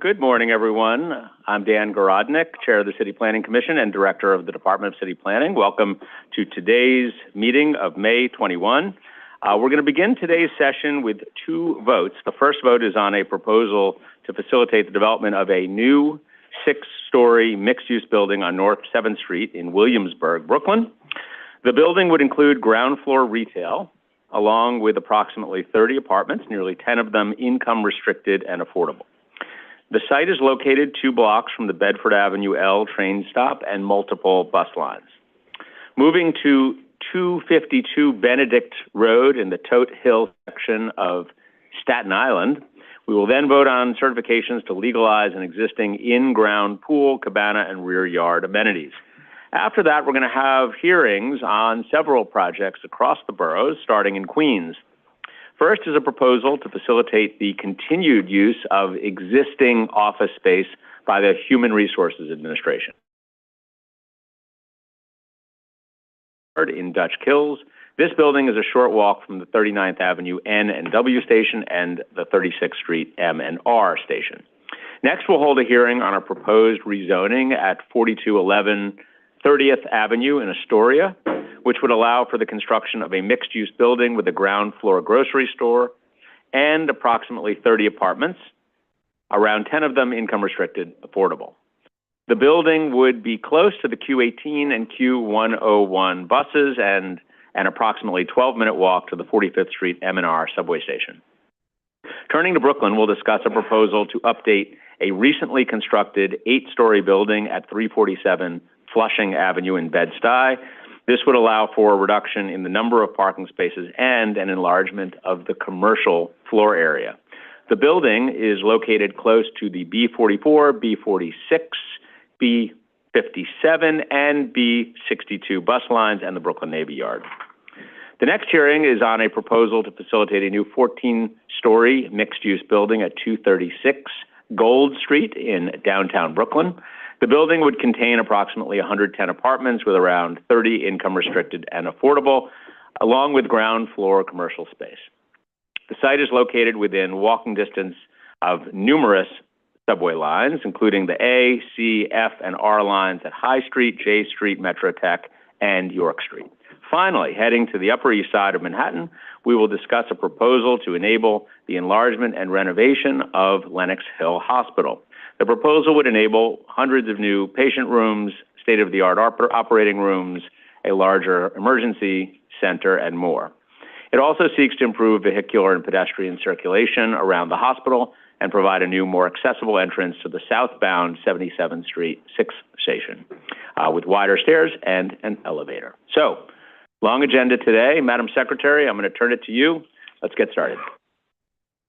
Good morning, everyone. I'm Dan Garodnick, Chair of the City Planning Commission and Director of the Department of City Planning. Welcome to today's meeting of May 21. We're going to begin today's session with two votes. The first vote is on a proposal to facilitate the development of a new 6-story mixed-use building on North 7th Street in Williamsburg, Brooklyn. The building would include ground floor retail, along with approximately 30 apartments, nearly 10 of them income-restricted and affordable. The site is located 2 blocks from the Bedford Avenue L train stop and multiple bus lines. Moving to 252 Benedict Road in the Tote Hill section of Staten Island, we will then vote on certifications to legalize an existing in-ground pool, cabana, and rear yard amenities. After that, we're going to have hearings on several projects across the boroughs, starting in Queens. First is a proposal to facilitate the continued use of existing office space by the Human Resources Administration. In Dutch Kills, this building is a short walk from the 39th Avenue N and W station and the 36th Street M and R station. Next, we'll hold a hearing on a proposed rezoning at 4211 30th Avenue in Astoria, which would allow for the construction of a mixed-use building with a ground floor grocery store and approximately 30 apartments, around 10 of them income-restricted, affordable. The building would be close to the Q18 and Q101 buses and an approximately 12-minute walk to the 45th Street M&R subway station. Turning to Brooklyn, we'll discuss a proposal to update a recently constructed 8-story building at 347 Flushing Avenue in Bed-Stuy. This would allow for a reduction in the number of parking spaces and an enlargement of the commercial floor area. The building is located close to the B44, B46, B57, and B62 bus lines and the Brooklyn Navy Yard. The next hearing is on a proposal to facilitate a new 14-story mixed-use building at 236 Gold Street in downtown Brooklyn. The building would contain approximately 110 apartments with around 30 income-restricted and affordable, along with ground floor commercial space. The site is located within walking distance of numerous subway lines, including the A, C, F, and R lines at High Street, J Street, Metro Tech, and York Street. Finally, heading to the Upper East Side of Manhattan, we will discuss a proposal to enable the enlargement and renovation of Lenox Hill Hospital. The proposal would enable hundreds of new patient rooms, state-of-the-art operating rooms, a larger emergency center, and more. It also seeks to improve vehicular and pedestrian circulation around the hospital and provide a new, more accessible entrance to the southbound 77th Street 6th station with wider stairs and an elevator. So, long agenda today. Madam Secretary, I'm going to turn it to you. Let's get started.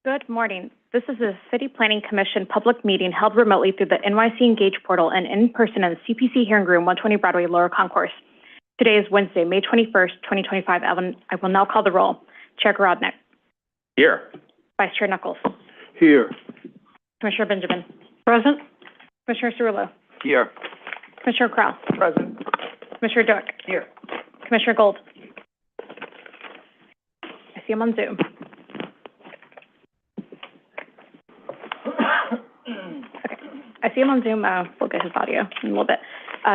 Good morning. This is a City Planning Commission public meeting held remotely through the NYC Engage portal and in person in the CPC hearing room, 120 Broadway, Lower Concourse. Today is Wednesday, May 21st, 2025. I will now call the roll. Chair Garodnick. Here. Vice Chair Knuckles. Here. Commissioner Benjamin. Present. Commissioner Cerullo. Here. Commissioner Crowell. Present. Commissioner Dueck. Here. Commissioner Gold. I see him on Zoom. I see him on Zoom. We'll get his audio in a little bit.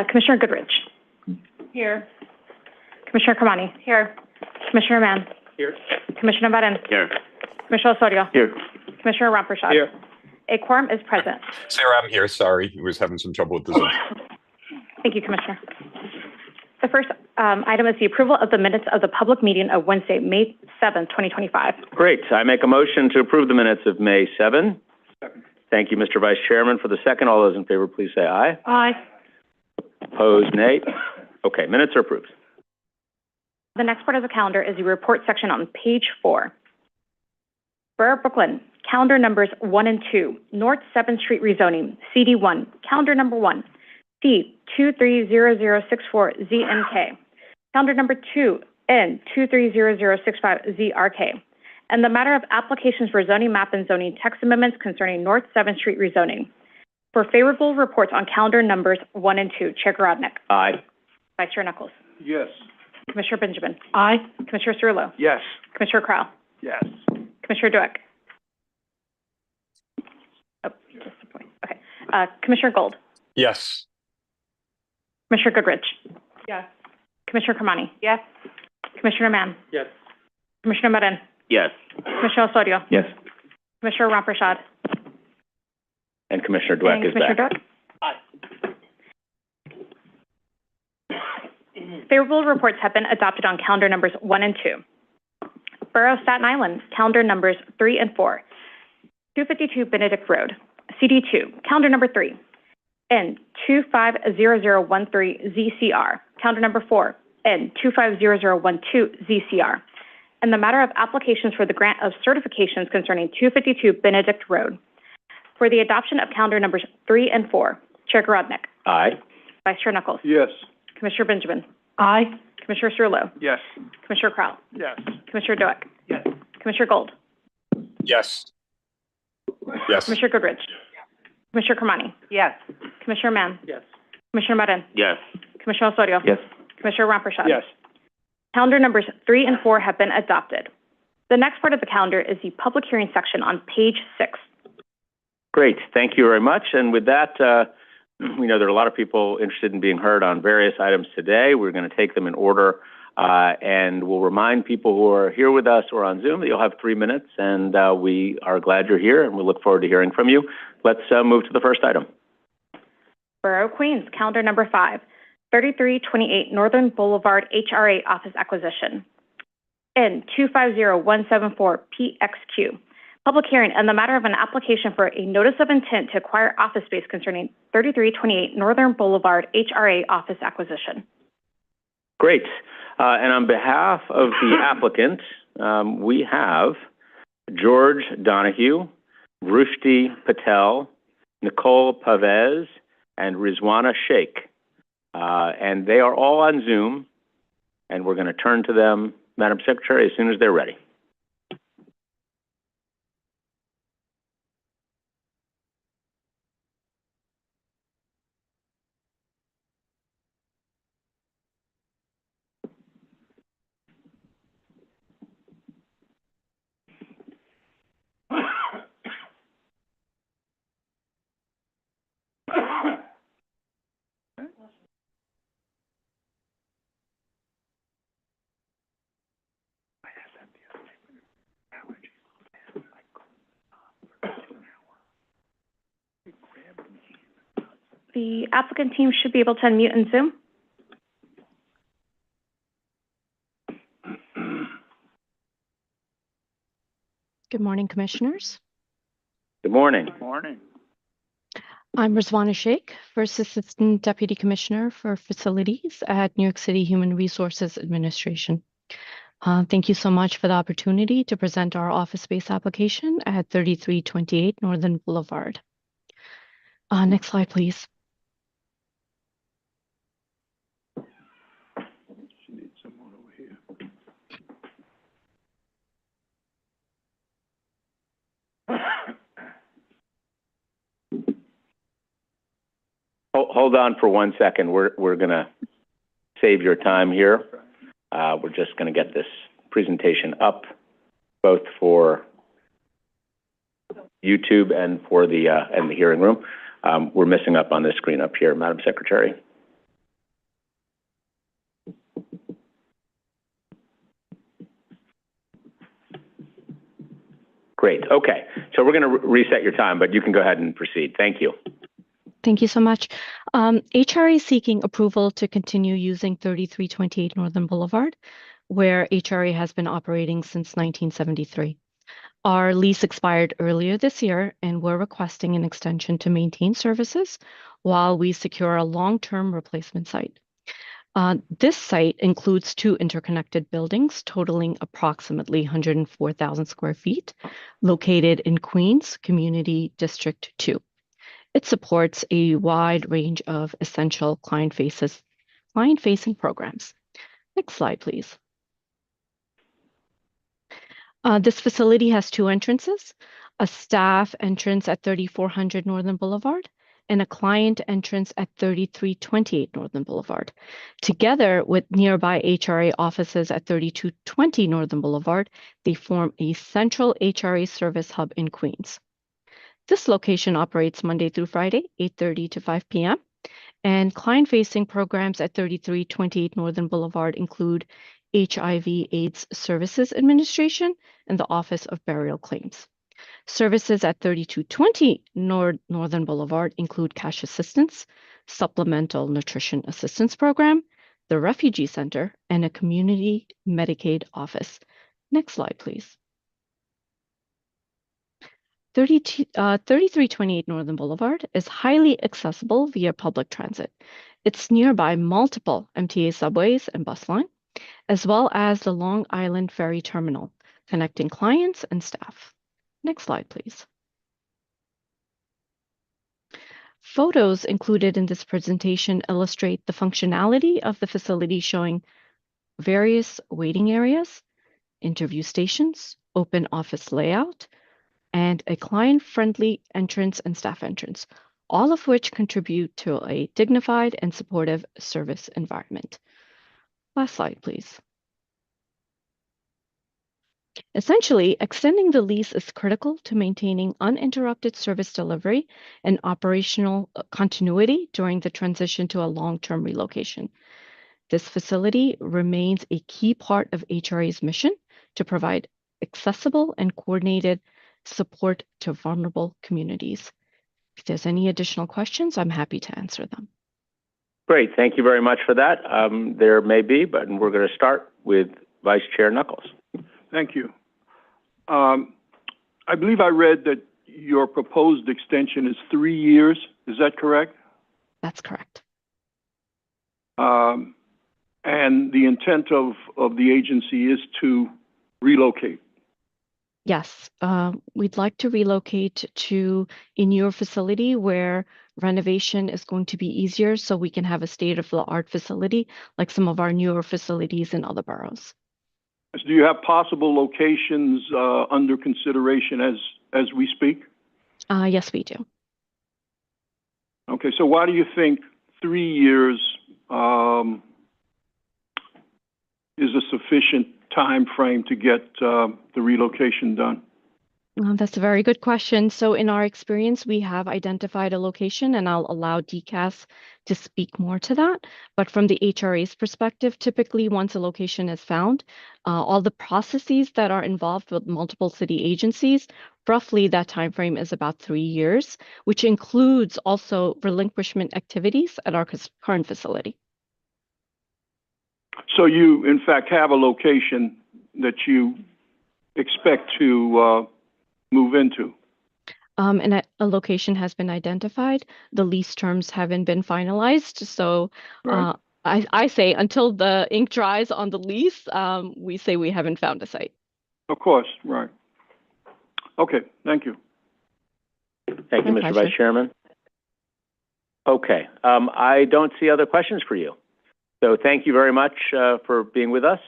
Commissioner Goodrich. Here. Commissioner Kamani. Here. Commissioner Mann. Here. Commissioner Baden. Here. Commissioner Osorio. Here. Commissioner Ramprashad. Here. A quorum is present. Sarah, I'm here. Sorry, I was having some trouble with the Zoom. Thank you, Commissioner. The first item is the approval of the minutes of the public meeting of Wednesday, May 7th, 2025. Great. I make a motion to approve the minutes of May 7. Second. Thank you, Mr. Vice Chairman. For the second, all those in favor, please say aye. Aye. Opposed, nay. Okay, minutes are approved. The next part of the calendar is the report section on page 4. Borough of Brooklyn, calendar numbers 1 and 2, North 7th Street rezoning, CD1, calendar number 1, C230064ZNK, calendar number 2, N230065ZRK, and the matter of applications for zoning map and zoning text amendments concerning North 7th Street rezoning. For favorable reports on calendar numbers 1 and 2, Chair Garodnick. Aye. Vice Chair Knuckles. Yes. Commissioner Benjamin. Aye. Commissioner Cerullo. Yes. Commissioner Crowell. Yes. Commissioner Dueck. Oh, just a point. Commissioner Gold, Yes. Commissioner Goodrich, Yes. Commissioner Kamani, Yes. Commissioner Mann, Yes. Commissioner Marin, Yes. Commissioner Osorio, Yes. Commissioner Ramprashad, And Commissioner Dweck and is Commissioner back. Dweck. Favorable reports have been adopted on calendar numbers 1 and 2. Borough of Staten Island, calendar numbers 3 and 4. 252 Benedict Road, CD2, calendar number 3. N 250013 ZCR, calendar number 4. N 250012 ZCR. And the matter of applications for the grant of certifications concerning 252 Benedict Road. For the adoption of calendar numbers 3 and 4, Chair Garodnick, Aye. Vice Chair Knuckles, Yes. Commissioner Benjamin, Aye. Commissioner Cerullo, Yes. Commissioner Crowell, Yes. Commissioner Dweck, Yes. Commissioner Gold, Yes. Yes. Commissioner Goodrich, Commissioner Kamani, Yes. Commissioner Mann, Yes. Commissioner Marin, Yes. Commissioner Osorio, Yes. Commissioner Ramprashad. Yes. Calendar numbers 3 and 4 have been adopted. The next part of the calendar is the public hearing section on page 6. Great. Thank you very much. And with that, we know there are a lot of people interested in being heard on various items today. We're going to take them in order, and we'll remind people who are here with us or on Zoom that you'll have 3 minutes, and we are glad you're here, and we look forward to hearing from you. Let's move to the first item. Borough of Queens, calendar number 5, 3328 Northern Boulevard HRA office acquisition. N 250174 PXQ. Public hearing on the matter of an application for a notice of intent to acquire office space concerning 3328 Northern Boulevard HRA office acquisition. Great. And on behalf of the applicant, we have George Donahue, Rushdi Patel, Nicole Pavez, and Rizwana Sheikh. And they are all on Zoom, and we're going to turn to them, Madam Secretary, as soon as they're ready. The applicant team should be able to unmute in Zoom. Good morning, Commissioners. Good morning. Good morning. I'm Rizwana Sheikh, First Assistant Deputy Commissioner for Facilities at New York City Human Resources Administration. Thank you so much for the opportunity to present our office space application at 3328 Northern Boulevard. Next slide, please. She needs someone over here. Hold on for 1 second. We're going to save your time here. We're just going to get this presentation up, both for YouTube and for the hearing room. We're missing up on this screen up here, Madam Secretary. Great. Okay. So we're going to reset your time, but you can go ahead and proceed. Thank you. Thank you so much. HRA is seeking approval to continue using 3328 Northern Boulevard, where HRA has been operating since 1973. Our lease expired earlier this year, and we're requesting an extension to maintain services while we secure a long-term replacement site. This site includes 2 interconnected buildings totaling approximately 104,000 square feet, located in Queens Community District 2. It supports a wide range of essential client-facing programs. Next slide, please. This facility has 2 entrances, a staff entrance at 3400 Northern Boulevard and a client entrance at 3328 Northern Boulevard. Together with nearby HRA offices at 3220 Northern Boulevard, they form a central HRA service hub in Queens. This location operates Monday through Friday, 8:30 to 5 p.m. And client-facing programs at 3328 Northern Boulevard include HIV/AIDS Services Administration and the Office of Burial Claims. Services at 3220 Northern Boulevard include cash assistance, supplemental nutrition assistance program, the Refugee Center, and a community Medicaid office. Next slide, please. 3328 Northern Boulevard is highly accessible via public transit. It's nearby multiple MTA subways and bus line, as well as the Long Island Ferry Terminal, connecting clients and staff. Next slide, please. Photos included in this presentation illustrate the functionality of the facility, showing various waiting areas, interview stations, open office layout, and a client-friendly entrance and staff entrance, all of which contribute to a dignified and supportive service environment. Last slide, please. Essentially, extending the lease is critical to maintaining uninterrupted service delivery and operational continuity during the transition to a long-term relocation. This facility remains a key part of HRA's mission to provide accessible and coordinated support to vulnerable communities. If there's any additional questions, I'm happy to answer them. Great. Thank you very much for that. There may be, but we're going to start with Vice Chair Knuckles. Thank you. I believe I read that your proposed extension is 3 years. Is that correct? That's correct. And the intent of the agency is to relocate. Yes, we'd like to relocate to a newer facility where renovation is going to be easier, so we can have a state-of-the-art facility like some of our newer facilities in other boroughs. So do you have possible locations under consideration as we speak? Yes, we do. Okay, so why do you think 3 years is a sufficient time frame to get the relocation done? That's a very good question. So in our experience, we have identified a location, and I'll allow DCAS to speak more to that. But from the HRA's perspective, typically once a location is found, all the processes that are involved with multiple city agencies, roughly that time frame is about 3 years, which includes also relinquishment activities at our current facility. So you, in fact, have a location that you expect to move into? And a location has been identified. The lease terms haven't been finalized. So Right. I say until the ink dries on the lease, we say we haven't found a site. Of course, right. Okay, thank you. Thank you, My Mr. pleasure. Vice Chairman. Okay, I don't see other questions for you. So thank you very much for being with us.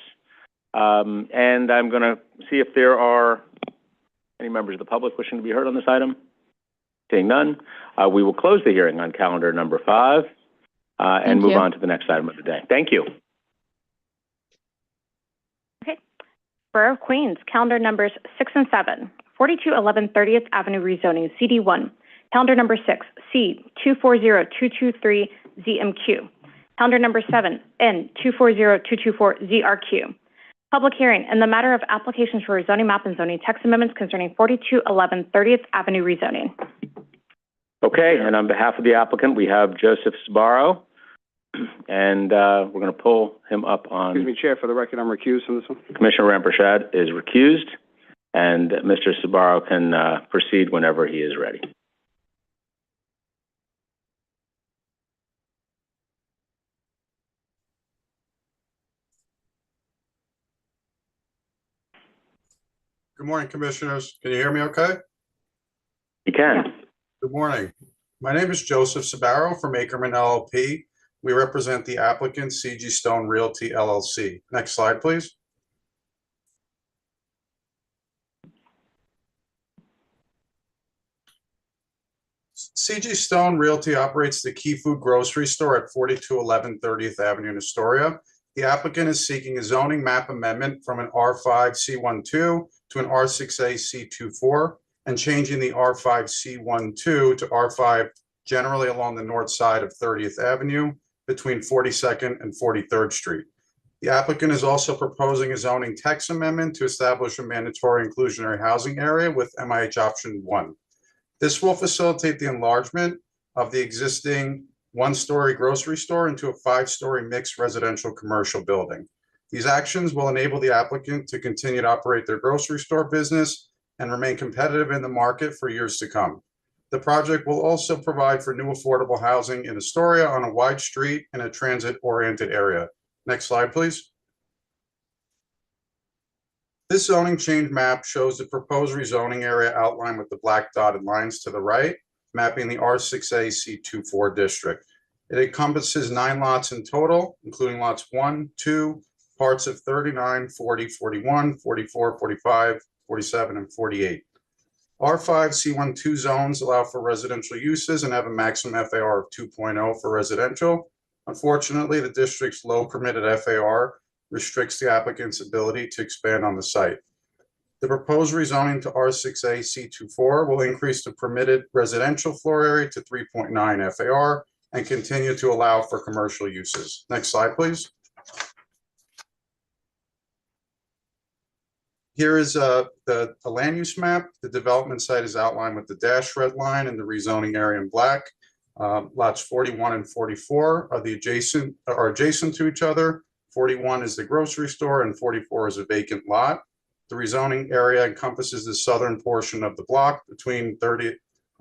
And I'm going to see if there are any members of the public wishing to be heard on this item. Seeing none, we will close the hearing on calendar number 5 and move on to the next item of the day. Thank you. Okay. Borough of Queens, calendar numbers 6 and 7, 4211 30th Avenue rezoning, CD1. Calendar number 6, C240223 ZMQ. Calendar number 7, N240224 ZRQ. Public hearing in the matter of applications for zoning map and zoning text amendments concerning 4211 30th Avenue rezoning. Okay, and on behalf of the applicant, we have Joseph Sbarro, and we're going to pull him up on... Excuse me, Chair, for the record, I'm recused on this one. Commissioner Ramprashad is recused, and Mr. Sbarro can proceed whenever he is ready. Good morning, Commissioners. Can you hear me okay? You can. Yeah. Good morning. My name is Joseph Sbarro from Ackerman LLP. We represent the applicant CG Stone Realty LLC. Next slide, please. CG Stone Realty operates the Key Food Grocery Store at 4211 30th Avenue in Astoria. The applicant is seeking a zoning map amendment from an R5 C12 to an R6A C24. and changing the R5C12 to R5 generally along the north side of 30th Avenue between 42nd and 43rd Street. The applicant is also proposing a zoning text amendment to establish a mandatory inclusionary housing area with MIH option 1. This will facilitate the enlargement of the existing one-story grocery store into a 5-story mixed residential commercial building. These actions will enable the applicant to continue to operate their grocery store business and remain competitive in the market for years to come. The project will also provide for new affordable housing in Astoria on a wide street in a transit-oriented area. Next slide, please. This zoning change map shows the proposed rezoning area outlined with the black dotted lines to the right, mapping the R6A C24 district. It encompasses 9 lots in total, including lots 1, 2, parts of 39, 40, 41, 44, 45, 47, and 48. R5 C12 zones allow for residential uses and have a maximum FAR of 2.0 for residential. Unfortunately, the district's low permitted FAR restricts the applicant's ability to expand on the site. The proposed rezoning to R6A C24 will increase the permitted residential floor area to 3.9 FAR and continue to allow for commercial uses. Next slide, please. Here is the land use map. The development site is outlined with the dashed red line and the rezoning area in black. Lots 41 and 44 are adjacent to each other. 41 is the grocery store and 44 is a vacant lot. The rezoning area encompasses the southern portion of the block between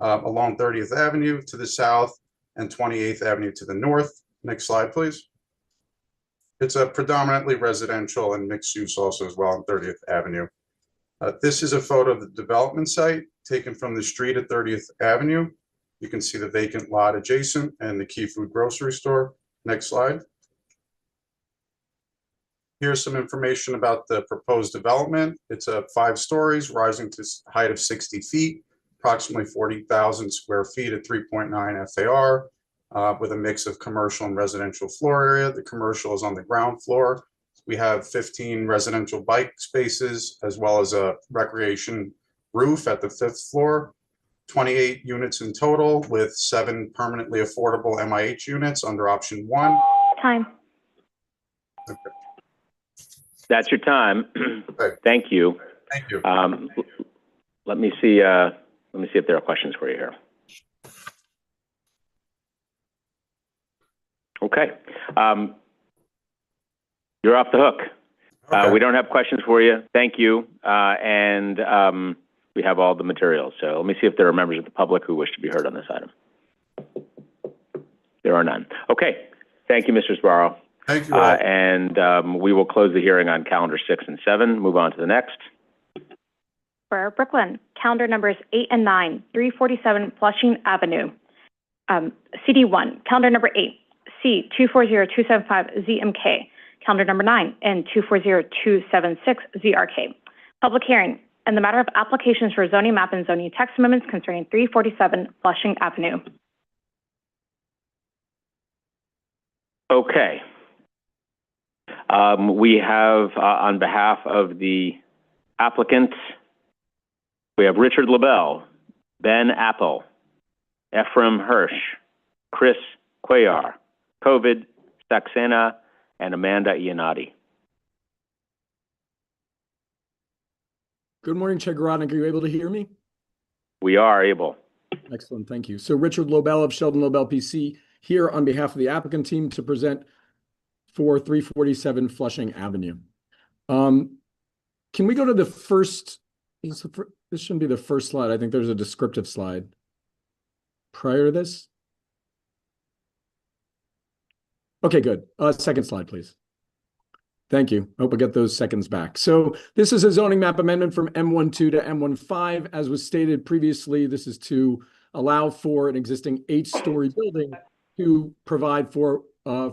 along 30th Avenue to the south and 28th Avenue to the north. Next slide, please. It's a predominantly residential and mixed use also as well on 30th Avenue. This is a photo of the development site taken from the street at 30th Avenue. You can see the vacant lot adjacent and the Key Food grocery store. Next slide. Here's some information about the proposed development. It's 5 stories rising to a height of 60 feet, approximately 40,000 square feet at 3.9 FAR. With a mix of commercial and residential floor area. The commercial is on the ground floor. We have 15 residential bike spaces as well as a recreation roof at the 5th floor. 28 units in total with 7 permanently affordable MIH units under option 1. Time. Okay. That's your time. Okay. Thank you. Thank you. Let me see if there are questions for you here. Okay. You're off the hook. Okay. We don't have questions for you. Thank you. And we have all the materials. So let me see if there are members of the public who wish to be heard on this item. There are none. Okay. Thank you, Mr. Sbarro. Thank you all. And we will close the hearing on calendar 6 and 7. Move on to the next. For Brooklyn, calendar numbers 8 and 9, 347 Flushing Avenue. CD1, calendar number 8, C240275 ZMK, calendar number 9, and 240276 ZRK. Public hearing and the matter of applications for zoning map and zoning text amendments concerning 347 Flushing Avenue. Okay. We have, on behalf of the applicants, we have Richard LaBelle, Ben Apple, Ephraim Hirsch, Chris Cuellar, Covid Saxena, and Amanda Iannotti. Good morning, Chair Garodnik. Are you able to hear me? We are able. Excellent, thank you. So Richard Lobel of Sheldon Lobel PC here on behalf of the applicant team to present for 347 Flushing Avenue. Can we go to the first, this shouldn't be the first slide. I think there's a descriptive slide prior to this. Okay, good. Second slide, please. Thank you. I hope I get those seconds back. So this is a zoning map amendment from M12 to M15. As was stated previously, this is to allow for an existing 8-story building to provide for,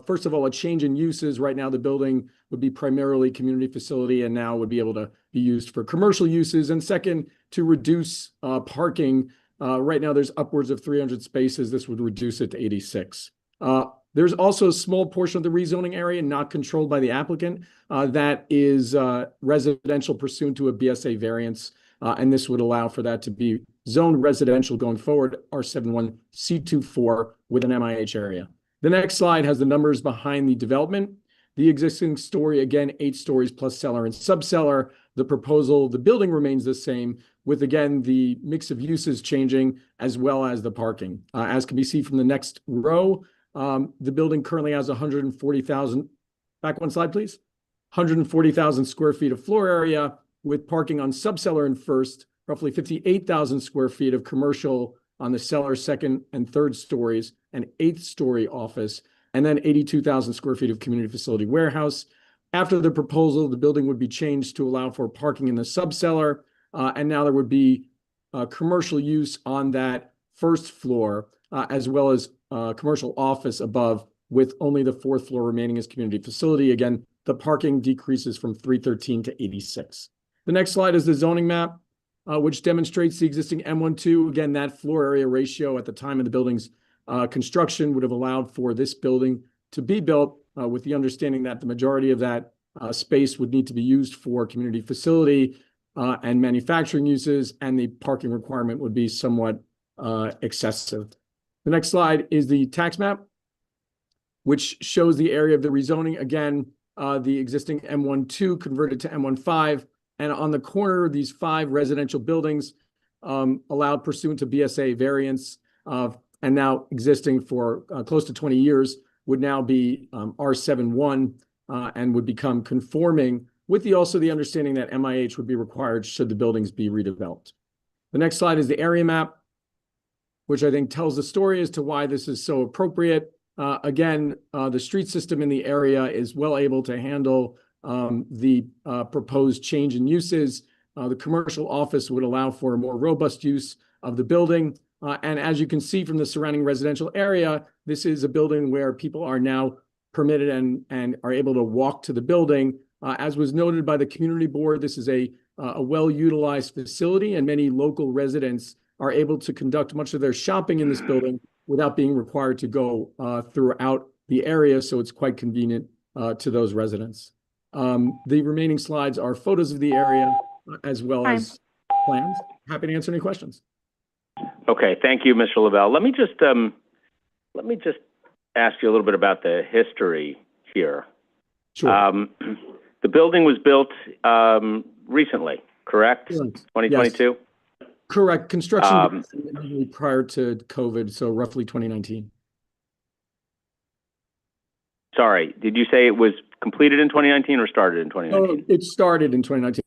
first of all, a change in uses. Right now, the building would be primarily community facility and now would be able to be used for commercial uses. And second, to reduce parking. Right now, there's upwards of 300 spaces. This would reduce it to 86. There's also a small portion of the rezoning area not controlled by the applicant that is residential pursuant to a BSA variance. and this would allow for that to be zoned residential going forward, R71 C24 with an MIH area. The next slide has the numbers behind the development. The existing story, again, 8 stories plus cellar and subcellar. The proposal, the building remains the same, with, again, the mix of uses changing as well as the parking. As can be seen from the next row, the building currently has 140,000, back one slide, please. 140,000 square feet of floor area with parking on subcellar and first, roughly 58,000 square feet of commercial on the cellar, second and third stories, and 8th story office, and then 82,000 square feet of community facility warehouse. After the proposal, the building would be changed to allow for parking in the subcellar, and now there would be commercial use on that first floor, as well as commercial office above, with only the 4th floor remaining as community facility. Again, the parking decreases from 313 to 86. The next slide is the zoning map, which demonstrates the existing M12. Again, that floor area ratio at the time of the building's construction would have allowed for this building to be built with the understanding that the majority of that space would need to be used for community facility and manufacturing uses, and the parking requirement would be somewhat excessive. The next slide is the tax map, which shows the area of the rezoning. Again, the existing M12 converted to M15, and on the corner, these 5 residential buildings allowed pursuant to BSA variance, and now existing for close to 20 years, would now be R71 and would become conforming, with also the understanding that MIH would be required should the buildings be redeveloped. The next slide is the area map, which I think tells the story as to why this is so appropriate. Again, the street system in the area is well able to handle the proposed change in uses. The commercial office would allow for a more robust use of the building. And as you can see from the surrounding residential area, this is a building where people are now permitted and are able to walk to the building. As was noted by the community board, this is a well-utilized facility, and many local residents are able to conduct much of their shopping in this building without being required to go throughout the area, so it's quite convenient to those residents. The remaining slides are photos of the area as well as plans. Happy to answer any questions. Okay, thank you, Mr. Lavelle. Let me just ask you a little bit about the history here. Sure. The building was built recently, correct? 2022? Yes. Correct. Construction began prior to COVID, so roughly 2019. Sorry, did you say it was completed in 2019 or started in 2019? Oh, it started in 2019.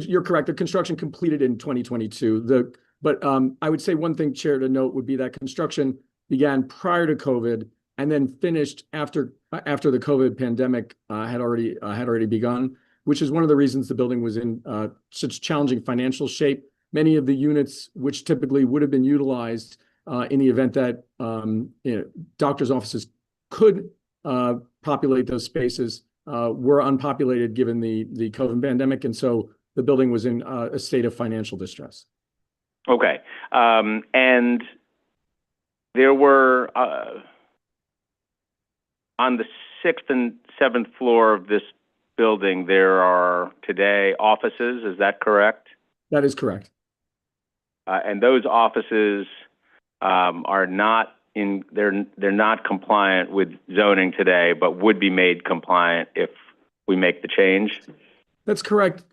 You're correct. The construction completed in 2022. But I would say one thing, Chair, to note would be that construction began prior to COVID and then finished after the COVID pandemic had already begun, which is one of the reasons the building was in such challenging financial shape. Many of the units, which typically would have been utilized in the event that doctors' offices could populate those spaces, were unpopulated given the COVID pandemic, and so the building was in a state of financial distress. Okay, and there were on the 6th and 7th floor of this building, there are today offices. Is that correct? That is correct. And those offices are not they're not compliant with zoning today, but would be made compliant if we make the change. That's correct.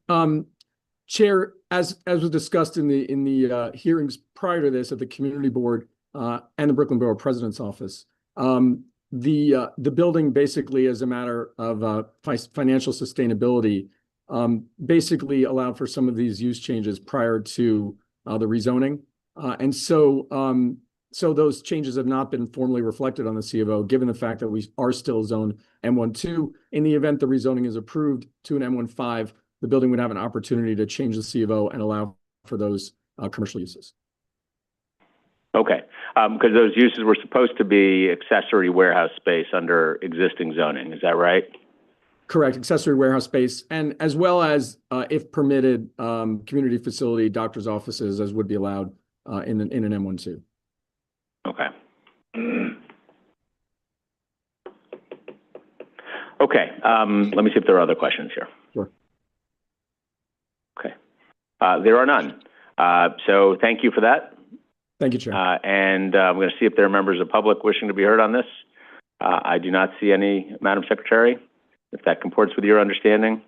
Chair, as was discussed in the hearings prior to this at the community board and the Brooklyn Borough President's office, the building basically, as a matter of financial sustainability, basically allowed for some of these use changes prior to the rezoning, and so those changes have not been formally reflected on the C of O, given the fact that we are still zoned M12. In the event the rezoning is approved to an M15, the building would have an opportunity to change the C of O and allow for those commercial uses. Okay, because those uses were supposed to be accessory warehouse space under existing zoning. Is that right? Correct, accessory warehouse space, and as well as, if permitted, community facility, doctor's offices, as would be allowed in an M12. Okay. Okay, let me see if there are other questions here. Sure. Okay. There are none. So thank you for that. Thank you, Chair. And I'm going to see if there are members of the public wishing to be heard on this. I do not see any, Madam Secretary, if that comports with your understanding.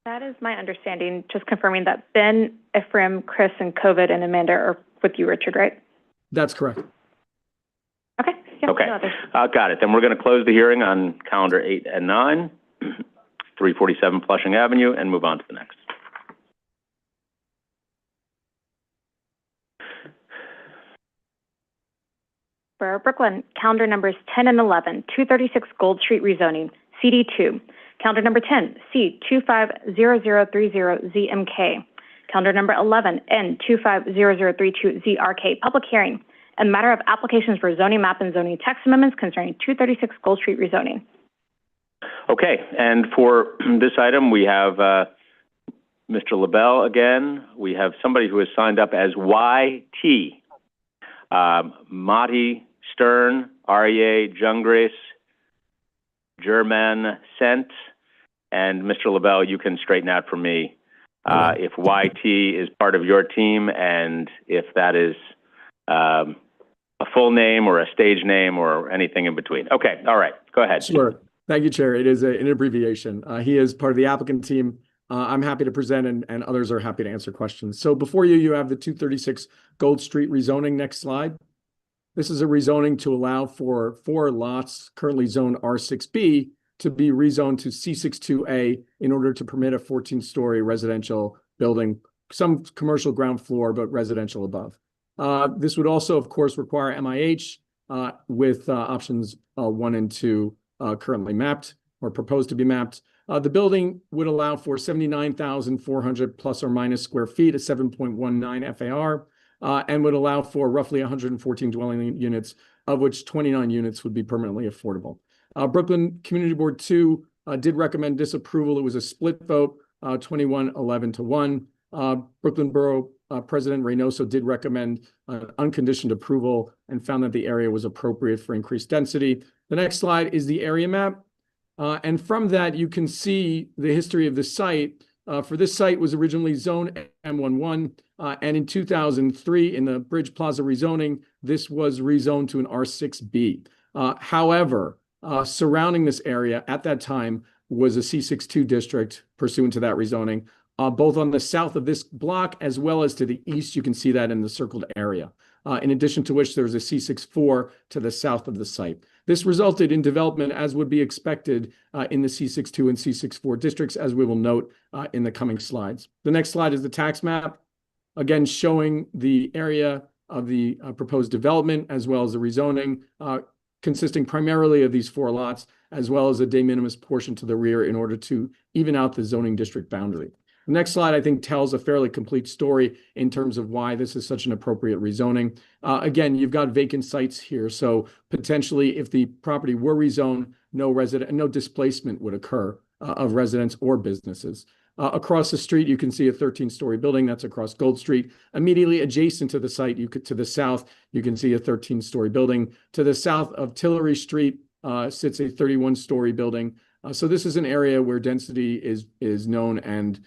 That is my understanding. Just confirming that Ben, Ephraim, Chris, and COVID and Amanda are with you, Richard, right? That's correct. Okay. Yeah, Okay. no others. Got it. Then we're going to close the hearing on calendar 8 and 9, 347 Flushing Avenue, and move on to the next. For Brooklyn, calendar numbers 10 and 11, 236 Gold Street rezoning, CD2. Calendar number 10, C250030ZMK. Calendar number 11, N250032ZRK, public hearing. And matter of applications for zoning map and zoning text amendments concerning 236 Gold Street rezoning. Okay, and for this item, we have Mr. LaBelle again. We have somebody who has signed up as YT. Mati Stern, Aryeh Junggrace, German Sent, and Mr. LaBelle, you can straighten out for me if YT is part of your team and if that is a full name or a stage name or anything in between. Okay, all right, go ahead. Sure. Thank you, Chair. It is an abbreviation. He is part of the applicant team. I'm happy to present and others are happy to answer questions. So before you, you have the 236 Gold Street rezoning. Next slide. This is a rezoning to allow for 4 lots currently zoned R6B to be rezoned to C62A in order to permit a 14-story residential building, some commercial ground floor, but residential above. This would also, of course, require MIH with options 1 and 2 currently mapped or proposed to be mapped. The building would allow for 79,400 plus or minus square feet at 7.19 FAR, and would allow for roughly 114 dwelling units, of which 29 units would be permanently affordable. Brooklyn Community Board 2 did recommend disapproval. It was a split vote, 21-11 to 1. Brooklyn Borough President Reynoso did recommend unconditioned approval and found that the area was appropriate for increased density. The next slide is the area map. And from that, you can see the history of the site. For this site was originally zoned M11, and in 2003, in the Bridge Plaza rezoning, this was rezoned to an R6B. However, surrounding this area at that time was a C62 district pursuant to that rezoning, both on the south of this block as well as to the east. You can see that in the circled area. In addition to which there's a C64 to the south of the site. This resulted in development as would be expected in the C62 and C64 districts, as we will note in the coming slides. The next slide is the tax map, again showing the area of the proposed development as well as the rezoning, consisting primarily of these 4 lots, as well as a de minimis portion to the rear in order to even out the zoning district boundary. The next slide, I think, tells a fairly complete story in terms of why this is such an appropriate rezoning. Again, you've got vacant sites here, so potentially if the property were rezoned, no displacement would occur of residents or businesses. Across the street, you can see a 13-story building that's across Gold Street. Immediately adjacent to the site, to the south, you can see a 13-story building. To the south of Tillery Street sits a 31-story building. So this is an area where density is known and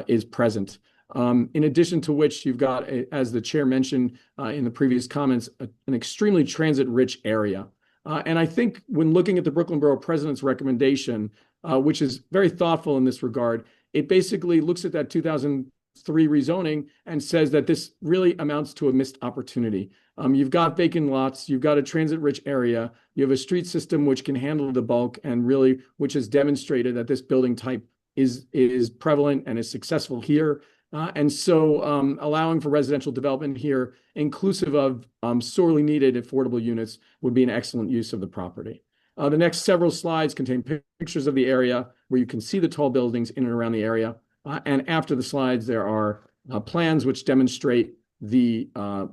is present. In addition to which, you've got, as the chair mentioned in the previous comments, an extremely transit-rich area. And I think when looking at the Brooklyn Borough President's recommendation, which is very thoughtful in this regard, it basically looks at that 2003 rezoning and says that this really amounts to a missed opportunity. You've got vacant lots, you've got a transit-rich area, you have a street system which can handle the bulk and really which has demonstrated that this building type is prevalent and is successful here. And so allowing for residential development here, inclusive of sorely needed affordable units, would be an excellent use of the property. The next several slides contain pictures of the area where you can see the tall buildings in and around the area. And after the slides, there are plans which demonstrate the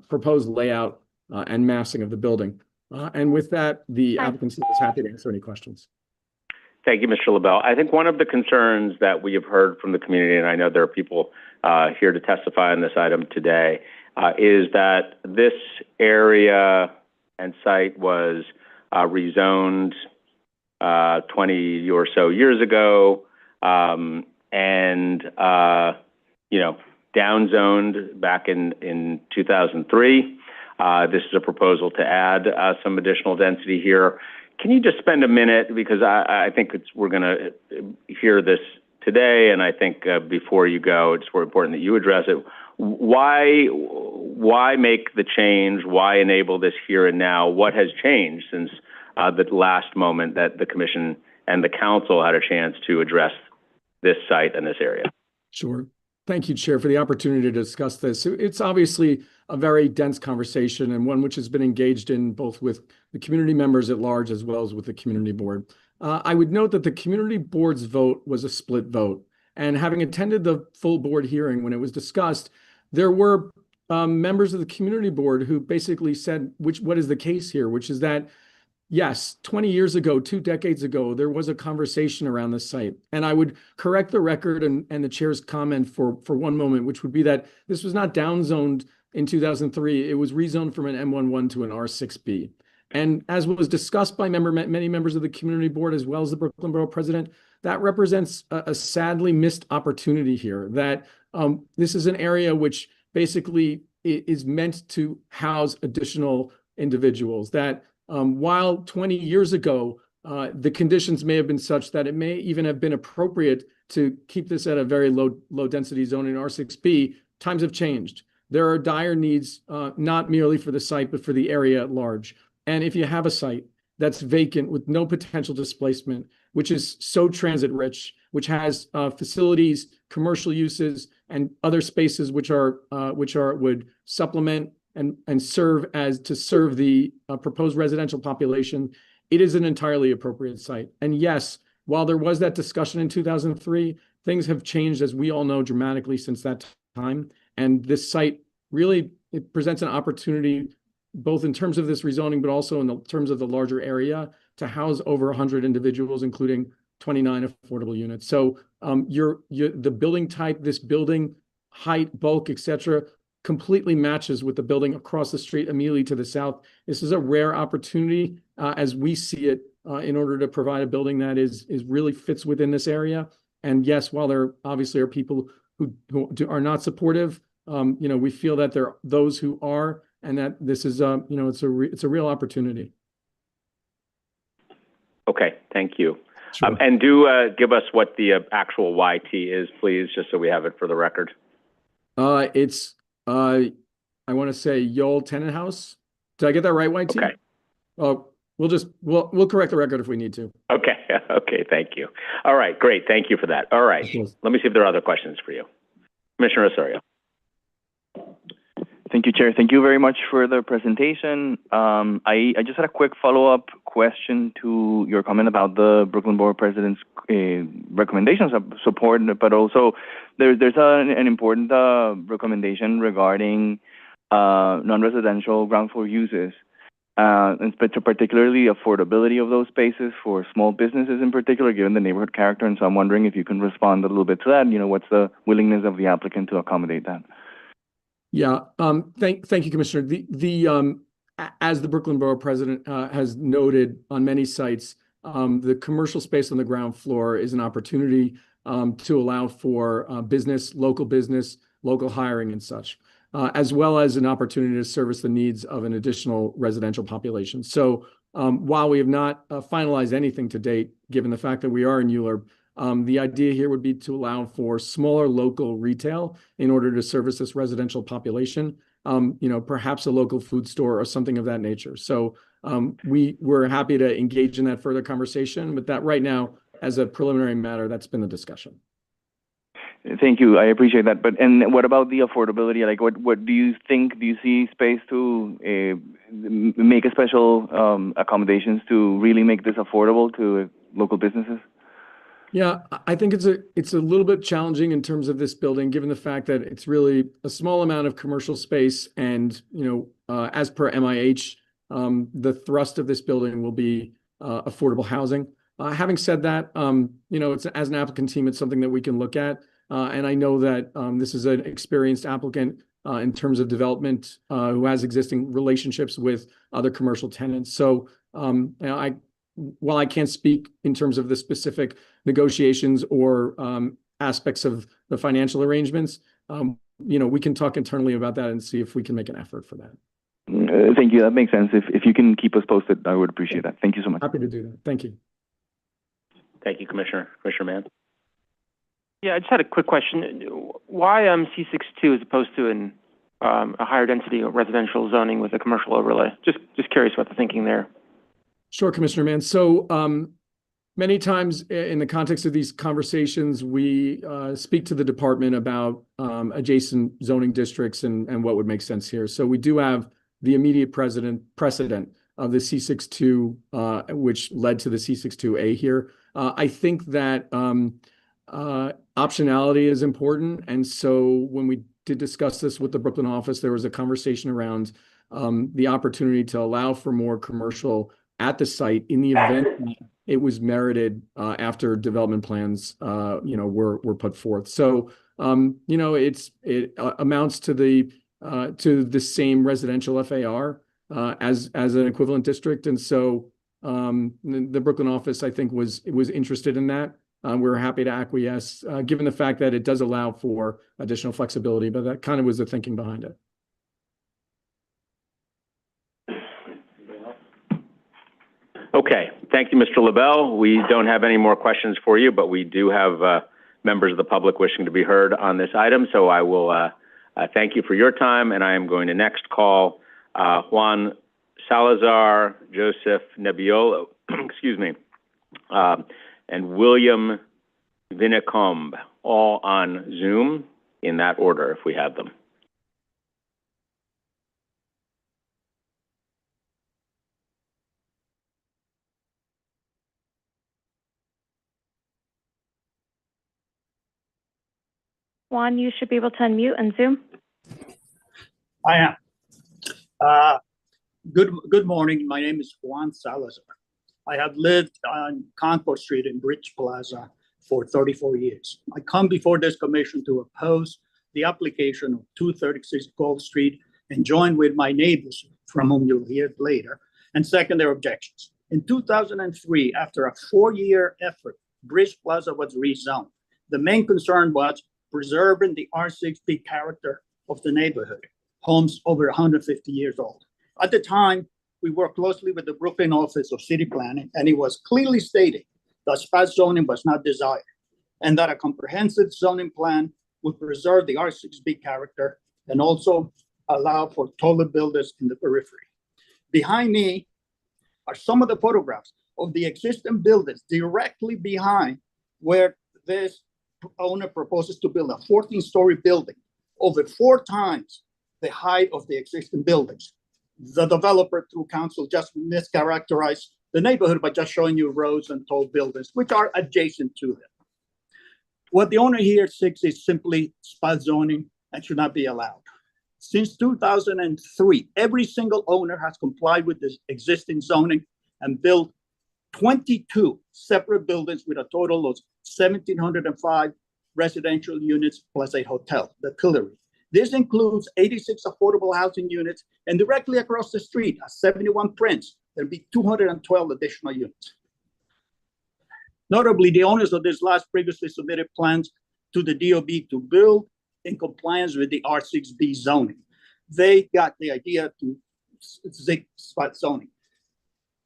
proposed layout and massing of the building. And with that, the applicant is happy to answer any questions. Thank you, Mr. LaBelle. I think one of the concerns that we have heard from the community, and I know there are people here to testify on this item today, is that this area and site was rezoned 20 or so years ago, and downzoned back in 2003. This is a proposal to add some additional density here. Can you just spend a minute, because I think we're going to hear this today, and I think before you go, it's more important that you address it. Why make the change? Why enable this here and now? What has changed since the last moment that the Commission and the Council had a chance to address this site and this area? Sure. Thank you, Chair, for the opportunity to discuss this. It's obviously a very dense conversation, and one which has been engaged in both with the community members at large as well as with the community board. I would note that the community board's vote was a split vote, and having attended the full board hearing when it was discussed, there were members of the community board who basically said what is the case here, which is that yes, 20 years ago, 2 decades ago, there was a conversation around the site. And I would correct the record and the chair's comment for one moment, which would be that this was not downzoned in 2003. It was rezoned from an M11 to an R6B. And as was discussed by many members of the community board, as well as the Brooklyn Borough President, that represents a sadly missed opportunity here, that this is an area which basically is meant to house additional individuals, that while 20 years ago, the conditions may have been such that it may even have been appropriate to keep this at a very low density zone in R6B, times have changed. There are dire needs, not merely for the site, but for the area at large. And if you have a site that's vacant with no potential displacement, which is so transit rich, which has facilities, commercial uses, and other spaces which would supplement and serve the proposed residential population, it is an entirely appropriate site. And yes, while there was that discussion in 2003, things have changed, as we all know, dramatically since that time. And this site really, it presents an opportunity, both in terms of this rezoning, but also in the terms of the larger area, to house over 100 individuals, including 29 affordable units. So the building type, this building height, bulk, et cetera, completely matches with the building across the street immediately to the south. This is a rare opportunity, as we see it, in order to provide a building that is really fits within this area. And yes, while there obviously are people who are not supportive, we feel that there are those who are, and that this is it's a real opportunity. Okay, thank you. Sure. And do give us what the actual YT is, please, just so we have it for the record. It's I want to say Yoel Tenant House. Did I get that right, YT? Okay. We'll correct the record if we need to. Okay. Okay. Thank you. All right. Great. Thank you for that. All right. Yes. Let me see if there are other questions for you. Commissioner Osorio. Thank you, Chair. Thank you very much for the presentation. I just had a quick follow-up question to your comment about the Brooklyn Borough President's recommendations of support, but also there's an important recommendation regarding non-residential ground floor uses, and particularly affordability of those spaces for small businesses in particular, given the neighborhood character. And so I'm wondering if you can respond a little bit to that. What's the willingness of the applicant to accommodate that? Yeah. Thank you, Commissioner. As the Brooklyn Borough President has noted on many sites, the commercial space on the ground floor is an opportunity to allow for business, local hiring and such, as well as an opportunity to service the needs of an additional residential population. So while we have not finalized anything to date, given the fact that we are in ULURP, the idea here would be to allow for smaller local retail in order to service this residential population, perhaps a local food store or something of that nature. So we're happy to engage in that further conversation, but that right now, as a preliminary matter, that's been the discussion. Thank you. I appreciate that. And what about the affordability? Like, what do you think? Do you see space to make a special accommodations to really make this affordable to local businesses? Yeah, I think it's a little bit challenging in terms of this building, given the fact that it's really a small amount of commercial space, and as per MIH, the thrust of this building will be affordable housing. Having said that, it's, as an applicant team, it's something that we can look at, and I know that this is an experienced applicant in terms of development who has existing relationships with other commercial tenants. So while I can't speak in terms of the specific negotiations or aspects of the financial arrangements, we can talk internally about that and see if we can make an effort for that. Thank you. That makes sense. If you can keep us posted, I would appreciate that. Thank you so much. Happy to do that. Thank you. Thank you, Commissioner. Commissioner Mann? Yeah, I just had a quick question. Why C62 as opposed to a higher density residential zoning with a commercial overlay? Just curious about the thinking there. Sure, Commissioner Mann. So many times in the context of these conversations, we speak to the department about adjacent zoning districts and what would make sense here. So we do have the immediate precedent of the C62, which led to the C62A here. I think that optionality is important. And so when we did discuss this with the Brooklyn office, there was a conversation around the opportunity to allow for more commercial at the site in the event that it was merited after development plans, were put forth. So, it amounts to the same residential FAR as an equivalent district, and so the Brooklyn office, I think, was interested in that. We're happy to acquiesce, given the fact that it does allow for additional flexibility, but that kind of was the thinking behind it. Okay, thank you, Mr. LaBelle. We don't have any more questions for you, but we do have members of the public wishing to be heard on this item. So I will thank you for your time, and I am going to next call Juan Salazar, Joseph Nebbiolo, excuse me, and William Vinicombe, all on Zoom in that order, if we have them. Juan, you should be able to unmute and Zoom. I am. Good morning. My name is Juan Salazar. I have lived on Concourse Street in Bridge Plaza for 34 years. I come before this commission to oppose the application of 236 Gulf Street and join with my neighbors, from whom you'll hear later, and second their objections. In 2003, after a 4-year effort, Bridge Plaza was rezoned. The main concern was preserving the R6B character of the neighborhood, homes over 150 years old. At the time, we worked closely with the Brooklyn Office of City Planning, and it was clearly stated that spot zoning was not desired, and that a comprehensive zoning plan would preserve the R6B character and also allow for taller buildings in the periphery. Behind me are some of the photographs of the existing buildings directly behind where this owner proposes to build a 14-story building over 4 times the height of the existing buildings. The developer, through council, just mischaracterized the neighborhood by just showing you roads and tall buildings, which are adjacent to them. What the owner here seeks is simply spot zoning and should not be allowed. Since 2003, every single owner has complied with the existing zoning and built 22 separate buildings with a total of 1,705 residential units plus a hotel, the Pillory. This includes 86 affordable housing units, and directly across the street, at 71 Prince, there'll be 212 additional units. Notably, the owners of this lot previously submitted plans to the DOB to build in compliance with the R6B zoning. They got the idea to zig spot zoning.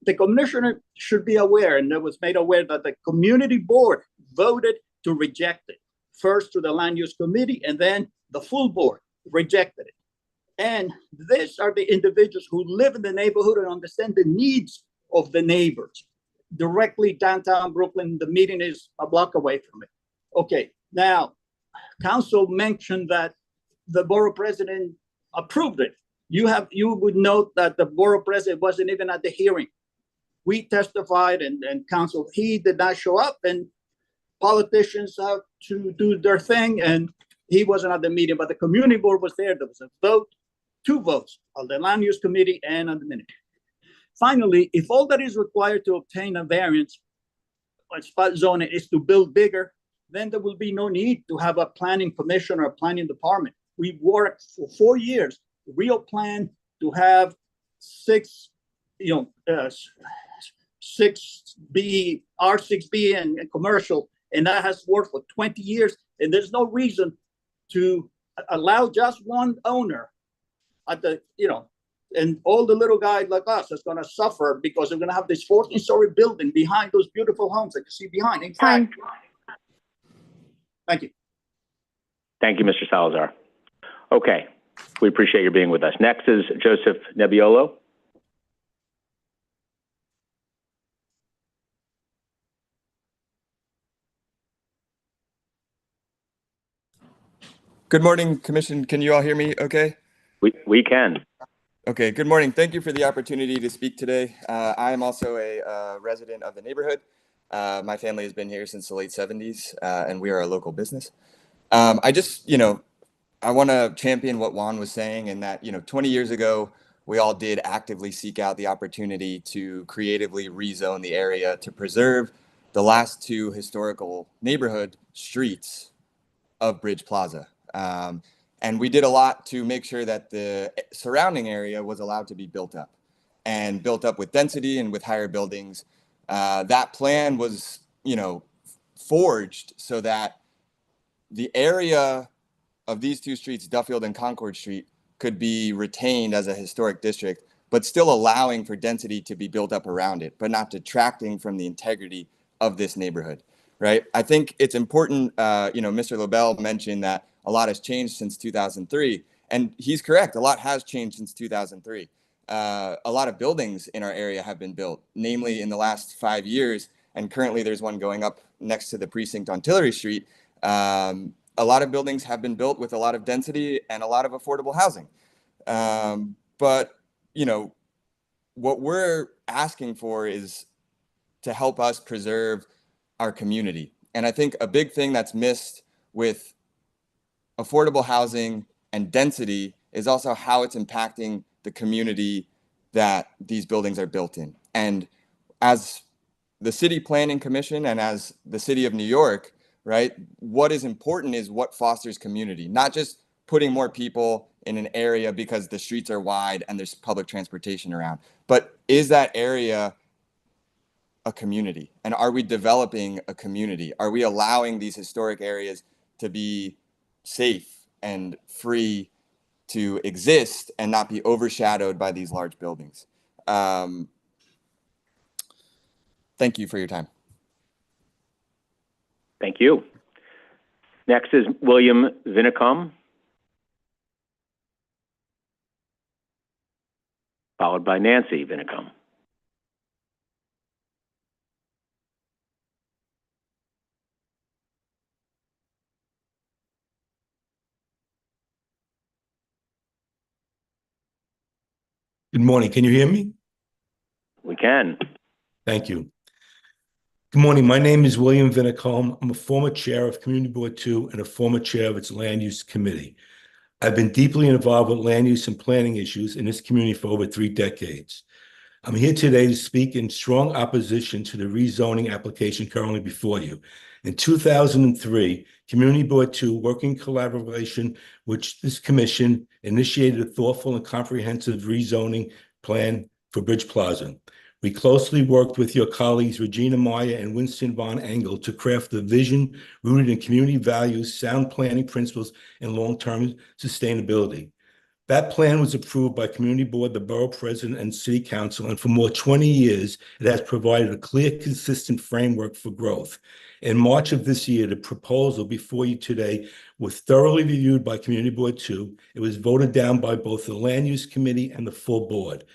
The commissioner should be aware, and it was made aware, that the community board voted to reject it, first to the land use committee, and then the full board rejected it. And these are the individuals who live in the neighborhood and understand the needs of the neighbors. Directly downtown Brooklyn, the meeting is a block away from it. Okay, now, council mentioned that the borough president approved it. You would note that the borough president wasn't even at the hearing. We testified and council, he did not show up, and politicians have to do their thing, and he wasn't at the meeting, but the community board was there. There was a vote, 2 votes on the land use committee and on the minute. Finally, if all that is required to obtain a variance on spot zoning is to build bigger, then there will be no need to have a planning commission or a planning department. We worked for 4 years, real plan to have 6B, R6B and commercial, and that has worked for 20 years, and there's no reason to allow just one owner at the, and all the little guys like us is going to suffer because they're going to have this 14-story building behind those beautiful homes that you see behind. In fact, thank you. Thank you, Mr. Salazar. Okay, we appreciate your being with us. Next is Joseph Nebbiolo. Good morning, Commission. Can you all hear me okay? We can. Okay, good morning. Thank you for the opportunity to speak today. I am also a resident of the neighborhood. My family has been here since the late 70s, and we are a local business. I just, I want to champion what Juan was saying, and that, 20 years ago, we all did actively seek out the opportunity to creatively rezone the area to preserve the last two historical neighborhood streets of Bridge Plaza. And we did a lot to make sure that the surrounding area was allowed to be built up and built up with density and with higher buildings. That plan was, forged so that the area of these two streets, Duffield and Concord Street, could be retained as a historic district, but still allowing for density to be built up around it, but not detracting from the integrity of this neighborhood, right? I think it's important, Mr. Lobel mentioned that a lot has changed since 2003, and he's correct. A lot has changed since 2003. A lot of buildings in our area have been built, namely in the last 5 years, and currently there's one going up next to the precinct on Tillery Street. A lot of buildings have been built with a lot of density and a lot of affordable housing. But, what we're asking for is to help us preserve our community. And I think a big thing that's missed with affordable housing and density is also how it's impacting the community that these buildings are built in. And as the City Planning Commission and as the City of New York, right, what is important is what fosters community, not just putting more people in an area because the streets are wide and there's public transportation around, but is that area a community? And are we developing a community? Are we allowing these historic areas to be safe and free to exist and not be overshadowed by these large buildings? Thank you for your time. Thank you. Next is William Vinicom, followed by Nancy Vinicom. Good morning. Can you hear me? We can. Thank you. Good morning. My name is William Vinicom. I'm a former chair of Community Board 2 and a former chair of its Land Use Committee. I've been deeply involved with land use and planning issues in this community for over 3 decades. I'm here today to speak in strong opposition to the rezoning application currently before you. In 2003, Community Board 2, working in collaboration with this commission, initiated a thoughtful and comprehensive rezoning plan for Bridge Plaza. We closely worked with your colleagues, Regina Meyer and Winston Von Engel, to craft the vision rooted in community values, sound planning principles, and long-term sustainability. That plan was approved by Community Board, the Borough President, and City Council, and for more than 20 years, it has provided a clear, consistent framework for growth. In March of this year, the proposal before you today was thoroughly reviewed by Community Board 2. It was voted down by both the Land Use Committee and the full board.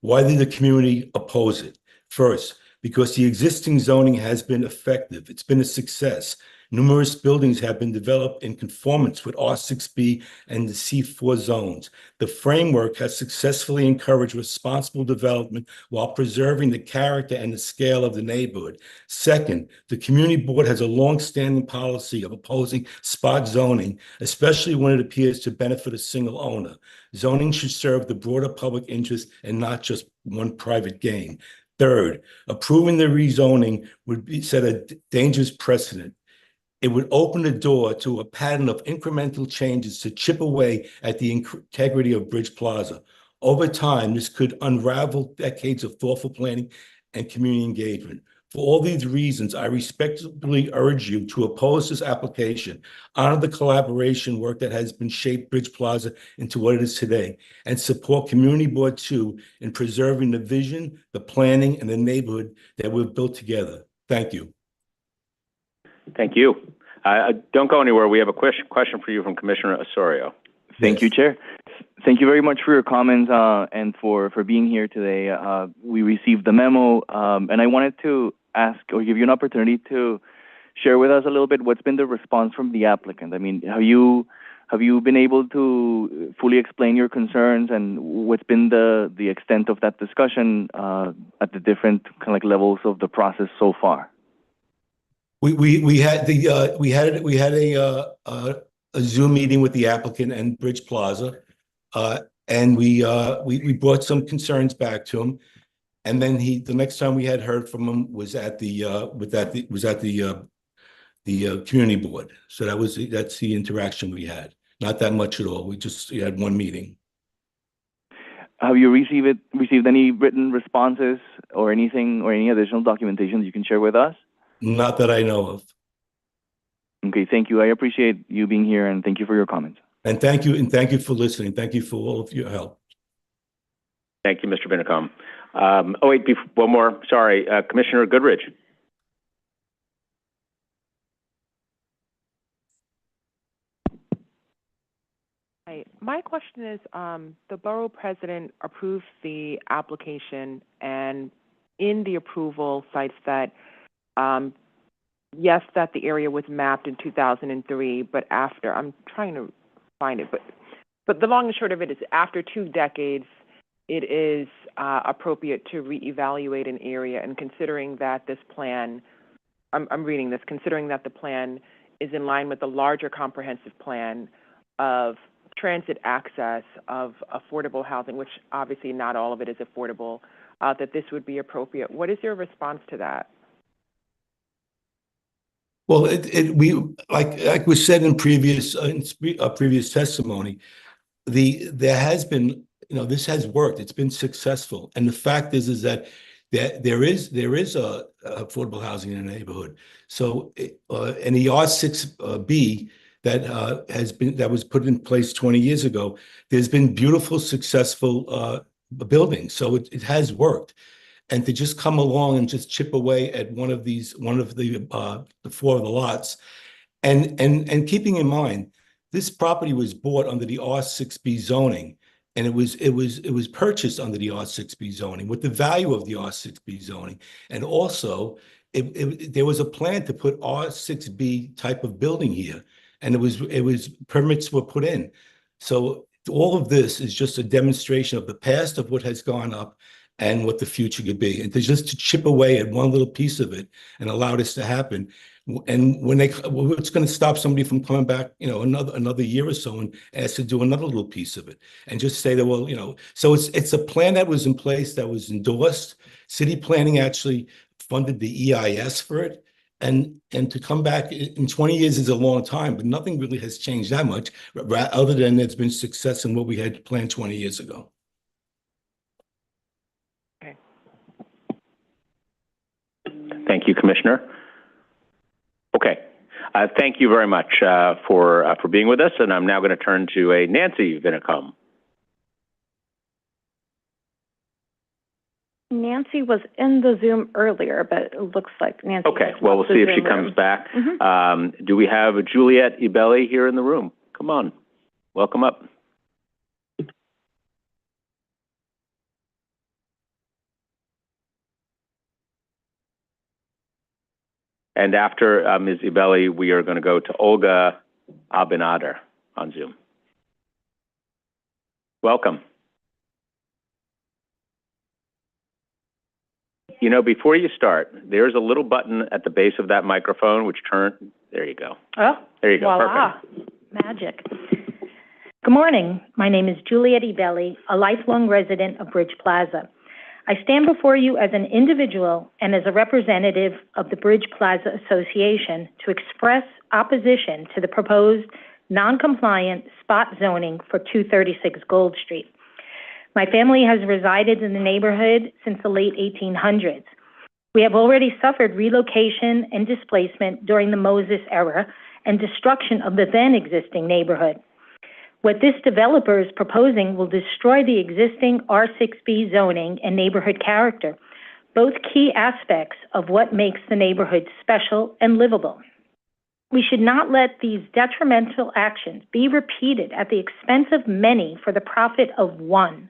Why did the community oppose it? First, because the existing zoning has been effective. It's been a success. Numerous buildings have been developed in conformance with R6B and the C4 zones. The framework has successfully encouraged responsible development while preserving the character and the scale of the neighborhood. Second, the community board has a long-standing policy of opposing spot zoning, especially when it appears to benefit a single owner. Zoning should serve the broader public interest and not just one private gain. Third, approving the rezoning would set a dangerous precedent. It would open the door to a pattern of incremental changes to chip away at the integrity of Bridge Plaza. Over time, this could unravel decades of thoughtful planning and community engagement. For all these reasons, I respectfully urge you to oppose this application, honor the collaboration work that has been shaped Bridge Plaza into what it is today, and support Community Board 2 in preserving the vision, the planning, and the neighborhood that we've built together. Thank you. Thank you. Don't go anywhere. We have a question for you from Commissioner Osorio. Thank you, Chair. Thank you very much for your comments and for being here today. We received the memo, and I wanted to ask or give you an opportunity to share with us a little bit what's been the response from the applicant. I mean, have you been able to fully explain your concerns, and what's been the extent of that discussion at the different kind of like levels of the process so far? We had a Zoom meeting with the applicant and Bridge Plaza, and we brought some concerns back to him, and then the next time we had heard from him was at the community board. So that's the interaction we had. Not that much at all. We had one meeting. Have you received any written responses or anything or any additional documentation you can share with us? Not that I know of. Okay, thank you. I appreciate you being here, and thank you for your comments. And thank you for listening. Thank you for all of your help. Thank you, Mr. Vinicom. One more. Sorry, Commissioner Goodrich. Hi. My question is, the borough president approved the application, and in the approval cites that yes, that the area was mapped in 2003, but after, I'm trying to find it, but the long and short of it is after 2 decades, it is appropriate to reevaluate an area, and considering that this plan, I'm reading this, considering that the plan is in line with the larger comprehensive plan of transit access, of affordable housing, which obviously not all of it is affordable, that this would be appropriate. What is your response to that? Well, like was said in previous testimony, there has been, this has worked. It's been successful, and the fact is that there is affordable housing in the neighborhood. So, in the R6B that was put in place 20 years ago, there's been beautiful, successful buildings. So it has worked. And to just come along and just chip away at one of the 4 of the lots, and keeping in mind, this property was bought under the R6B zoning, and it was purchased under the R6B zoning with the value of the R6B zoning, and also there was a plan to put R6B type of building here, and it was permits were put in. So all of this is just a demonstration of the past of what has gone up and what the future could be, and to chip away at one little piece of it and allow this to happen. And what's going to stop somebody from coming back, another year or so and ask to do another little piece of it, and just say that, well, so it's a plan that was in place, that was endorsed. City planning actually funded the EIS for it, and to come back in 20 years is a long time, but nothing really has changed that much, other than there's been success in what we had planned 20 years ago. Thank you, Commissioner. Okay. Thank you very much for being with us, and I'm now going to turn to Nancy Vinicom. Nancy was in the Zoom earlier, but it looks like Nancy. Okay, well, we'll see if she comes back. Do we have Juliet Ibelli here in the room? Come on. Welcome up. And after Ms. Ibelli, we are going to go to Olga Abinader on Zoom. Welcome. Before you start, there's a little button at the base of that microphone which there you go. Oh, there you go. Voila. Perfect. Magic. Good morning. My name is Juliet Ibelli, a lifelong resident of Bridge Plaza. I stand before you as an individual and as a representative of the Bridge Plaza Association to express opposition to the proposed non-compliant spot zoning for 236 Gold Street. My family has resided in the neighborhood since the late 1800s. We have already suffered relocation and displacement during the Moses era and destruction of the then existing neighborhood. What this developer is proposing will destroy the existing R6B zoning and neighborhood character, both key aspects of what makes the neighborhood special and livable. We should not let these detrimental actions be repeated at the expense of many for the profit of one.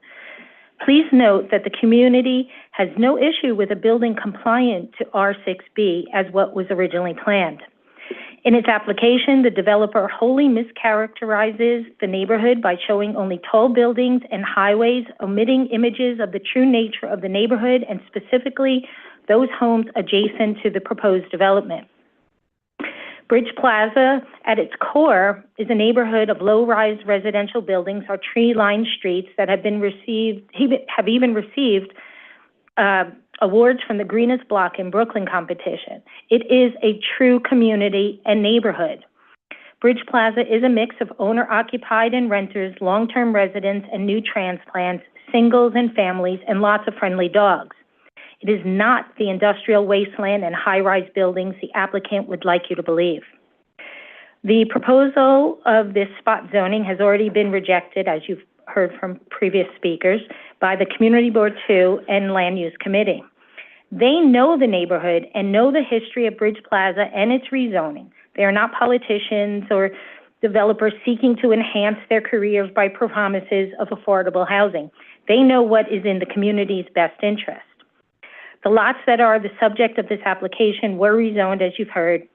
Please note that the community has no issue with a building compliant to R6B as what was originally planned. In its application, the developer wholly mischaracterizes the neighborhood by showing only tall buildings and highways, omitting images of the true nature of the neighborhood and specifically those homes adjacent to the proposed development. Bridge Plaza, at its core, is a neighborhood of low-rise residential buildings or tree-lined streets that have even received awards from the Greenest Block in Brooklyn competition. It is a true community and neighborhood. Bridge Plaza is a mix of owner-occupied and renters, long-term residents and new transplants, singles and families, and lots of friendly dogs. It is not the industrial wasteland and high-rise buildings the applicant would like you to believe. The proposal of this spot zoning has already been rejected, as you've heard from previous speakers, by the Community Board 2 and Land Use Committee. They know the neighborhood and know the history of Bridge Plaza and its rezoning. They are not politicians or developers seeking to enhance their careers by promises of affordable housing. They know what is in the community's best interest. The lots that are the subject of this application were rezoned, as you've heard,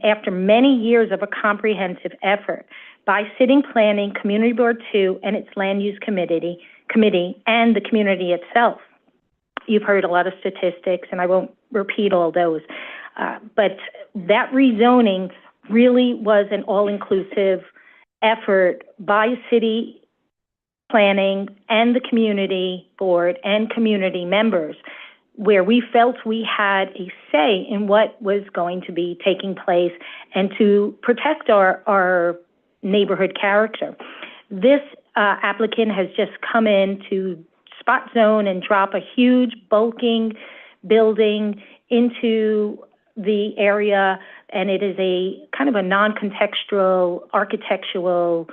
after many years of a comprehensive effort by Sitting Planning, Community Board 2, and its Land Use Committee, and the community itself. You've heard a lot of statistics, and I won't repeat all those. But that rezoning really was an all-inclusive effort by City Planning and the Community Board and community members, where we felt we had a say in what was going to be taking place and to protect our neighborhood character. This applicant has just come in to spot zone and drop a huge bulking building into the area, and it is a kind of a non-contextual, architectural,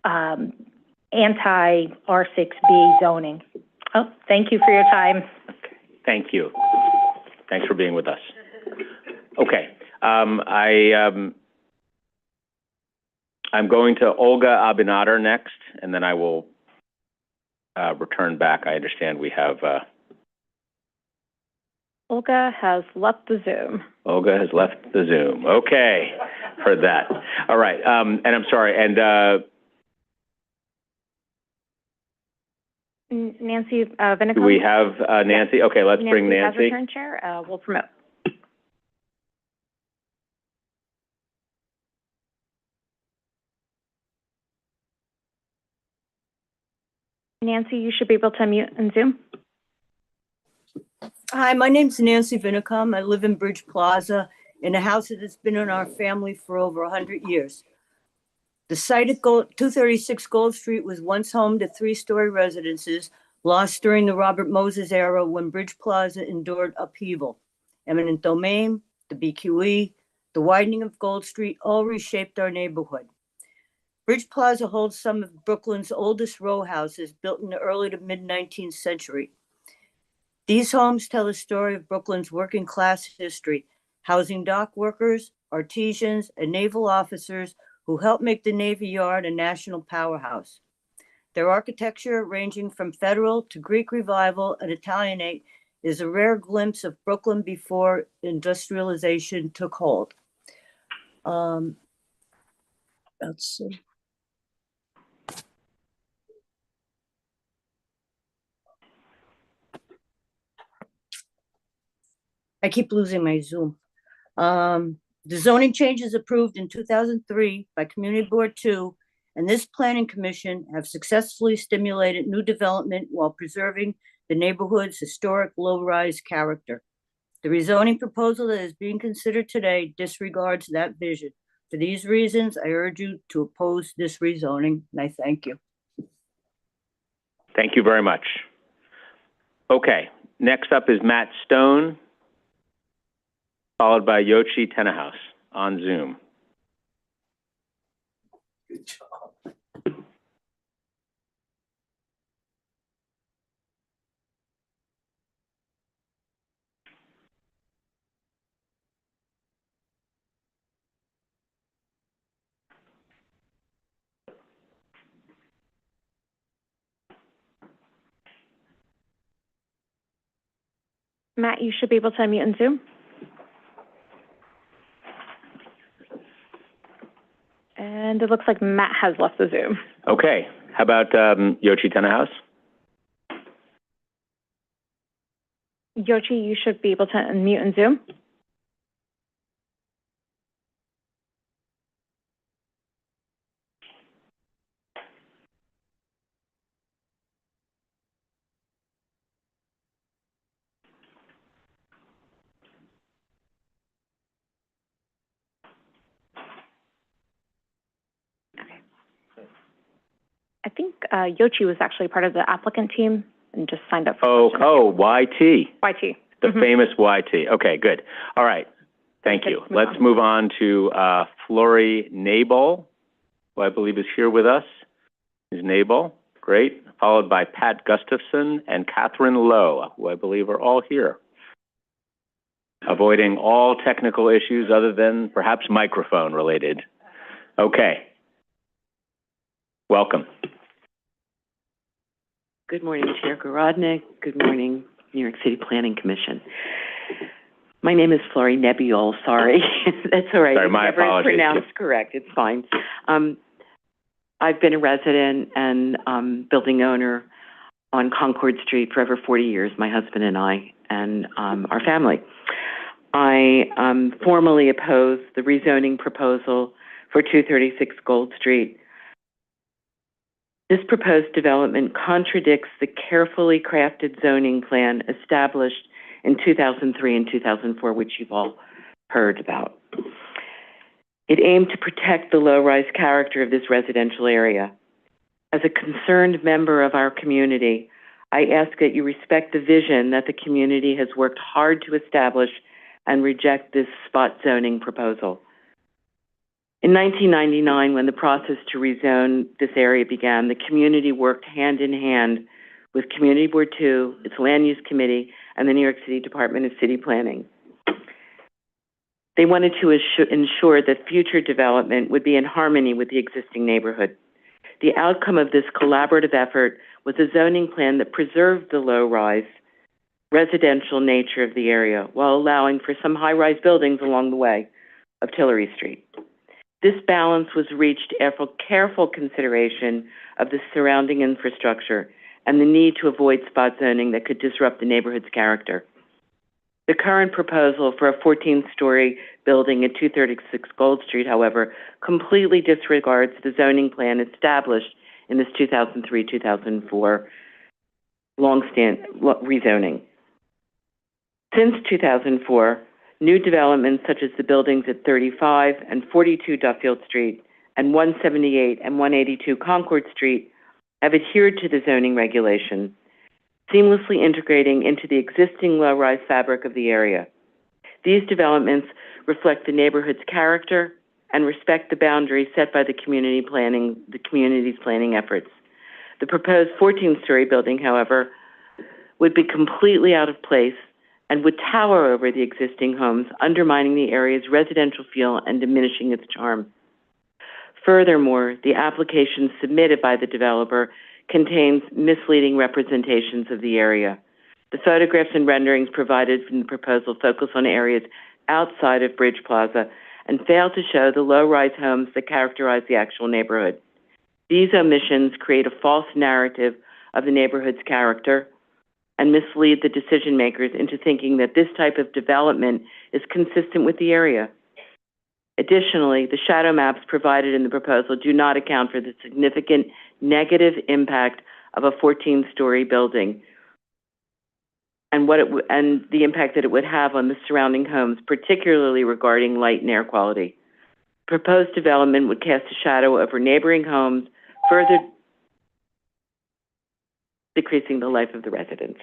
anti-R6B zoning. Oh, thank you for your time. Thank you. Thanks for being with us. Okay. I'm going to Olga Abinader next, and then I will return back. I understand we have... Olga has left the Zoom. Olga has left the Zoom. Okay. Heard that. All right. And I'm sorry. And Nancy Vinicom. do we have Nancy? Okay, let's bring Nancy. Has returned chair. We'll promote. Nancy, you should be able to unmute in Zoom. Hi, my name's Nancy Vinicom. I live in Bridge Plaza in a house that has been in our family for over 100 years. The site at 236 Gold Street was once home to 3-story residences lost during the Robert Moses era when Bridge Plaza endured upheaval. Eminent domain, the BQE, the widening of Gold Street all reshaped our neighborhood. Bridge Plaza holds some of Brooklyn's oldest row houses built in the early to mid-19th century. These homes tell the story of Brooklyn's working class history, housing dock workers, artisans, and naval officers who helped make the Navy Yard a national powerhouse. Their architecture, ranging from Federal to Greek Revival and Italianate, is a rare glimpse of Brooklyn before industrialization took hold. Let's see. I keep losing my Zoom. The zoning changes approved in 2003 by Community Board 2 and this Planning Commission have successfully stimulated new development while preserving the neighborhood's historic low-rise character. The rezoning proposal that is being considered today disregards that vision. For these reasons, I urge you to oppose this rezoning, and I thank you. Thank you very much. Okay, next up is Matt Stone. followed by Yoshi Tenahouse on Zoom. Good job. Matt, you should be able to unmute in Zoom. And it looks like Matt has left the Zoom. Okay. How about Yoshi Tenahouse? Yoshi, you should be able to unmute in Zoom. I think Yoshi was actually part of the applicant team and just signed up for questions. YT. YT. The famous YT. Okay, good. All right. Thank you. Let's move on to Flory Nabel, who I believe is here with us. Ms. Nabel, great. Followed by Pat Gustafson and Catherine Lowe, who I believe are all here. Avoiding all technical issues other than perhaps microphone related. Okay. Welcome. Good morning, Chair Garodnick. Good morning, New York City Planning Commission. My name is Flory Nebbiol. Sorry. That's all right. Sorry, my Never apologies. pronounced correct. It's fine. I've been a resident and building owner on Concord Street for over 40 years, my husband and I, and our family. I formally oppose the rezoning proposal for 236 Gold Street. This proposed development contradicts the carefully crafted zoning plan established in 2003 and 2004, which you've all heard about. It aimed to protect the low-rise character of this residential area. As a concerned member of our community, I ask that you respect the vision that the community has worked hard to establish and reject this spot zoning proposal. In 1999, when the process to rezone this area began, the community worked hand in hand with Community Board 2, its Land Use Committee, and the New York City Department of City Planning. They wanted to ensure that future development would be in harmony with the existing neighborhood. The outcome of this collaborative effort was a zoning plan that preserved the low-rise residential nature of the area while allowing for some high-rise buildings along the way of Tillery Street. This balance was reached after careful consideration of the surrounding infrastructure and the need to avoid spot zoning that could disrupt the neighborhood's character. The current proposal for a 14-story building at 236 Gold Street, however, completely disregards the zoning plan established in this 2003-2004 rezoning. Since 2004, new developments such as the buildings at 35 and 42 Duffield Street and 178 and 182 Concord Street have adhered to the zoning regulation, seamlessly integrating into the existing low-rise fabric of the area. These developments reflect the neighborhood's character and respect the boundaries set by the community's planning efforts. The proposed 14-story building, however, would be completely out of place and would tower over the existing homes, undermining the area's residential feel and diminishing its charm. Furthermore, the application submitted by the developer contains misleading representations of the area. The photographs and renderings provided from the proposal focus on areas outside of Bridge Plaza and fail to show the low-rise homes that characterize the actual neighborhood. These omissions create a false narrative of the neighborhood's character and mislead the decision makers into thinking that this type of development is consistent with the area. Additionally, the shadow maps provided in the proposal do not account for the significant negative impact of a 14-story building and the impact that it would have on the surrounding homes, particularly regarding light and air quality. Proposed development would cast a shadow over neighboring homes, further decreasing the life of the residents.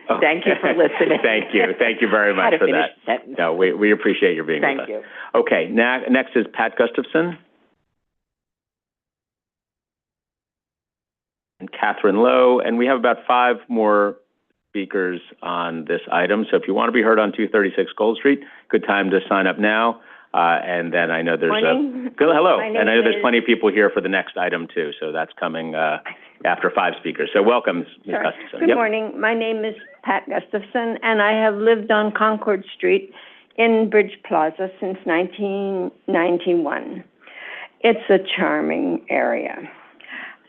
Oh. Thank you for listening. Thank you. Thank you very much for that. No, we appreciate your being with us. Thank you. Okay, next is Pat Gustafson and Catherine Lowe, and we have about 5 more speakers on this item. So if you want to be heard on 236 Gold Street, good time to sign up now. And then I know there's hello, and I know there's plenty of people here for the next item too. So that's coming after 5 speakers. So welcome, Ms. Gustafson. Good morning. My name is Pat Gustafson, and I have lived on Concord Street in Bridge Plaza since 1991. It's a charming area.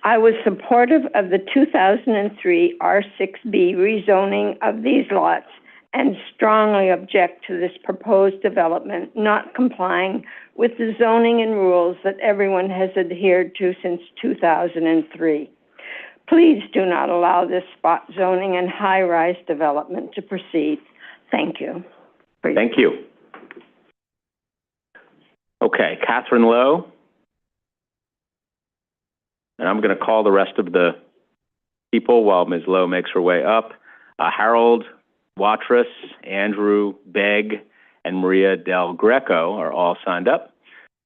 I was supportive of the 2003 R6B rezoning of these lots and strongly object to this proposed development not complying with the zoning and rules that everyone has adhered to since 2003. Please do not allow this spot zoning and high-rise development to proceed. Thank you. Thank you. Okay, Catherine Lowe. And I'm going to call the rest of the people while Ms. Lowe makes her way up. Harold Watrous, Andrew Begg, and Maria Del Greco are all signed up.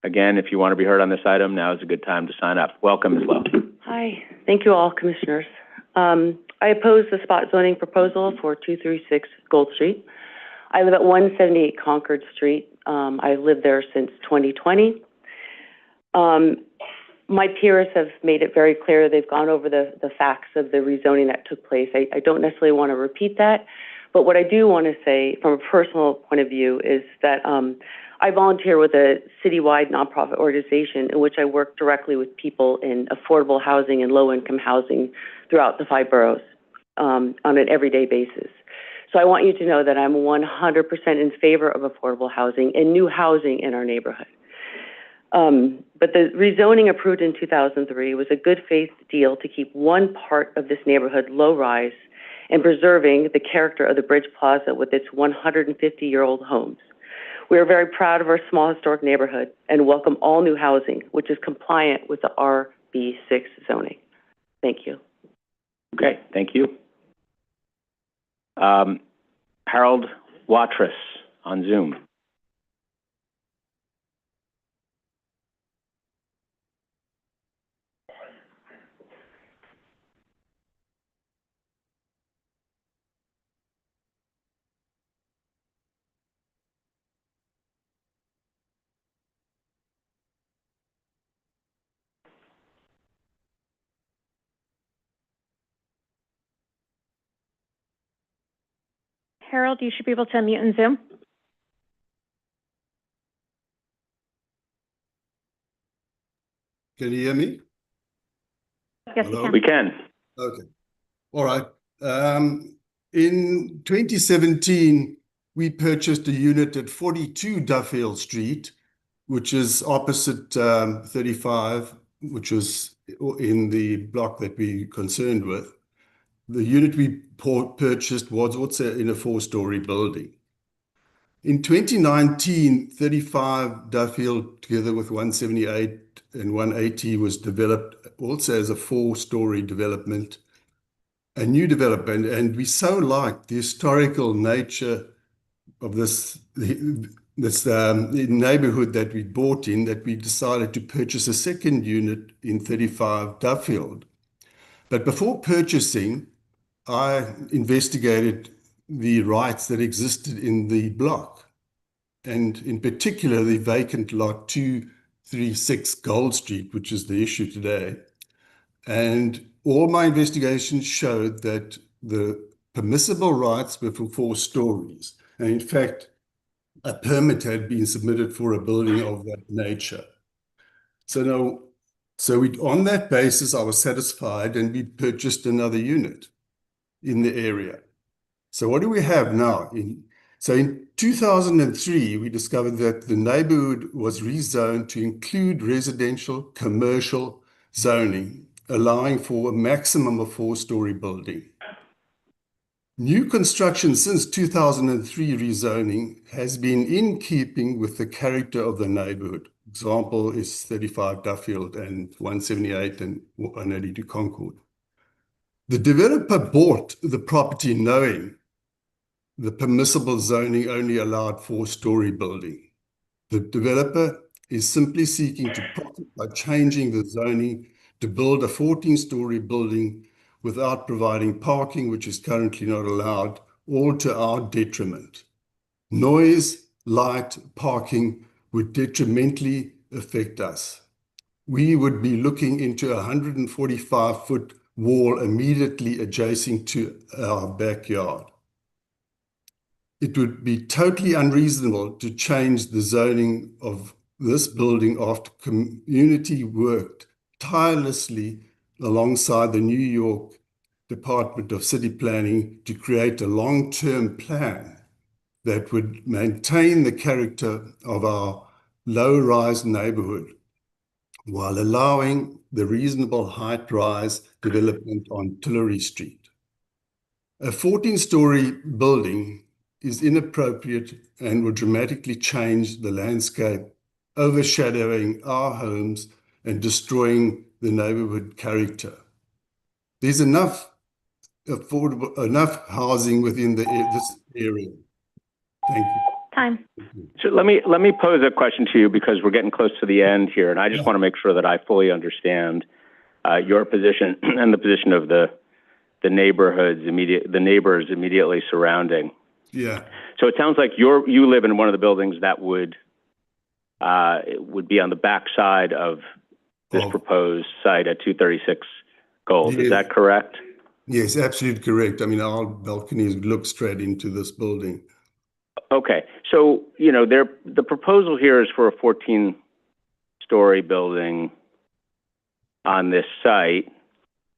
Again, if you want to be heard on this item, now is a good time to sign up. Welcome, Ms. Lowe. Hi. Thank you all, Commissioners. I oppose the spot zoning proposal for 236 Gold Street. I live at 178 Concord Street. I've lived there since 2020. My peers have made it very clear. They've gone over the facts of the rezoning that took place. I don't necessarily want to repeat that, but what I do want to say from a personal point of view is that I volunteer with a citywide nonprofit organization in which I work directly with people in affordable housing and low-income housing throughout the 5 boroughs on an everyday basis. So I want you to know that I'm 100% in favor of affordable housing and new housing in our neighborhood. But the rezoning approved in 2003 was a good faith deal to keep one part of this neighborhood low-rise and preserving the character of the Bridge Plaza with its 150-year-old homes. We are very proud of our small historic neighborhood and welcome all new housing, which is compliant with the RB6 zoning. Thank you. Okay, thank you. Harold Watrous on Zoom. Harold, you should be able to unmute in Zoom. Can you hear me? Yes, Hello? We can. Okay. All right. In 2017, we purchased a unit at 42 Duffield Street, which is opposite 35, which was in the block that we're concerned with. The unit we purchased was also in a 4-story building. In 2019, 35 Duffield, together with 178 and 180, was developed also as a 4-story development, a new development. And we so liked the historical nature of this neighborhood that we bought in that we decided to purchase a second unit in 35 Duffield. But before purchasing, I investigated the rights that existed in the block, and in particular the vacant lot 236 Gold Street, which is the issue today. And all my investigations showed that the permissible rights were for 4 stories. And in fact, a permit had been submitted for a building of that nature. So on that basis, I was satisfied, and we purchased another unit in the area. So what do we have now? In 2003, we discovered that the neighborhood was rezoned to include residential commercial zoning, allowing for a maximum of 4-story building. New construction since 2003 rezoning has been in keeping with the character of the neighborhood. Example is 35 Duffield and 178 and 182 Concord. The developer bought the property knowing the permissible zoning only allowed 4-story building. The developer is simply seeking to profit by changing the zoning to build a 14-story building without providing parking, which is currently not allowed, all to our detriment. Noise, light, parking would detrimentally affect us. We would be looking into a 145-foot wall immediately adjacent to our backyard. It would be totally unreasonable to change the zoning of this building after community worked tirelessly alongside the New York Department of City Planning to create a long-term plan that would maintain the character of our low-rise neighborhood while allowing the reasonable height rise development on Tillery Street. A 14-story building is inappropriate and will dramatically change the landscape, overshadowing our homes and destroying the neighborhood character. There's enough housing within this area. Thank you. Time. So let me pose a question to you because we're getting close to the end here, and I just want to make sure that I fully understand your position and the position of the neighbors immediately surrounding. Yeah. So it sounds like you live in one of the buildings that would be on the back side of this proposed site at 236 Gold. Is that correct? Yes, absolutely correct. I mean, our balconies look straight into this building. Okay, so the proposal here is for a 14-story building on this site.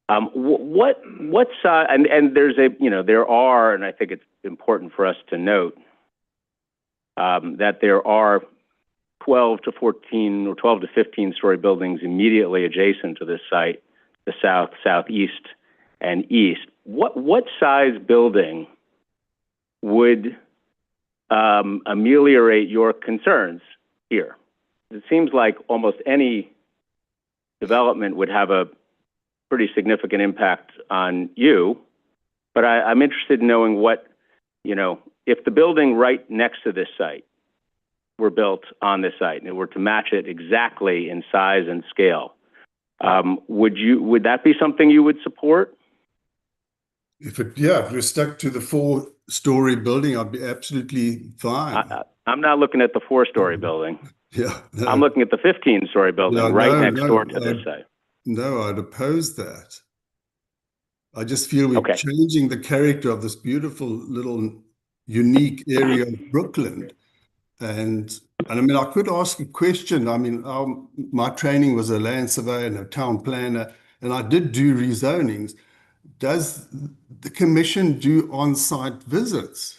What size? And there's there are, and I think it's important for us to note that there are 12 to 14 or 12 to 15-story buildings immediately adjacent to this site, the south, southeast, and east. What size building would ameliorate your concerns here? It seems like almost any development would have a pretty significant impact on you, but I'm interested in knowing if the building right next to this site were built on this site and it were to match it exactly in size and scale, would that be something you would support? If we're stuck to the 4-story building, I'd be absolutely fine. I'm not looking at the 4-story building. Yeah. No. I'm looking at the 15-story building next door to this site. No, I'd oppose that. I just feel we're changing the character of this beautiful little unique area of Brooklyn. And I mean, I could ask a question. I mean, my training was a land surveyor and a town planner, and I did do rezonings. Does the commission do on-site visits?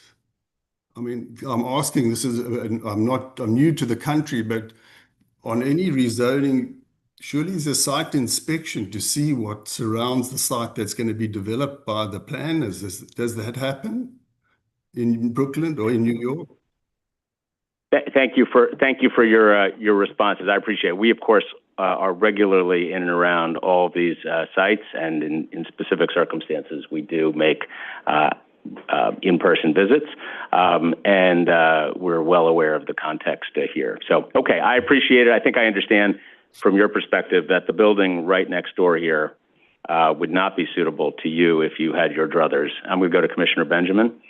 I mean, I'm asking, I'm new to the country, but on any rezoning, surely there's a site inspection to see what surrounds the site that's going to be developed by the planners. Does that happen in Brooklyn or in New York? Thank you for your responses. I appreciate it. We, of course, are regularly in and around all of these sites, and in specific circumstances, we do make in-person visits, and we're well aware of the context here. So, okay, I appreciate it. I think I understand from your perspective that the building right next door here would not be suitable to you if you had your druthers. I'm going to go to Commissioner Benjamin.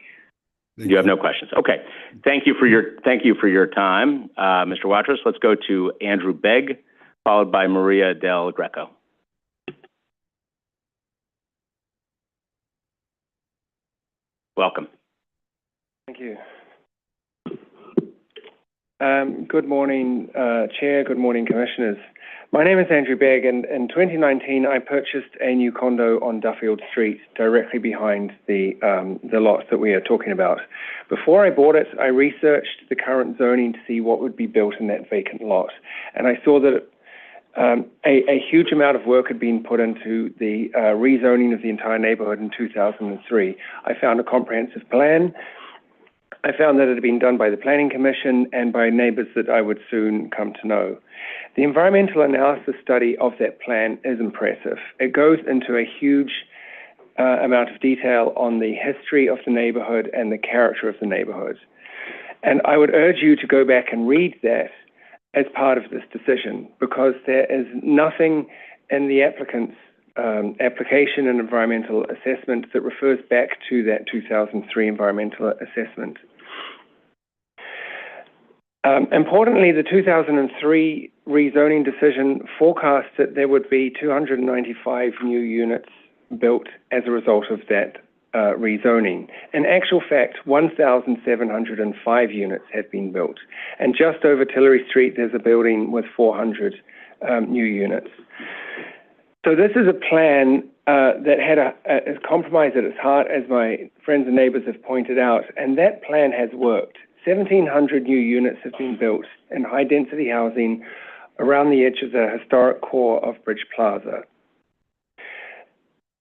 You have no questions. Okay. Thank you for your time, Mr. Watrous. Let's go to Andrew Begg, followed by Maria Del Greco. Welcome. Thank you. Good morning, Chair. Good morning, Commissioners. My name is Andrew Begg, and in 2019, I purchased a new condo on Duffield Street, directly behind the lots that we are talking about. Before I bought it, I researched the current zoning to see what would be built in that vacant lot, and I saw that a huge amount of work had been put into the rezoning of the entire neighborhood in 2003. I found a comprehensive plan. I found that it had been done by the Planning Commission and by neighbors that I would soon come to know. The environmental analysis study of that plan is impressive. It goes into a huge amount of detail on the history of the neighborhood and the character of the neighborhood. And I would urge you to go back and read that as part of this decision, because there is nothing in the applicant's application and environmental assessment that refers back to that 2003 environmental assessment. Importantly, the 2003 rezoning decision forecast that there would be 295 new units built as a result of that rezoning. In actual fact, 1,705 units have been built. And just over Tillery Street, there's a building with 400 new units. So this is a plan that had a compromise at its heart, as my friends and neighbors have pointed out, and that plan has worked. 1,700 new units have been built in high-density housing around the edge of the historic core of Bridge Plaza.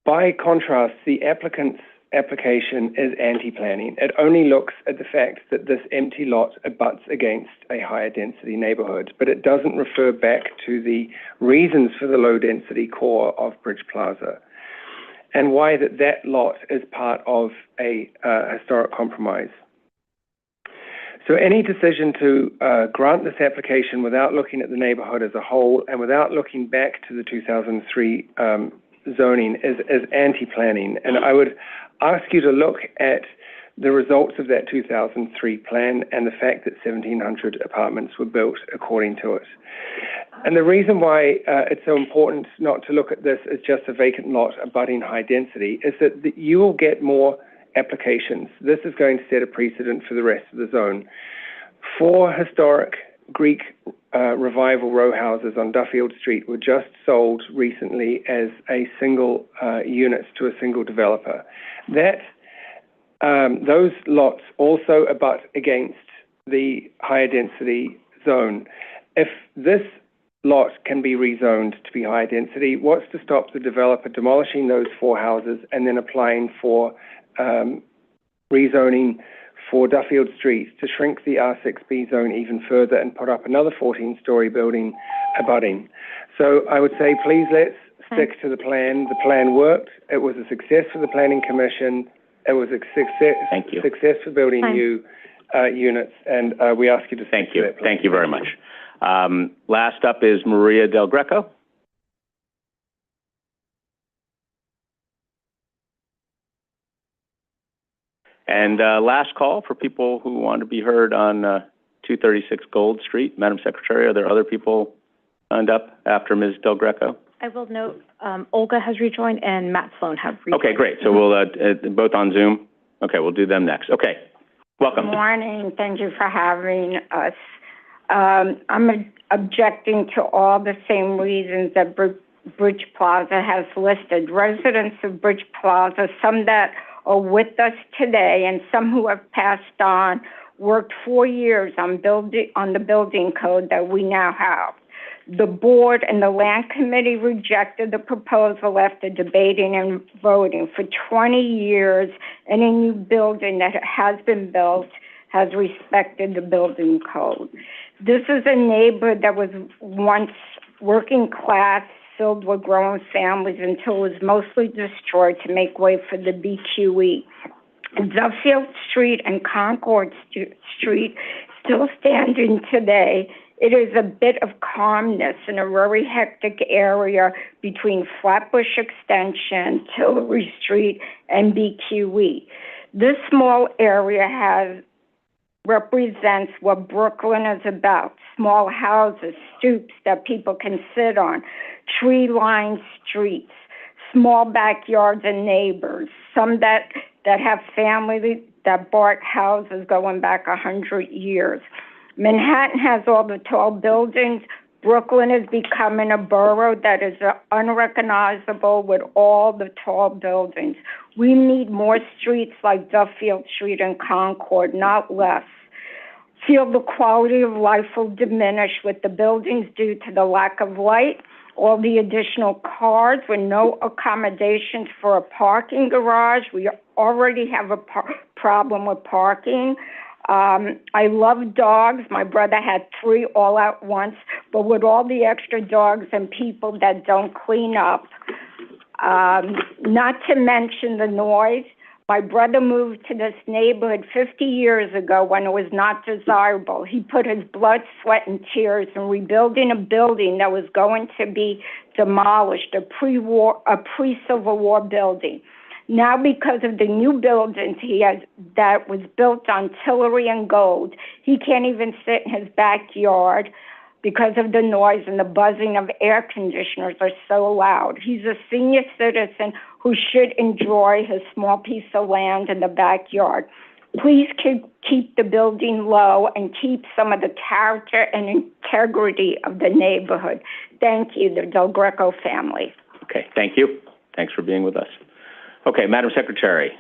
By contrast, the applicant's application is anti-planning. It only looks at the fact that this empty lot abuts against a higher density neighborhood, but it doesn't refer back to the reasons for the low density core of Bridge Plaza and why that lot is part of a historic compromise. So any decision to grant this application without looking at the neighborhood as a whole and without looking back to the 2003 zoning is anti-planning. And I would ask you to look at the results of that 2003 plan and the fact that 1,700 apartments were built according to it. And the reason why it's so important not to look at this as just a vacant lot abutting high density is that you will get more applications. This is going to set a precedent for the rest of the zone. 4 historic Greek revival row houses on Duffield Street were just sold recently as a single unit to a single developer. Those lots also abut against the higher density zone. If this lot can be rezoned to be high density, what's to stop the developer demolishing those 4 houses and then applying for rezoning for Duffield Street to shrink the R6B zone even further and put up another 14-story building abutting? So I would say, please let's stick to the plan. The plan worked. It was a success for the Planning Commission. It was a success for building new units, and we ask you to thank you. Thank you very much. Last up is Maria Del Greco. And last call for people who want to be heard on 236 Gold Street. Madam Secretary, are there other people signed up after Ms. Del Greco? I will note Olga has rejoined and Matt Sloan have rejoined. Okay, great. So we'll both on Zoom. Okay, we'll do them next. Okay, welcome. Good morning. Thank you for having us. I'm objecting to all the same reasons that Bridge Plaza has listed. Residents of Bridge Plaza, some that are with us today and some who have passed on, worked 4 years on the building code that we now have. The board and the land committee rejected the proposal after debating and voting. For 20 years, any new building that has been built has respected the building code. This is a neighborhood that was once working class, filled with growing families, until it was mostly destroyed to make way for the BQE. Duffield Street and Concourse Street still standing today. It is a bit of calmness in a very hectic area between Flatbush Extension, Tillery Street, and BQE. This small area represents what Brooklyn is about: small houses, stoops that people can sit on, tree-lined streets, small backyards and neighbors, some that have families that bought houses going back 100 years. Manhattan has all the tall buildings. Brooklyn is becoming a borough that is unrecognizable with all the tall buildings. We need more streets like Duffield Street and Concord, not less. Feel the quality of life will diminish with the buildings due to the lack of light, all the additional cars with no accommodations for a parking garage. We already have a problem with parking. I love dogs. My brother had 3 all at once, but with all the extra dogs and people that don't clean up, Not to mention the noise. My brother moved to this neighborhood 50 years ago when it was not desirable. He put his blood, sweat, and tears in rebuilding a building that was going to be demolished, a pre-Civil War building. Now, because of the new buildings he has that was built on Tillery and gold, he can't even sit in his backyard because of the noise and the buzzing of air conditioners are so loud. He's a senior citizen who should enjoy his small piece of land in the backyard. Please keep the building low and keep some of the character and integrity of the neighborhood. Thank you, the Del Greco family. Okay, thank you. Thanks for being with us. Okay, Madam Secretary,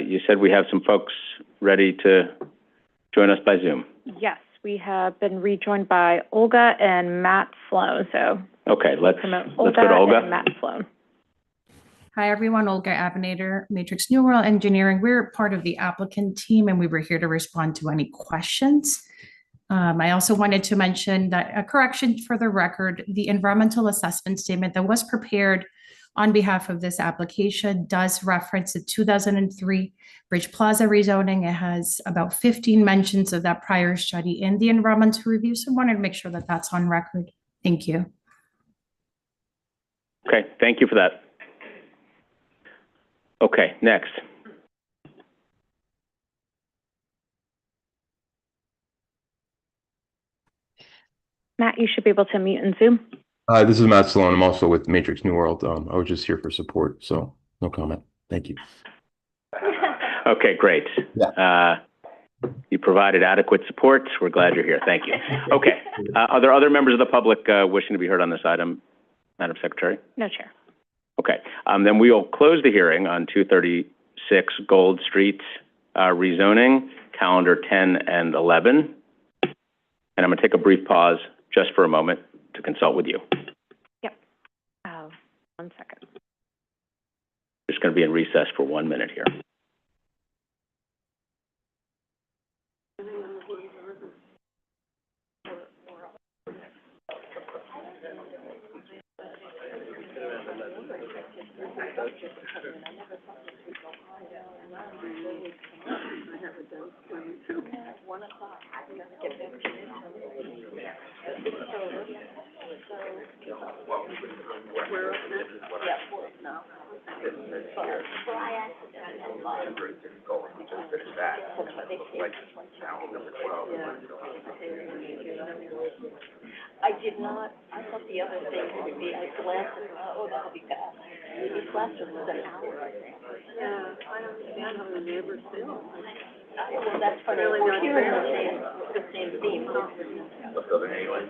you said we have some folks ready to join us by Zoom. Yes, we have been rejoined by Olga and Matt Sloan. So okay, let's go to Olga. And Matt Sloan. Hi, everyone. Olga Abinader, Matrix New World Engineering. We're part of the applicant team, and we were here to respond to any questions. I also wanted to mention that a correction for the record, the environmental assessment statement that was prepared on behalf of this application does reference the 2003 Bridge Plaza rezoning. It has about 15 mentions of that prior study in the environmental review. So I wanted to make sure that that's on record. Thank you. Okay, thank you for that. Okay, next. Matt, you should be able to mute and Zoom. Hi, this is Matt Sloan. I'm also with Matrix New World. I was just here for support, so no comment. Thank you. Okay, great. Yeah. You provided adequate support. We're glad you're here. Thank you. Okay. Are there other members of the public wishing to be heard on this item, Madam Secretary? No, Chair. Okay. Then we will close the hearing on 236 Gold Street rezoning, calendar 10 and 11. And I'm going to take a brief pause just for a moment to consult with you. Yep. 1 second. Just going to be in recess for 1 minute here. I did not. I thought the other thing would be, I glanced and thought, oh, that'll be fast. These last one was an hour. Yeah, I don't understand how the neighbors feel. Well, that's funny. We're hearing the same theme. Let's go there anyway.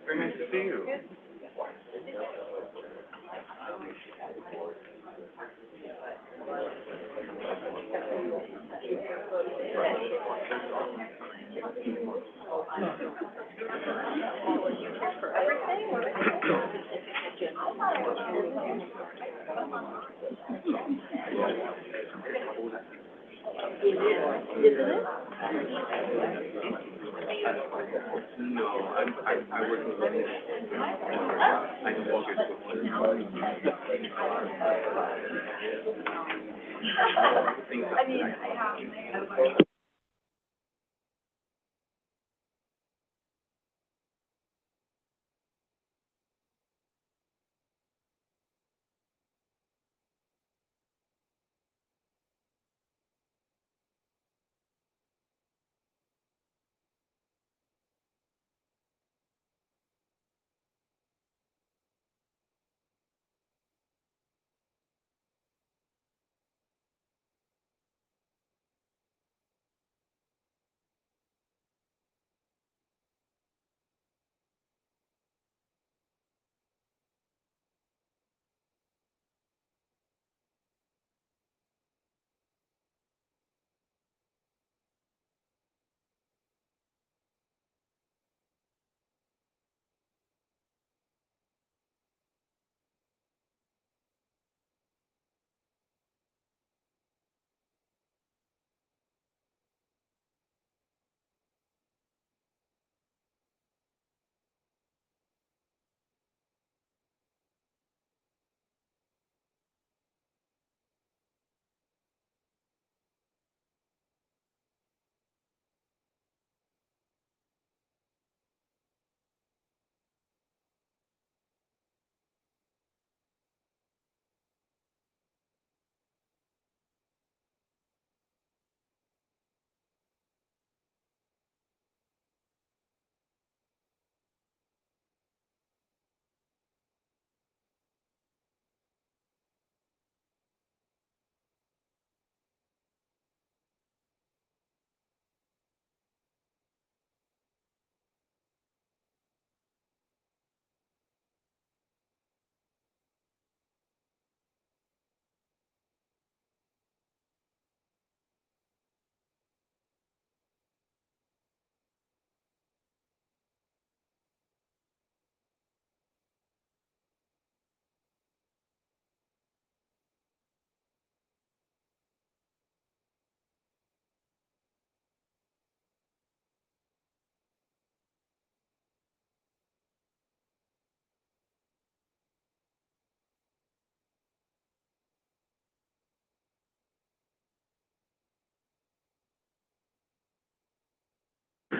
Very nice to see you.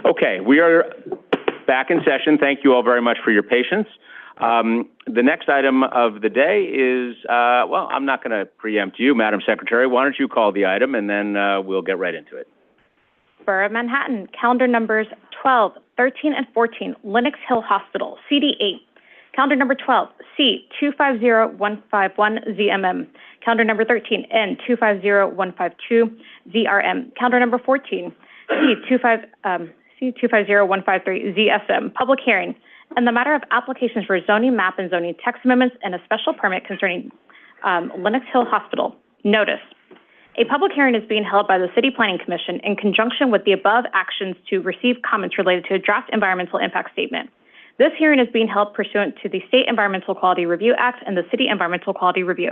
Okay, we are back in session. Thank you all very much for your patience. The next item of the day is, well, I'm not going to preempt you, Madam Secretary. Why don't you call the item, and then we'll get right into it. Borough of Manhattan, calendar numbers 12, 13, and 14, Lenox Hill Hospital, CD8. Calendar number 12, C250151ZMM. Calendar number 13, N250152ZRM. Calendar number 14, C250153 ZSM, public hearing, and the matter of applications for zoning map and zoning text amendments and a special permit concerning Lenox Hill Hospital. Notice. A public hearing is being held by the City Planning Commission in conjunction with the above actions to receive comments related to a draft environmental impact statement. This hearing is being held pursuant to the State Environmental Quality Review Act and the City Environmental Quality Review.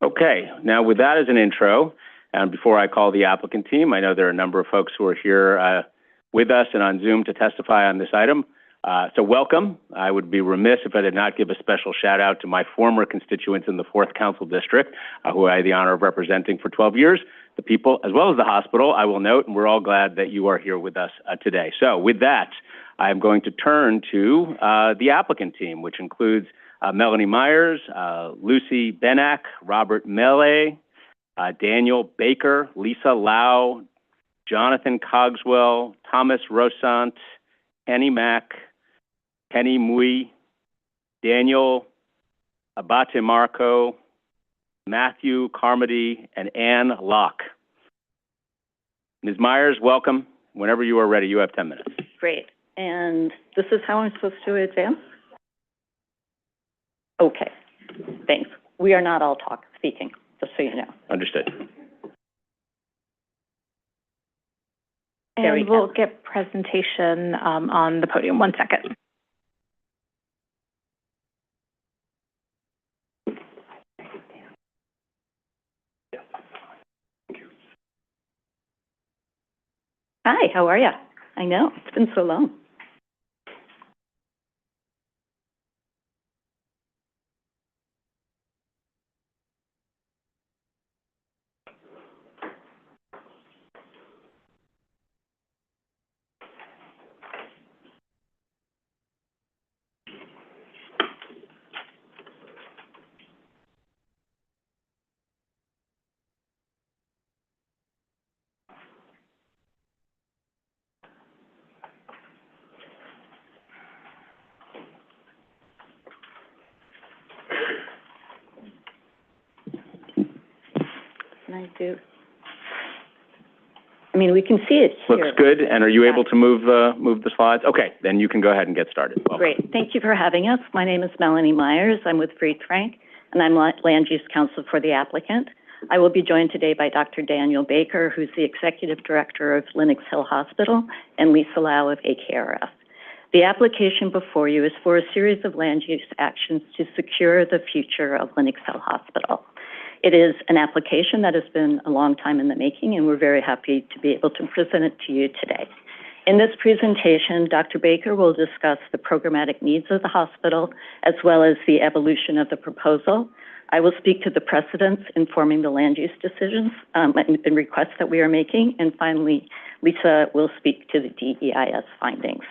Okay, now with that as an intro, and before I call the applicant team, I know there are a number of folks who are here with us and on Zoom to testify on this item. So welcome. I would be remiss if I did not give a special shout out to my former constituents in the 4th Council District, who I had the honor of representing for 12 years, the people, as well as the hospital, I will note, and we're all glad that you are here with us today. So with that, I'm going to turn to the applicant team, which includes Melanie Myers, Lucy Benak, Robert Mele, Daniel Baker, Lisa Lau, Jonathan Cogswell, Thomas Rosant, Kenny Mack, Penny Mui, Daniel Abate Marco, Matthew Carmody, and Ann Locke. Ms. Myers, welcome. Whenever you are ready, you have 10 minutes. Great. And this is how I'm supposed to advance? Okay. Thanks. We are not all speaking, just so you know. Understood. And we'll get presentation on the podium. 1 second. Hi, how are you? I know, it's been so long. I mean, we can see it here. Looks good. And are you able to move the slides? Okay, then you can go ahead and get started. Welcome. Great. Thank you for having us. My name is Melanie Myers. I'm with Fried Frank, and I'm Land Use Counsel for the applicant. I will be joined today by Dr. Daniel Baker, who's the Executive Director of Lenox Hill Hospital, and Lisa Lau of AKRF. The application before you is for a series of land use actions to secure the future of Lenox Hill Hospital. It is an application that has been a long time in the making, and we're very happy to be able to present it to you today. In this presentation, Dr. Baker will discuss the programmatic needs of the hospital, as well as the evolution of the proposal. I will speak to the precedents informing the land use decisions and requests that we are making. And finally, Lisa will speak to the DEIS findings.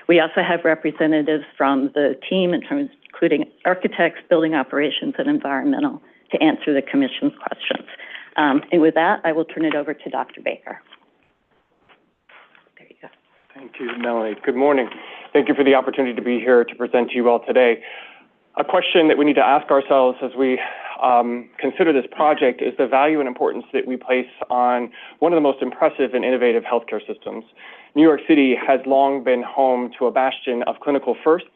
We also have representatives from the team, including architects, building operations, and environmental, to answer the Commission's questions. And with that, I will turn it over to Dr. Baker. There you go. Thank you, Melanie. Good morning. Thank you for the opportunity to be here to present to you all today. A question that we need to ask ourselves as we consider this project is the value and importance that we place on one of the most impressive and innovative healthcare systems. New York City has long been home to a bastion of clinical firsts,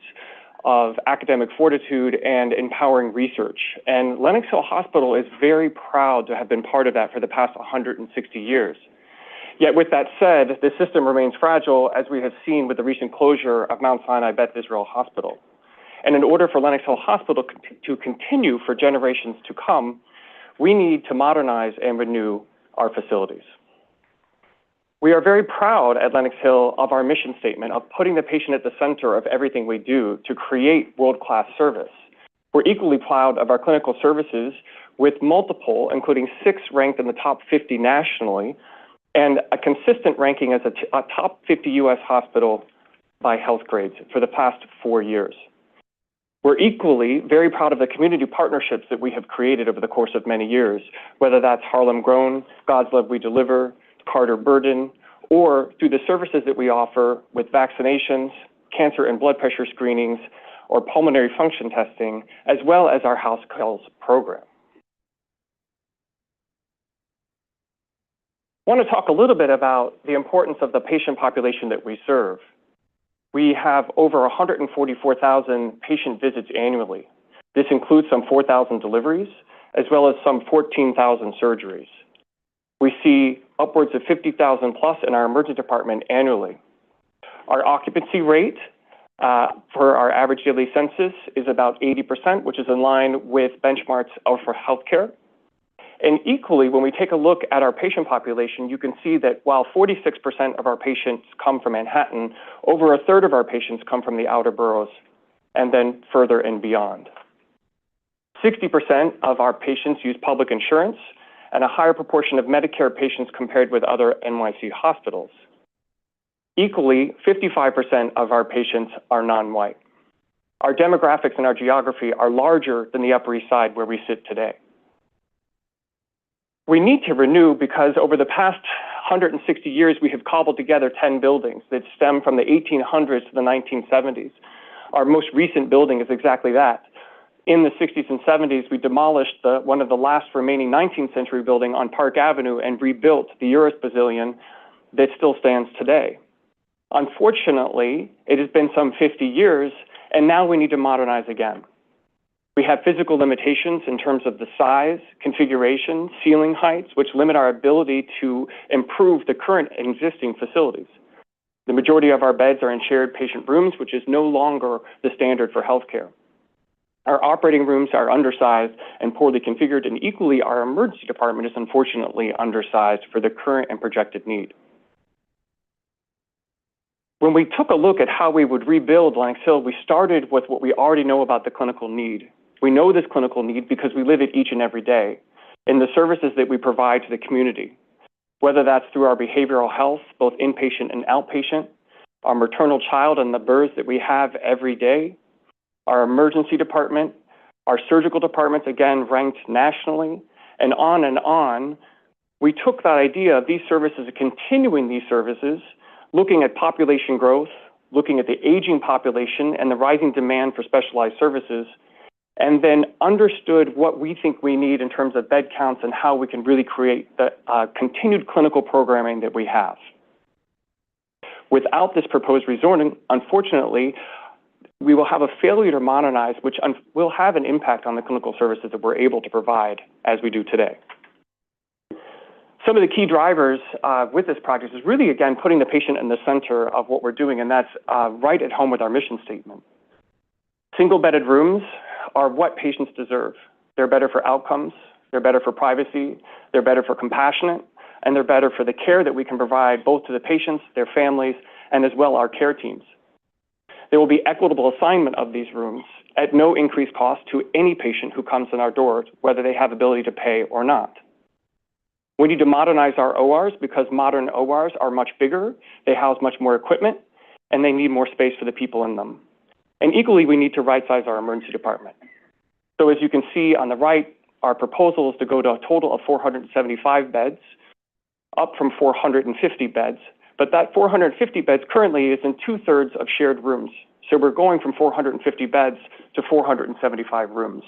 of academic fortitude, and empowering research. And Lenox Hill Hospital is very proud to have been part of that for the past 160 years. Yet with that said, the system remains fragile, as we have seen with the recent closure of Mount Sinai Beth Israel Hospital. And in order for Lenox Hill Hospital to continue for generations to come, we need to modernize and renew our facilities. We are very proud at Lenox Hill of our mission statement of putting the patient at the center of everything we do to create world-class service. We're equally proud of our clinical services, with multiple, including 6 ranked in the top 50 nationally, and a consistent ranking as a top 50 U.S. hospital by Health Grades for the past 4 years. We're equally very proud of the community partnerships that we have created over the course of many years, whether that's Harlem Grown, God's Love We Deliver, Carter Burden, or through the services that we offer with vaccinations, cancer and blood pressure screenings, or pulmonary function testing, as well as our house calls program. I want to talk a little bit about the importance of the patient population that we serve. We have over 144,000 patient visits annually. This includes some 4,000 deliveries, as well as some 14,000 surgeries. We see upwards of 50,000 plus in our emergency department annually. Our occupancy rate for our average daily census is about 80%, which is in line with benchmarks for healthcare. And equally, when we take a look at our patient population, you can see that while 46% of our patients come from Manhattan, over a third of our patients come from the outer boroughs, and then further and beyond. 60% of our patients use public insurance, and a higher proportion of Medicare patients compared with other NYC hospitals. Equally, 55% of our patients are non-white. Our demographics and our geography are larger than the Upper East Side where we sit today. We need to renew because over the past 160 years, we have cobbled together 10 buildings that stem from the 1800s to the 1970s. Our most recent building is exactly that. In the 60s and 70s, we demolished one of the last remaining 19th century building on Park Avenue and rebuilt the Uris Pavilion that still stands today. Unfortunately, it has been some 50 years, and now we need to modernize again. We have physical limitations in terms of the size, configuration, ceiling heights, which limit our ability to improve the current existing facilities. The majority of our beds are in shared patient rooms, which is no longer the standard for healthcare. Our operating rooms are undersized and poorly configured, and equally, our emergency department is unfortunately undersized for the current and projected need. When we took a look at how we would rebuild Lenox Hill, we started with what we already know about the clinical need. We know this clinical need because we live it each and every day in the services that we provide to the community, whether that's through our behavioral health, both inpatient and outpatient, our maternal child and the births that we have every day, our emergency department, our surgical departments, again, ranked nationally, and on and on. We took that idea of these services and continuing these services, looking at population growth, looking at the aging population and the rising demand for specialized services, and then understood what we think we need in terms of bed counts and how we can really create the continued clinical programming that we have. Without this proposed rezoning, unfortunately, we will have a failure to modernize, which will have an impact on the clinical services that we're able to provide as we do today. Some of the key drivers with this project is really, again, putting the patient in the center of what we're doing, and that's right at home with our mission statement. Single-bedded rooms are what patients deserve. They're better for outcomes, they're better for privacy, they're better for compassionate, and they're better for the care that we can provide both to the patients, their families, and as well our care teams. There will be equitable assignment of these rooms at no increased cost to any patient who comes in our doors, whether they have ability to pay or not. We need to modernize our ORs because modern ORs are much bigger, they house much more equipment, and they need more space for the people in them. And equally, we need to right-size our emergency department. So as you can see on the right, our proposal is to go to a total of 475 beds, up from 450 beds. But that 450 beds currently is in 2/3 of shared rooms. So we're going from 450 beds to 475 rooms.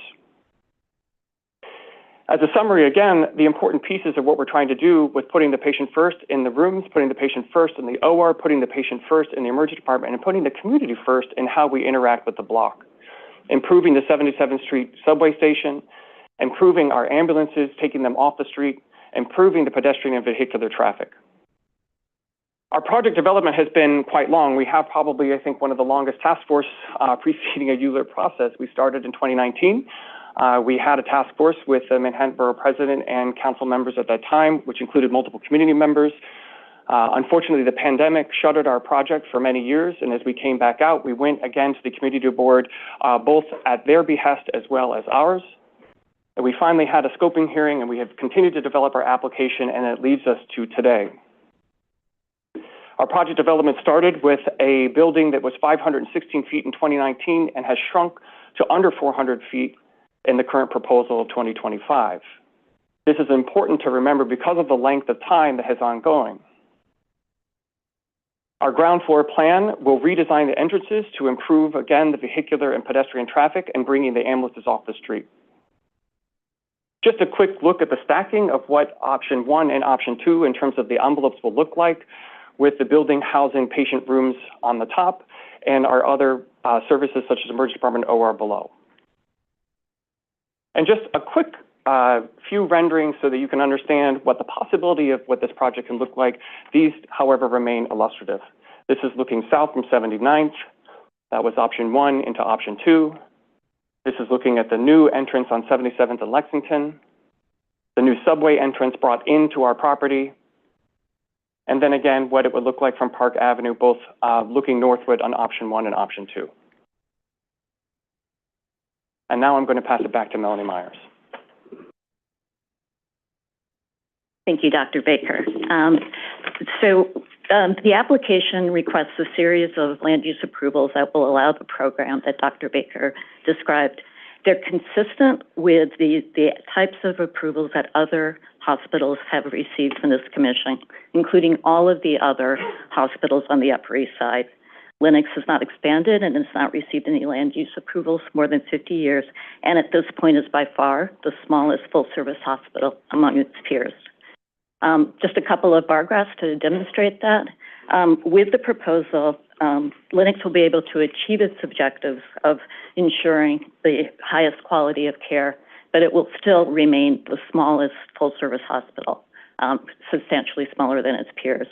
As a summary, again, the important pieces of what we're trying to do with putting the patient first in the rooms, putting the patient first in the OR, putting the patient first in the emergency department, and putting the community first in how we interact with the block. Improving the 77th Street subway station, improving our ambulances, taking them off the street, improving the pedestrian and vehicular traffic. Our project development has been quite long. We have probably, I think, one of the longest task force preceding a ULIRP process. We started in 2019. We had a task force with the Manhattan Borough President and council members at that time, which included multiple community members. Unfortunately, the pandemic shuttered our project for many years, and as we came back out, we went again to the community board, both at their behest as well as ours. And we finally had a scoping hearing, and we have continued to develop our application, and it leads us to today. Our project development started with a building that was 516 feet in 2019 and has shrunk to under 400 feet in the current proposal of 2025. This is important to remember because of the length of time that has ongoing. Our ground floor plan will redesign the entrances to improve, again, the vehicular and pedestrian traffic and bringing the ambulances off the street. Just a quick look at the stacking of what option 1 and option 2 in terms of the envelopes will look like, with the building housing patient rooms on the top and our other services such as emergency department OR below. And just a quick few renderings so that you can understand what the possibility of what this project can look like. These, however, remain illustrative. This is looking south from 79th. That was option 1 into option 2. This is looking at the new entrance on 77th and Lexington, the new subway entrance brought into our property, and then again, what it would look like from Park Avenue, both looking northward on option 1 and option 2. And now I'm going to pass it back to Melanie Myers. Thank you, Dr. Baker. The application requests a series of land use approvals that will allow the program that Dr. Baker described. They're consistent with the types of approvals that other hospitals have received from this commission, including all of the other hospitals on the Upper East Side. Lennox has not expanded and has not received any land use approvals for more than 50 years, and at this point is by far the smallest full-service hospital among its peers. Just a couple of bar graphs to demonstrate that. With the proposal, Lennox will be able to achieve its objectives of ensuring the highest quality of care, but it will still remain the smallest full-service hospital, substantially smaller than its peers.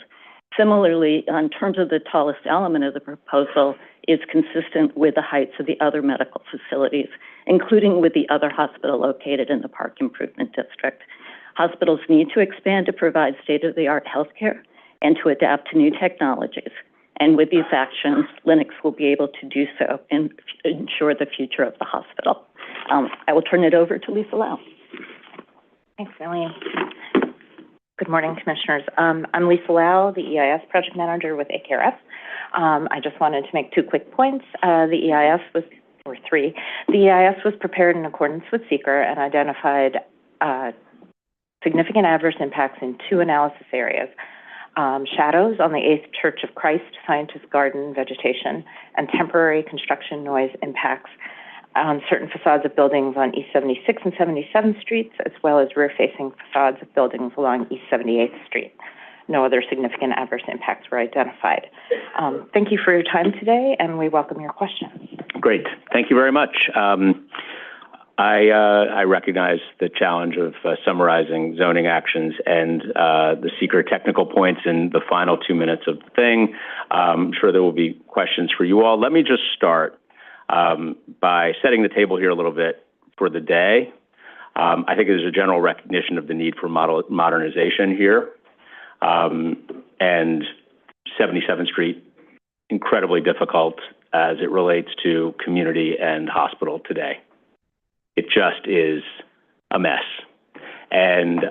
Similarly, in terms of the tallest element of the proposal, is consistent with the heights of the other medical facilities, including with the other hospital located in the Park Improvement District. Hospitals need to expand to provide state-of-the-art healthcare and to adapt to new technologies. And with these actions, Lennox will be able to do so and ensure the future of the hospital. I will turn it over to Lisa Lau. Thanks, Melanie. Good morning, Commissioners. I'm Lisa Lau, the EIS Project Manager with AKRF. I just wanted to make 2 quick points. The EIS was prepared in accordance with SECR and identified significant adverse impacts in 2 analysis areas: shadows on the 8th Church of Christ Scientist Garden vegetation, and temporary construction noise impacts on certain facades of buildings on East 76th and 77th Streets, as well as rear-facing facades of buildings along East 78th Street. No other significant adverse impacts were identified. Thank you for your time today, and we welcome your questions. Great. Thank you very much. I recognize the challenge of summarizing zoning actions and the SECR technical points in the final 2 minutes of the thing. I'm sure there will be questions for you all. Let me just start by setting the table here a little bit for the day. I think there's a general recognition of the need for modernization here. And 77th Street, incredibly difficult as it relates to community and hospital today. It just is a mess. And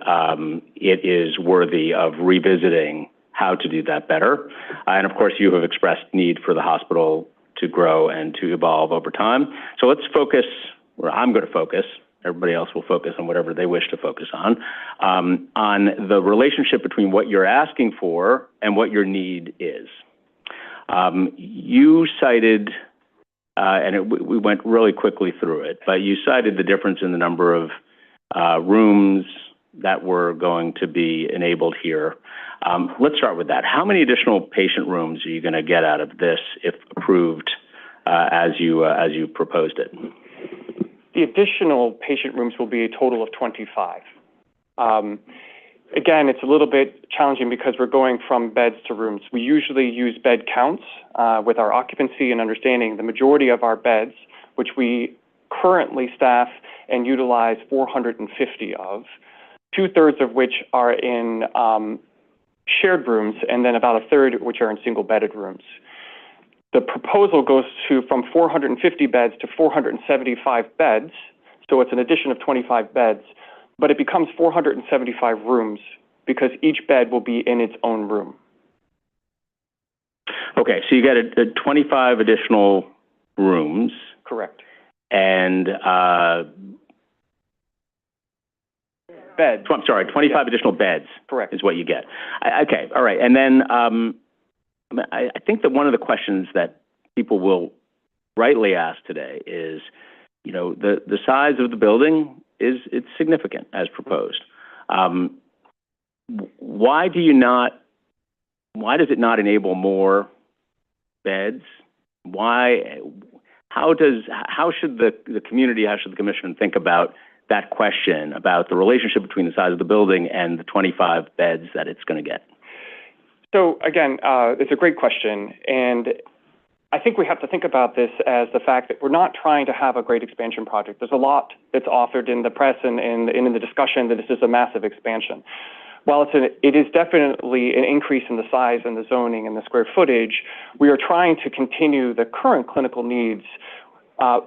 it is worthy of revisiting how to do that better. And of course, you have expressed need for the hospital to grow and to evolve over time. So let's focus, or I'm going to focus, everybody else will focus on whatever they wish to focus on the relationship between what you're asking for and what your need is. You cited, we went really quickly through it, but you cited the difference in the number of rooms that were going to be enabled here. Let's start with that. How many additional patient rooms are you going to get out of this if approved as you proposed it? The additional patient rooms will be a total of 25. Again, it's a little bit challenging because we're going from beds to rooms. We usually use bed counts with our occupancy and understanding the majority of our beds, which we currently staff and utilize 450 of, 2/3 of which are in shared rooms, and then about 1/3 which are in single-bedded rooms. The proposal goes from 450 beds to 475 beds, so it's an addition of 25 beds, but it becomes 475 rooms because each bed will be in its own room. Okay, so you get a 25 additional rooms. Correct. And beds. I'm sorry, 25 additional beds. Correct. Is what you get. Okay, all right. And then I think that one of the questions that people will rightly ask today is, the size of the building it's significant as proposed. Why does it not enable more beds? How should the community, how should the commission think about that question, about the relationship between the size of the building and the 25 beds that it's going to get? So again, it's a great question, and I think we have to think about this as the fact that we're not trying to have a great expansion project. There's a lot that's authored in the press and in the discussion that this is a massive expansion. While it is definitely an increase in the size and the zoning and the square footage, we are trying to continue the current clinical needs.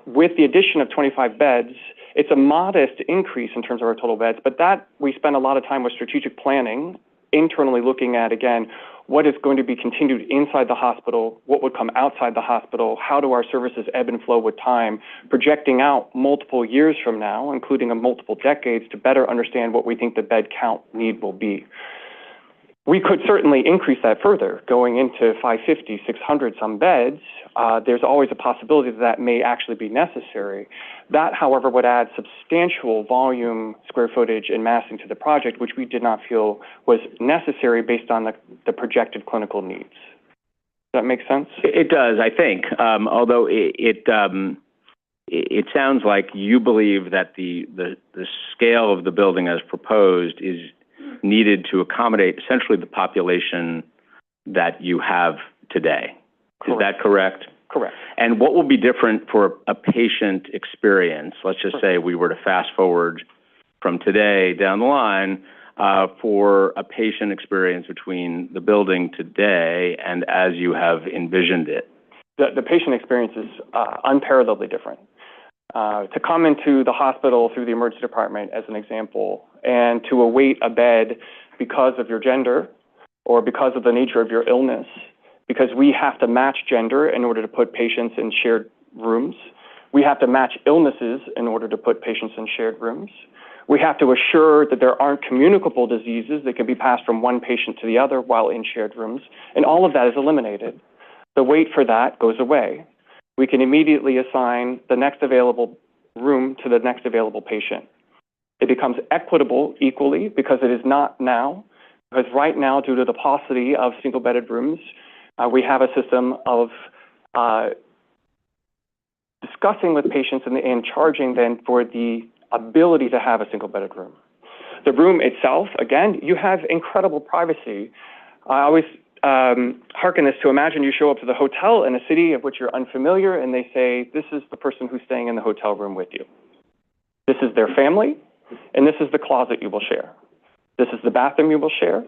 With the addition of 25 beds, it's a modest increase in terms of our total beds, but that we spend a lot of time with strategic planning, internally looking at, again, what is going to be continued inside the hospital, what would come outside the hospital, how do our services ebb and flow with time, projecting out multiple years from now, including multiple decades, to better understand what we think the bed count need will be. We could certainly increase that further, going into 550, 600 some beds. There's always a possibility that may actually be necessary. That, however, would add substantial volume, square footage, and massing to the project, which we did not feel was necessary based on the projected clinical needs. Does that make sense? It does, I think. Although it sounds like you believe that the scale of the building as proposed is needed to accommodate essentially the population that you have today. Correct. Is that correct? Correct. And what will be different for a patient experience? Let's just say we were to fast forward from today down the line for a patient experience between the building today and as you have envisioned it. The patient experience is unparalleledly different. To come into the hospital through the emergency department, as an example, and to await a bed because of your gender or because of the nature of your illness, because we have to match gender in order to put patients in shared rooms. We have to match illnesses in order to put patients in shared rooms. We have to assure that there aren't communicable diseases that can be passed from one patient to the other while in shared rooms, and all of that is eliminated. The wait for that goes away. We can immediately assign the next available room to the next available patient. It becomes equitable equally because it is not now. Because right now, due to the paucity of single-bedded rooms, we have a system of discussing with patients and charging them for the ability to have a single-bedded room. The room itself, again, you have incredible privacy. I always hearken this to imagine you show up to the hotel in a city of which you're unfamiliar and they say, this is the person who's staying in the hotel room with you. This is their family, and this is the closet you will share. This is the bathroom you will share.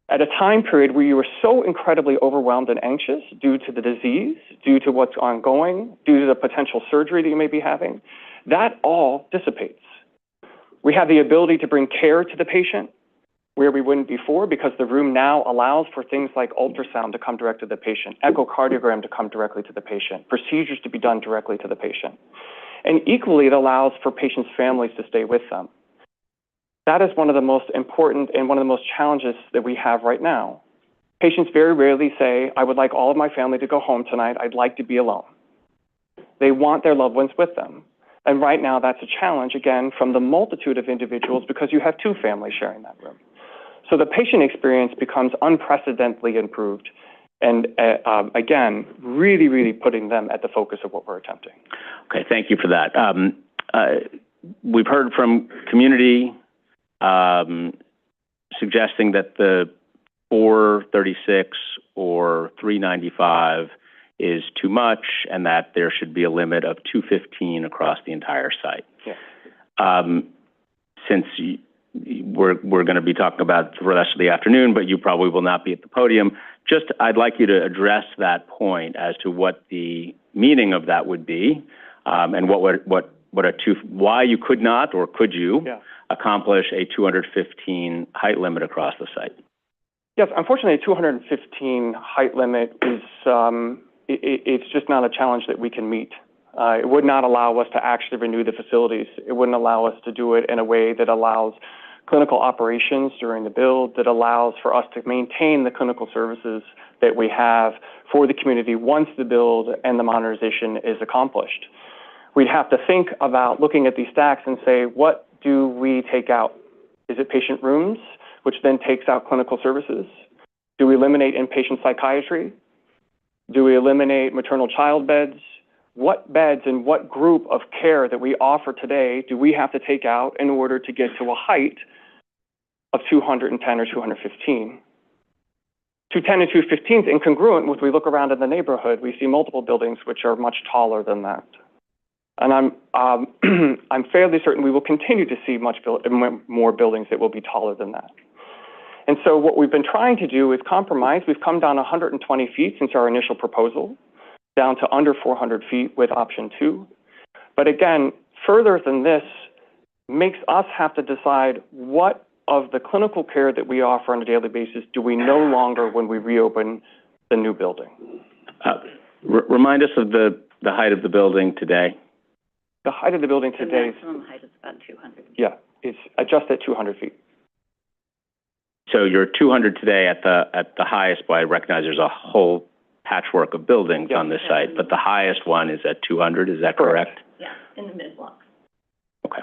At a time period where you were so incredibly overwhelmed and anxious due to the disease, due to what's ongoing, due to the potential surgery that you may be having, that all dissipates. We have the ability to bring care to the patient where we wouldn't before because the room now allows for things like ultrasound to come direct to the patient, echocardiogram to come directly to the patient, procedures to be done directly to the patient. And equally, it allows for patients' families to stay with them. That is one of the most important and one of the most challenges that we have right now. Patients very rarely say, I would like all of my family to go home tonight. I'd like to be alone. They want their loved ones with them. And right now, that's a challenge, again, from the multitude of individuals because you have two families sharing that room. So the patient experience becomes unprecedentedly improved. And again, really, really putting them at the focus of what we're attempting. Okay, thank you for that. We've heard from community suggesting that the 436 or 395 is too much and that there should be a limit of 215 across the entire site. Yeah. Since we're going to be talking about the rest of the afternoon, but you probably will not be at the podium, I'd like you to address that point as to what the meaning of that would be, and why you could not or could you accomplish a 215 height limit across the site. Yes, unfortunately, a 215 height limit is it's just not a challenge that we can meet. It would not allow us to actually renew the facilities. It wouldn't allow us to do it in a way that allows clinical operations during the build, that allows for us to maintain the clinical services that we have for the community once the build and the modernization is accomplished. We'd have to think about looking at these stacks and say, what do we take out? Is it patient rooms, which then takes out clinical services? Do we eliminate inpatient psychiatry? Do we eliminate maternal child beds? What beds and what group of care that we offer today do we have to take out in order to get to a height of 210 or 215? 210 and 215 is incongruent when we look around in the neighborhood. We see multiple buildings which are much taller than that. And I'm fairly certain we will continue to see more buildings that will be taller than that. And so what we've been trying to do is compromise. We've come down 120 feet since our initial proposal, down to under 400 feet with option 2. But again, further than this makes us have to decide what of the clinical care that we offer on a daily basis do we no longer when we reopen the new building. Remind us of the height of the building today. The height of the building today, The maximum height is about 200. yeah, it's just at 200 feet. So you're 200 today at the highest, but I recognize there's a whole patchwork of buildings on this site, but the highest one is at 200, is that correct? Yeah, in the mid-block. Okay.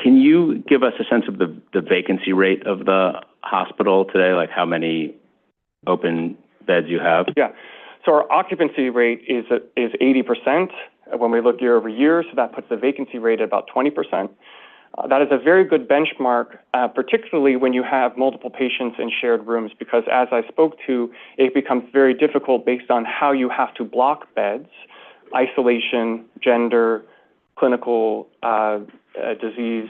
Can you give us a sense of the vacancy rate of the hospital today, like how many open beds you have? Yeah, so our occupancy rate is 80% when we look year over year, so that puts the vacancy rate at about 20%. That is a very good benchmark, particularly when you have multiple patients in shared rooms, because as I spoke to, it becomes very difficult based on how you have to block beds, isolation, gender, clinical disease.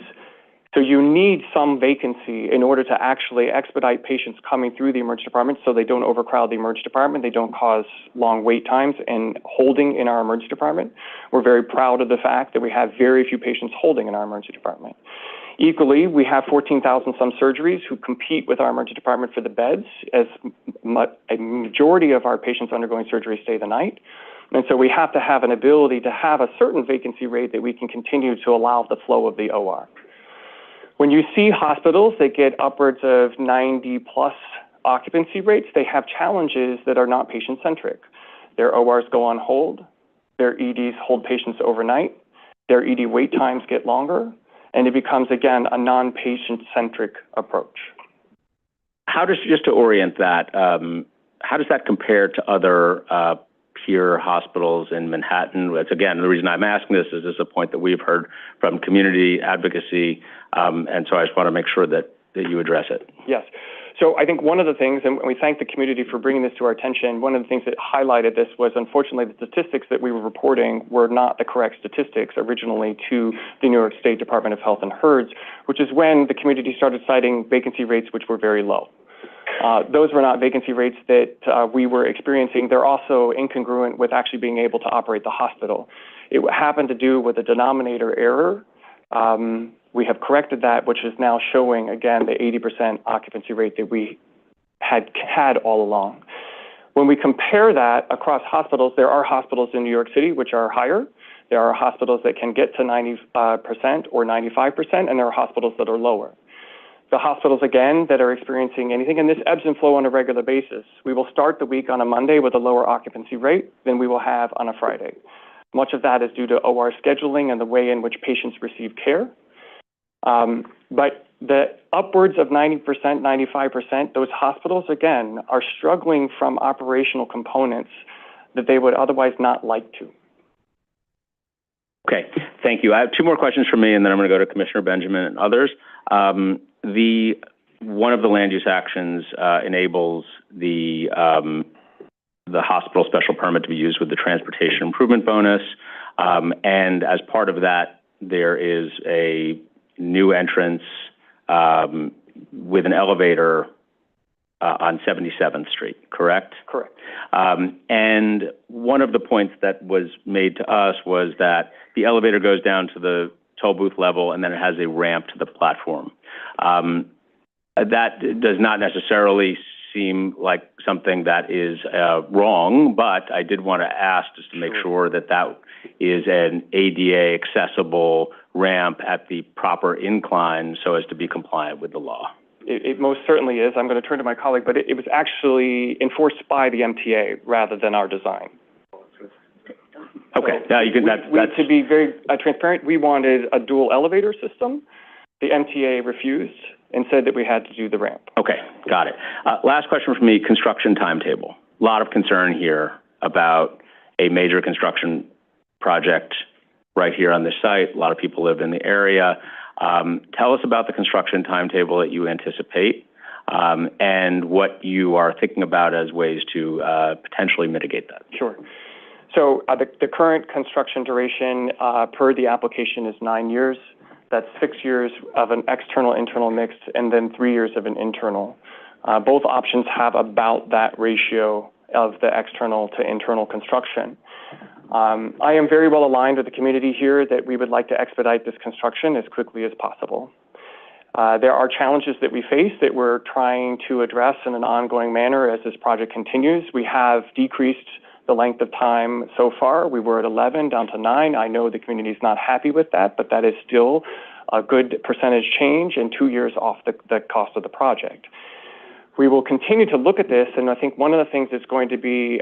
So you need some vacancy in order to actually expedite patients coming through the emergency department so they don't overcrowd the emergency department, they don't cause long wait times and holding in our emergency department. We're very proud of the fact that we have very few patients holding in our emergency department. Equally, we have 14,000 some surgeries who compete with our emergency department for the beds, as a majority of our patients undergoing surgery stay the night. And so we have to have an ability to have a certain vacancy rate that we can continue to allow the flow of the OR. When you see hospitals that get upwards of 90+ occupancy rates, they have challenges that are not patient-centric. Their ORs go on hold, their EDs hold patients overnight, their ED wait times get longer, and it becomes, again, a non-patient-centric approach. How does, just to orient that, how does that compare to other peer hospitals in Manhattan? It's, again, the reason I'm asking this is a point that we've heard from community advocacy, and so I just want to make sure that you address it. Yes. So I think one of the things, and we thank the community for bringing this to our attention, one of the things that highlighted this was, unfortunately, the statistics that we were reporting were not the correct statistics originally to the New York State Department of Health and HERDS, which is when the community started citing vacancy rates which were very low. Those were not vacancy rates that we were experiencing. They're also incongruent with actually being able to operate the hospital. It happened to do with a denominator error. We have corrected that, which is now showing, again, the 80% occupancy rate that we had all along. When we compare that across hospitals, there are hospitals in New York City which are higher. There are hospitals that can get to 90% or 95%, and there are hospitals that are lower. The hospitals, again, that are experiencing anything, and this ebbs and flows on a regular basis. We will start the week on a Monday with a lower occupancy rate than we will have on a Friday. Much of that is due to OR scheduling and the way in which patients receive care. But the upwards of 90%, 95%, those hospitals, again, are struggling from operational components that they would otherwise not like to. Okay, thank you. I have two more questions for me, and then I'm going to go to Commissioner Benjamin and others. One of the land use actions enables the hospital special permit to be used with the transportation improvement bonus, and as part of that, there is a new entrance with an elevator on 77th Street, correct? Correct. And one of the points that was made to us was that the elevator goes down to the toll booth level and then it has a ramp to the platform. That does not necessarily seem like something that is wrong, but I did want to ask just to make sure that that is an ADA accessible ramp at the proper incline so as to be compliant with the law. It most certainly is. I'm going to turn to my colleague, but it was actually enforced by the MTA rather than our design. Okay, So you can, that's to be very transparent, we wanted a dual elevator system. The MTA refused and said that we had to do the ramp. okay, got it. Last question from me, construction timetable. A lot of concern here about a major construction project right here on this site. A lot of people live in the area. Tell us about the construction timetable that you anticipate and what you are thinking about as ways to potentially mitigate that. Sure. So the current construction duration per the application is 9 years. That's 6 years of an external-internal mix and then 3 years of an internal. Both options have about that ratio of the external to internal construction. I am very well aligned with the community here that we would like to expedite this construction as quickly as possible. There are challenges that we face that we're trying to address in an ongoing manner as this project continues. We have decreased the length of time so far. We were at 11 down to 9. I know the community is not happy with that, but that is still a good percentage change and 2 years off the cost of the project. We will continue to look at this, and I think one of the things that's going to be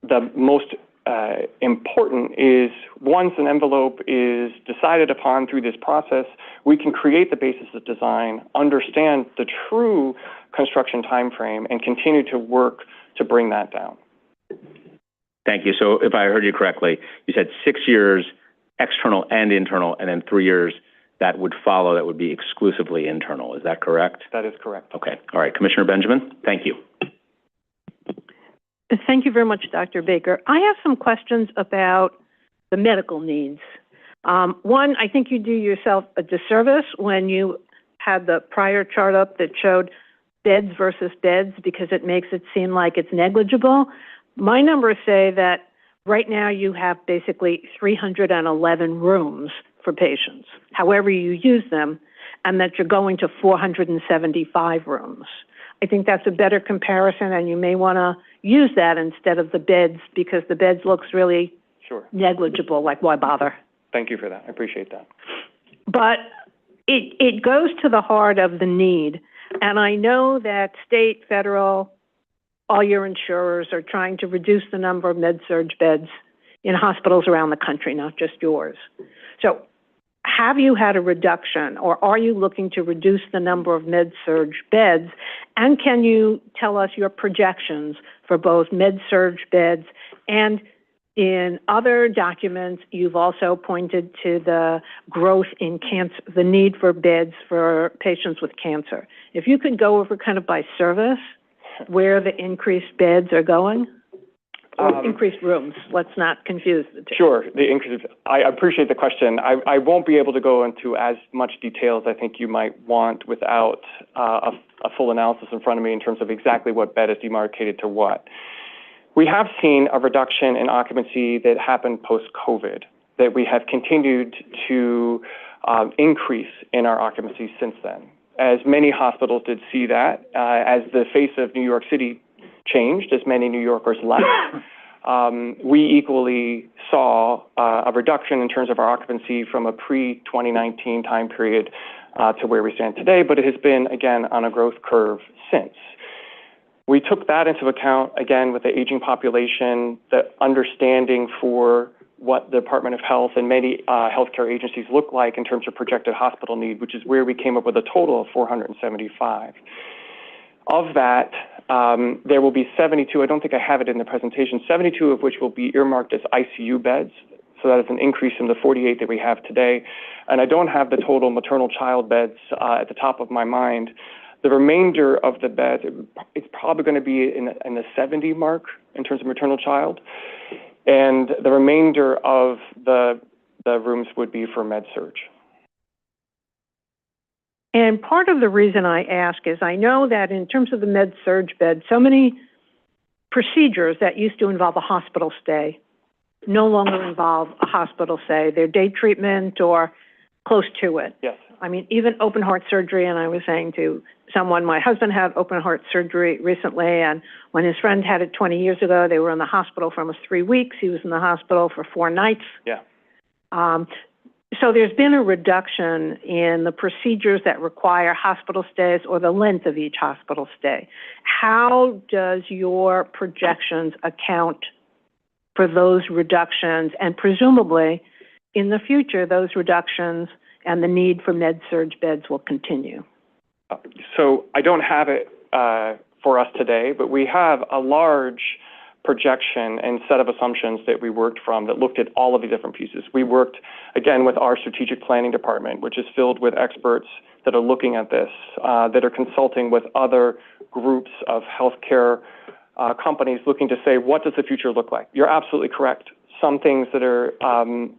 the most important is once an envelope is decided upon through this process, we can create the basis of design, understand the true construction timeframe, and continue to work to bring that down. Thank you. So if I heard you correctly, you said 6 years external and internal, and then 3 years that would follow that would be exclusively internal. Is that correct? That is correct. Okay. All right. Commissioner Benjamin, thank you. Thank you very much, Dr. Baker. I have some questions about the medical needs. One, I think you do yourself a disservice when you had the prior chart up that showed beds versus beds because it makes it seem like it's negligible. My numbers say that right now you have basically 311 rooms for patients, however you use them, and that you're going to 475 rooms. I think that's a better comparison, and you may want to use that instead of the beds because the beds looks really negligible, like why bother? Thank you for that. I appreciate that. But it goes to the heart of the need, and I know that state, federal, all your insurers are trying to reduce the number of med-surg beds in hospitals around the country, not just yours. So have you had a reduction, or are you looking to reduce the number of med-surg beds? And can you tell us your projections for both med-surg beds, and in other documents, you've also pointed to the growth in cancer, the need for beds for patients with cancer. If you could go over kind of by service where the increased beds are going, or increased rooms. Let's not confuse the two. Sure. I appreciate the question. I won't be able to go into as much detail as I think you might want without a full analysis in front of me in terms of exactly what bed is demarcated to what. We have seen a reduction in occupancy that happened post-COVID, that we have continued to increase in our occupancy since then. As many hospitals did see that, as the face of New York City changed, as many New Yorkers left, we equally saw a reduction in terms of our occupancy from a pre-2019 time period to where we stand today, but it has been, again, on a growth curve since. We took that into account, again, with the aging population, the understanding for what the Department of Health and many healthcare agencies look like in terms of projected hospital need, which is where we came up with a total of 475. Of that, there will be 72, I don't think I have it in the presentation, 72 of which will be earmarked as ICU beds. So that is an increase from the 48 that we have today. And I don't have the total maternal child beds at the top of my mind. The remainder of the beds, it's probably going to be in the 70 mark in terms of maternal child. And the remainder of the rooms would be for med-surg. And part of the reason I ask is I know that in terms of the med-surg bed, so many procedures that used to involve a hospital stay no longer involve a hospital stay. They're day treatment or close to it. Yes. I mean, even open heart surgery, and I was saying to someone, my husband had open heart surgery recently, and when his friend had it 20 years ago, they were in the hospital for almost 3 weeks. He was in the hospital for 4 nights. Yeah. So there's been a reduction in the procedures that require hospital stays or the length of each hospital stay. How does your projections account for those reductions, and presumably in the future, those reductions and the need for med-surg beds will continue? So I don't have it for us today, but we have a large projection and set of assumptions that we worked from that looked at all of the different pieces. We worked, again, with our strategic planning department, which is filled with experts that are looking at this, that are consulting with other groups of healthcare companies looking to say, what does the future look like? You're absolutely correct. Some things that are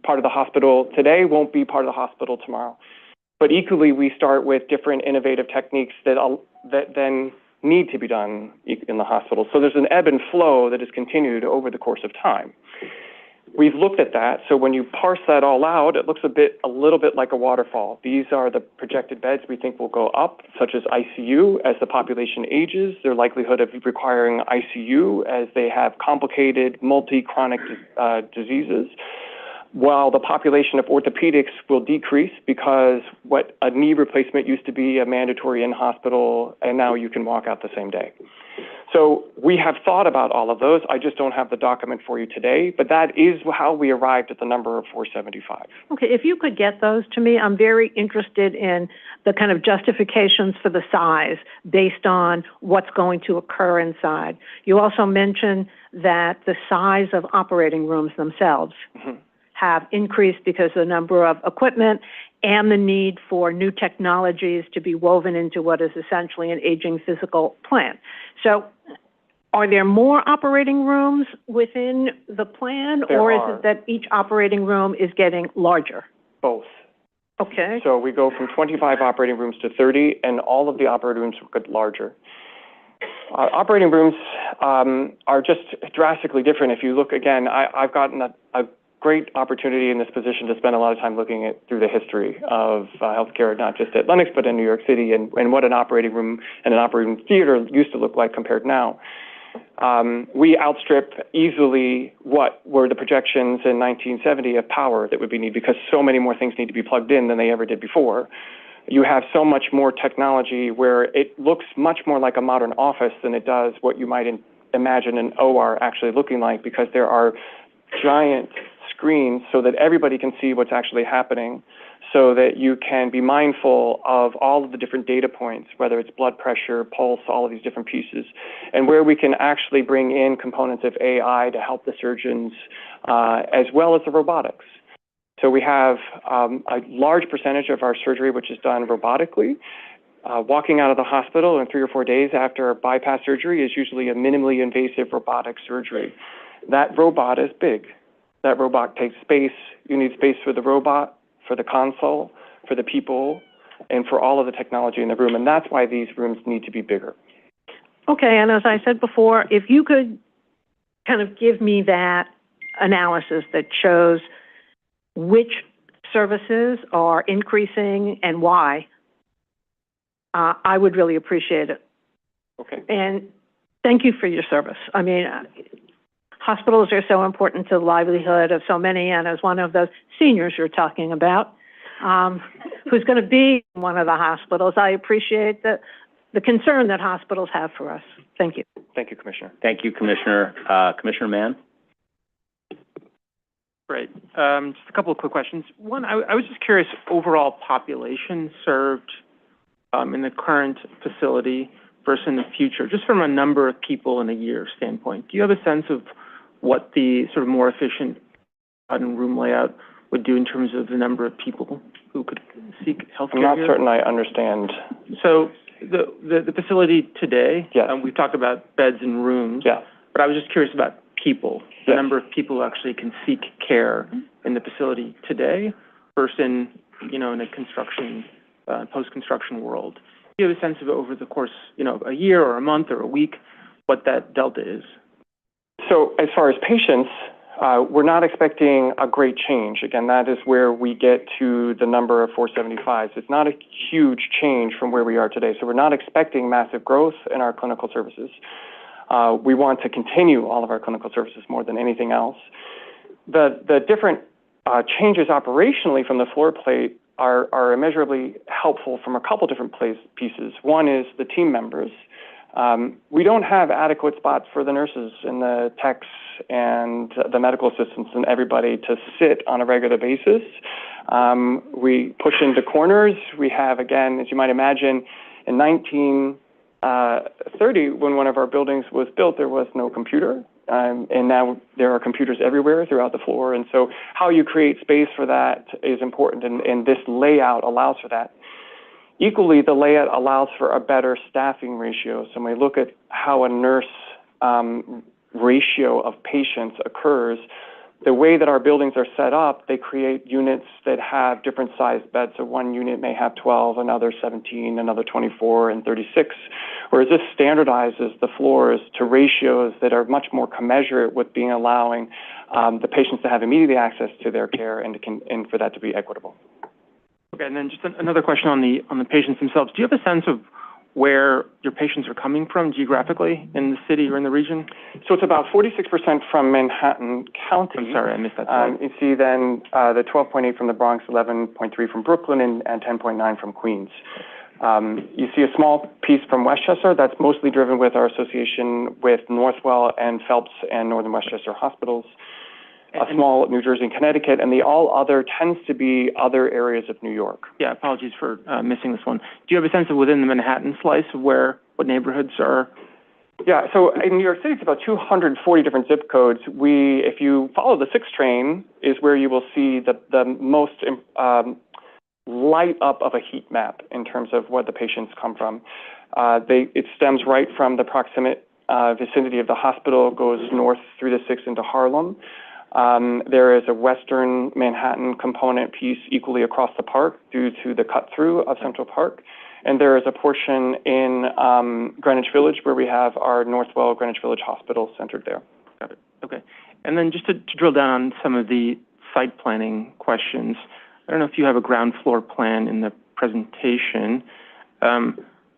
part of the hospital today won't be part of the hospital tomorrow. But equally, we start with different innovative techniques that then need to be done in the hospital. So there's an ebb and flow that is continued over the course of time. We've looked at that. So when you parse that all out, it looks a little bit like a waterfall. These are the projected beds we think will go up, such as ICU. As the population ages, their likelihood of requiring ICU as they have complicated multi-chronic diseases, while the population of orthopedics will decrease because what a knee replacement used to be a mandatory in-hospital, and now you can walk out the same day. So we have thought about all of those. I just don't have the document for you today, but that is how we arrived at the number of 475. Okay, if you could get those to me, I'm very interested in the kind of justifications for the size based on what's going to occur inside. You also mentioned that the size of operating rooms themselves have increased because of the number of equipment and the need for new technologies to be woven into what is essentially an aging physical plant. So are there more operating rooms within the plan, or is it that each operating room is getting larger? Both. Okay. So we go from 25 operating rooms to 30, and all of the operating rooms will get larger. Operating rooms are just drastically different. If you look again, I've gotten a great opportunity in this position to spend a lot of time looking at through the history of healthcare, not just at Lenox, but in New York City, and what an operating room and an operating theater used to look like compared now. We outstrip easily what were the projections in 1970 of power that would be needed, because so many more things need to be plugged in than they ever did before. You have so much more technology where it looks much more like a modern office than it does what you might imagine an OR actually looking like, because there are giant screens so that everybody can see what's actually happening, so that you can be mindful of all of the different data points, whether it's blood pressure, pulse, all of these different pieces, and where we can actually bring in components of AI to help the surgeons as well as the robotics. So we have a large percentage of our surgery which is done robotically. Walking out of the hospital in 3 or 4 days after a bypass surgery is usually a minimally invasive robotic surgery. That robot is big. That robot takes space. You need space for the robot, for the console, for the people, and for all of the technology in the room. And that's why these rooms need to be bigger. Okay, and as I said before, if you could kind of give me that analysis that shows which services are increasing and why, I would really appreciate it. Okay. And thank you for your service. I mean, hospitals are so important to the livelihood of so many, and as one of those seniors you're talking about, who's going to be in one of the hospitals, I appreciate the concern that hospitals have for us. Thank you. Thank you, Commissioner. Thank you, Commissioner. Commissioner Mann? Great. Just a couple of quick questions. One, I was just curious, overall population served in the current facility versus in the future, just from a number of people in a year standpoint. Do you have a sense of what the sort of more efficient room layout would do in terms of the number of people who could seek health care? I'm not certain I understand. So the facility today, yes. We've talked about beds and rooms, but I was just curious about people, the number of people who actually can seek care in the facility today versus in a construction, post-construction world. Do you have a sense of over the course, a year or a month or a week, what that delta is? So as far as patients, we're not expecting a great change. Again, that is where we get to the number of 475s. It's not a huge change from where we are today. So we're not expecting massive growth in our clinical services. We want to continue all of our clinical services more than anything else. The different changes operationally from the floor plate are immeasurably helpful from a couple different pieces. One is the team members. We don't have adequate spots for the nurses and the techs and the medical assistants and everybody to sit on a regular basis. We push into corners. We have, again, as you might imagine, in 1930, when one of our buildings was built, there was no computer. And now there are computers everywhere throughout the floor. And so how you create space for that is important, and this layout allows for that. Equally, the layout allows for a better staffing ratio. So when we look at how a nurse ratio of patients occurs, the way that our buildings are set up, they create units that have different sized beds. So one unit may have 12, another 17, another 24, and 36. Whereas this standardizes the floors to ratios that are much more commensurate with being allowing the patients to have immediate access to their care and for that to be equitable. Okay, and then just another question on the patients themselves. Do you have a sense of where your patients are coming from geographically in the city or in the region? So it's about 46% from Manhattan County. I'm sorry, I missed that. You see then the 12.8 from the Bronx, 11.3 from Brooklyn, and 10.9 from Queens. You see a small piece from Westchester. That's mostly driven with our association with Northwell and Phelps and Northern Westchester hospitals. A small New Jersey and Connecticut, and the all other tends to be other areas of New York. Yeah, apologies for missing this one. Do you have a sense of within the Manhattan slice of what neighborhoods are? Yeah, so in New York City, it's about 240 different zip codes. If you follow the 6 train, is where you will see the most light up of a heat map in terms of where the patients come from. It stems right from the proximate vicinity of the hospital, goes north through the 6 into Harlem. There is a western Manhattan component piece equally across the park due to the cut-through of Central Park. And there is a portion in Greenwich Village where we have our Northwell Greenwich Village Hospital centered there. Got it. Okay. And then just to drill down on some of the site planning questions, I don't know if you have a ground floor plan in the presentation.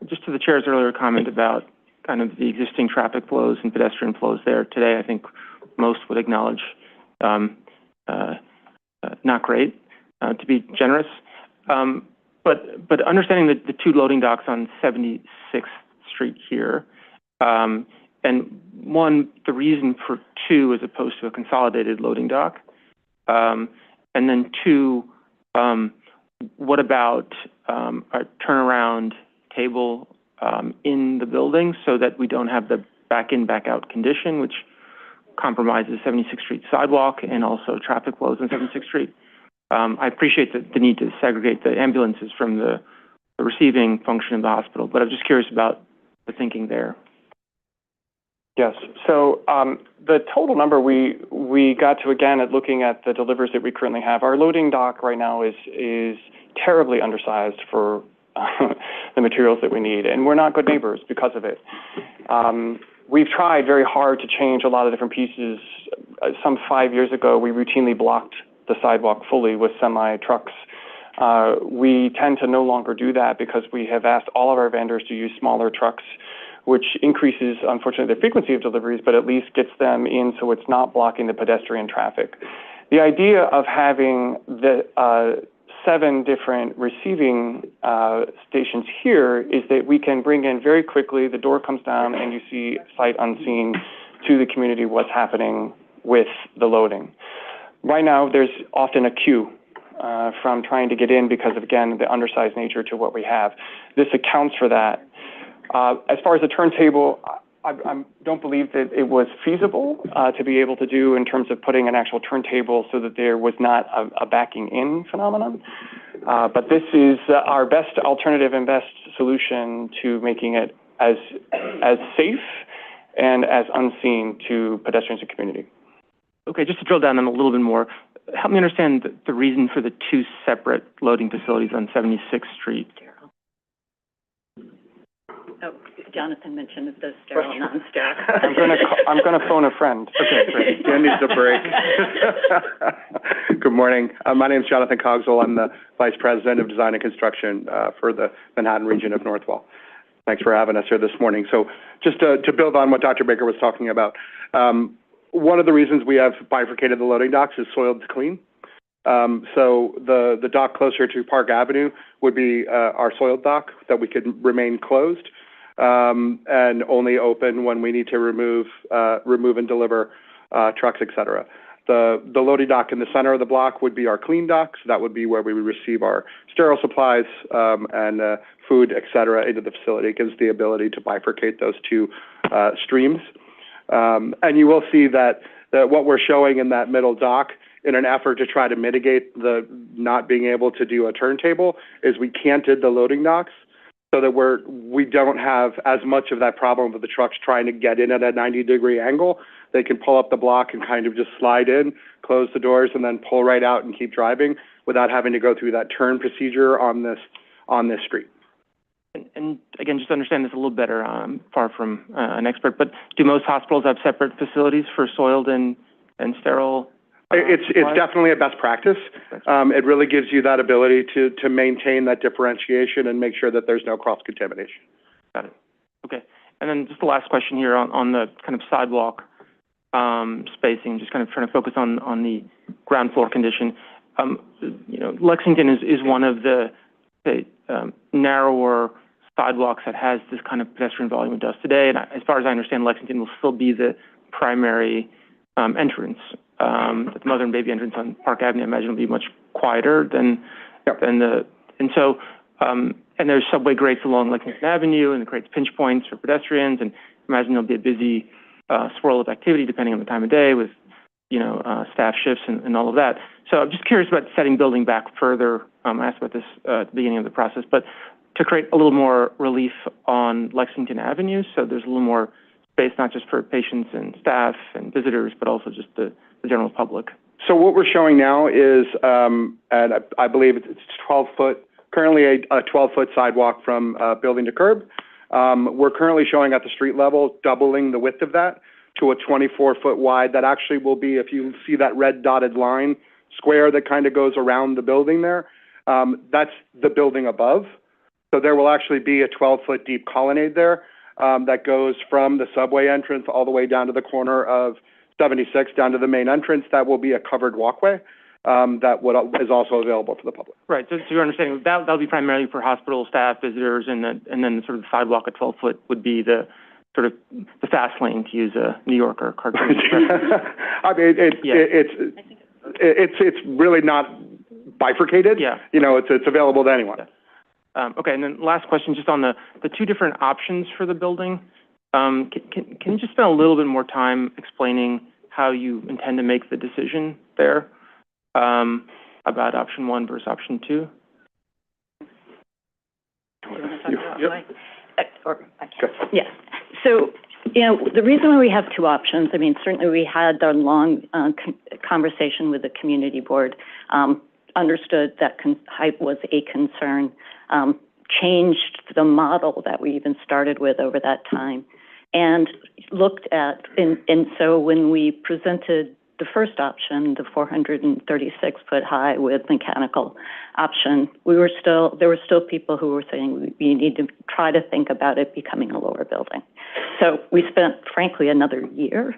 Just to the chair's earlier comment about kind of the existing traffic flows and pedestrian flows there today, I think most would acknowledge not great, to be generous. But understanding the 2 loading docks on 76th Street here, and one, the reason for 2 as opposed to a consolidated loading dock, and then 2, what about a turnaround table in the building so that we don't have the back-in, back-out condition, which compromises 76th Street sidewalk and also traffic flows on 76th Street. I appreciate the need to segregate the ambulances from the receiving function of the hospital, but I'm just curious about the thinking there. Yes. So the total number we got to, again, at looking at the deliveries that we currently have, our loading dock right now is terribly undersized for the materials that we need, and we're not good neighbors because of it. We've tried very hard to change a lot of different pieces. Some 5 years ago, we routinely blocked the sidewalk fully with semi-trucks. We tend to no longer do that because we have asked all of our vendors to use smaller trucks, which increases, unfortunately, the frequency of deliveries, but at least gets them in so it's not blocking the pedestrian traffic. The idea of having the 7 different receiving stations here is that we can bring in very quickly, the door comes down, and you see sight unseen to the community what's happening with the loading. Right now, there's often a queue from trying to get in because of, again, the undersized nature to what we have. This accounts for that. As far as the turntable, I don't believe that it was feasible to be able to do in terms of putting an actual turntable so that there was not a backing in phenomenon. But this is our best alternative and best solution to making it as safe and as unseen to pedestrians and community. Okay, just to drill down on a little bit more, help me understand the reason for the 2 separate loading facilities on 76th Street. Oh, Jonathan mentioned if those sterile, non-sterile. I'm gonna phone a friend. Okay, great. Dan needs a break. Good morning. My name is Jonathan Cogswell. I'm the Vice President of Design and Construction for the Manhattan region of Northwell. Thanks for having us here this morning. So just to build on what Dr. Baker was talking about, one of the reasons we have bifurcated the loading docks is soiled to clean. So the dock closer to Park Avenue would be our soiled dock that we could remain closed. and only open when we need to remove and deliver trucks, et cetera. The loading dock in the center of the block would be our clean dock, so that would be where we would receive our sterile supplies and food, et cetera, into the facility. It gives the ability to bifurcate those two streams. And you will see that what we're showing in that middle dock, in an effort to try to mitigate the not being able to do a turntable, is we canted the loading docks so that we don't have as much of that problem with the trucks trying to get in at a 90-degree angle. They can pull up the block and kind of just slide in, close the doors, and then pull right out and keep driving without having to go through that turn procedure on this street. And again, just to understand this a little better, I'm far from an expert, but do most hospitals have separate facilities for soiled and sterile? It's definitely a best practice. It really gives you that ability to maintain that differentiation and make sure that there's no cross-contamination. Got it. Okay. And then just the last question here on the kind of sidewalk spacing, just kind of trying to focus on the ground floor condition. Lexington is one of the narrower sidewalks that has this kind of pedestrian volume it does today. And as far as I understand, Lexington will still be the primary entrance. The mother and baby entrance on Park Avenue, I imagine, will be much quieter than the, and so, and there's subway grates along Lexington Avenue, and it creates pinch points for pedestrians, and I imagine there'll be a busy swirl of activity depending on the time of day with, staff shifts and all of that. So I'm just curious about setting building back further. I asked about this at the beginning of the process, but to create a little more relief on Lexington Avenue, so there's a little more space, not just for patients and staff and visitors, but also just the general public. So what we're showing now is, and I believe it's 12-foot, currently a 12-foot sidewalk from building to curb. We're currently showing at the street level, doubling the width of that to a 24-foot wide. That actually will be, if you see that red dotted line square that kind of goes around the building there, that's the building above. So there will actually be a 12-foot deep colonnade there that goes from the subway entrance all the way down to the corner of 76 down to the main entrance. That will be a covered walkway that is also available for the public. Right. So you're understanding that'll be primarily for hospital staff, visitors, and then sort of the sidewalk at 12 foot would be the sort of the fast lane, to use a New Yorker cartoon. I mean, it's really not bifurcated. Yeah. It's available to anyone. Yeah. Okay. And then last question, just on the two different options for the building. Can you just spend a little bit more time explaining how you intend to make the decision there about option 1 versus option 2? Yes. So, the reason why we have two options, I mean, certainly we had a long conversation with the community board, understood that height was a concern, changed the model that we even started with over that time, and looked at, and so when we presented the first option, the 436-foot high with mechanical option, there were still people who were saying we need to try to think about it becoming a lower building. So we spent, frankly, another year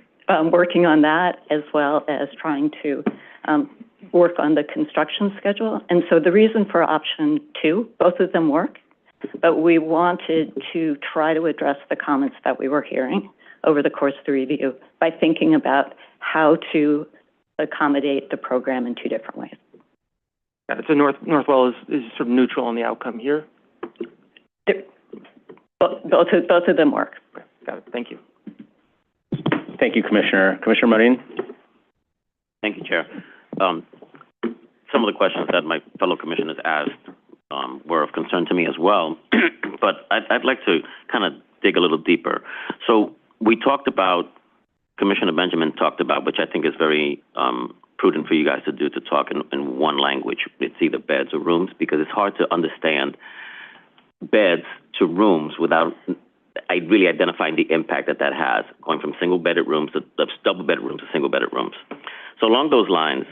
working on that, as well as trying to work on the construction schedule. And so the reason for option 2, both of them work, but we wanted to try to address the comments that we were hearing over the course of the review by thinking about how to accommodate the program in two different ways. Got it. So Northwell is sort of neutral on the outcome here? Both of them work. Got it. Thank you. Thank you, Commissioner. Commissioner Marin? Thank you, Chair. Some of the questions that my fellow commissioners asked were of concern to me as well, but I'd like to kind of dig a little deeper. So we talked about, Commissioner Benjamin talked about, which I think is very prudent for you guys to do, to talk in one language. It's either beds or rooms, because it's hard to understand beds to rooms without really identifying the impact that has, going from single-bedded rooms to double-bedded rooms to single-bedded rooms. So along those lines,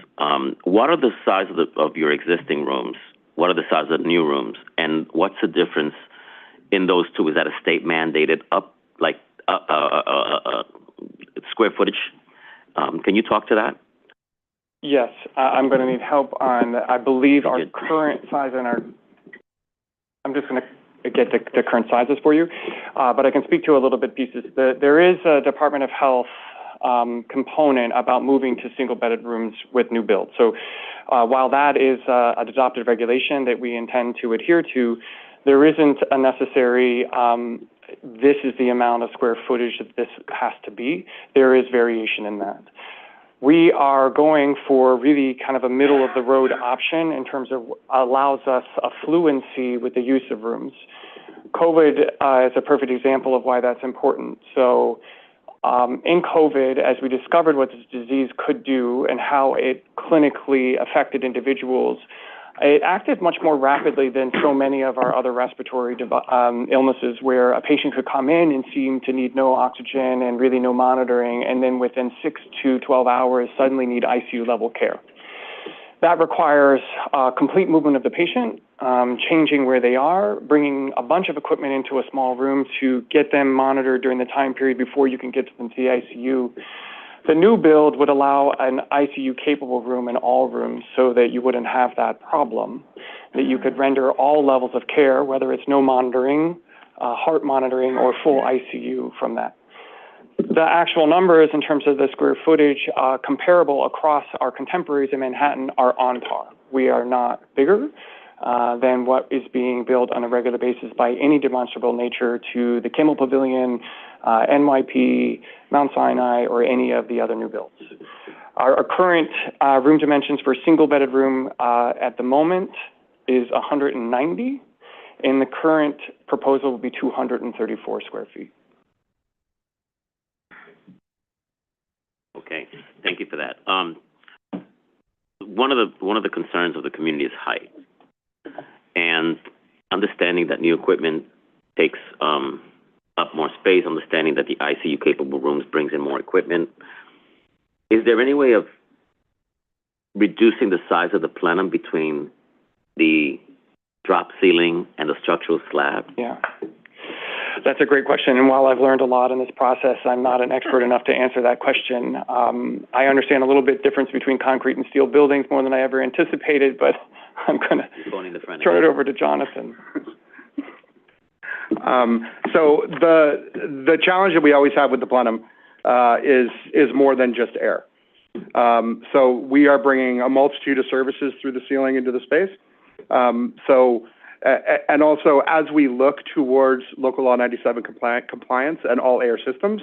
what are the size of your existing rooms? What are the size of the new rooms? And what's the difference in those two? Is that a state mandated up, like square footage? Can you talk to that? Yes, I'm going to need help on, I believe, our current size and I'm just going to get the current sizes for you, but I can speak to a little bit pieces. There is a Department of Health component about moving to single-bedded rooms with new builds. So while that is an adopted regulation that we intend to adhere to, there isn't a necessary, this is the amount of square footage that this has to be. There is variation in that. We are going for really kind of a middle-of-the-road option in terms of allows us a fluency with the use of rooms. COVID is a perfect example of why that's important. So in COVID, as we discovered what this disease could do and how it clinically affected individuals, it acted much more rapidly than so many of our other respiratory illnesses, where a patient could come in and seem to need no oxygen and really no monitoring, and then within 6 to 12 hours suddenly need ICU level care. That requires complete movement of the patient, changing where they are, bringing a bunch of equipment into a small room to get them monitored during the time period before you can get them to the ICU. The new build would allow an ICU-capable room in all rooms so that you wouldn't have that problem, that you could render all levels of care, whether it's no monitoring, heart monitoring, or full ICU from that. The actual numbers in terms of the square footage comparable across our contemporaries in Manhattan are on par. We are not bigger than what is being built on a regular basis by any demonstrable nature to the Kimmel Pavilion, NYP, Mount Sinai, or any of the other new builds. Our current room dimensions for a single-bedded room at the moment is 190, and the current proposal will be 234 square feet. Okay, thank you for that. One of the concerns of the community is height, and understanding that new equipment takes up more space, understanding that the ICU-capable rooms brings in more equipment. Is there any way of reducing the size of the plenum between the drop ceiling and the structural slab? Yeah. That's a great question, and while I've learned a lot in this process, I'm not an expert enough to answer that question. I understand a little bit difference between concrete and steel buildings more than I ever anticipated, but I'm going to turn it over to Jonathan. So the challenge that we always have with the plenum is more than just air. So we are bringing a multitude of services through the ceiling into the space. And also, as we look towards Local Law 97 compliance and all air systems,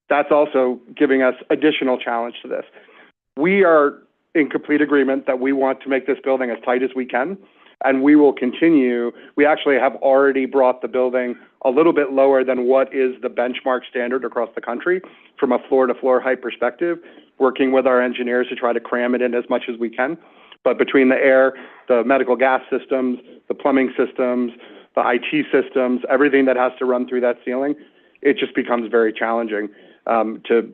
that's also giving us additional challenge to this. We are in complete agreement that we want to make this building as tight as we can, and we will continue. We actually have already brought the building a little bit lower than what is the benchmark standard across the country from a floor-to-floor height perspective, working with our engineers to try to cram it in as much as we can. But between the air, the medical gas systems, the plumbing systems, the IT systems, everything that has to run through that ceiling, it just becomes very challenging to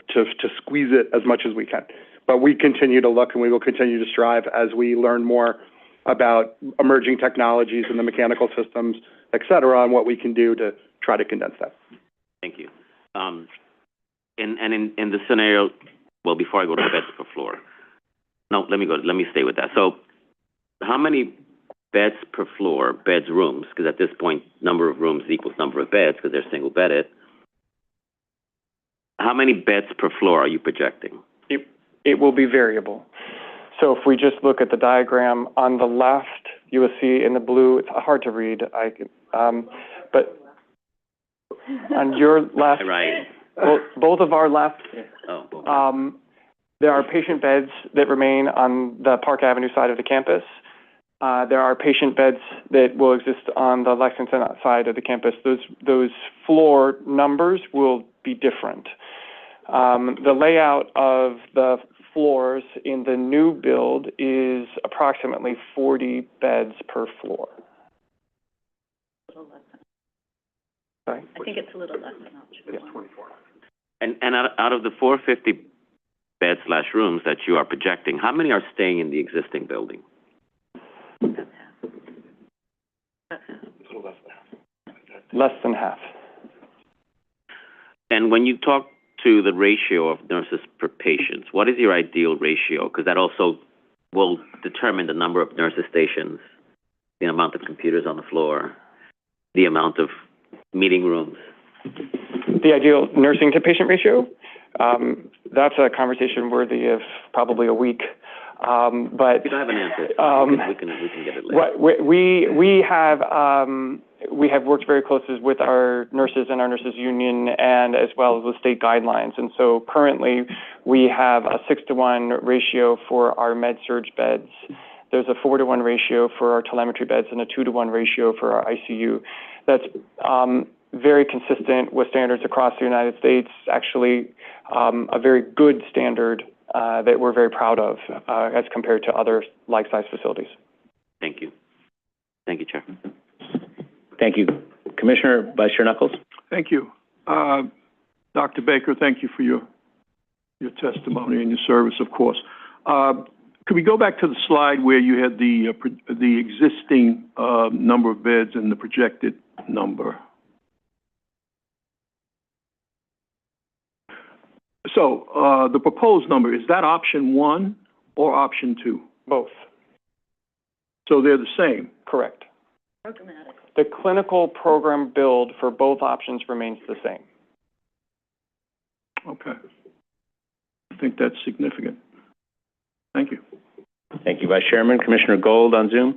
squeeze it as much as we can. But we continue to look, and we will continue to strive as we learn more about emerging technologies and the mechanical systems, et cetera, on what we can do to try to condense that. Thank you. In the scenario, well, before I go to beds per floor, no, let me stay with that. So how many beds per floor, rooms, because at this point, number of rooms equals number of beds because they're single bedded. How many beds per floor are you projecting? It will be variable. So if we just look at the diagram on the left, you will see in the blue, it's hard to read, but on your left, right. Both of our left, oh. There are patient beds that remain on the Park Avenue side of the campus. There are patient beds that will exist on the Lexington side of the campus. Those floor numbers will be different. The layout of the floors in the new build is approximately 40 beds per floor. Sorry? I think it's a little less than that. Yeah, 24. And out of the 450 beds/rooms that you are projecting, how many are staying in the existing building? Less than half. And when you talk to the ratio of nurses per patient, what is your ideal ratio? Because that also will determine the number of nurses stations, the amount of computers on the floor. the amount of meeting rooms? The ideal nursing to patient ratio, that's a conversation worthy of probably a week. But if you don't have an answer, we can get it later. We have worked very closely with our nurses and our nurses union, and as well as with state guidelines. And so currently, we have a 6-to-1 ratio for our med-surg beds. There's a 4-to-1 ratio for our telemetry beds and a 2-to-1 ratio for our ICU. That's very consistent with standards across the United States, actually a very good standard that we're very proud of as compared to other like-sized facilities. Thank you. Thank you, Chair. Thank you. Commissioner Vice Chair Knuckles? Thank you. Dr. Baker, thank you for your testimony and your service, of course. Could we go back to the slide where you had the existing number of beds and the projected number? So the proposed number, is that option 1 or option 2? Both. So they're the same? Correct. The clinical program build for both options remains the same. Okay. I think that's significant. Thank you. Thank you, Vice Chairman. Commissioner Gold on Zoom.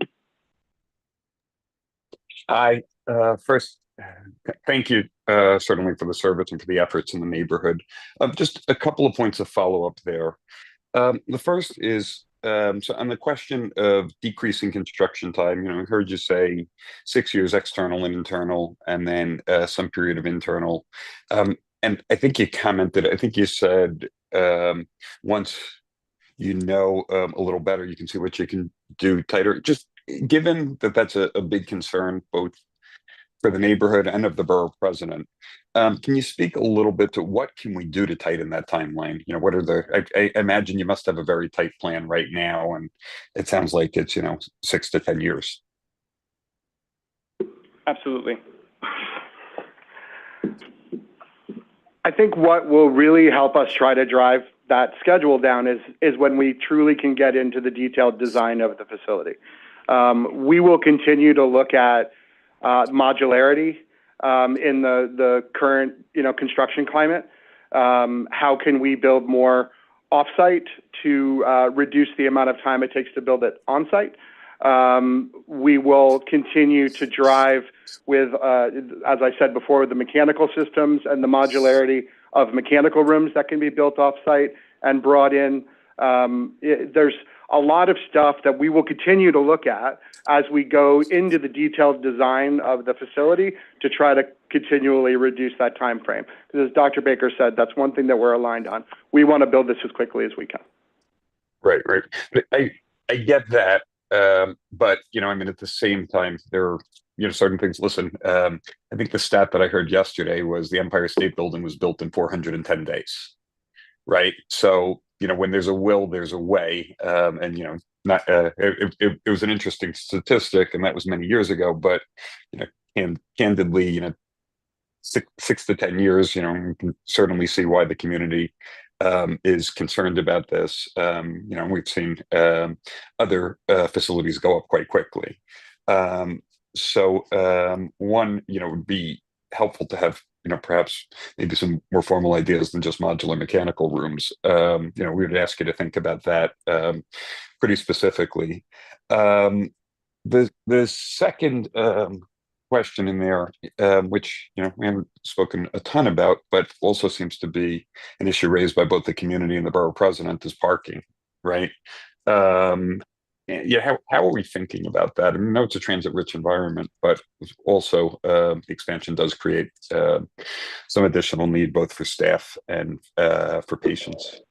Hi. First, thank you certainly for the service and for the efforts in the neighborhood. Just a couple of points of follow-up there. The first is, so on the question of decreasing construction time, I heard you say 6 years external and internal, and then some period of internal. And I think you commented, I think you said once you know a little better, you can see what you can do tighter. Just given that that's a big concern, both for the neighborhood and of the borough president, can you speak a little bit to what can we do to tighten that timeline? What are I imagine you must have a very tight plan right now, and it sounds like it's, 6 to 10 years. Absolutely. I think what will really help us try to drive that schedule down is when we truly can get into the detailed design of the facility. We will continue to look at modularity in the current construction climate. How can we build more offsite to reduce the amount of time it takes to build it on-site? We will continue to drive with, as I said before, the mechanical systems and the modularity of mechanical rooms that can be built off-site and brought in. There's a lot of stuff that we will continue to look at as we go into the detailed design of the facility to try to continually reduce that time frame. Because as Dr. Baker said, that's one thing that we're aligned on. We want to build this as quickly as we can. Right. I get that. But, at the same time, there are, certain things. Listen, I think the stat that I heard yesterday was the Empire State Building was built in 410 days. Right. So, when there's a will, there's a way. And, it was an interesting statistic, and that was many years ago, but, and candidly, 6 to 10 years, we can certainly see why the community is concerned about this. We've seen other facilities go up quite quickly. So one, would be helpful to have, perhaps maybe some more formal ideas than just modular mechanical rooms. We would ask you to think about that pretty specifically. The second question in there, which we haven't spoken a ton about, but also seems to be an issue raised by both the community and the borough president, is parking, right? How are we thinking about that? I know it's a transit-rich environment, but also the expansion does create some additional need both for staff and for patients.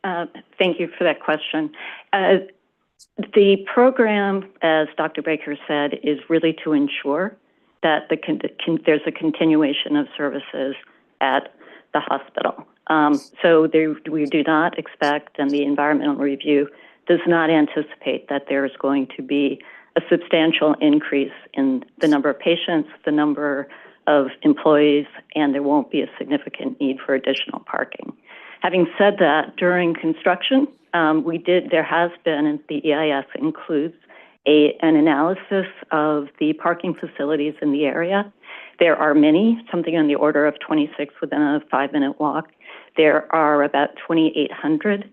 Thank you for that question. The program, as Dr. Baker said, is really to ensure that there's a continuation of services at the hospital. So we do not expect, and the environmental review does not anticipate, that there is going to be a substantial increase in the number of patients, the number of employees, and there won't be a significant need for additional parking. Having said that, during construction, there has been, and the EIS includes an analysis of the parking facilities in the area. There are many, something on the order of 26 within a 5-minute walk. There are about 2,800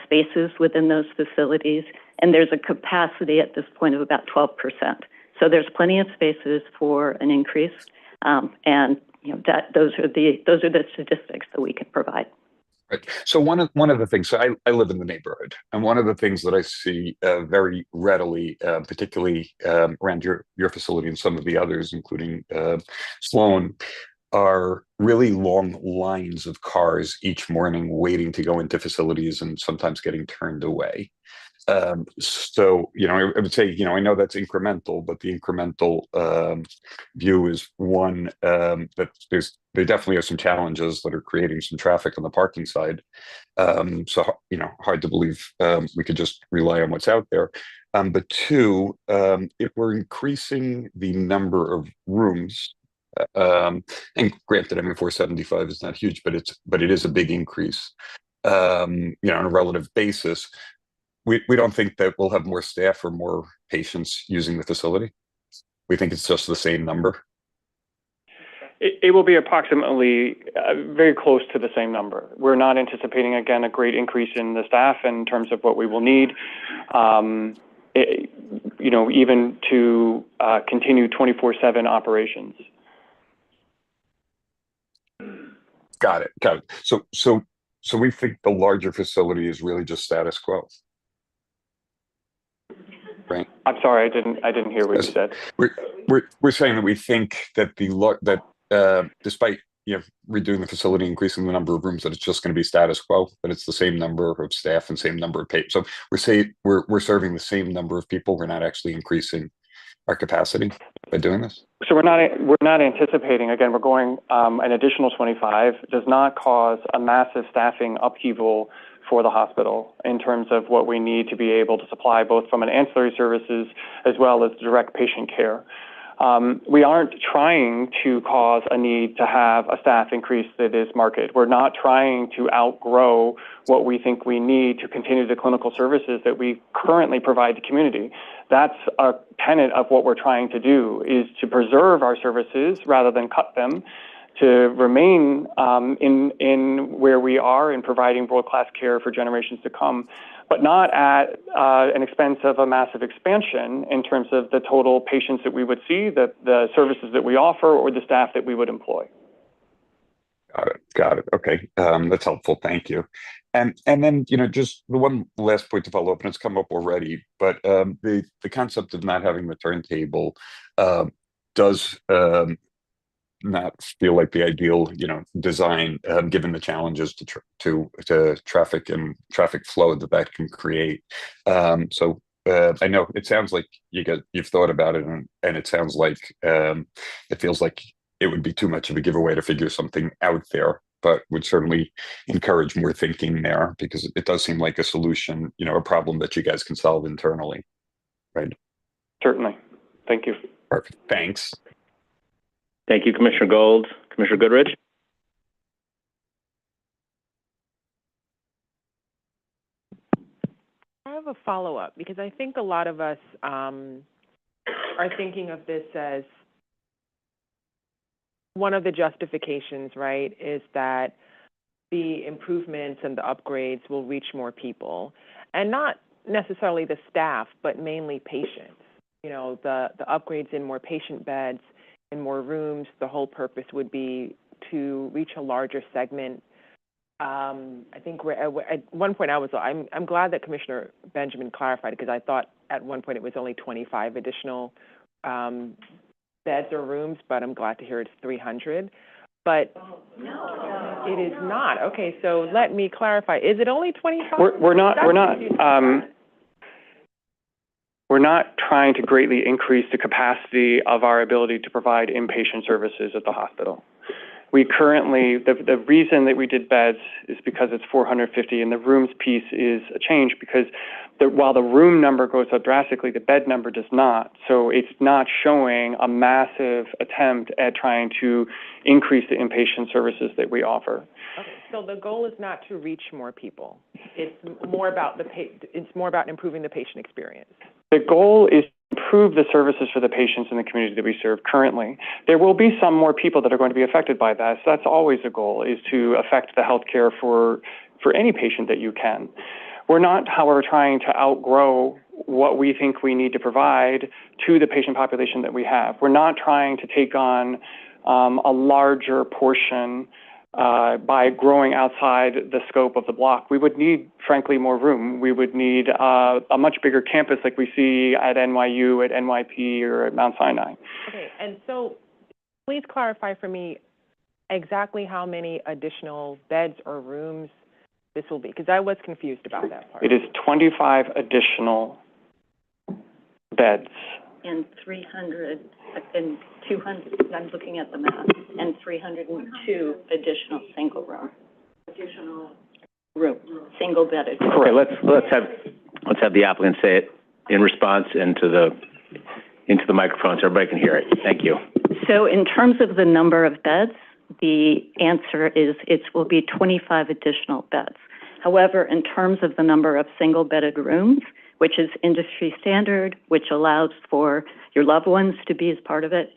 spaces within those facilities, and there's a capacity at this point of about 12%. So there's plenty of spaces for an increase, and those are the statistics that we can provide. Right. So one of the things, so I live in the neighborhood, and one of the things that I see very readily, particularly around your facility and some of the others, including Sloan, are really long lines of cars each morning waiting to go into facilities and sometimes getting turned away. So, I would say, I know that's incremental, but the incremental view is one that there definitely are some challenges that are creating some traffic on the parking side. So, hard to believe we could just rely on what's out there. But two, if we're increasing the number of rooms, and granted, 475 is not huge, but it is a big increase, on a relative basis. We don't think that we'll have more staff or more patients using the facility. We think it's just the same number. It will be approximately very close to the same number. We're not anticipating, again, a great increase in the staff in terms of what we will need, even to continue 24/7 operations. Got it. So we think the larger facility is really just status quo. Right. I'm sorry, I didn't hear what you said. We're saying that we think that despite redoing the facility, increasing the number of rooms, that it's just going to be status quo, that it's the same number of staff and same number of patients. So we're serving the same number of people. We're not actually increasing our capacity by doing this. So we're not anticipating. Again, we're going an additional 25 does not cause a massive staffing upheaval for the hospital in terms of what we need to be able to supply both from an ancillary services as well as direct patient care. We aren't trying to cause a need to have a staff increase that is market. We're not trying to outgrow what we think we need to continue the clinical services that we currently provide the community. That's a tenet of what we're trying to do, is to preserve our services rather than cut them, to remain in where we are in providing world-class care for generations to come, but not at an expense of a massive expansion in terms of the total patients that we would see, the services that we offer, or the staff that we would employ. Got it. Okay, that's helpful. Thank you. And then just the one last point to follow up, and it's come up already, but the concept of not having the turntable does not feel like the ideal design, given the challenges to traffic and traffic flow that can create. So I know it sounds like you've thought about it, and it sounds like it feels like it would be too much of a giveaway to figure something out there, but would certainly encourage more thinking there, because it does seem like a solution, a problem that you guys can solve internally, right? Certainly. Thank you. Perfect. Thanks. Thank you, Commissioner Gold. Commissioner Goodrich? I have a follow-up, because I think a lot of us are thinking of this as one of the justifications, right, is that the improvements and the upgrades will reach more people, and not necessarily the staff, but mainly patients. The upgrades in more patient beds, in more rooms, the whole purpose would be to reach a larger segment. I think at one point I'm glad that Commissioner Benjamin clarified, because I thought at one point it was only 25 additional beds or rooms, but I'm glad to hear it's 300. But no, it is not. Okay, so let me clarify. Is it only 25? We're not trying to greatly increase the capacity of our ability to provide inpatient services at the hospital. We currently, the reason that we did beds is because it's 450, and the rooms piece is a change because while the room number goes up drastically, the bed number does not. So it's not showing a massive attempt at trying to increase the inpatient services that we offer. Okay, so the goal is not to reach more people. It's more about improving the patient experience. The goal is to improve the services for the patients in the community that we serve currently. There will be some more people that are going to be affected by that. So that's always a goal, is to affect the healthcare for any patient that you can. We're not, however, trying to outgrow what we think we need to provide to the patient population that we have. We're not trying to take on a larger portion by growing outside the scope of the block. We would need, frankly, more room. We would need a much bigger campus like we see at NYU, at NYP, or at Mount Sinai. Okay, and so please clarify for me exactly how many additional beds or rooms this will be, because I was confused about that part. It is 25 additional beds. And 300 and 200, I'm looking at the map, and 302 additional single room. Additional room, single bedded. Okay, let's have the applicant say it in response into the microphone so everybody can hear it. Thank you. So in terms of the number of beds, the answer is it will be 25 additional beds. However, in terms of the number of single bedded rooms, which is industry standard, which allows for your loved ones to be as part of it,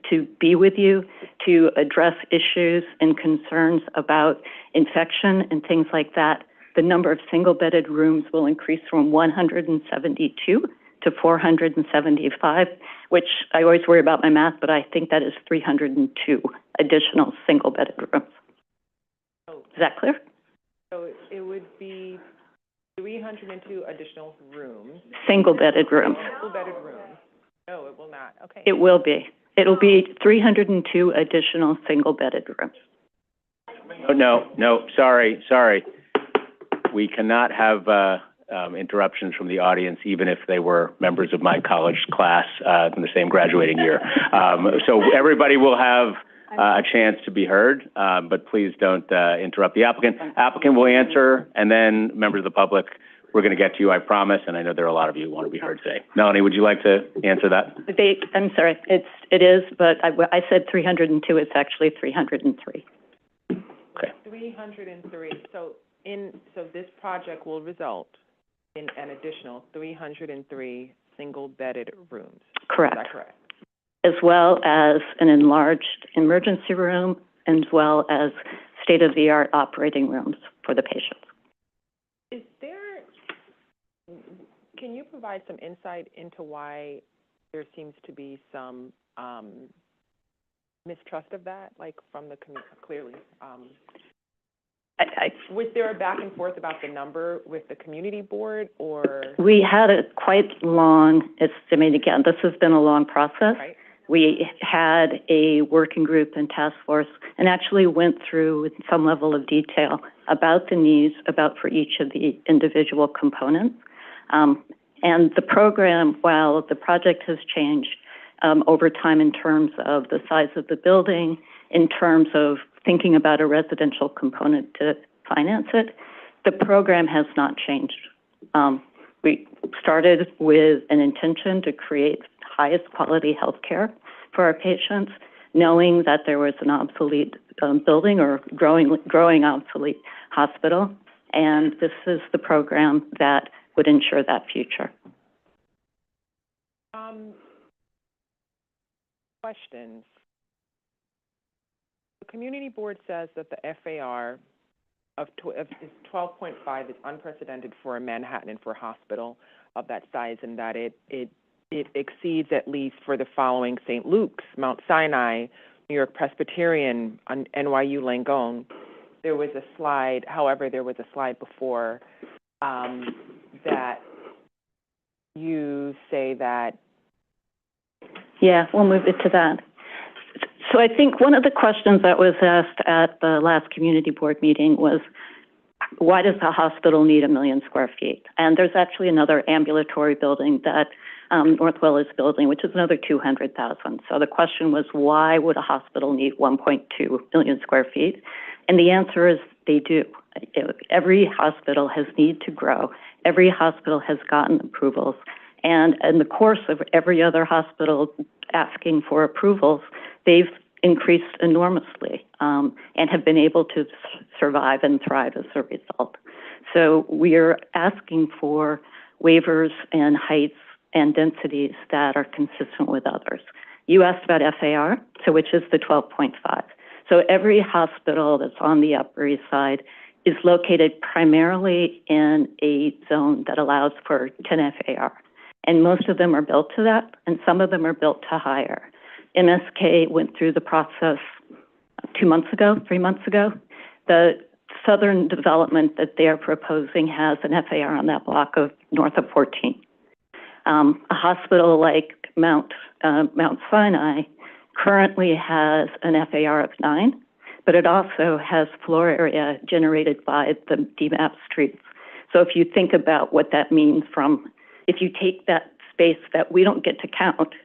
to be with you, to address issues and concerns about infection and things like that, the number of single bedded rooms will increase from 172 to 475, which I always worry about my math, but I think that is 302 additional single bedded rooms. Is that clear? So it would be 302 additional rooms. Single bedded rooms. Single bedded rooms. No, it will not. Okay. It will be. It'll be 302 additional single bedded rooms. No, sorry. We cannot have interruptions from the audience, even if they were members of my college class in the same graduating year. So everybody will have a chance to be heard, but please don't interrupt the applicant. Applicant will answer, and then members of the public, we're going to get to you, I promise, and I know there are a lot of you who want to be heard today. Melanie, would you like to answer that? I'm sorry, it is, but I said 302, it's actually 303. Okay. 303. So this project will result in an additional 303 single bedded rooms. Correct. Is that correct? As well as an enlarged emergency room, as well as state-of-the-art operating rooms for the patients. Can you provide some insight into why there seems to be some mistrust of that, like from the community, clearly? Was there a back and forth about the number with the community board, or? We had a quite long estimate. Again, this has been a long process. Right. We had a working group and task force and actually went through with some level of detail about the needs for each of the individual components. And the program, while the project has changed over time in terms of the size of the building, in terms of thinking about a residential component to finance it, the program has not changed. We started with an intention to create highest quality health care for our patients, knowing that there was an obsolete building or growing obsolete hospital, and this is the program that would ensure that future. Questions. The community board says that the FAR of 12.5 is unprecedented for a Manhattan and for a hospital of that size, and that it exceeds, at least for the following: St. Luke's, Mount Sinai, New York Presbyterian, NYU Langone. There was a slide, however, there was a slide before that you say that. Yeah, we'll move it to that. So I think one of the questions that was asked at the last community board meeting was, why does the hospital need 1 million square feet? And there's actually another ambulatory building that Northwell is building, which is another 200,000. So the question was, why would a hospital need 1.2 million square feet? And the answer is they do. Every hospital has need to grow. Every hospital has gotten approvals. And in the course of every other hospital asking for approvals, they've increased enormously and have been able to survive and thrive as a result. So we are asking for waivers and heights and densities that are consistent with others. You asked about FAR, so which is the 12.5. So every hospital that's on the Upper East Side is located primarily in a zone that allows for 10 FAR. And most of them are built to that, and some of them are built to higher. MSK went through the process 3 months ago. The southern development that they're proposing has an FAR on that block of north of 14. A hospital like Mount Sinai currently has an FAR of 9, but it also has floor area generated by the DMAP streets. So if you think about what that means if you take that space that we don't get to count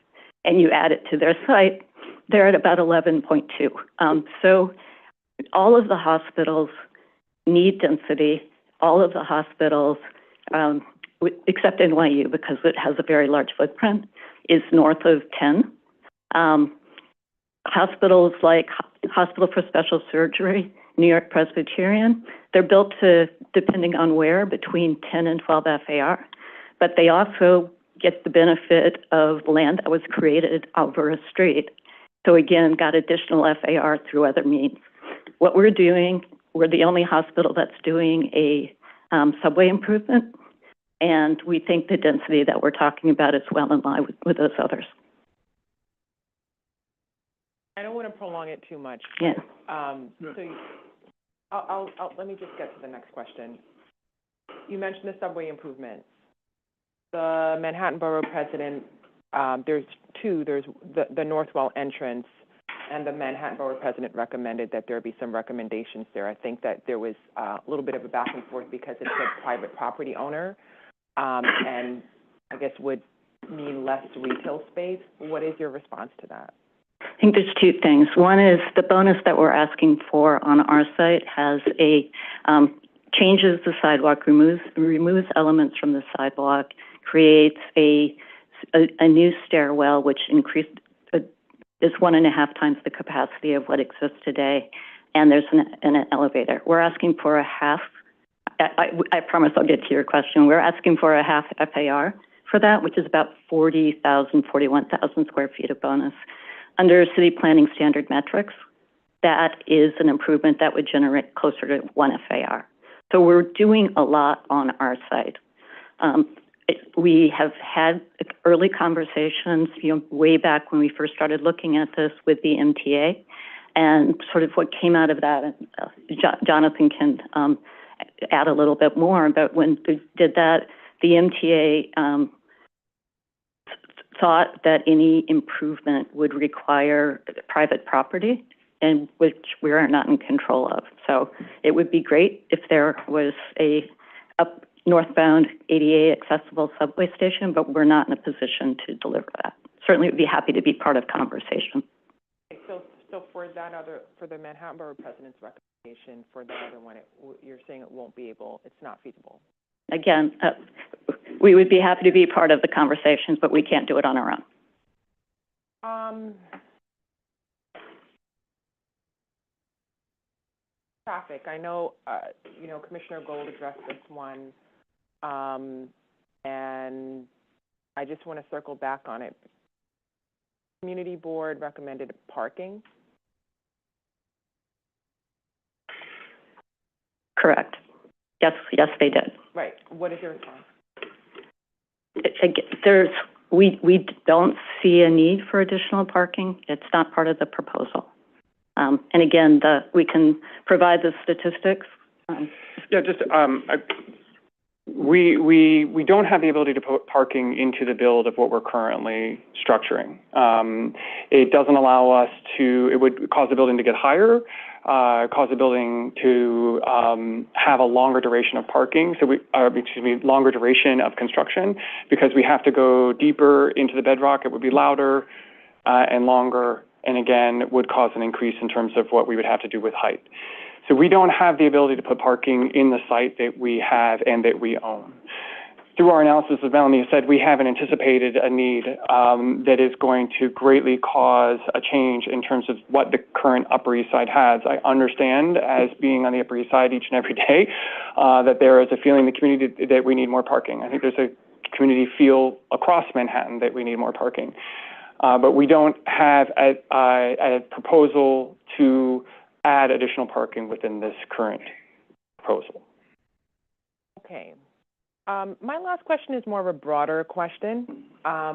and you add it to their site, they're at about 11.2. So all of the hospitals need density. All of the hospitals, except NYU because it has a very large footprint, is north of 10. Hospitals like Hospital for Special Surgery, New York Presbyterian, they're built to, depending on where, between 10 and 12 FAR, but they also get the benefit of land that was created over a street. So again, got additional FAR through other means. What we're doing, we're the only hospital that's doing a subway improvement, and we think the density that we're talking about is well in line with those others. I don't want to prolong it too much. Yeah. Let me just get to the next question. You mentioned the subway improvement. The Manhattan Borough President, there's two. There's the Northwell entrance, and the Manhattan Borough President recommended that there be some recommendations there. I think that there was a little bit of a back and forth because it said private property owner, and I guess would mean less retail space. What is your response to that? I think there's two things. One is the bonus that we're asking for on our site has changes the sidewalk, removes elements from the sidewalk, creates a new stairwell, which is 1.5 times the capacity of what exists today, and there's an elevator. We're asking for a half. I promise I'll get to your question. We're asking for a half FAR for that, which is about 41,000 square feet of bonus. Under city planning standard metrics, that is an improvement that would generate closer to 1 FAR. So we're doing a lot on our site. We have had early conversations, way back when we first started looking at this with the MTA, and sort of what came out of that. Jonathan can add a little bit more, but when we did that, the MTA thought that any improvement would require private property, and which we are not in control of. So it would be great if there was a northbound ADA accessible subway station, but we're not in a position to deliver that. Certainly would be happy to be part of conversation. So for the Manhattan Borough President's recommendation for the other one, you're saying it's not feasible? Again, we would be happy to be part of the conversations, but we can't do it on our own. Traffic. I know, Commissioner Gold addressed this one, and I just want to circle back on it. Community Board recommended parking. Correct. Yes, they did. Right. What is your response? We don't see a need for additional parking. It's not part of the proposal. And again, we can provide the statistics. We don't have the ability to put parking into the build of what we're currently structuring. It doesn't allow us to. It would cause the building to get higher, cause the building to have a longer duration of parking. Longer duration of construction, because we have to go deeper into the bedrock. It would be louder and longer, and again, would cause an increase in terms of what we would have to do with height. So we don't have the ability to put parking in the site that we have and that we own. Through our analysis, as Melanie said, we haven't anticipated a need that is going to greatly cause a change in terms of what the current Upper East Side has. I understand, as being on the Upper East Side each and every day, that there is a feeling in the community that we need more parking. I think there's a community feel across Manhattan that we need more parking. But we don't have a proposal to add additional parking within this current proposal. Okay. My last question is more of a broader question. I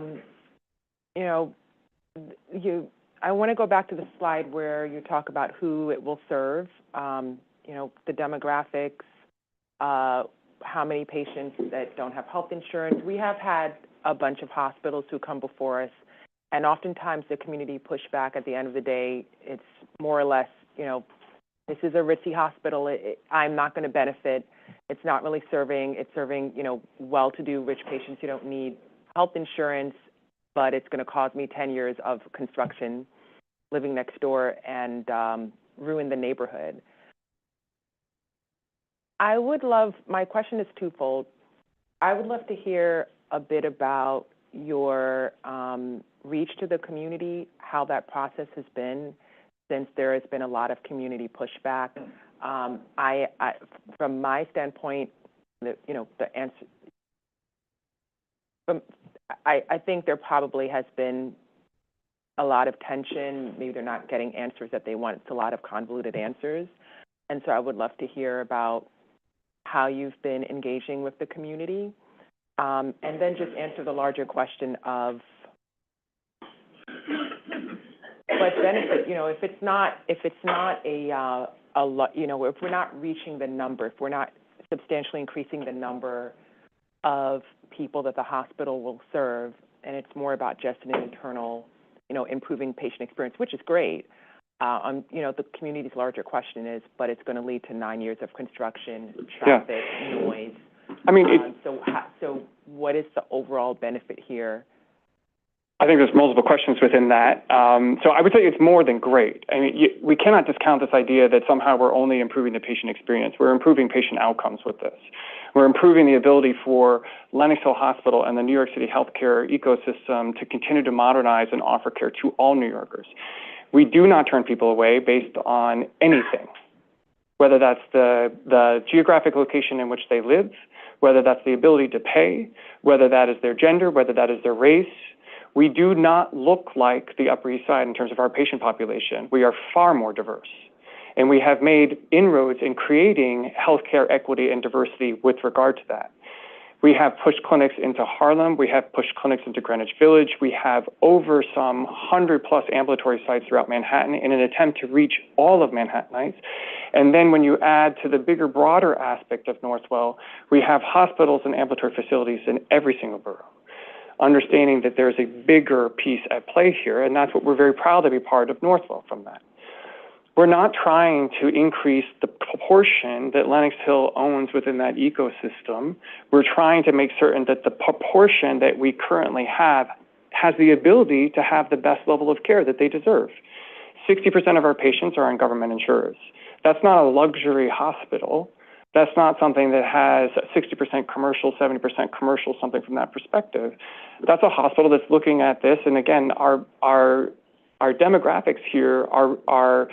want to go back to the slide where you talk about who it will serve, the demographics, how many patients that don't have health insurance. We have had a bunch of hospitals who come before us, and oftentimes the community pushback at the end of the day, it's more or less, this is a ritzy hospital. I'm not going to benefit. It's not really serving. It's serving, well-to-do rich patients who don't need health insurance, but it's going to cause me 10 years of construction living next door and ruin the neighborhood. My question is twofold. I would love to hear a bit about your reach to the community, how that process has been, since there has been a lot of community pushback. From my standpoint, the answer, I think there probably has been a lot of tension. Maybe they're not getting answers that they want. It's a lot of convoluted answers. And so I would love to hear about how you've been engaging with the community. And then just answer the larger question of what benefit, if it's not if we're not reaching the number, if we're not substantially increasing the number of people that the hospital will serve, and it's more about just an internal, improving patient experience, which is great. The community's larger question is, but it's going to lead to 9 years of construction, traffic, noise. So what is the overall benefit here? I think there's multiple questions within that. So I would say it's more than great. We cannot discount this idea that somehow we're only improving the patient experience. We're improving patient outcomes with this. We're improving the ability for Lenox Hill Hospital and the New York City healthcare ecosystem to continue to modernize and offer care to all New Yorkers. We do not turn people away based on anything, whether that's the geographic location in which they live, whether that's the ability to pay, whether that is their gender, whether that is their race. We do not look like the Upper East Side in terms of our patient population. We are far more diverse. And we have made inroads in creating healthcare equity and diversity with regard to that. We have pushed clinics into Harlem. We have pushed clinics into Greenwich Village. We have over some 100+ ambulatory sites throughout Manhattan in an attempt to reach all of Manhattanites. And then when you add to the bigger, broader aspect of Northwell, we have hospitals and ambulatory facilities in every single borough, understanding that there's a bigger piece at play here, and that's what we're very proud to be part of Northwell from that. We're not trying to increase the proportion that Lenox Hill owns within that ecosystem. We're trying to make certain that the proportion that we currently have has the ability to have the best level of care that they deserve. 60% of our patients are on government insurers. That's not a luxury hospital. That's not something that has 60% commercial, 70% commercial, something from that perspective. That's a hospital that's looking at this, and again, our demographics here are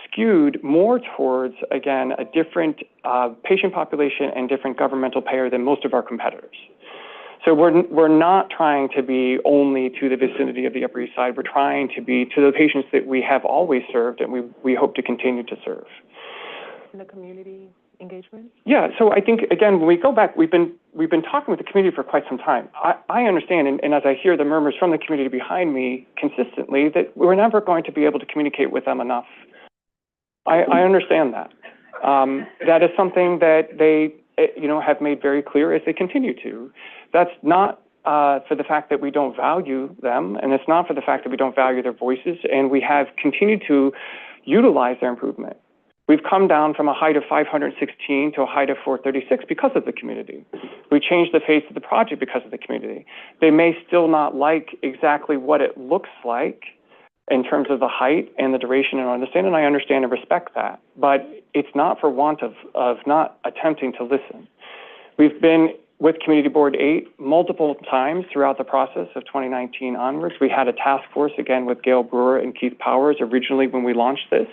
skewed more towards, again, a different patient population and different governmental payer than most of our competitors. So we're not trying to be only to the vicinity of the Upper East Side. We're trying to be to the patients that we have always served and we hope to continue to serve. In the community engagement? Yeah, so I think, again, when we go back, we've been talking with the community for quite some time. I understand, and as I hear the murmurs from the community behind me consistently, that we're never going to be able to communicate with them enough. I understand that. That is something that they, have made very clear as they continue to. That's not for the fact that we don't value them, and it's not for the fact that we don't value their voices, and we have continued to utilize their improvement. We've come down from a height of 516 to a height of 436 because of the community. We changed the face of the project because of the community. They may still not like exactly what it looks like in terms of the height and the duration and understand, and I understand and respect that. But it's not for want of not attempting to listen. We've been with Community Board 8 multiple times throughout the process of 2019 onwards. We had a task force, again, with Gail Brewer and Keith Powers originally when we launched this.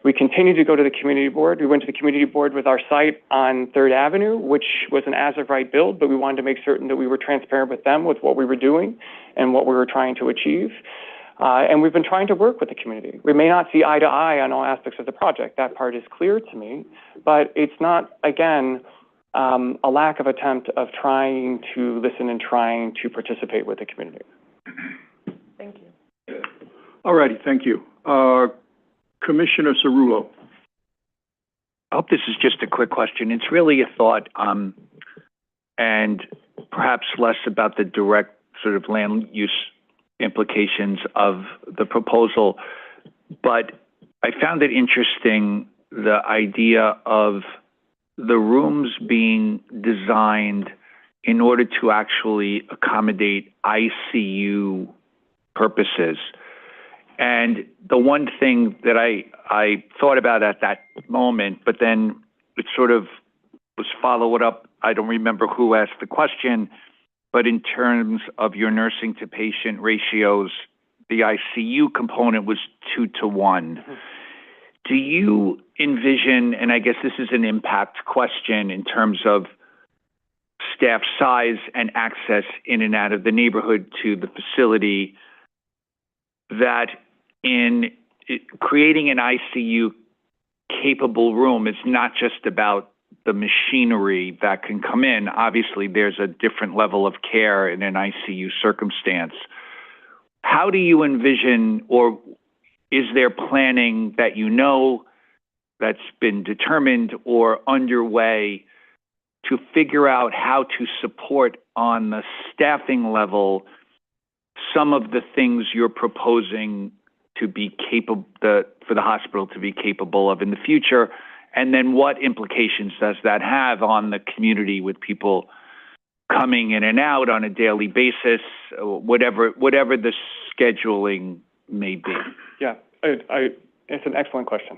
We continue to go to the community board. We went to the community board with our site on 3rd Avenue, which was an as-of-right build, but we wanted to make certain that we were transparent with them with what we were doing and what we were trying to achieve. And we've been trying to work with the community. We may not see eye to eye on all aspects of the project. That part is clear to me, but it's not, again, a lack of attempt of trying to listen and trying to participate with the community. Thank you. All righty, thank you. Commissioner Cerullo. I hope this is just a quick question. It's really a thought, and perhaps less about the direct sort of land use implications of the proposal. But I found it interesting, the idea of the rooms being designed in order to actually accommodate ICU purposes. And the one thing that I thought about at that moment, but then it sort of was followed up. I don't remember who asked the question, but in terms of your nursing to patient ratios, the ICU component was 2 to 1. Mm-hmm. Do you envision, and I guess this is an impact question in terms of staff size and access in and out of the neighborhood to the facility, that in creating an ICU capable room, it's not just about the machinery that can come in. Obviously, there's a different level of care in an ICU circumstance. How do you envision, or is there planning that you know that's been determined or underway to figure out how to support on the staffing level some of the things you're proposing to be capable, for the hospital to be capable of in the future? And then what implications does that have on the community with people coming in and out on a daily basis, whatever the scheduling may be? Yeah, it's an excellent question.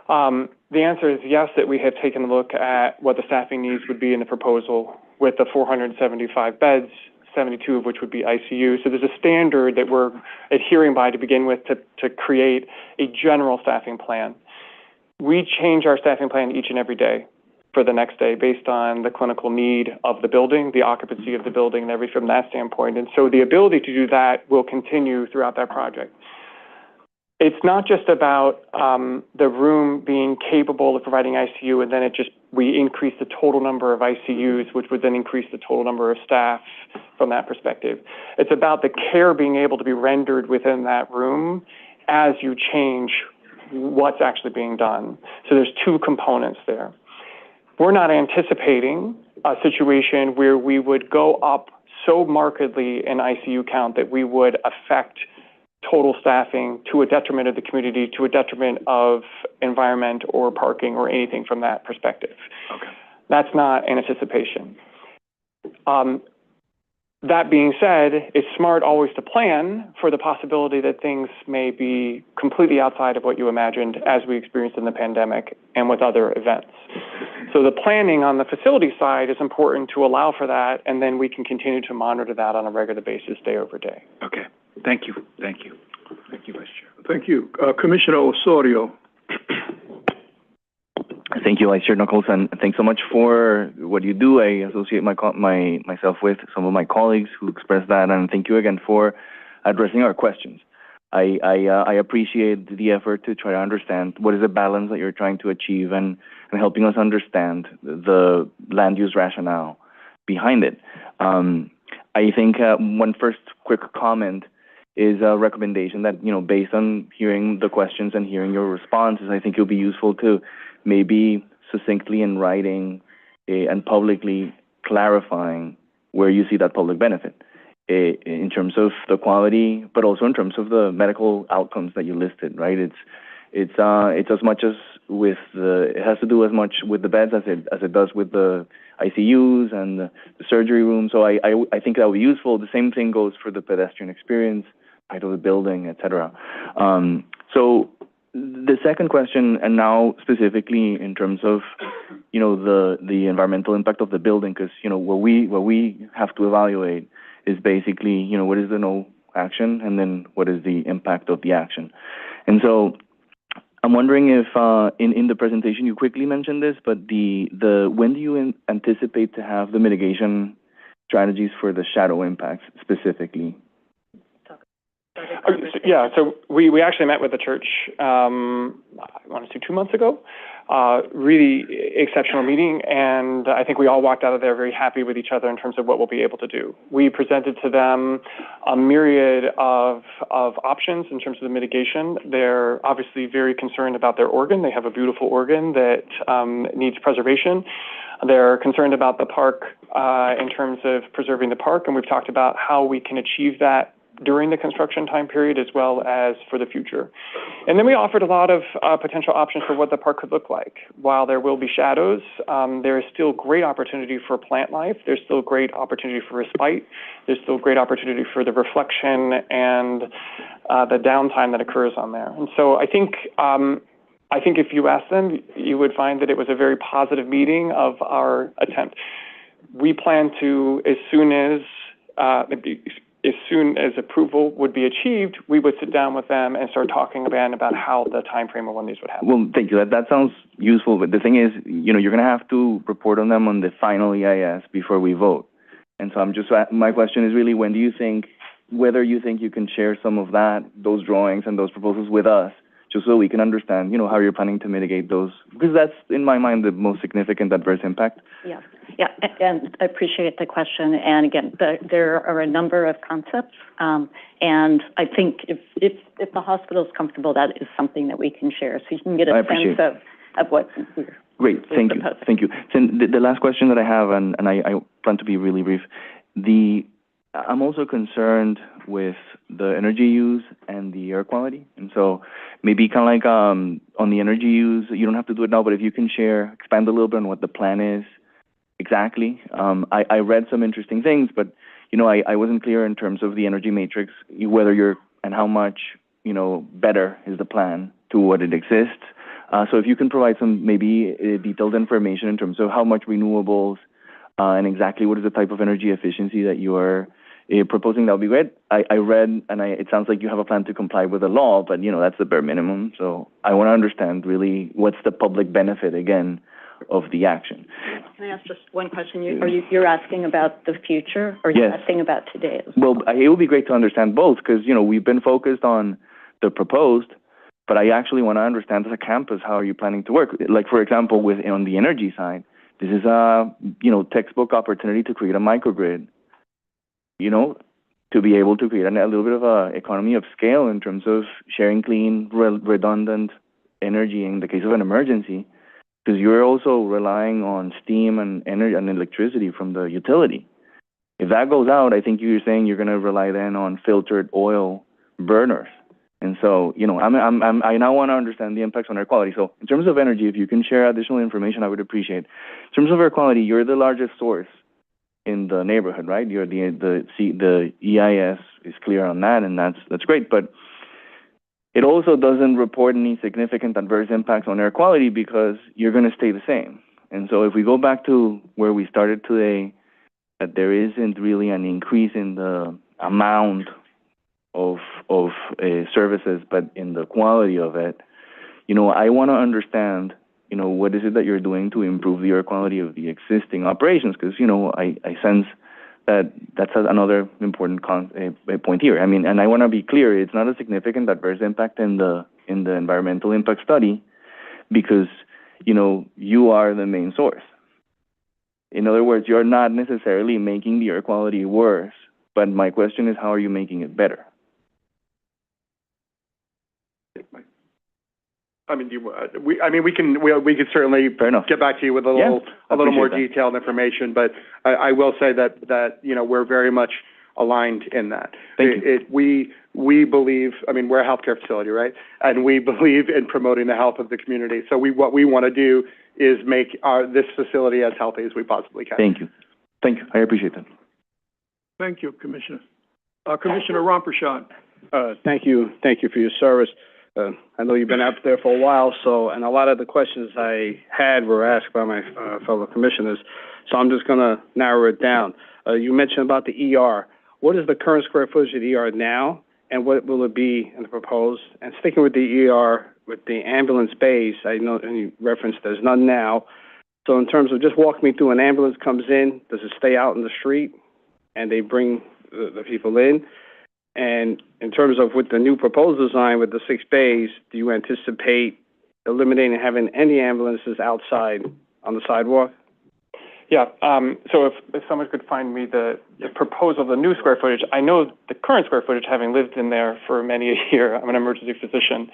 The answer is yes, that we have taken a look at what the staffing needs would be in the proposal with the 475 beds, 72 of which would be ICU. So there's a standard that we're adhering by to begin with to create a general staffing plan. We change our staffing plan each and every day for the next day based on the clinical need of the building, the occupancy of the building, and everything from that standpoint. And so the ability to do that will continue throughout that project. It's not just about the room being capable of providing ICU, and then we increase the total number of ICUs, which would then increase the total number of staff from that perspective. It's about the care being able to be rendered within that room as you change what's actually being done. So there's 2 components there. We're not anticipating a situation where we would go up so markedly in ICU count that we would affect total staffing to a detriment of the community, to a detriment of environment or parking or anything from that perspective. Okay. That's not an anticipation. That being said, it's smart always to plan for the possibility that things may be completely outside of what you imagined, as we experienced in the pandemic and with other events. So the planning on the facility side is important to allow for that, and then we can continue to monitor that on a regular basis, day over day. Okay. Thank you. Thank you. Thank you, Vice Chair. Thank you. Commissioner Osorio. Thank you, Vice Chair Knuckles, and thanks so much for what you do. I associate myself with some of my colleagues who expressed that, and thank you again for addressing our questions. I appreciate the effort to try to understand what is the balance that you're trying to achieve and helping us understand the land use rationale behind it. I think one first quick comment is a recommendation that, based on hearing the questions and hearing your responses, I think it'll be useful to maybe succinctly in writing and publicly clarifying where you see that public benefit in terms of the quality, but also in terms of the medical outcomes that you listed, right? It's as much as with it has to do as much with the beds as it does with the ICUs and the surgery room. So I think that would be useful. The same thing goes for the pedestrian experience, height of the building, et cetera. So the second question, and now specifically in terms of, the environmental impact of the building, because, what we have to evaluate is basically, what is the no action, and then what is the impact of the action. And so I'm wondering if, in the presentation, you quickly mentioned this, but when do you anticipate to have the mitigation strategies for the shadow impacts specifically? Yeah, so we actually met with the church, I want to say 2 months ago. Really exceptional meeting, and I think we all walked out of there very happy with each other in terms of what we'll be able to do. We presented to them a myriad of options in terms of the mitigation. They're obviously very concerned about their organ. They have a beautiful organ that needs preservation. They're concerned about the park in terms of preserving the park, and we've talked about how we can achieve that during the construction time period as well as for the future. And then we offered a lot of potential options for what the park could look like. While there will be shadows, there is still great opportunity for plant life. There's still great opportunity for respite. There's still great opportunity for the reflection and the downtime that occurs on there. And so I think if you ask them, you would find that it was a very positive meeting of our attempt. We plan to, as soon as approval would be achieved, we would sit down with them and start talking again about how the time frame of when these would happen. Well, thank you. That sounds useful, but the thing is, you're going to have to report on them on the final EIS before we vote. And so my question is really, whether you think you can share some of those drawings and those proposals with us, just so we can understand, how you're planning to mitigate those, because that's, in my mind, the most significant adverse impact. Yeah, and I appreciate the question. And again, there are a number of concepts, and I think if the hospital is comfortable, that is something that we can share, so you can get a sense of what we're Great, thank you. Thank you. So the last question that I have, and I plan to be really brief, I'm also concerned with the energy use and the air quality. And so maybe kind of like on the energy use, you don't have to do it now, but if you can expand a little bit on what the plan is exactly. I read some interesting things, but, I wasn't clear in terms of the energy matrix, and how much, better is the plan to what it exists. So if you can provide some maybe detailed information in terms of how much renewables and exactly what is the type of energy efficiency that you are proposing, that would be great. I read, and it sounds like you have a plan to comply with the law, but, that's the bare minimum. So I want to understand really what's the public benefit, again, of the action. Can I ask just one question? You're asking about the future, or you're asking about today? Well, it would be great to understand both, because, we've been focused on the proposed, but I actually want to understand as a campus, how are you planning to work? Like, for example, on the energy side, this is a, textbook opportunity to create a microgrid, to be able to create a little bit of a economy of scale in terms of sharing clean, redundant energy in the case of an emergency, because you're also relying on steam and energy and electricity from the utility. If that goes out, I think you're saying you're going to rely then on filtered oil burners. And so, I now want to understand the impacts on air quality. So in terms of energy, if you can share additional information, I would appreciate. In terms of air quality, you're the largest source in the neighborhood, right? You're the EIS is clear on that, and that's great. But it also doesn't report any significant adverse impacts on air quality because you're going to stay the same. And so if we go back to where we started today, that there isn't really an increase in the amount of services, but in the quality of it, I want to understand, what is it that you're doing to improve the air quality of the existing operations? Because, I sense that that's another important point here. I mean, and I want to be clear, it's not a significant adverse impact in the environmental impact study because, you are the main source. In other words, you're not necessarily making the air quality worse, but my question is, how are you making it better? We can certainly get back to you with a little more detailed information, but I will say that we're very much aligned in that. Thank you. We believe, we're a healthcare facility, right? And we believe in promoting the health of the community. So what we want to do is make this facility as healthy as we possibly can. Thank you. I appreciate that. Thank you, Commissioner. Commissioner Rompershot. Thank you for your service. I know you've been out there for a while, and a lot of the questions I had were asked by my fellow commissioners, so I'm just going to narrow it down. You mentioned about the ER. What is the current square footage of the ER now, and what will it be in the proposed? And sticking with the ER, with the ambulance bays, I know, and you referenced there's none now. So in terms of just walk me through, an ambulance comes in, does it stay out in the street and they bring the people in? And in terms of with the new proposed design with the 6 bays, do you anticipate eliminating having any ambulances outside on the sidewalk? Yeah, so if someone could find me the proposal, the new square footage, I know the current square footage, having lived in there for many a year. I'm an emergency physician.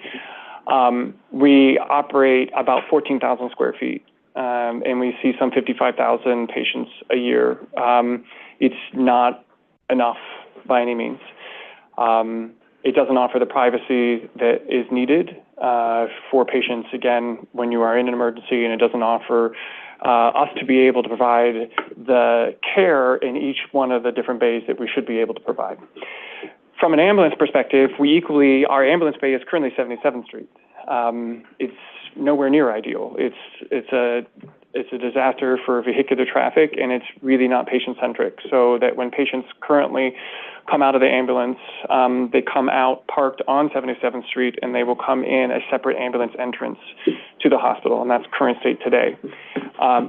We operate about 14,000 square feet, and we see some 55,000 patients a year. It's not enough by any means. It doesn't offer the privacy that is needed for patients, again, when you are in an emergency, and it doesn't offer us to be able to provide the care in each one of the different bays that we should be able to provide. From an ambulance perspective, our ambulance bay is currently 77th Street. It's nowhere near ideal. It's a disaster for vehicular traffic, and it's really not patient-centric. So that when patients currently come out of the ambulance, they come out parked on 77th Street, and they will come in a separate ambulance entrance to the hospital, and that's current state today.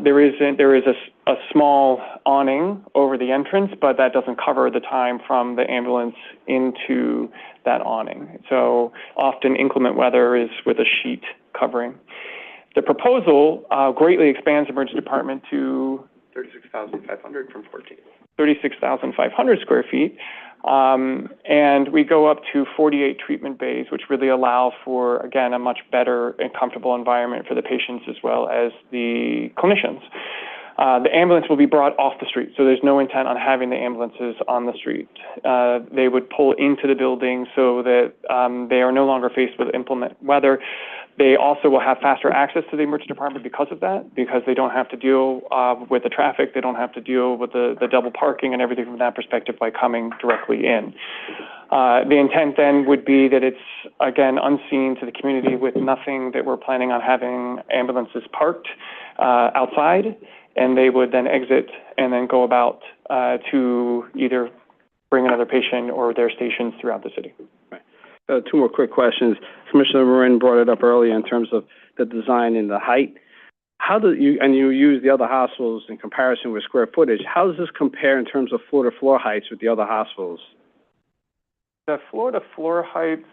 There is a small awning over the entrance, but that doesn't cover the time from the ambulance into that awning. So often inclement weather is with a sheet covering. The proposal greatly expands the emergency department to 36,500 from 14. 36,500 square feet. And we go up to 48 treatment bays, which really allow for, again, a much better and comfortable environment for the patients as well as the clinicians. The ambulance will be brought off the street, so there's no intent on having the ambulances on the street. They would pull into the building so that they are no longer faced with inclement weather. They also will have faster access to the emergency department because of that, because they don't have to deal with the traffic, they don't have to deal with the double parking and everything from that perspective by coming directly in. The intent then would be that it's, again, unseen to the community, with nothing that we're planning on having ambulances parked outside, and they would then exit and then go about to either bring another patient or their stations throughout the city. Two more quick questions. Commissioner Marin brought it up earlier in terms of the design and the height. How do you, and you use the other hospitals in comparison with square footage, how does this compare in terms of floor-to-floor heights with the other hospitals? The floor-to-floor heights,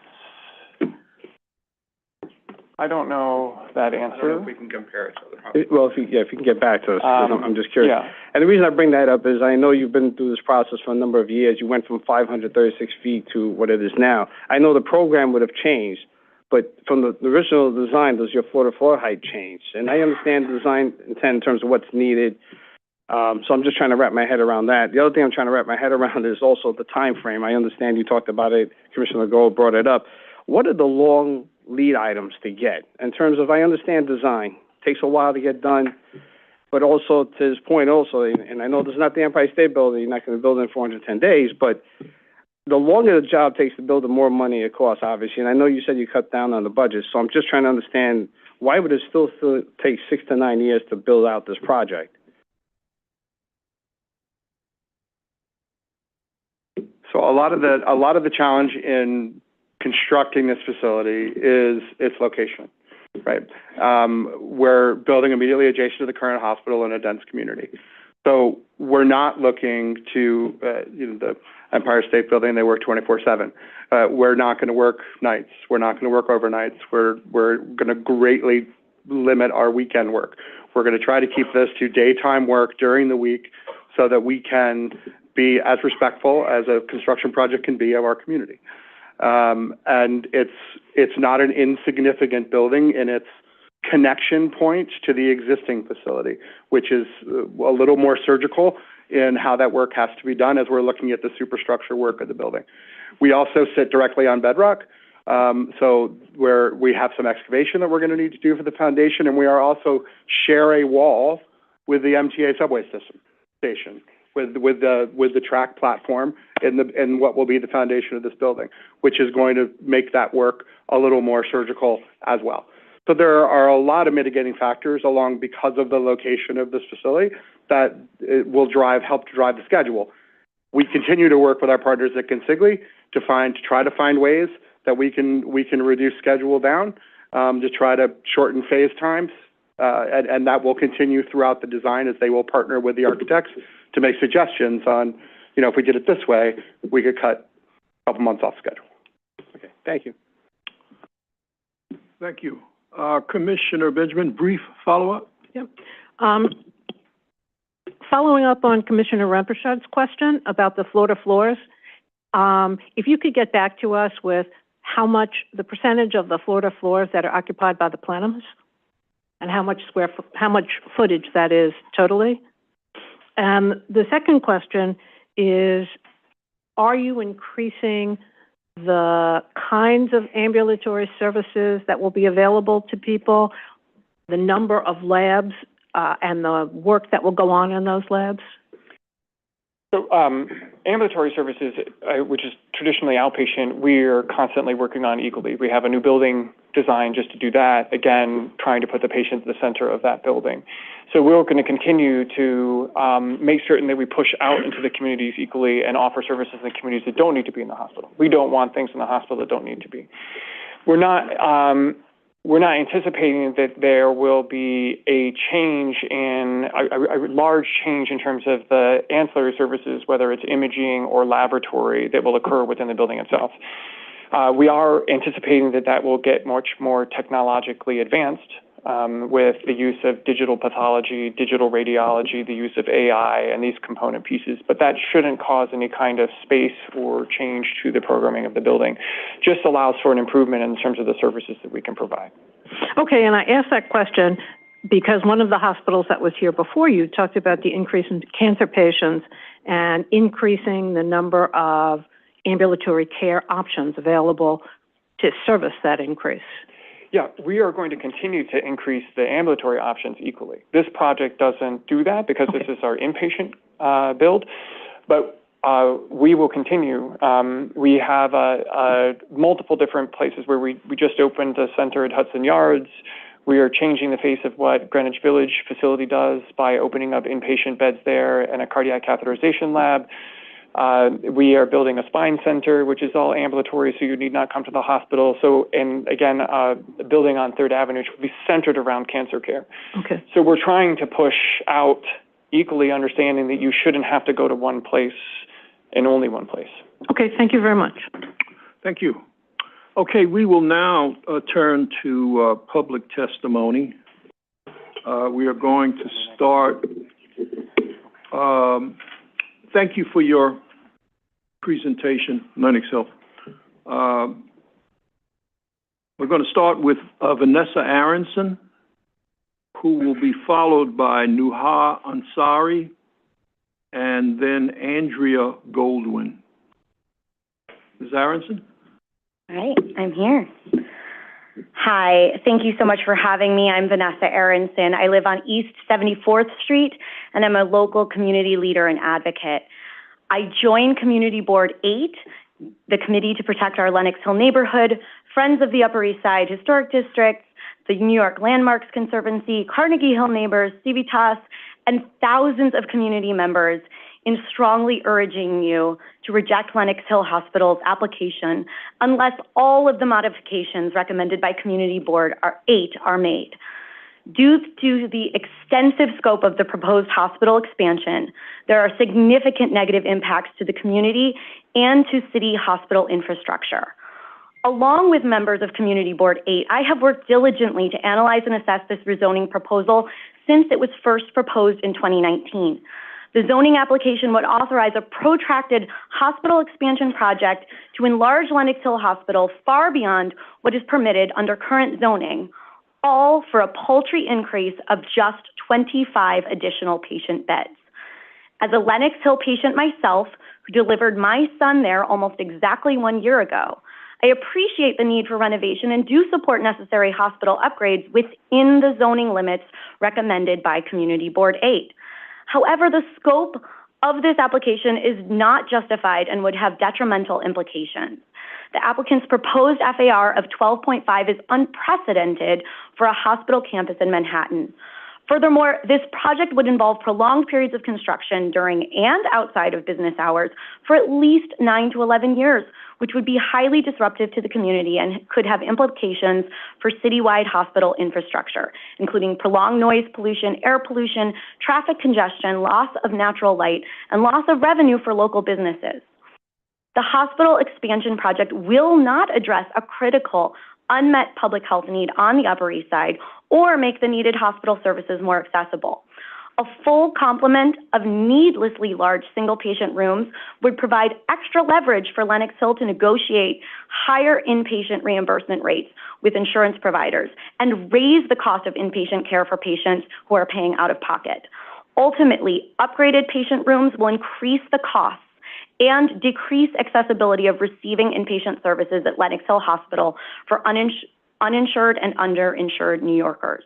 I don't know that answer. I don't know if we can compare it to other hospitals. Well, if you can get back to us, I'm just curious. Yeah. And the reason I bring that up is I know you've been through this process for a number of years. You went from 536 feet to what it is now. I know the program would have changed, but from the original design, does your floor-to-floor height change? And I understand the design intent in terms of what's needed. So I'm just trying to wrap my head around that. The other thing I'm trying to wrap my head around is also the time frame. I understand you talked about it. Commissioner Gold brought it up. What are the long lead items to get in terms of, I understand design takes a while to get done, but also to his point also, and I know this is not the Empire State Building, you're not going to build it in 410 days, but the longer the job takes to build, the more money it costs, obviously. And I know you said you cut down on the budget, so I'm just trying to understand, why would it still take 6 to 9 years to build out this project? So a lot of the challenge in constructing this facility is its location, right? We're building immediately adjacent to the current hospital in a dense community. So we're not looking to, the Empire State Building, they work 24/7. We're not going to work nights. We're not going to work overnights. We're going to greatly limit our weekend work. We're going to try to keep this to daytime work during the week so that we can be as respectful as a construction project can be of our community. And it's not an insignificant building in its connection point to the existing facility, which is a little more surgical in how that work has to be done as we're looking at the superstructure work of the building. We also sit directly on bedrock, so where we have some excavation that we're going to need to do for the foundation, and we are also share a wall with the MTA subway station. With the track platform in what will be the foundation of this building, which is going to make that work a little more surgical as well. So there are a lot of mitigating factors along because of the location of this facility that it will help to drive the schedule. we continue to work with our partners at Consigli to try to find ways that we can reduce schedule down, to try to shorten phase times, and that will continue throughout the design as they will partner with the architects to make suggestions on, if we did it this way, we could cut a couple months off schedule. Okay, thank you. Thank you. Commissioner Benjamin, brief follow-up? Yep. Following up on Commissioner Rempershad's question about the floor-to-floors, if you could get back to us with the percentage of the floor-to-floors that are occupied by the plenums, and how much footage that is totally. And the second question is, are you increasing the kinds of ambulatory services that will be available to people, the number of labs, and the work that will go on in those labs? So ambulatory services, which is traditionally outpatient, we're constantly working on equally. We have a new building designed just to do that, again, trying to put the patient at the center of that building. So we're going to continue to make certain that we push out into the communities equally and offer services in the communities that don't need to be in the hospital. We don't want things in the hospital that don't need to be. We're not anticipating that there will be a large change in terms of the ancillary services, whether it's imaging or laboratory, that will occur within the building itself. We are anticipating that will get much more technologically advanced with the use of digital pathology, digital radiology, the use of AI, and these component pieces. But that shouldn't cause any kind of space or change to the programming of the building. Just allows for an improvement in terms of the services that we can provide. Okay, and I asked that question because one of the hospitals that was here before you talked about the increase in cancer patients and increasing the number of ambulatory care options available to service that increase. Yeah, we are going to continue to increase the ambulatory options equally. This project doesn't do that because this is our inpatient build, but we will continue. We have multiple different places where we just opened a center at Hudson Yards. We are changing the face of what Greenwich Village facility does by opening up inpatient beds there and a cardiac catheterization lab. We are building a spine center, which is all ambulatory, so you need not come to the hospital. So, and again, building on 3rd Avenue, which will be centered around cancer care. Okay. So we're trying to push out equally, understanding that you shouldn't have to go to one place and only one place. Okay, thank you very much. Thank you. Okay, we will now turn to public testimony. We are going to start. Thank you for your presentation, Lennox Hill. We're going to start with Vanessa Aronson, who will be followed by Nuha Ansari, and then Andrea Goldwyn. Ms. Aronson? All right, I'm here. Hi, thank you so much for having me. I'm Vanessa Aronson. I live on East 74th Street, and I'm a local community leader and advocate. I joined Community Board 8, the Committee to Protect Our Lenox Hill Neighborhood, Friends of the Upper East Side Historic District, the New York Landmarks Conservancy, Carnegie Hill Neighbors, Civitas, and thousands of community members in strongly urging you to reject Lenox Hill Hospital's application unless all of the modifications recommended by Community Board 8 are made. Due to the extensive scope of the proposed hospital expansion, there are significant negative impacts to the community and to city hospital infrastructure. Along with members of Community Board 8, I have worked diligently to analyze and assess this rezoning proposal since it was first proposed in 2019. The zoning application would authorize a protracted hospital expansion project to enlarge Lenox Hill Hospital far beyond what is permitted under current zoning, all for a paltry increase of just 25 additional patient beds. As a Lenox Hill patient myself, who delivered my son there almost exactly 1 year ago, I appreciate the need for renovation and do support necessary hospital upgrades within the zoning limits recommended by Community Board 8. However, the scope of this application is not justified and would have detrimental implications. The applicant's proposed FAR of 12.5 is unprecedented for a hospital campus in Manhattan. Furthermore, this project would involve prolonged periods of construction during and outside of business hours for at least 9 to 11 years, which would be highly disruptive to the community and could have implications for citywide hospital infrastructure, including prolonged noise pollution, air pollution, traffic congestion, loss of natural light, and loss of revenue for local businesses. The hospital expansion project will not address a critical unmet public health need on the Upper East Side or make the needed hospital services more accessible. A full complement of needlessly large single-patient rooms would provide extra leverage for Lenox Hill to negotiate higher inpatient reimbursement rates with insurance providers and raise the cost of inpatient care for patients who are paying out of pocket. Ultimately, upgraded patient rooms will increase the costs and decrease accessibility of receiving inpatient services at Lenox Hill Hospital for uninsured and underinsured New Yorkers.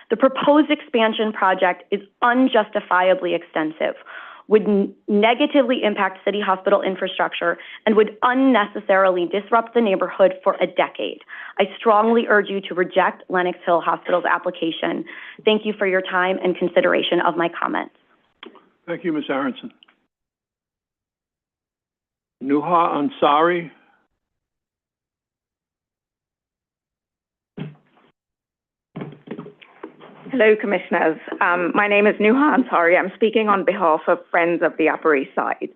The proposed expansion project is unjustifiably extensive, would negatively impact city hospital infrastructure, and would unnecessarily disrupt the neighborhood for a decade. I strongly urge you to reject Lenox Hill Hospital's application. Thank you for your time and consideration of my comments. Thank you, Ms. Aronson. Nuha Ansari. Hello, Commissioners. My name is Nuha Ansari. I'm speaking on behalf of Friends of the Upper East Side.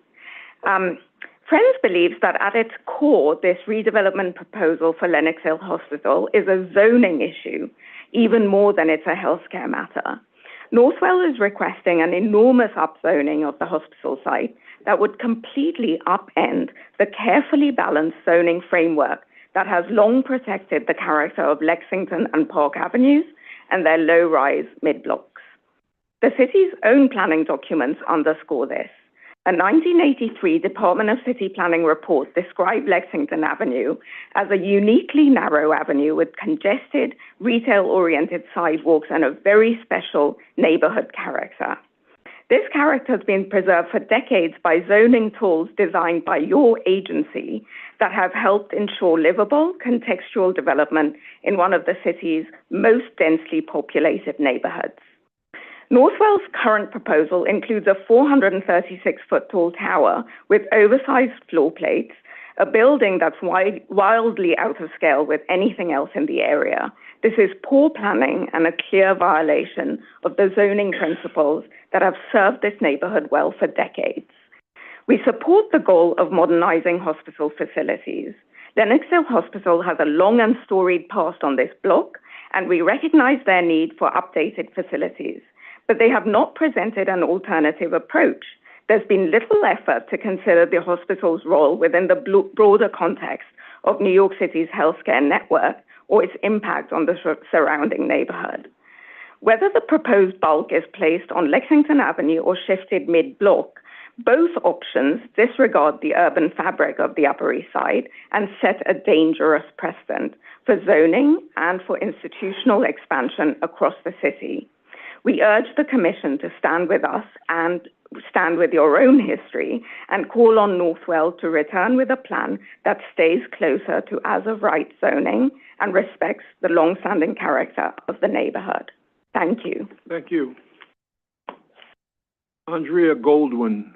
Friends believes that at its core, this redevelopment proposal for Lenox Hill Hospital is a zoning issue, even more than it's a healthcare matter. Northwell is requesting an enormous upzoning of the hospital site that would completely upend the carefully balanced zoning framework that has long protected the character of Lexington and Park Avenues and their low-rise mid-blocks. The city's own planning documents underscore this. A 1983 Department of City Planning report described Lexington Avenue as a uniquely narrow avenue with congested, retail-oriented sidewalks and a very special neighborhood character. This character has been preserved for decades by zoning tools designed by your agency that have helped ensure livable, contextual development in one of the city's most densely populated neighborhoods. Northwell's current proposal includes a 436-foot-tall tower with oversized floor plates, a building that's wildly out of scale with anything else in the area. This is poor planning and a clear violation of the zoning principles that have served this neighborhood well for decades. We support the goal of modernizing hospital facilities. Lenox Hill Hospital has a long and storied past on this block, and we recognize their need for updated facilities. But they have not presented an alternative approach. There's been little effort to consider the hospital's role within the broader context of New York City's healthcare network or its impact on the surrounding neighborhood. Whether the proposed bulk is placed on Lexington Avenue or shifted mid-block, both options disregard the urban fabric of the Upper East Side and set a dangerous precedent for zoning and for institutional expansion across the city. We urge the Commission to stand with us and stand with your own history and call on Northwell to return with a plan that stays closer to as-of-right zoning and respects the long-standing character of the neighborhood. Thank you. Thank you. Andrea Goldwyn.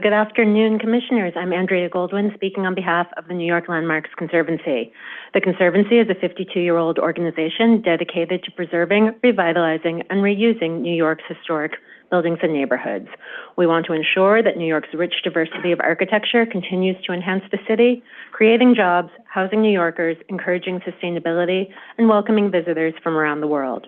Good afternoon, Commissioners. I'm Andrea Goldwyn, speaking on behalf of the New York Landmarks Conservancy. The Conservancy is a 52-year-old organization dedicated to preserving, revitalizing, and reusing New York's historic buildings and neighborhoods. We want to ensure that New York's rich diversity of architecture continues to enhance the city, creating jobs, housing New Yorkers, encouraging sustainability, and welcoming visitors from around the world.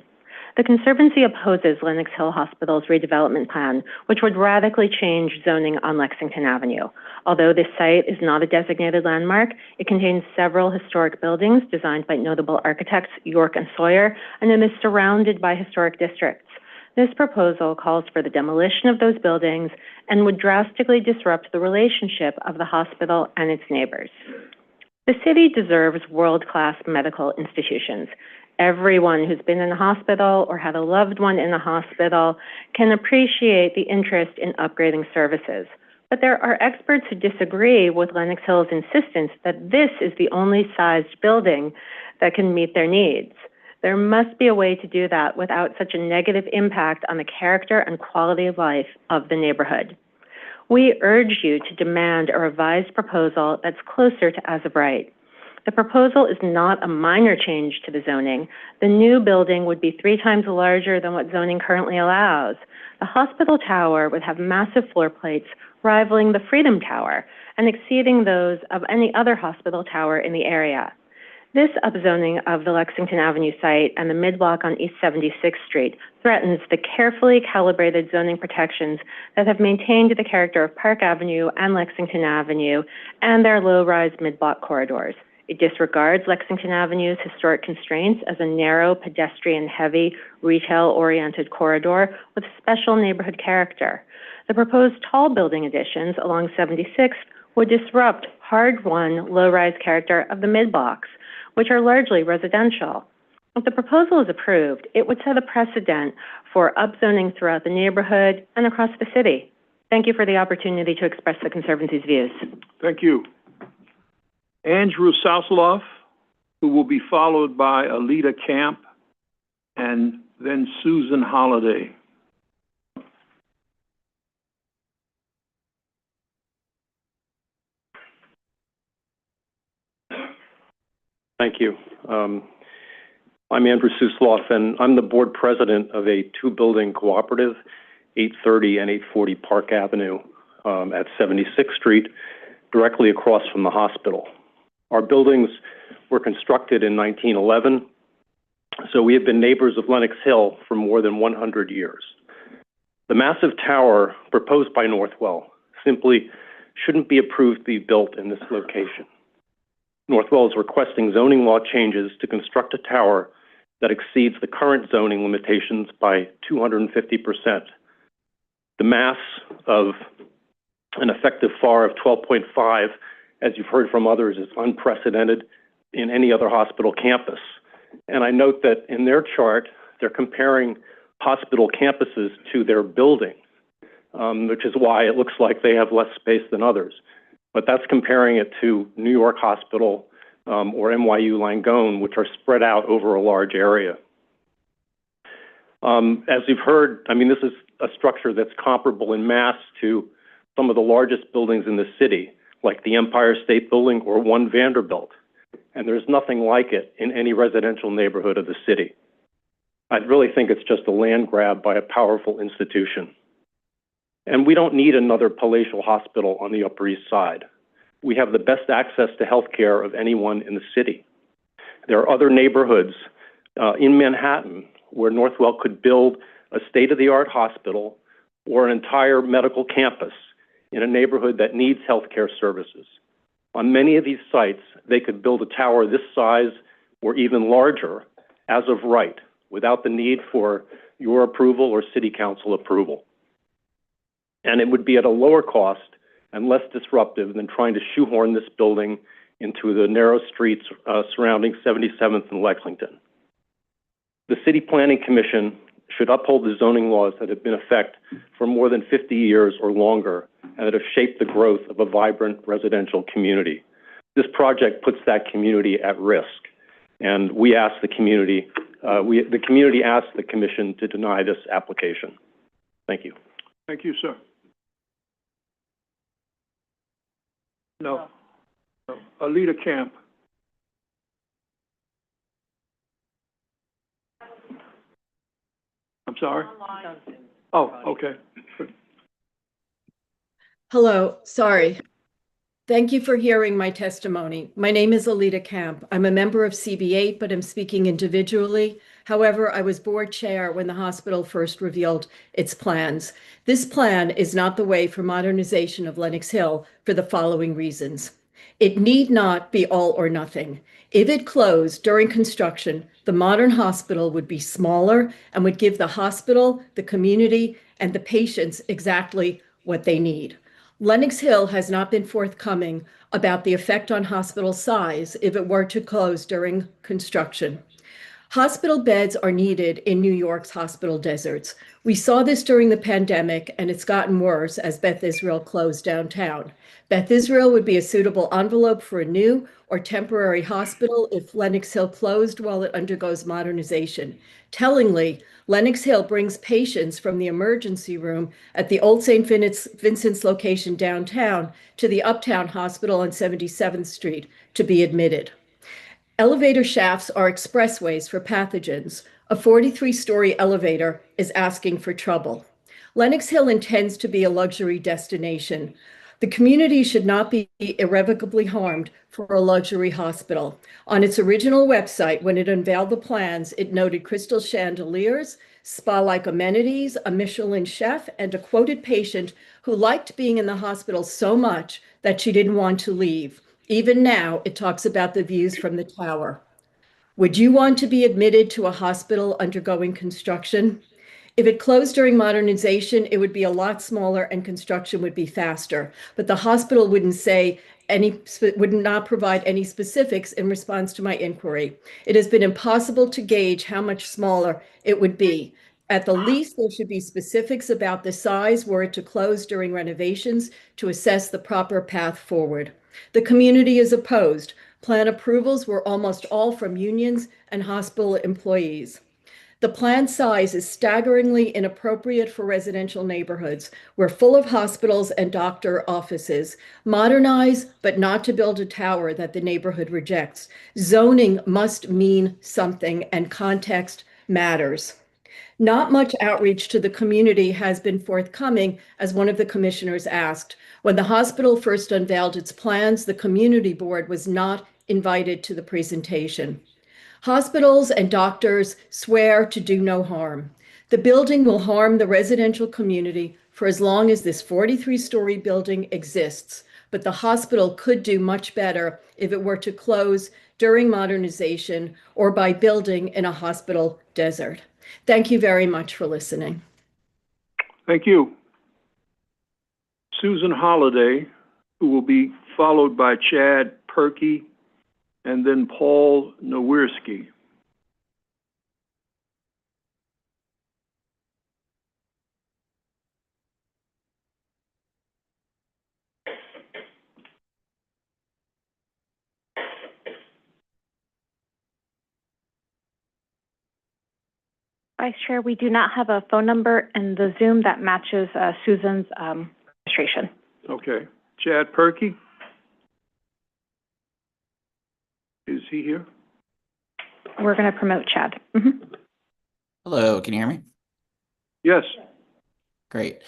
The Conservancy opposes Lenox Hill Hospital's redevelopment plan, which would radically change zoning on Lexington Avenue. Although this site is not a designated landmark, it contains several historic buildings designed by notable architects York and Sawyer, and it is surrounded by historic districts. This proposal calls for the demolition of those buildings and would drastically disrupt the relationship of the hospital and its neighbors. The city deserves world-class medical institutions. Everyone who's been in a hospital or had a loved one in a hospital can appreciate the interest in upgrading services. But there are experts who disagree with Lenox Hill's insistence that this is the only sized building that can meet their needs. There must be a way to do that without such a negative impact on the character and quality of life of the neighborhood. We urge you to demand a revised proposal that's closer to as of right. The proposal is not a minor change to the zoning. The new building would be 3 times larger than what zoning currently allows. The hospital tower would have massive floor plates rivaling the Freedom Tower and exceeding those of any other hospital tower in the area. This upzoning of the Lexington Avenue site and the mid-block on East 76th Street threatens the carefully calibrated zoning protections that have maintained the character of Park Avenue and Lexington Avenue and their low-rise mid-block corridors. It disregards Lexington Avenue's historic constraints as a narrow, pedestrian-heavy, retail-oriented corridor with special neighborhood character. The proposed tall building additions along 76th would disrupt hard-won, low-rise character of the mid-blocks, which are largely residential. If the proposal is approved, it would set a precedent for upzoning throughout the neighborhood and across the city. Thank you for the opportunity to express the Conservancy's views. Thank you. Andrew Sousloff, who will be followed by Alita Camp, and then Susan Holliday. Thank you. I'm Andrew Sousloff, and I'm the board president of a 2-building cooperative, 830 and 840 Park Avenue at 76th Street, directly across from the hospital. Our buildings were constructed in 1911, so we have been neighbors of Lenox Hill for more than 100 years. The massive tower proposed by Northwell simply shouldn't be approved to be built in this location. Northwell is requesting zoning law changes to construct a tower that exceeds the current zoning limitations by 250%. The mass of an effective FAR of 12.5, as you've heard from others, is unprecedented in any other hospital campus. And I note that in their chart, they're comparing hospital campuses to their building, which is why it looks like they have less space than others. But that's comparing it to New York Hospital or NYU Langone, which are spread out over a large area. As you've heard, I mean, this is a structure that's comparable in mass to some of the largest buildings in the city, like the Empire State Building or One Vanderbilt. And there's nothing like it in any residential neighborhood of the city. I really think it's just a land grab by a powerful institution. And we don't need another palatial hospital on the Upper East Side. We have the best access to health care of anyone in the city. There are other neighborhoods in Manhattan where Northwell could build a state-of-the-art hospital or an entire medical campus in a neighborhood that needs health care services. On many of these sites, they could build a tower this size or even larger as of right, without the need for your approval or city council approval. And it would be at a lower cost and less disruptive than trying to shoehorn this building into the narrow streets surrounding 77th and Lexington. The City Planning Commission should uphold the zoning laws that have been in effect for more than 50 years or longer and that have shaped the growth of a vibrant residential community. This project puts that community at risk, and we ask the community, the community asks the commission to deny this application. Thank you. Thank you, sir. No. Alita Camp. I'm sorry? Oh, okay. Hello, sorry. Thank you for hearing my testimony. My name is Alita Camp. I'm a member of CB8, but I'm speaking individually. However, I was board chair when the hospital first revealed its plans. This plan is not the way for modernization of Lenox Hill for the following reasons. It need not be all or nothing. If it closed during construction, the modern hospital would be smaller and would give the hospital, the community, and the patients exactly what they need. Lenox Hill has not been forthcoming about the effect on hospital size if it were to close during construction. Hospital beds are needed in New York's hospital deserts. We saw this during the pandemic, and it's gotten worse as Beth Israel closed downtown. Beth Israel would be a suitable envelope for a new or temporary hospital if Lenox Hill closed while it undergoes modernization. Tellingly, Lenox Hill brings patients from the emergency room at the old St. Vincent's location downtown to the Uptown Hospital on 77th Street to be admitted. Elevator shafts are expressways for pathogens. A 43-story elevator is asking for trouble. Lenox Hill intends to be a luxury destination. The community should not be irrevocably harmed for a luxury hospital. On its original website, when it unveiled the plans, it noted crystal chandeliers, spa-like amenities, a Michelin chef, and a quoted patient who liked being in the hospital so much that she didn't want to leave. Even now, it talks about the views from the tower. Would you want to be admitted to a hospital undergoing construction? If it closed during modernization, it would be a lot smaller and construction would be faster. But the hospital would not provide any specifics in response to my inquiry. It has been impossible to gauge how much smaller it would be. At the least, there should be specifics about the size were it to close during renovations to assess the proper path forward. The community is opposed. Plan approvals were almost all from unions and hospital employees. The plan size is staggeringly inappropriate for residential neighborhoods. We're full of hospitals and doctor offices. Modernize, but not to build a tower that the neighborhood rejects. Zoning must mean something, and context matters. Not much outreach to the community has been forthcoming, as one of the commissioners asked. When the hospital first unveiled its plans, the community board was not invited to the presentation. Hospitals and doctors swear to do no harm. The building will harm the residential community for as long as this 43-story building exists, but the hospital could do much better if it were to close during modernization or by building in a hospital desert. Thank you very much for listening. Thank you. Susan Holliday, who will be followed by Chad Perky and then Paul Nowierski. Vice Chair, we do not have a phone number in the Zoom that matches Susan's registration. Okay. Chad Perky? Is he here? We're going to promote Chad. Hello, can you hear me? Yes. Great.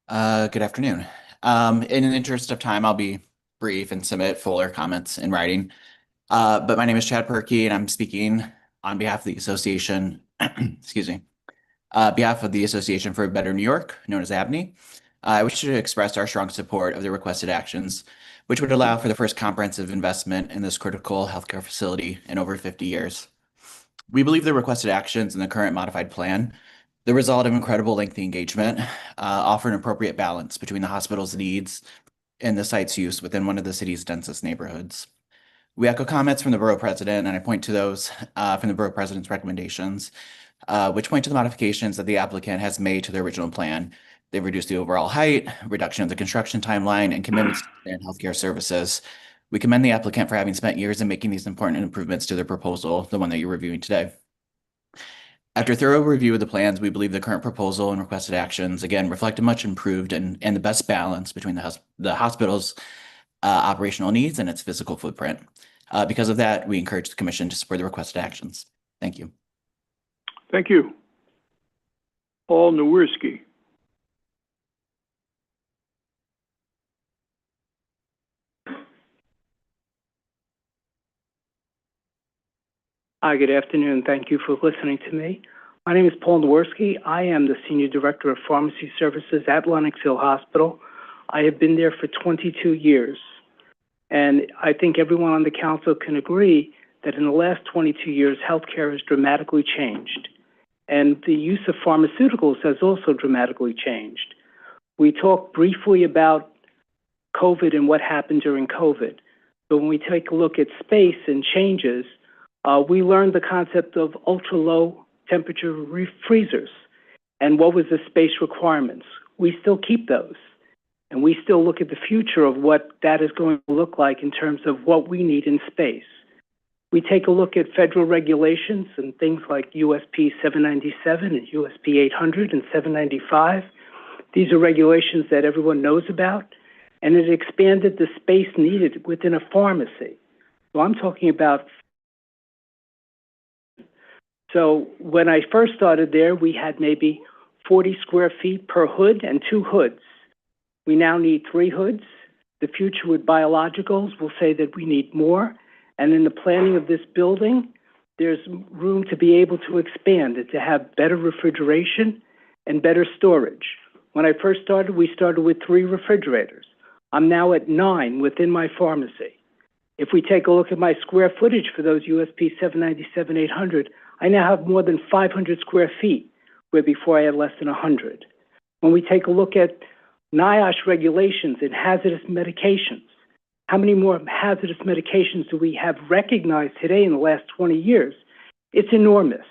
Good afternoon. In the interest of time, I'll be brief and submit fuller comments in writing. But my name is Chad Perky, and I'm speaking on behalf of the association, excuse me, behalf of the Association for a Better New York, known as ABNY. I wish to express our strong support of the requested actions, which would allow for the first comprehensive investment in this critical healthcare facility in over 50 years. We believe the requested actions in the current modified plan, the result of incredible lengthy engagement, offer an appropriate balance between the hospital's needs and the site's use within one of the city's densest neighborhoods. We echo comments from the borough president, and I point to those from the borough president's recommendations, which point to the modifications that the applicant has made to the original plan. They've reduced the overall height, reduction of the construction timeline, and commitments to expand healthcare services. We commend the applicant for having spent years in making these important improvements to their proposal, the one that you're reviewing today. After thorough review of the plans, we believe the current proposal and requested actions, again, reflect a much improved and the best balance between the hospital's operational needs and its physical footprint. Because of that, we encourage the commission to support the requested actions. Thank you. Thank you. Paul Nowierski. Hi, good afternoon. Thank you for listening to me. My name is Paul Nowierski. I am the Senior Director of Pharmacy Services at Lenox Hill Hospital. I have been there for 22 years. And I think everyone on the council can agree that in the last 22 years, healthcare has dramatically changed. And the use of pharmaceuticals has also dramatically changed. We talked briefly about COVID and what happened during COVID. But when we take a look at space and changes, We learned the concept of ultra-low temperature freezers and what was the space requirements. We still keep those, and we still look at the future of what that is going to look like in terms of what we need in space. We take a look at federal regulations and things like USP 797 and USP 800 and 795. These are regulations that everyone knows about, and it expanded the space needed within a pharmacy. So I'm talking about. So when I first started there, we had maybe 40 square feet per hood and 2 hoods. We now need 3 hoods. The future with biologicals will say that we need more. And in the planning of this building, there's room to be able to expand and to have better refrigeration and better storage. When I first started, we started with 3 refrigerators. I'm now at 9 within my pharmacy. If we take a look at my square footage for those USP 797, 800, I now have more than 500 square feet, where before I had less than 100. When we take a look at NIOSH regulations and hazardous medications, how many more hazardous medications do we have recognized today in the last 20 years? It's enormous.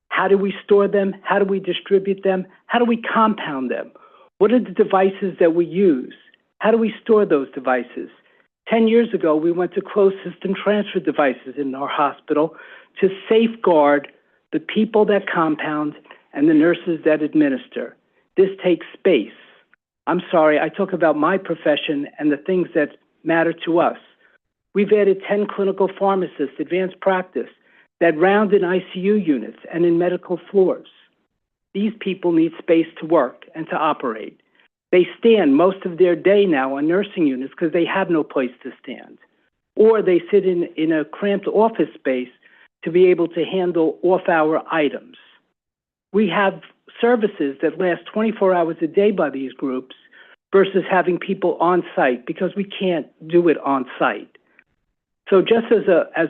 How do we store them? How do we distribute them? How do we compound them? What are the devices that we use? How do we store those devices? 10 years ago, we went to closed system transfer devices in our hospital to safeguard the people that compound and the nurses that administer. This takes space. I'm sorry, I talk about my profession and the things that matter to us. We've added 10 clinical pharmacists, advanced practice, that round in ICU units and in medical floors. These people need space to work and to operate. They stand most of their day now on nursing units because they have no place to stand. Or they sit in a cramped office space to be able to handle off-hour items. We have services that last 24 hours a day by these groups versus having people on site because we can't do it on site. So just as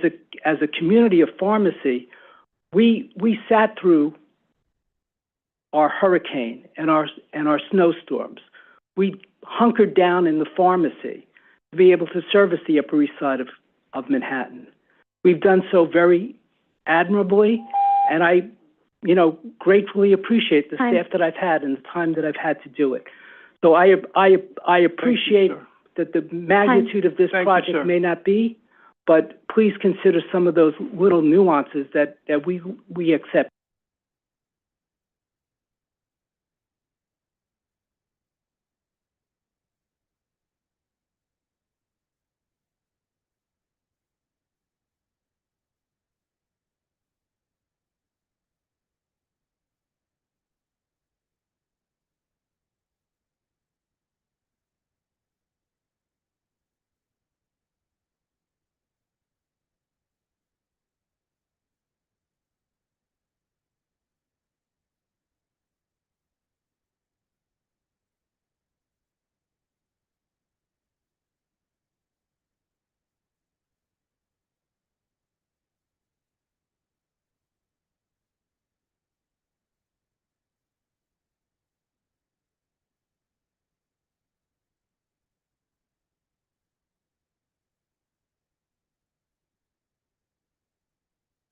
a community of pharmacy, we sat through our hurricane and our snowstorms. We hunkered down in the pharmacy to be able to service the Upper East Side of Manhattan. We've done so very admirably, and I, gratefully appreciate the staff that I've had and the time that I've had to do it. So I appreciate that the magnitude of this project may not be, but please consider some of those little nuances that we accept.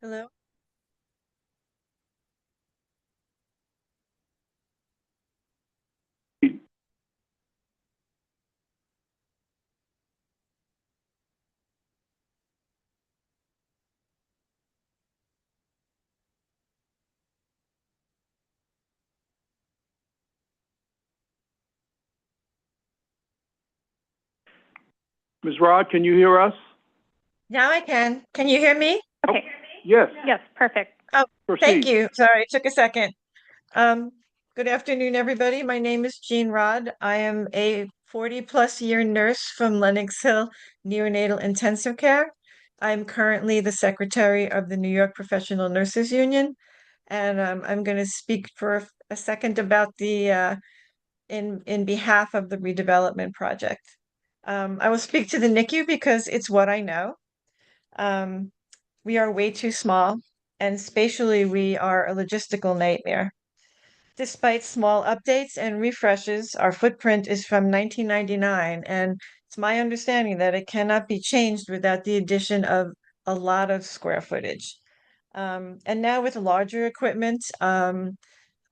Hello? Ms. Rod, can you hear us? Now I can. Can you hear me? Okay. Yes. Yes, perfect. Oh, Proceed. thank you. Sorry, it took a second. Good afternoon, everybody. My name is Jean Rod. I am a 40-plus year nurse from Lenox Hill Neonatal Intensive Care. I'm currently the secretary of the New York Professional Nurses Union, and I'm going to speak for a second about the in behalf of the redevelopment project. I will speak to the NICU because it's what I know. We are way too small, and spatially we are a logistical nightmare. Despite small updates and refreshes, our footprint is from 1999, and it's my understanding that it cannot be changed without the addition of a lot of square footage. And now with larger equipment,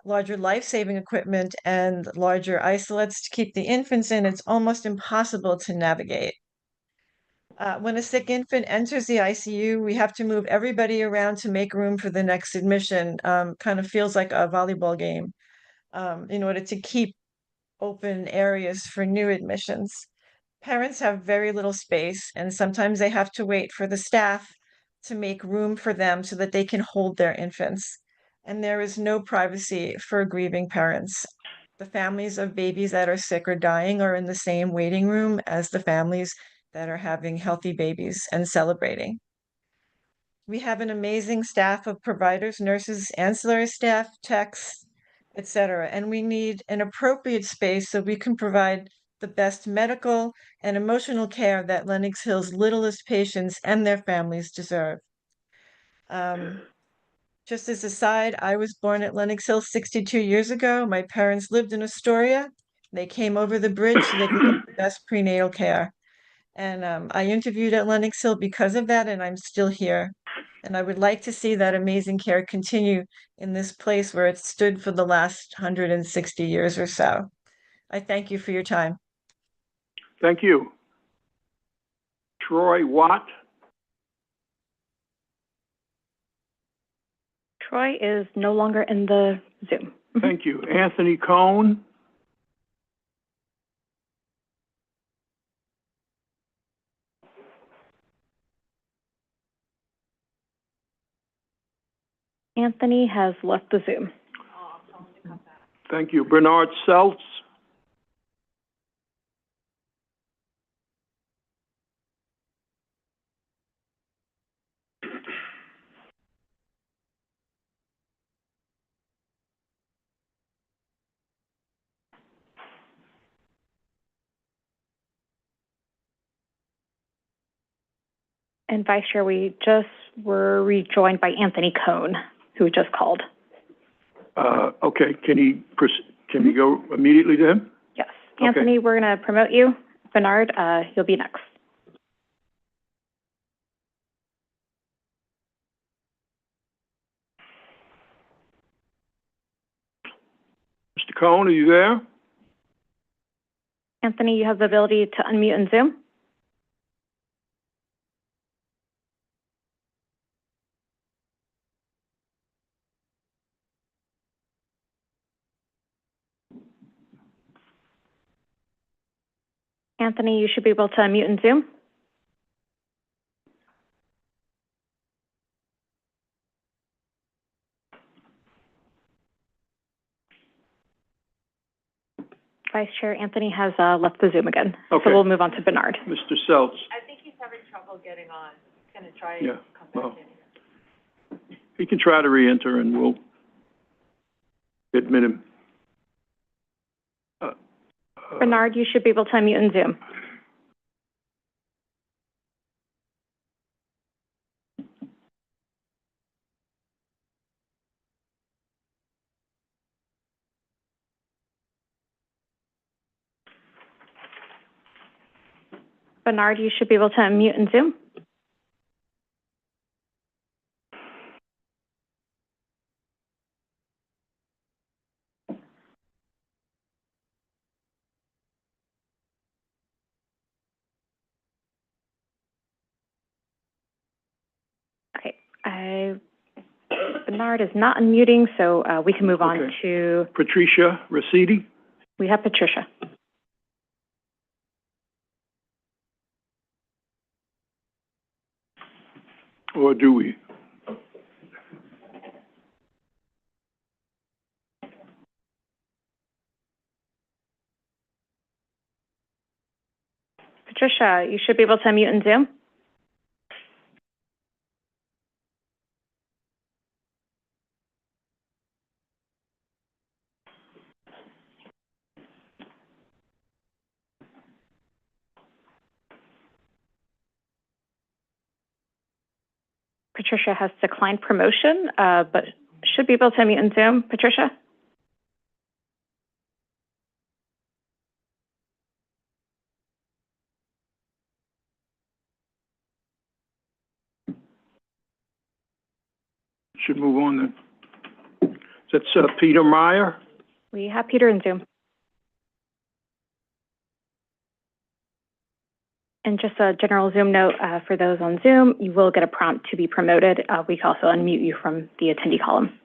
larger life-saving equipment and larger isolates to keep the infants in, it's almost impossible to navigate. When a sick infant enters the ICU, we have to move everybody around to make room for the next admission. Kind of feels like a volleyball game, in order to keep open areas for new admissions. Parents have very little space, and sometimes they have to wait for the staff to make room for them so that they can hold their infants. And there is no privacy for grieving parents. The families of babies that are sick or dying are in the same waiting room as the families that are having healthy babies and celebrating. We have an amazing staff of providers, nurses, ancillary staff, techs, etc. And we need an appropriate space so we can provide the best medical and emotional care that Lenox Hill's littlest patients and their families deserve. Just as a side, I was born at Lenox Hill 62 years ago. My parents lived in Astoria. They came over the bridge so they could get the best prenatal care. And I interviewed at Lenox Hill because of that, and I'm still here. And I would like to see that amazing care continue in this place where it stood for the last 160 years or so. I thank you for your time. Thank you. Troy Watt. Troy is no longer in the Zoom. Thank you. Anthony Cohn. Anthony has left the Zoom. Thank you. Bernard Seltz. And Vice Chair, we just were rejoined by Anthony Cohn, who just called. Okay, can he go immediately to him? Yes. Okay. Anthony, we're going to promote you. Bernard, you'll be next. Mr. Cohn, are you there? Anthony, you have the ability to unmute in Zoom. Anthony, you should be able to unmute in Zoom. Vice Chair, Anthony has left the Zoom again. Okay. So we'll move on to Bernard. Mr. Seltz. I think he's having trouble getting on. He's going to try Yeah. and come back in. He can try to re-enter and we'll admit him. Bernard, you should be able to unmute in Zoom. Bernard, you should be able to unmute in Zoom. Okay, Bernard is not unmuting, so we can move on to... Patricia Rosidi. We have Patricia. Or do we? Patricia, you should be able to unmute in Zoom. Patricia has declined promotion, but should be able to unmute in Zoom. Patricia? should move on then. That's Peter Meyer. We have Peter in Zoom. And just a general Zoom note for those on Zoom, you will get a prompt to be promoted. We can also unmute you from the attendee column.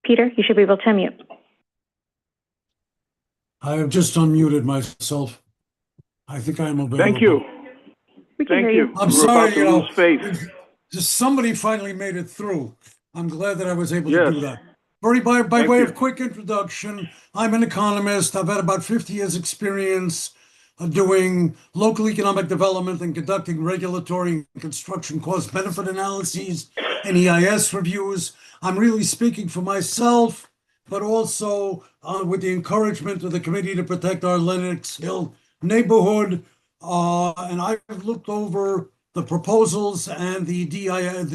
Peter, you should be able to unmute. I have just unmuted myself. I think I'm available. Thank you. Thank you. I'm We're sorry, about to lose faith. just somebody finally made it through. I'm glad that I was able Yes. to do that. By Thank way you. of quick introduction, I'm an economist. I've had about 50 years experience doing local economic development and conducting regulatory and construction cost benefit analyses and EIS reviews. I'm really speaking for myself, but also with the encouragement of the Committee to Protect Our Lenox Hill Neighborhood. And I've looked over the proposals and the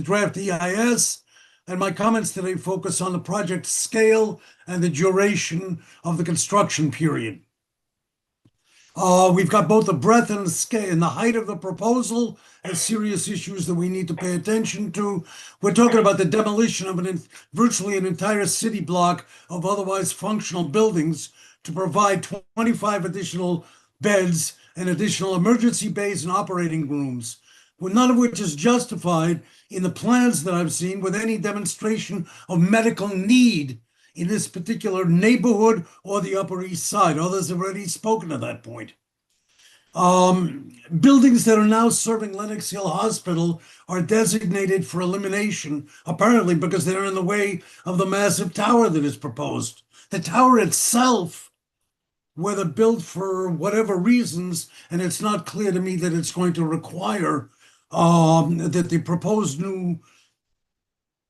draft EIS. And my comments today focus on the project scale and the duration of the construction period. We've got both the breadth and the scale and the height of the proposal as serious issues that we need to pay attention to. We're talking about the demolition of virtually an entire city block of otherwise functional buildings to provide 25 additional beds and additional emergency bays and operating rooms, none of which is justified in the plans that I've seen with any demonstration of medical need in this particular neighborhood or the Upper East Side. Others have already spoken to that point. Buildings that are now serving Lenox Hill Hospital are designated for elimination, apparently because they're in the way of the massive tower that is proposed. The tower itself, whether built for whatever reasons, and it's not clear to me that it's going to require that the proposed new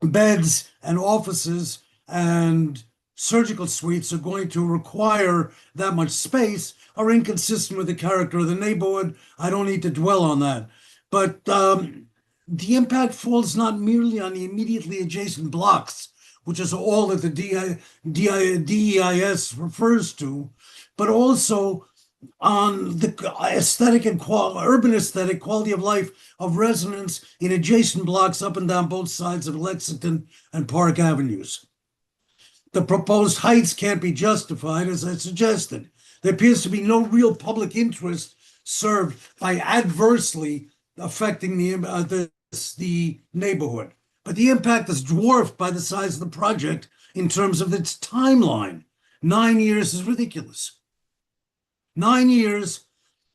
beds and offices and surgical suites are going to require that much space, are inconsistent with the character of the neighborhood. I don't need to dwell on that. But the impact falls not merely on the immediately adjacent blocks, which is all that the DEIS refers to, but also on the aesthetic and urban aesthetic quality of life of residents in adjacent blocks up and down both sides of Lexington and Park Avenues. The proposed heights can't be justified, as I suggested. There appears to be no real public interest served by adversely affecting the neighborhood. But the impact is dwarfed by the size of the project in terms of its timeline. 9 years is ridiculous. 9 years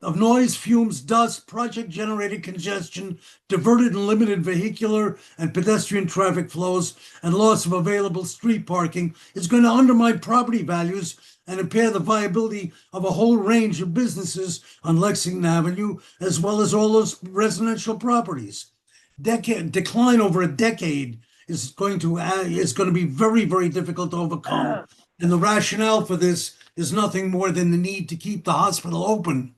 of noise, fumes, dust, project-generated congestion, diverted and limited vehicular and pedestrian traffic flows, and loss of available street parking is going to undermine property values and impair the viability of a whole range of businesses on Lexington Avenue, as well as all those residential properties. Decline over a decade is going to be very, very difficult to overcome. And the rationale for this is nothing more than the need to keep the hospital open,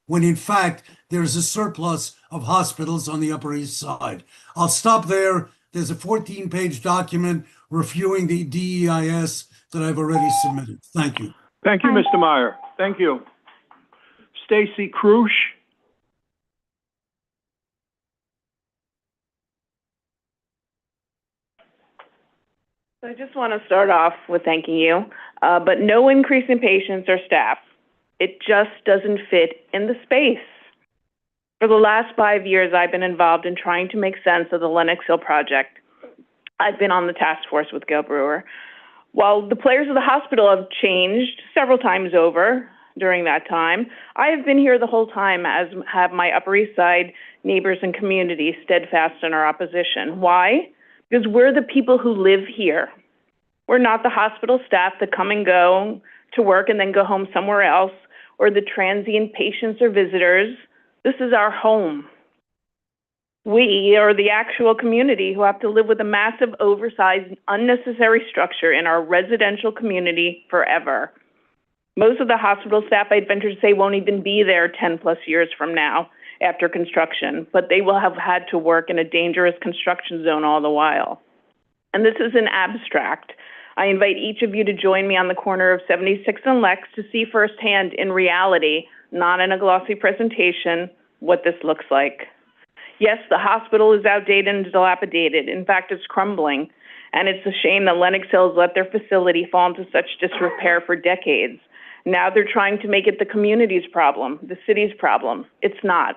when in fact there is a surplus of hospitals on the Upper East Side. I'll stop there. There's a 14-page document reviewing the DEIS that I've already submitted. Thank you. Thank you, Mr. Meyer. Thank you. Stacy Krusch. So I just want to start off with thanking you, but no increase in patients or staff. It just doesn't fit in the space. For the last 5 years, I've been involved in trying to make sense of the Lenox Hill project. I've been on the task force with Gail Brewer. While the players of the hospital have changed several times over during that time, I have been here the whole time, as have my Upper East Side neighbors and community, steadfast in our opposition. Why? Because we're the people who live here. We're not the hospital staff that come and go to work and then go home somewhere else, or the transient patients or visitors. This is our home. We are the actual community who have to live with a massive, oversized, unnecessary structure in our residential community forever. Most of the hospital staff, I'd venture to say, won't even be there 10 plus years from now after construction, but they will have had to work in a dangerous construction zone all the while. And this is an abstract. I invite each of you to join me on the corner of 76th and Lex to see firsthand in reality, not in a glossy presentation, what this looks like. Yes, the hospital is outdated and dilapidated. In fact, it's crumbling. And it's a shame that Lenox Hills let their facility fall into such disrepair for decades. Now they're trying to make it the community's problem, the city's problem. It's not.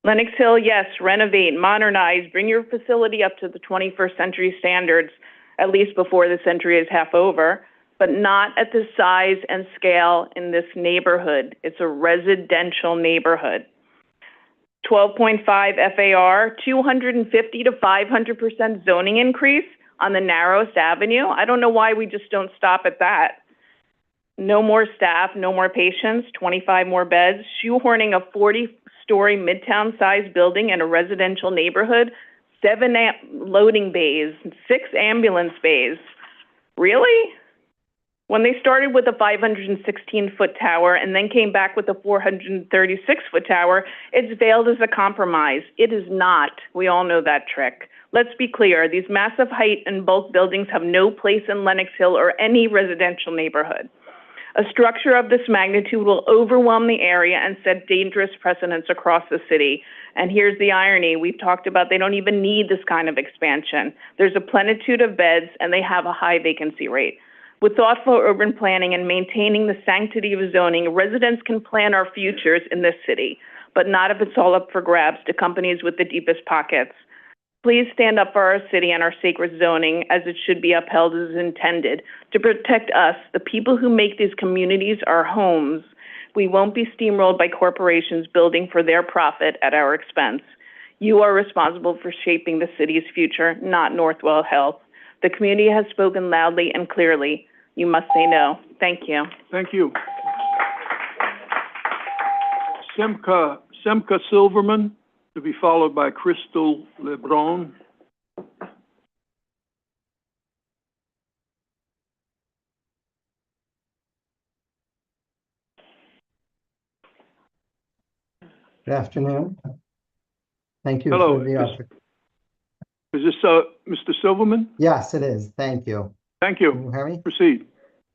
Lenox Hill, yes, renovate, modernize, bring your facility up to the 21st century standards, at least before the century is half over, but not at the size and scale in this neighborhood. It's a residential neighborhood. 12.5 FAR, 250 to 500% zoning increase on the narrowest avenue. I don't know why we just don't stop at that. No more staff, no more patients, 25 more beds, shoehorning a 40-story midtown-sized building in a residential neighborhood, 7 loading bays, 6 ambulance bays. Really? When they started with a 516-foot tower and then came back with a 436-foot tower, it's veiled as a compromise. It is not. We all know that trick. Let's be clear. These massive height and bulk buildings have no place in Lenox Hill or any residential neighborhood. A structure of this magnitude will overwhelm the area and set dangerous precedents across the city. And here's the irony. We've talked about they don't even need this kind of expansion. There's a plenitude of beds and they have a high vacancy rate. With thoughtful urban planning and maintaining the sanctity of zoning, residents can plan our futures in this city, but not if it's all up for grabs to companies with the deepest pockets. Please stand up for our city and our sacred zoning as it should be upheld as intended to protect us, the people who make these communities our homes. We won't be steamrolled by corporations building for their profit at our expense. You are responsible for shaping the city's future, not Northwell Health. The community has spoken loudly and clearly. You must say no. Thank you. Thank you. Simca Silverman, to be followed by Crystal Lebron. Good afternoon. Thank you Hello. for the opportunity. Is this Mr. Silverman? Yes, it is. Thank you. Thank you. Can you hear me? Proceed.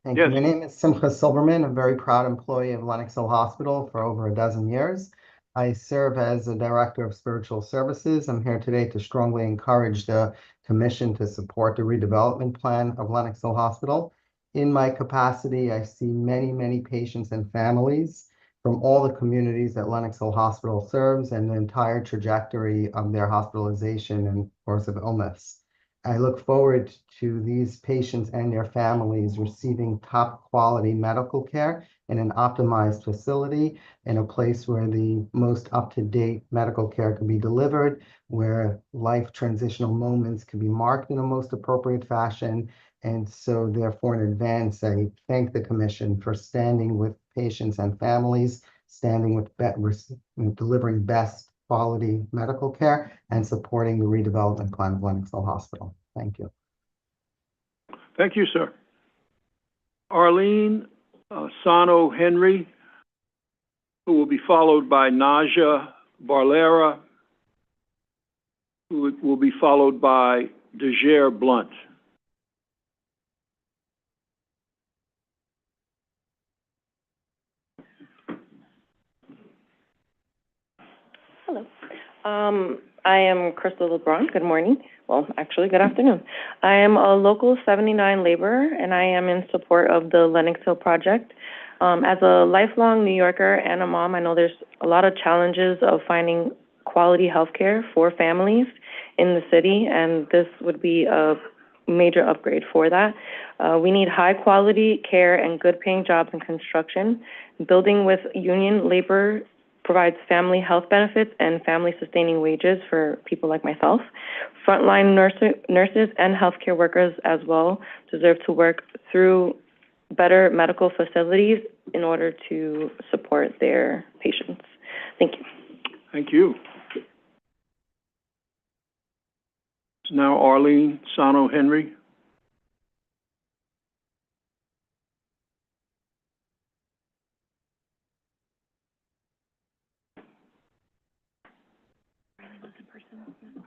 Thank Yes. you. My name is Simcha Silverman. I'm a very proud employee of Lenox Hill Hospital for over a dozen years. I serve as the Director of Spiritual Services. I'm here today to strongly encourage the Commission to support the redevelopment plan of Lenox Hill Hospital. In my capacity, I see many, many patients and families from all the communities that Lenox Hill Hospital serves and the entire trajectory of their hospitalization and course of illness. I look forward to these patients and their families receiving top quality medical care in an optimized facility, in a place where the most up-to-date medical care can be delivered, where life transitional moments can be marked in a most appropriate fashion. And so therefore, in advance, I thank the Commission for standing with patients and families, standing with delivering best quality medical care and supporting the redevelopment plan of Lenox Hill Hospital. Thank you. Thank you, sir. Arlene Sano Henry, who will be followed by Naja Barlera, who will be followed by Dejere Blunt. Hello. I am Crystal LeBron. Good morning. Well, actually, good afternoon. I am a local 79 laborer, and I am in support of the Lenox Hill project. As a lifelong New Yorker and a mom, I know there's a lot of challenges of finding quality health care for families in the city, and this would be a major upgrade for that. We need high quality care and good paying jobs in construction. Building with union labor provides family health benefits and family sustaining wages for people like myself. Frontline nurses and healthcare workers as well deserve to work through better medical facilities in order to support their patients. Thank you. Thank you. Now Arlene Sano Henry.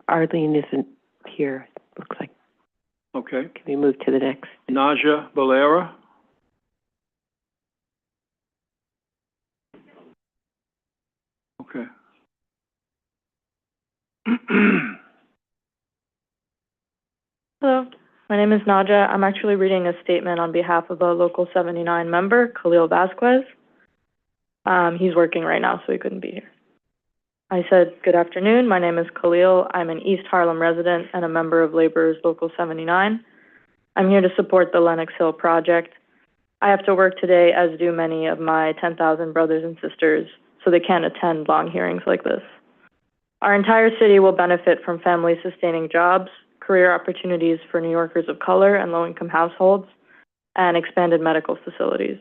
Arlene isn't here, looks like. Okay. Can we move to the next? Naja Barlera. Okay. Hello, my name is Naja. I'm actually reading a statement on behalf of a local 79 member, Khalil Vasquez. He's working right now, so he couldn't be here. I said, good afternoon, my name is Khalil. I'm an East Harlem resident and a member of Laborers Local 79. I'm here to support the Lenox Hill project. I have to work today, as do many of my 10,000 brothers and sisters, so they can't attend long hearings like this. Our entire city will benefit from family-sustaining jobs, career opportunities for New Yorkers of color and low-income households, and expanded medical facilities.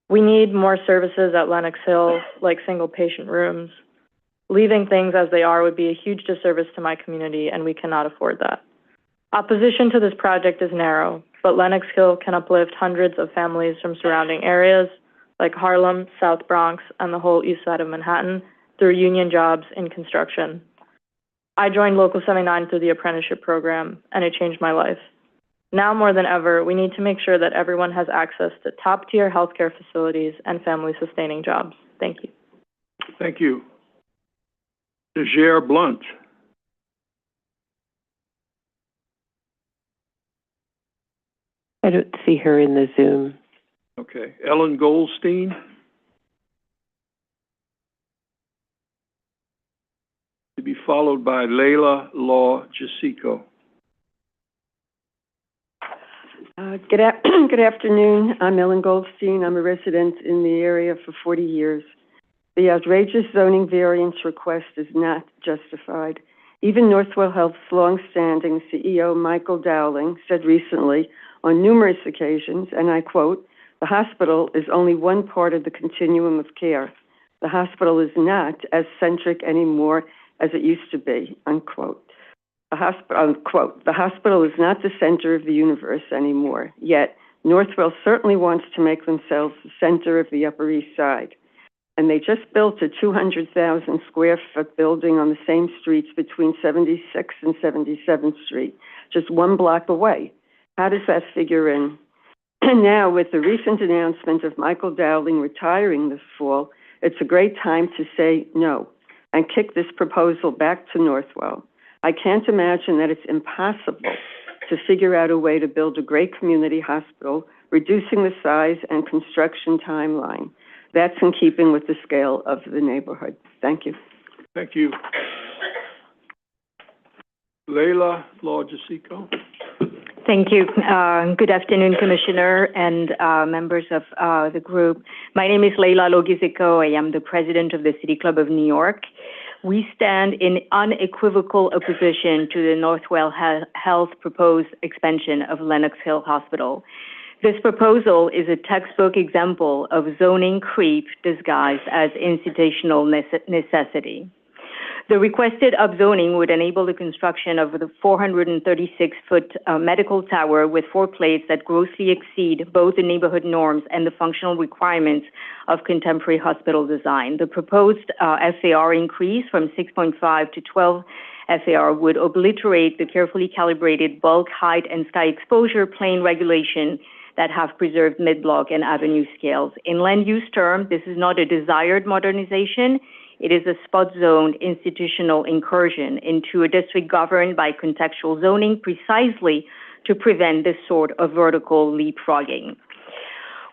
We need more services at Lenox Hill, like single-patient rooms. Leaving things as they are would be a huge disservice to my community, and we cannot afford that. Opposition to this project is narrow, but Lenox Hill can uplift hundreds of families from surrounding areas, like Harlem, South Bronx, and the whole east side of Manhattan, through union jobs in construction. I joined Local 79 through the apprenticeship program, and it changed my life. Now more than ever, we need to make sure that everyone has access to top-tier healthcare facilities and family-sustaining jobs. Thank you. Thank you. Dejere Blunt. I don't see her in the Zoom. Okay. Ellen Goldstein. To be followed by Layla Law Jasico. Good afternoon. I'm Ellen Goldstein. I'm a resident in the area for 40 years. The outrageous zoning variance request is not justified. Even Northwell Health's longstanding CEO, Michael Dowling, said recently on numerous occasions, and I quote, "The hospital is only one part of the continuum of care. The hospital is not as centric anymore as it used to be," unquote. Unquote. "The hospital is not the center of the universe anymore, yet Northwell certainly wants to make themselves the center of the Upper East Side. And they just built a 200,000 square foot building on the same streets between 76th and 77th Street, just one block away. How does that figure in? And now, with the recent announcement of Michael Dowling retiring this fall, it's a great time to say no and kick this proposal back to Northwell. I can't imagine that it's impossible to figure out a way to build a great community hospital, reducing the size and construction timeline. That's in keeping with the scale of the neighborhood." Thank you. Thank you. Layla Law Jasico. Thank you. Good afternoon, Commissioner and members of the group. My name is Layla Logisico. I am the president of the City Club of New York. We stand in unequivocal opposition to the Northwell Health proposed expansion of Lenox Hill Hospital. This proposal is a textbook example of zoning creep disguised as institutional necessity. The requested upzoning would enable the construction of the 436-foot medical tower with 4 plates that grossly exceed both the neighborhood norms and the functional requirements of contemporary hospital design. The proposed FAR increase from 6.5 to 12 FAR would obliterate the carefully calibrated bulk, height, and sky exposure plane regulation that have preserved mid-block and avenue scales. In land use terms, this is not a desired modernization. It is a spot zone institutional incursion into a district governed by contextual zoning precisely to prevent this sort of vertical leapfrogging.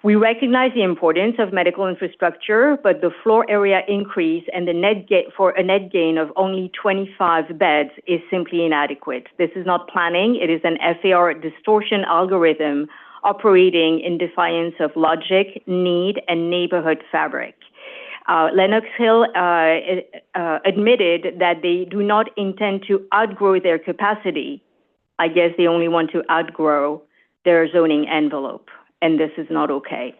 We recognize the importance of medical infrastructure, but the floor area increase and the net gain of only 25 beds is simply inadequate. This is not planning. It is an FAR distortion algorithm operating in defiance of logic, need, and neighborhood fabric. Lenox Hill admitted that they do not intend to outgrow their capacity. I guess they only want to outgrow their zoning envelope, and this is not okay.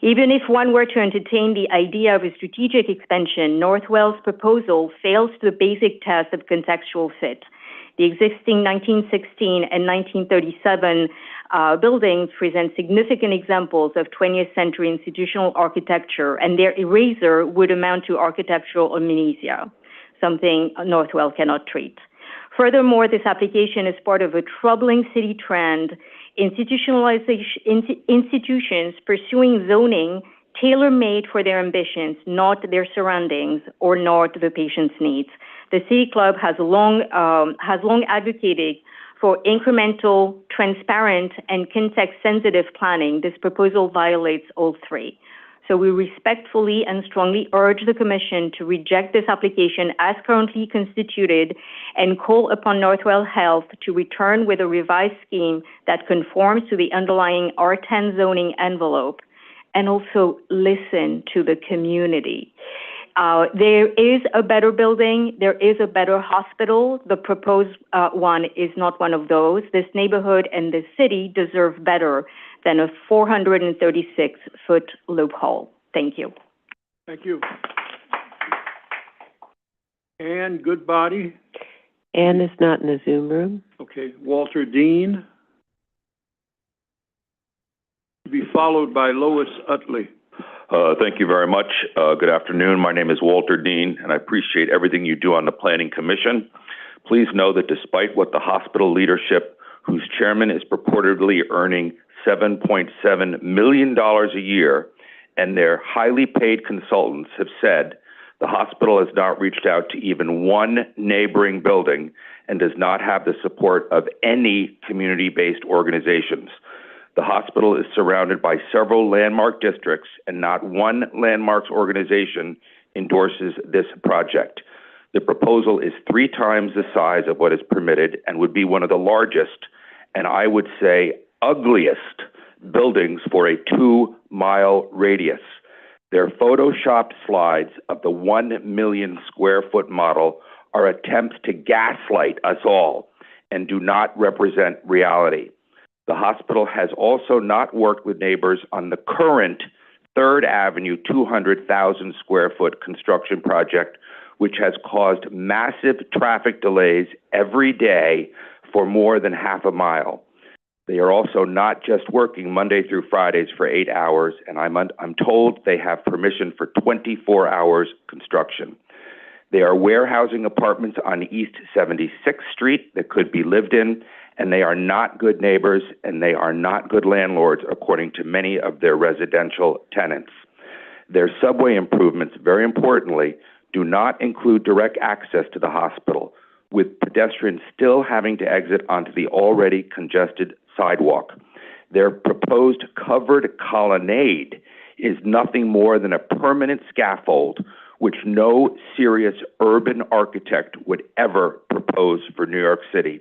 Even if one were to entertain the idea of a strategic expansion, Northwell's proposal fails the basic test of contextual fit. The existing 1916 and 1937 buildings present significant examples of 20th century institutional architecture, and their erasure would amount to architectural amnesia, something Northwell cannot treat. Furthermore, this application is part of a troubling city trend, institutions pursuing zoning tailor-made for their ambitions, not their surroundings or not the patient's needs. The City Club has long advocated for incremental, transparent, and context-sensitive planning. This proposal violates all three. So we respectfully and strongly urge the Commission to reject this application as currently constituted and call upon Northwell Health to return with a revised scheme that conforms to the underlying R10 zoning envelope, and also listen to the community. There is a better building, there is a better hospital. The proposed one is not one of those. This neighborhood and the city deserve better than a 436-foot loophole. Thank you. Thank you. Ann Goodbody. Ann is not in the Zoom room. Okay, Walter Dean. To be followed by Lois Utley. Thank you very much. Good afternoon. My name is Walter Dean, and I appreciate everything you do on the Planning Commission. Please know that despite what the hospital leadership, whose chairman is purportedly earning $7.7 million a year, and their highly paid consultants have said, the hospital has not reached out to even one neighboring building and does not have the support of any community-based organizations. The hospital is surrounded by several landmark districts, and not one landmarks organization endorses this project. The proposal is 3 times the size of what is permitted and would be one of the largest, and I would say ugliest, buildings for a 2-mile radius. Their photoshopped slides of the 1 million square foot model are attempts to gaslight us all and do not represent reality. The hospital has also not worked with neighbors on the current 3rd Avenue 200,000 square foot construction project, which has caused massive traffic delays every day for more than half a mile. They are also not just working Monday through Fridays for 8 hours, and I'm told they have permission for 24 hours construction. They are warehousing apartments on East 76th Street that could be lived in, and they are not good neighbors, and they are not good landlords, according to many of their residential tenants. Their subway improvements, very importantly, do not include direct access to the hospital, with pedestrians still having to exit onto the already congested sidewalk. Their proposed covered colonnade is nothing more than a permanent scaffold, which no serious urban architect would ever propose for New York City.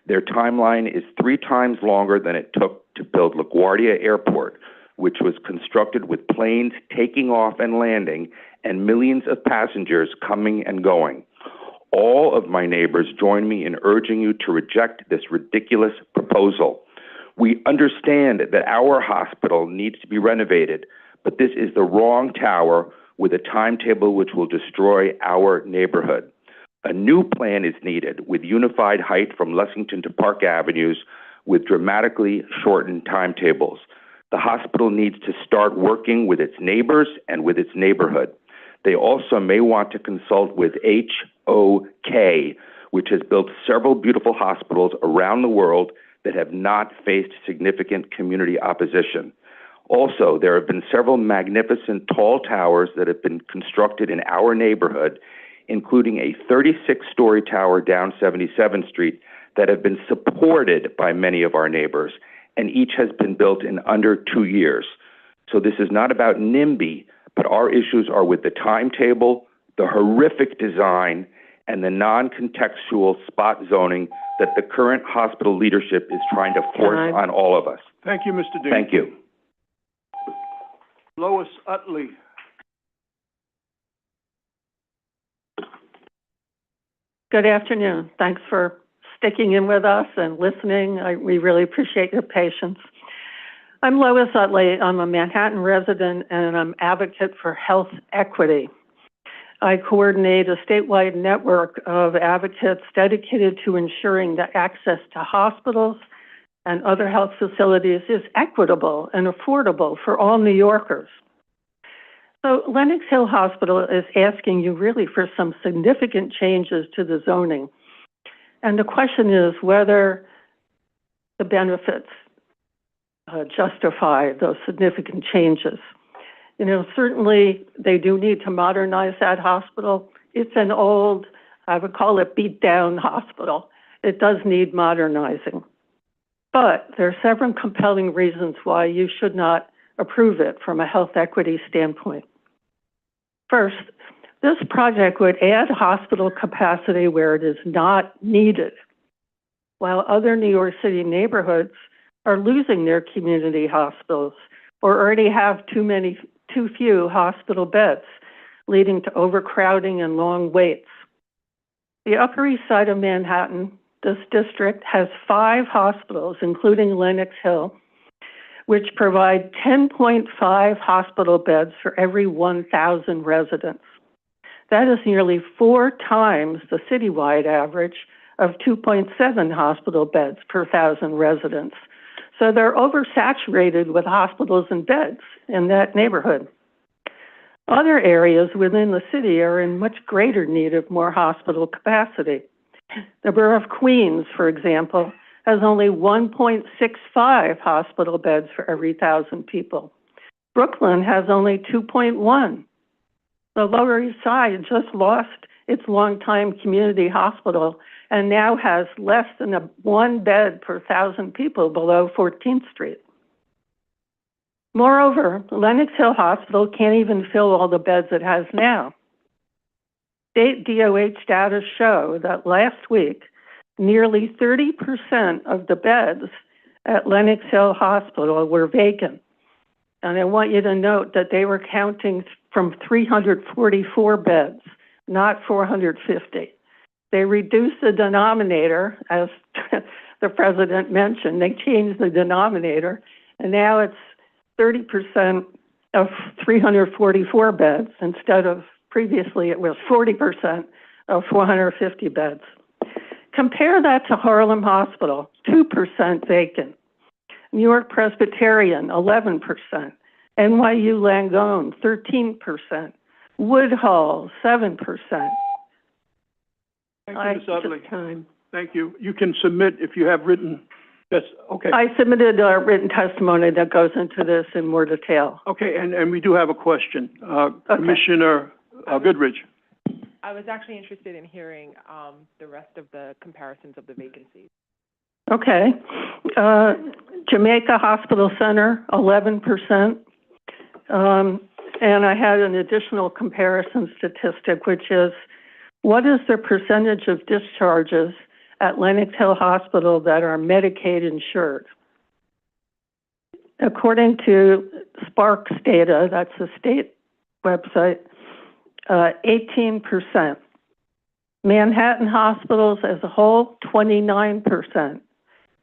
Their timeline is 3 times longer than it took to build LaGuardia Airport, which was constructed with planes taking off and landing and millions of passengers coming and going. All of my neighbors join me in urging you to reject this ridiculous proposal. We understand that our hospital needs to be renovated, but this is the wrong tower with a timetable which will destroy our neighborhood. A new plan is needed with unified height from Lexington to Park Avenues with dramatically shortened timetables. The hospital needs to start working with its neighbors and with its neighborhood. They also may want to consult with HOK, which has built several beautiful hospitals around the world that have not faced significant community opposition. Also, there have been several magnificent tall towers that have been constructed in our neighborhood, including a 36-story tower down 77th Street that have been supported by many of our neighbors, and each has been built in under 2 years. So this is not about NIMBY, but our issues are with the timetable, the horrific design, and the non-contextual spot zoning that the current hospital leadership is trying to force on all of us. Thank you, Mr. Dean. Thank you. Lois Utley. Good afternoon. Thanks for sticking in with us and listening. We really appreciate your patience. I'm Lois Utley. I'm a Manhattan resident and I'm advocate for health equity. I coordinate a statewide network of advocates dedicated to ensuring that access to hospitals and other health facilities is equitable and affordable for all New Yorkers. So Lenox Hill Hospital is asking you really for some significant changes to the zoning. And the question is whether the benefits justify those significant changes. You know, certainly they do need to modernize that hospital. It's an old, I would call it beat down hospital. It does need modernizing. But there are several compelling reasons why you should not approve it from a health equity standpoint. First, this project would add hospital capacity where it is not needed, while other New York City neighborhoods are losing their community hospitals or already have too few hospital beds, leading to overcrowding and long waits. The Upper East Side of Manhattan, this district, has 5 hospitals, including Lenox Hill, which provide 10.5 hospital beds for every 1,000 residents. That is nearly 4 times the citywide average of 2.7 hospital beds per 1,000 residents. So they're oversaturated with hospitals and beds in that neighborhood. Other areas within the city are in much greater need of more hospital capacity. The borough of Queens, for example, has only 1.65 hospital beds for every 1,000 people. Brooklyn has only 2.1. The Lower East Side just lost its longtime community hospital and now has less than 1 bed per 1,000 people below 14th Street. Moreover, Lenox Hill Hospital can't even fill all the beds it has now. State DOH data show that last week, nearly 30% of the beds at Lenox Hill Hospital were vacant. And I want you to note that they were counting from 344 beds, not 450. They reduced the denominator, as the president mentioned. They changed the denominator, and now it's 30% of 344 beds instead of previously it was 40% of 450 beds. Compare that to Harlem Hospital, 2% vacant. New York Presbyterian, 11%. NYU Langone, 13%. Woodhull, 7%. Thank you, Ms. Utley. Thank you. You can submit if you have written. Yes, okay. I submitted a written testimony that goes into this in more detail. Okay, and we do have a question. Commissioner Goodrich. I was actually interested in hearing the rest of the comparisons of the vacancies. Okay. Jamaica Hospital Center, 11%. And I had an additional comparison statistic, which is what is the percentage of discharges at Lenox Hill Hospital that are Medicaid insured? According to Sparks data, that's the state website, 18%. Manhattan hospitals as a whole, 29%.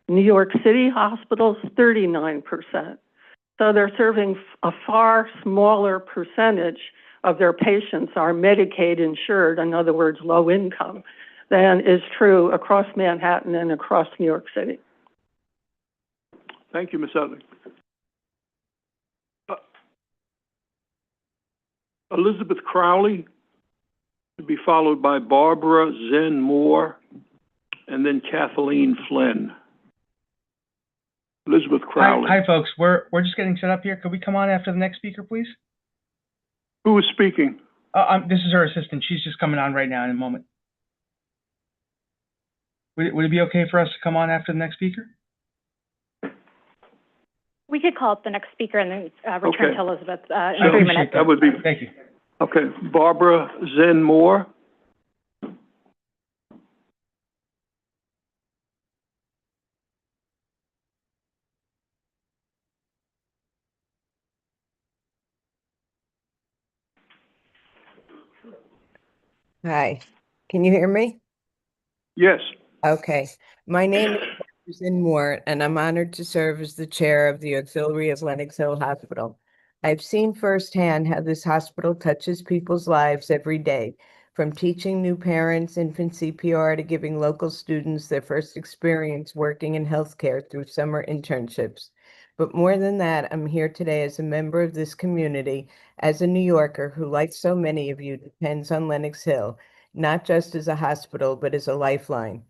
New York City hospitals, 39%. So they're serving a far smaller percentage of their patients are Medicaid insured, in other words, low income, than is true across Manhattan and across New York City. Thank you, Ms. Utley. Elizabeth Crowley, to be followed by Barbara Zen Moore, and then Kathleen Flynn. Elizabeth Crowley. Hi, folks. We're just getting set up here. Could we come on after the next speaker, please? Who is speaking? This is her assistant. She's just coming on right now in a moment. Would it be okay for us to come on after the next speaker? We could call up the next speaker and then return to Elizabeth in 3 minutes. That would be. Thank you. Okay, Barbara Zen Moore. Hi, can you hear me? Yes. Okay, my name is Zen Moore, and I'm honored to serve as the chair of the Auxiliary of Lenox Hill Hospital. I've seen firsthand how this hospital touches people's lives every day, from teaching new parents infant CPR to giving local students their first experience working in healthcare through summer internships. But more than that, I'm here today as a member of this community, as a New Yorker who, like so many of you, depends on Lenox Hill, not just as a hospital, but as a lifeline.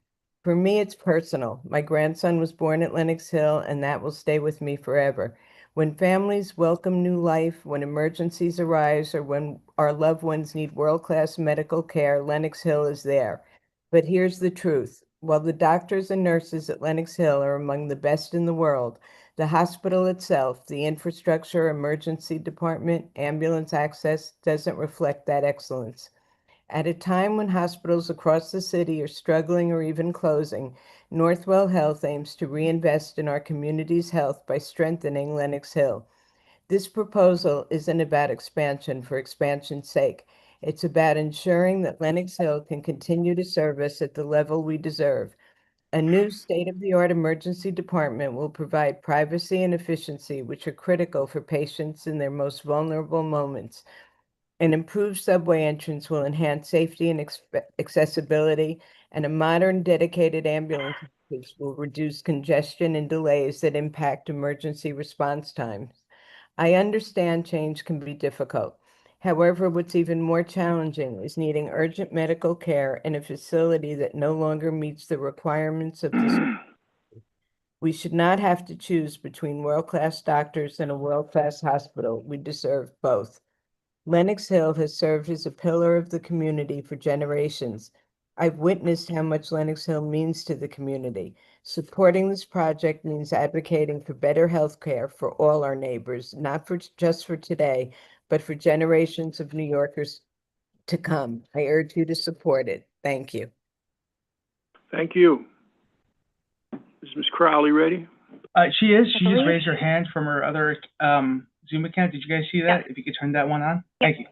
For me, it's personal. My grandson was born at Lenox Hill, and that will stay with me forever. When families welcome new life, when emergencies arise, or when our loved ones need world-class medical care, Lenox Hill is there. But here's the truth. While the doctors and nurses at Lenox Hill are among the best in the world, the hospital itself, the infrastructure, emergency department, ambulance access doesn't reflect that excellence. At a time when hospitals across the city are struggling or even closing, Northwell Health aims to reinvest in our community's health by strengthening Lenox Hill. This proposal isn't about expansion for expansion's sake. It's about ensuring that Lenox Hill can continue to serve us at the level we deserve. A new state-of-the-art emergency department will provide privacy and efficiency, which are critical for patients in their most vulnerable moments. An improved subway entrance will enhance safety and accessibility, and a modern dedicated ambulance service will reduce congestion and delays that impact emergency response times. I understand change can be difficult. However, what's even more challenging is needing urgent medical care in a facility that no longer meets the requirements of this. We should not have to choose between world-class doctors and a world-class hospital. We deserve both. Lenox Hill has served as a pillar of the community for generations. I've witnessed how much Lenox Hill means to the community. Supporting this project means advocating for better health care for all our neighbors, not just for today, but for generations of New Yorkers to come. I urge you to support it. Thank you. Thank you. Is Ms. Crowley ready? She is. She just raised her hand from her other Zoom account. Did you guys see that? If you could turn that one on. Thank you.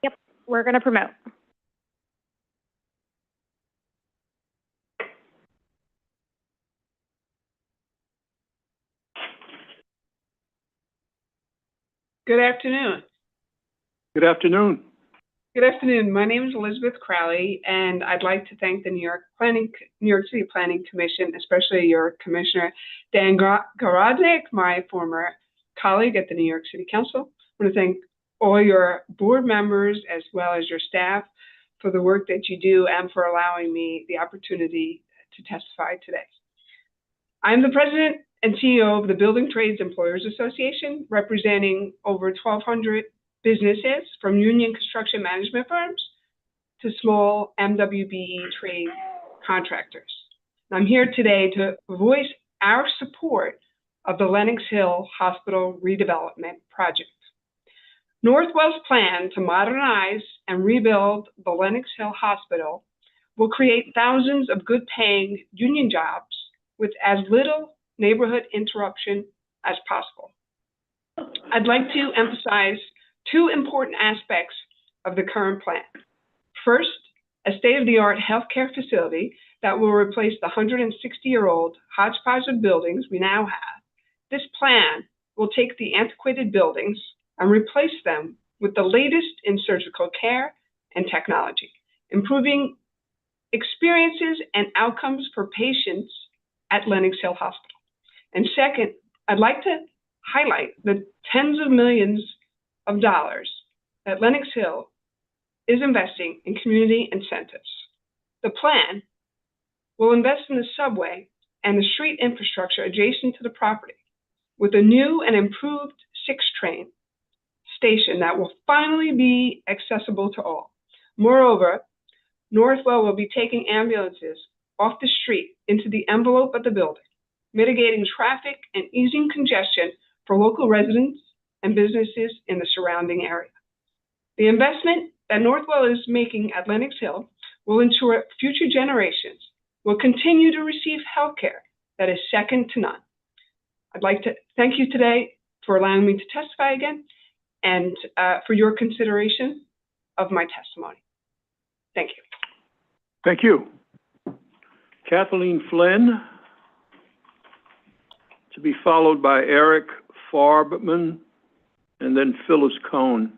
Yep, we're going to promote. Good afternoon. Good afternoon. Good afternoon. My name is Elizabeth Crowley, and I'd like to thank the New York City Planning Commission, especially your Commissioner Dan Garodnick, my former colleague at the New York City Council. I want to thank all your board members as well as your staff for the work that you do and for allowing me the opportunity to testify today. I'm the president and CEO of the Building Trades Employers Association, representing over 1,200 businesses from union construction management firms to small MWBE trade contractors. I'm here today to voice our support of the Lenox Hill Hospital redevelopment project. Northwell's plan to modernize and rebuild the Lenox Hill Hospital will create thousands of good-paying union jobs with as little neighborhood interruption as possible. I'd like to emphasize two important aspects of the current plan. First, a state-of-the-art healthcare facility that will replace the 160-year-old hodgepodge of buildings we now have. This plan will take the antiquated buildings and replace them with the latest in surgical care and technology, improving experiences and outcomes for patients at Lenox Hill Hospital. And second, I'd like to highlight the tens of millions of dollars that Lenox Hill is investing in community incentives. The plan will invest in the subway and the street infrastructure adjacent to the property with a new and improved 6-train station that will finally be accessible to all. Moreover, Northwell will be taking ambulances off the street into the envelope of the building, mitigating traffic and easing congestion for local residents and businesses in the surrounding area. The investment that Northwell is making at Lenox Hill will ensure future generations will continue to receive health care that is second to none. I'd like to thank you today for allowing me to testify again and for your consideration of my testimony. Thank you. Thank you. Kathleen Flynn, to be followed by Eric Farbman, and then Phyllis Cohn.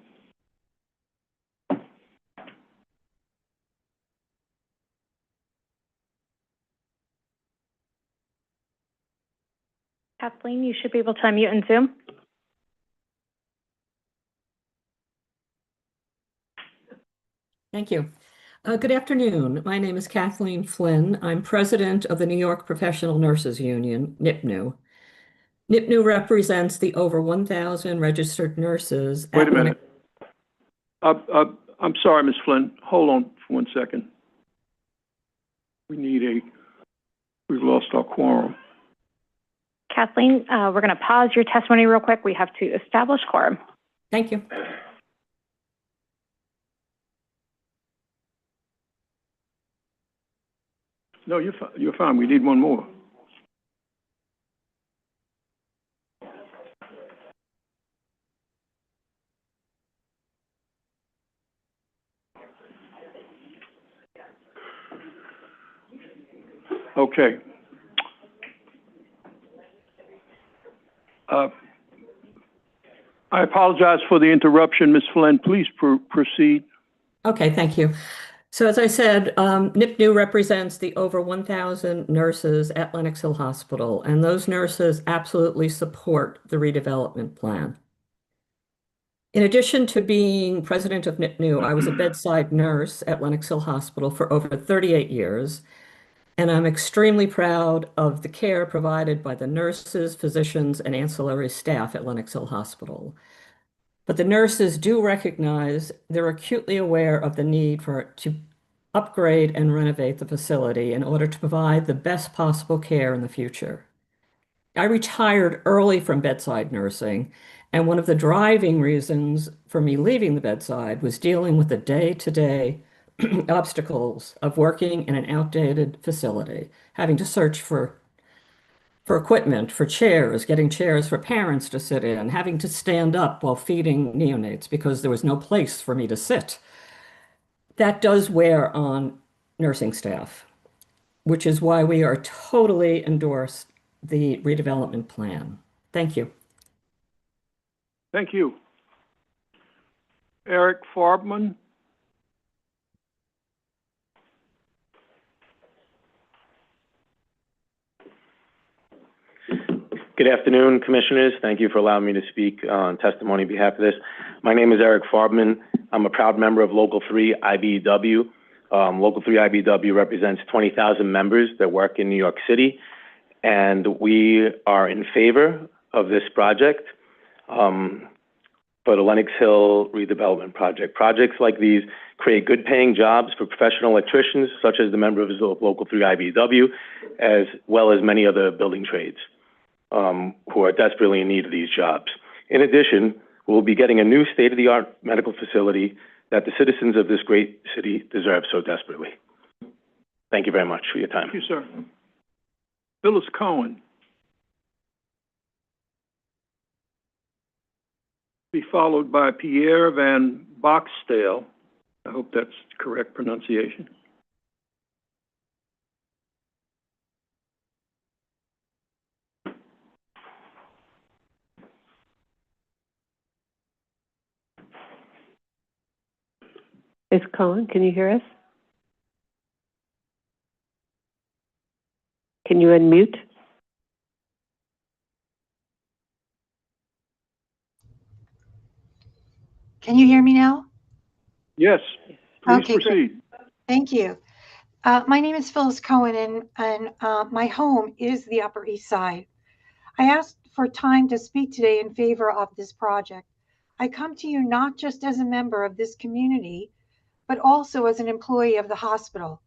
Kathleen, you should be able to unmute in Zoom. Thank you. Good afternoon. My name is Kathleen Flynn. I'm president of the New York Professional Nurses Union, NIPNU. NIPNU represents the over 1,000 registered nurses. Wait a minute. I'm sorry, Ms. Flynn. Hold on for 1 second. We've lost our quorum. Kathleen, we're going to pause your testimony real quick. We have to establish quorum. Thank you. No, you're fine. We need one more. Okay. I apologize for the interruption, Ms. Flynn. Please proceed. Okay, thank you. So as I said, NIPNU represents the over 1,000 nurses at Lenox Hill Hospital, and those nurses absolutely support the redevelopment plan. In addition to being president of NIPNU, I was a bedside nurse at Lenox Hill Hospital for over 38 years, and I'm extremely proud of the care provided by the nurses, physicians, and ancillary staff at Lenox Hill Hospital. But the nurses do recognize they're acutely aware of the need to upgrade and renovate the facility in order to provide the best possible care in the future. I retired early from bedside nursing, and one of the driving reasons for me leaving the bedside was dealing with the day-to-day obstacles of working in an outdated facility, having to search for equipment, for chairs, getting chairs for parents to sit in, having to stand up while feeding neonates because there was no place for me to sit. That does wear on nursing staff, which is why we are totally endorse the redevelopment plan. Thank you. Thank you. Eric Farbman. Good afternoon, Commissioners. Thank you for allowing me to speak on testimony on behalf of this. My name is Eric Farbman. I'm a proud member of Local 3 IBEW. Local 3 IBEW represents 20,000 members that work in New York City, and we are in favor of this project for the Lenox Hill redevelopment project. Projects like these create good paying jobs for professional electricians, such as the members of Local 3 IBEW, as well as many other building trades who are desperately in need of these jobs. In addition, we'll be getting a new state-of-the-art medical facility that the citizens of this great city deserve so desperately. Thank you very much for your time. Thank you, sir. Phyllis Cohen. Be followed by Pierre Van Boxdale. I hope that's the correct pronunciation. Ms. Cohen, can you hear us? Can you unmute? Can you hear me now? Yes, please Okay, proceed. great. Thank you. My name is Phyllis Cohen, and my home is the Upper East Side. I asked for time to speak today in favor of this project. I come to you not just as a member of this community, but also as an employee of the hospital.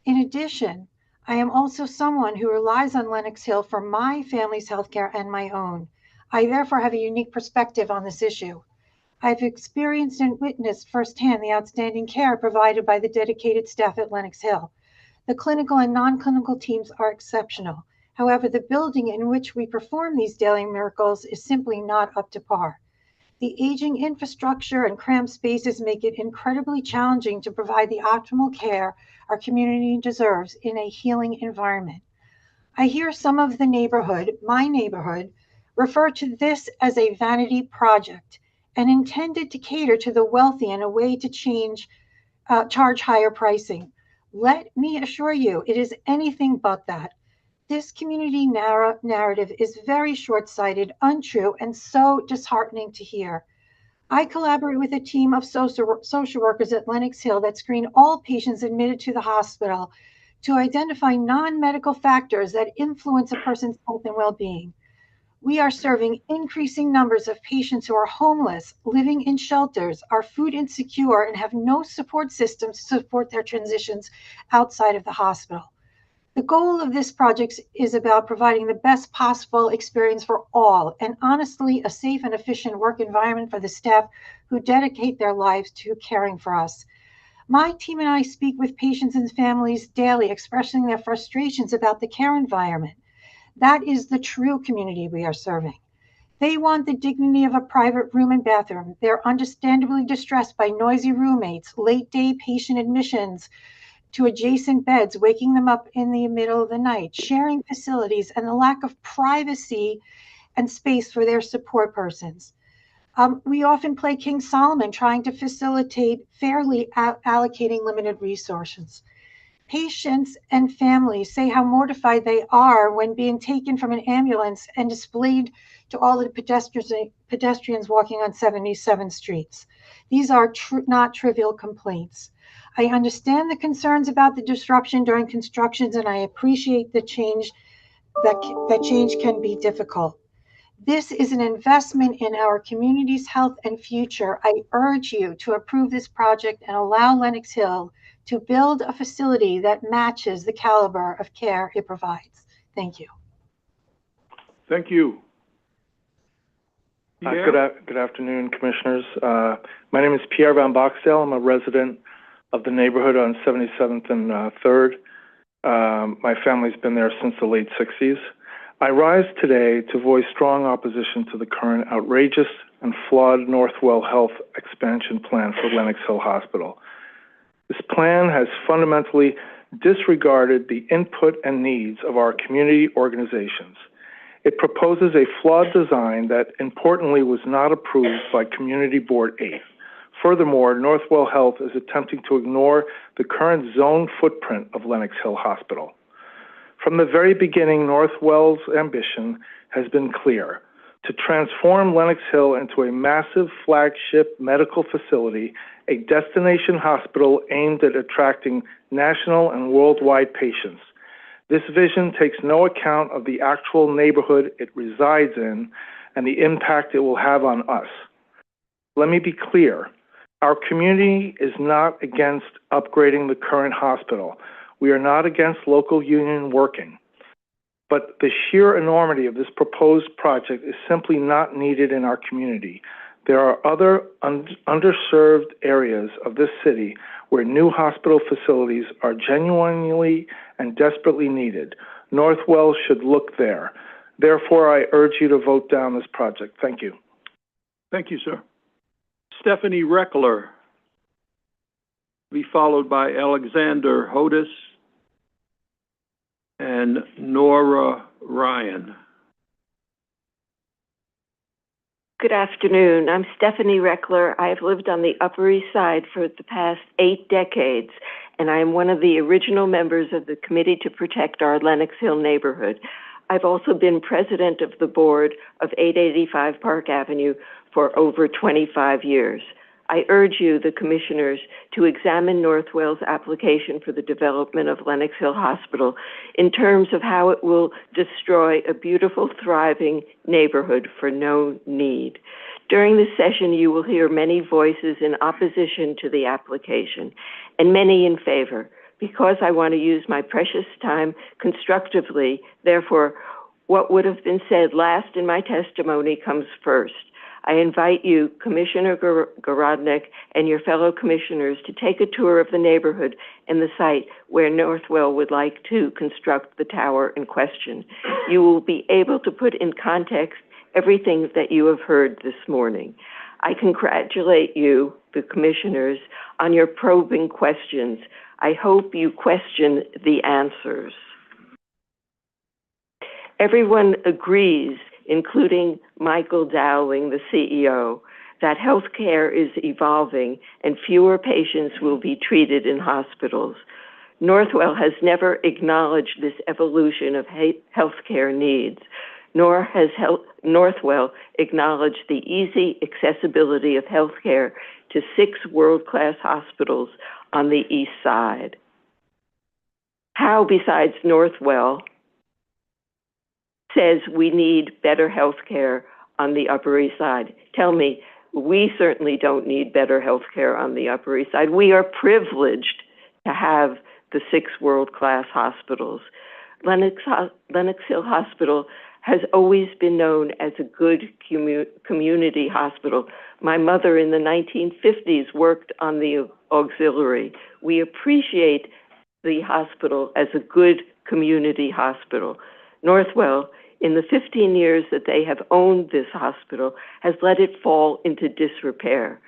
In addition, I am also someone who relies on Lenox Hill for my family's healthcare and my own. I therefore have a unique perspective on this issue. I've experienced and witnessed firsthand the outstanding care provided by the dedicated staff at Lenox Hill. The clinical and non-clinical teams are exceptional. However, the building in which we perform these daily miracles is simply not up to par. The aging infrastructure and cramped spaces make it incredibly challenging to provide the optimal care our community deserves in a healing environment. I hear some of the neighborhood, my neighborhood, refer to this as a vanity project and intended to cater to the wealthy in a way to charge higher pricing. Let me assure you, it is anything but that. This community narrative is very short-sighted, untrue, and so disheartening to hear. I collaborate with a team of social workers at Lenox Hill that screen all patients admitted to the hospital to identify non-medical factors that influence a person's health and well-being. We are serving increasing numbers of patients who are homeless, living in shelters, are food insecure, and have no support systems to support their transitions outside of the hospital. The goal of this project is about providing the best possible experience for all, and honestly, a safe and efficient work environment for the staff who dedicate their lives to caring for us. My team and I speak with patients and families daily, expressing their frustrations about the care environment. That is the true community we are serving. They want the dignity of a private room and bathroom. They're understandably distressed by noisy roommates, late day patient admissions to adjacent beds, waking them up in the middle of the night, sharing facilities, and the lack of privacy and space for their support persons. We often play King Solomon, trying to facilitate fairly allocating limited resources. Patients and families say how mortified they are when being taken from an ambulance and displayed to all the pedestrians walking on 77 streets. These are not trivial complaints. I understand the concerns about the disruption during constructions, and I appreciate the change that change can be difficult. This is an investment in our community's health and future. I urge you to approve this project and allow Lenox Hill to build a facility that matches the caliber of care it provides. Thank you. Thank you. Good afternoon, Commissioners. My name is Pierre Van Boxdale. I'm a resident of the neighborhood on 77th and 3rd. My family's been there since the late 60s. I rise today to voice strong opposition to the current outrageous and flawed Northwell Health expansion plan for Lenox Hill Hospital. This plan has fundamentally disregarded the input and needs of our community organizations. It proposes a flawed design that, importantly, was not approved by Community Board 8. Furthermore, Northwell Health is attempting to ignore the current zone footprint of Lenox Hill Hospital. From the very beginning, Northwell's ambition has been clear: to transform Lenox Hill into a massive flagship medical facility, a destination hospital aimed at attracting national and worldwide patients. This vision takes no account of the actual neighborhood it resides in and the impact it will have on us. Let me be clear. Our community is not against upgrading the current hospital. We are not against local union working. But the sheer enormity of this proposed project is simply not needed in our community. There are other underserved areas of this city where new hospital facilities are genuinely and desperately needed. Northwell should look there. Therefore, I urge you to vote down this project. Thank you. Thank you, sir. Stephanie Reckler, be followed by Alexander Hodis and Nora Ryan. Good afternoon. I'm Stephanie Reckler. I have lived on the Upper East Side for the past 8 decades, and I am one of the original members of the Committee to Protect Our Lenox Hill Neighborhood. I've also been president of the board of 885 Park Avenue for over 25 years. I urge you, the commissioners, to examine Northwell's application for the development of Lenox Hill Hospital in terms of how it will destroy a beautiful, thriving neighborhood for no need. During this session, you will hear many voices in opposition to the application and many in favor. Because I want to use my precious time constructively, therefore, what would have been said last in my testimony comes first. I invite you, Commissioner Garodnick, and your fellow commissioners to take a tour of the neighborhood and the site where Northwell would like to construct the tower in question. You will be able to put in context everything that you have heard this morning. I congratulate you, the commissioners, on your probing questions. I hope you question the answers. Everyone agrees, including Michael Dowling, the CEO, that healthcare is evolving and fewer patients will be treated in hospitals. Northwell has never acknowledged this evolution of healthcare needs, nor has Northwell acknowledged the easy accessibility of healthcare to 6 world-class hospitals on the East Side. How, besides Northwell, says we need better health care on the Upper East Side. Tell me, we certainly don't need better health care on the Upper East Side. We are privileged to have the 6 world-class hospitals. Lenox Hill Hospital has always been known as a good community hospital. My mother in the 1950s worked on the auxiliary. We appreciate the hospital as a good community hospital. Northwell, in the 15 years that they have owned this hospital, has let it fall into disrepair.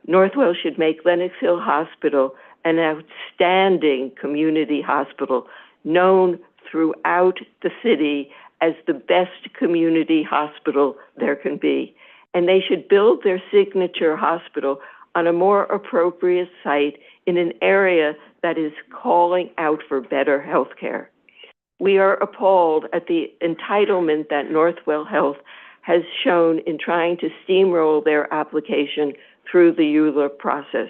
Northwell should make Lenox Hill Hospital an outstanding community hospital, known throughout the city as the best community hospital there can be. And they should build their signature hospital on a more appropriate site in an area that is calling out for better health care. We are appalled at the entitlement that Northwell Health has shown in trying to steamroll their application through the ULURP process.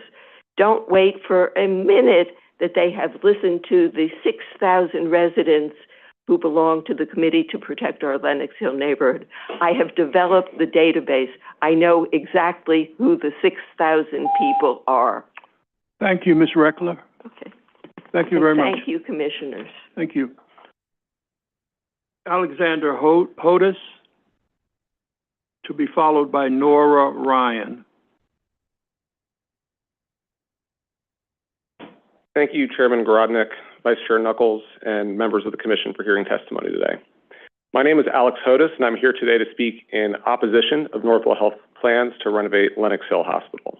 Don't wait for a minute that they have listened to the 6,000 residents who belong to the Committee to Protect Our Lenox Hill Neighborhood. I have developed the database. I know exactly who the 6,000 people are. Thank you, Ms. Reckler. Okay. Thank you very much. Thank you, Commissioners. Thank you. Alexander Hodis, to be followed by Nora Ryan. Thank you, Chairman Garodnick, Vice Chair Knuckles, and members of the Commission for hearing testimony today. My name is Alex Hodis, and I'm here today to speak in opposition of Northwell Health plans to renovate Lenox Hill Hospital.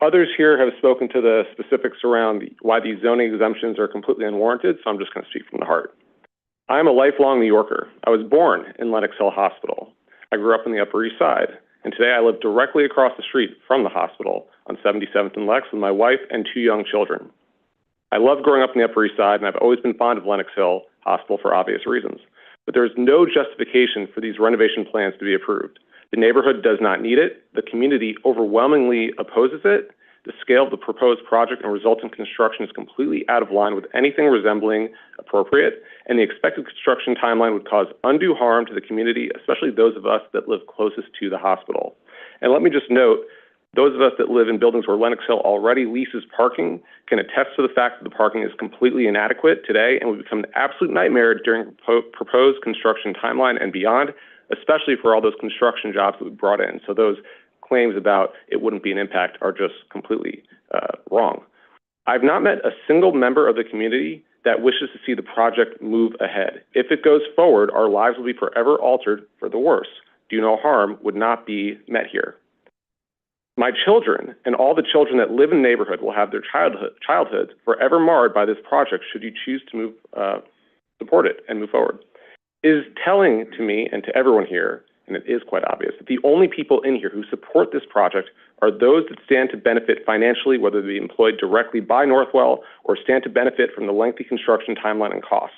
Others here have spoken to the specifics around why these zoning exemptions are completely unwarranted, so I'm just going to speak from the heart. I'm a lifelong New Yorker. I was born in Lenox Hill Hospital. I grew up on the Upper East Side, and today I live directly across the street from the hospital on 77th and Lex with my wife and 2 young children. I love growing up on the Upper East Side, and I've always been fond of Lenox Hill Hospital for obvious reasons. But there is no justification for these renovation plans to be approved. The neighborhood does not need it. The community overwhelmingly opposes it. The scale of the proposed project and resulting construction is completely out of line with anything resembling appropriate, and the expected construction timeline would cause undue harm to the community, especially those of us that live closest to the hospital. And let me just note, those of us that live in buildings where Lenox Hill already leases parking can attest to the fact that the parking is completely inadequate today and would become an absolute nightmare during proposed construction timeline and beyond, especially for all those construction jobs that we brought in. So those claims about it wouldn't be an impact are just completely wrong. I've not met a single member of the community that wishes to see the project move ahead. If it goes forward, our lives will be forever altered for the worse. Do no harm would not be met here. My children and all the children that live in the neighborhood will have their childhoods forever marred by this project should you choose to support it and move forward. It is telling to me and to everyone here, and it is quite obvious, that the only people in here who support this project are those that stand to benefit financially, whether they be employed directly by Northwell or stand to benefit from the lengthy construction timeline and costs.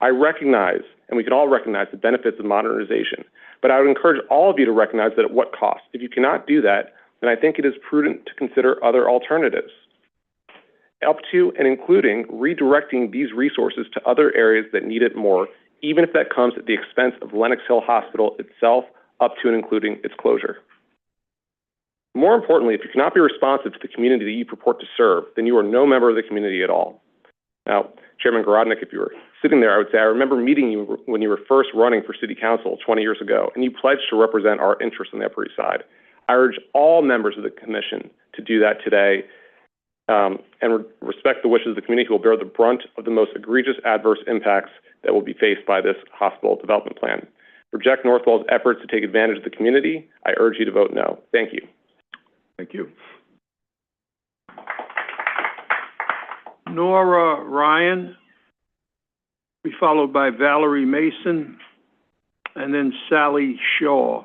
I recognize, and we can all recognize, the benefits of modernization, but I would encourage all of you to recognize that at what cost. If you cannot do that, then I think it is prudent to consider other alternatives, up to and including redirecting these resources to other areas that need it more, even if that comes at the expense of Lenox Hill Hospital itself, up to and including its closure. More importantly, if you cannot be responsive to the community that you purport to serve, then you are no member of the community at all. Now, Chairman Garodnick, if you were sitting there, I would say I remember meeting you when you were first running for City Council 20 years ago, and you pledged to represent our interests on the Upper East Side. I urge all members of the Commission to do that today and respect the wishes of the community who will bear the brunt of the most egregious adverse impacts that will be faced by this hospital development plan. Reject Northwell's efforts to take advantage of the community. I urge you to vote no. Thank you. Thank you. Nora Ryan, be followed by Valerie Mason, and then Sally Shaw.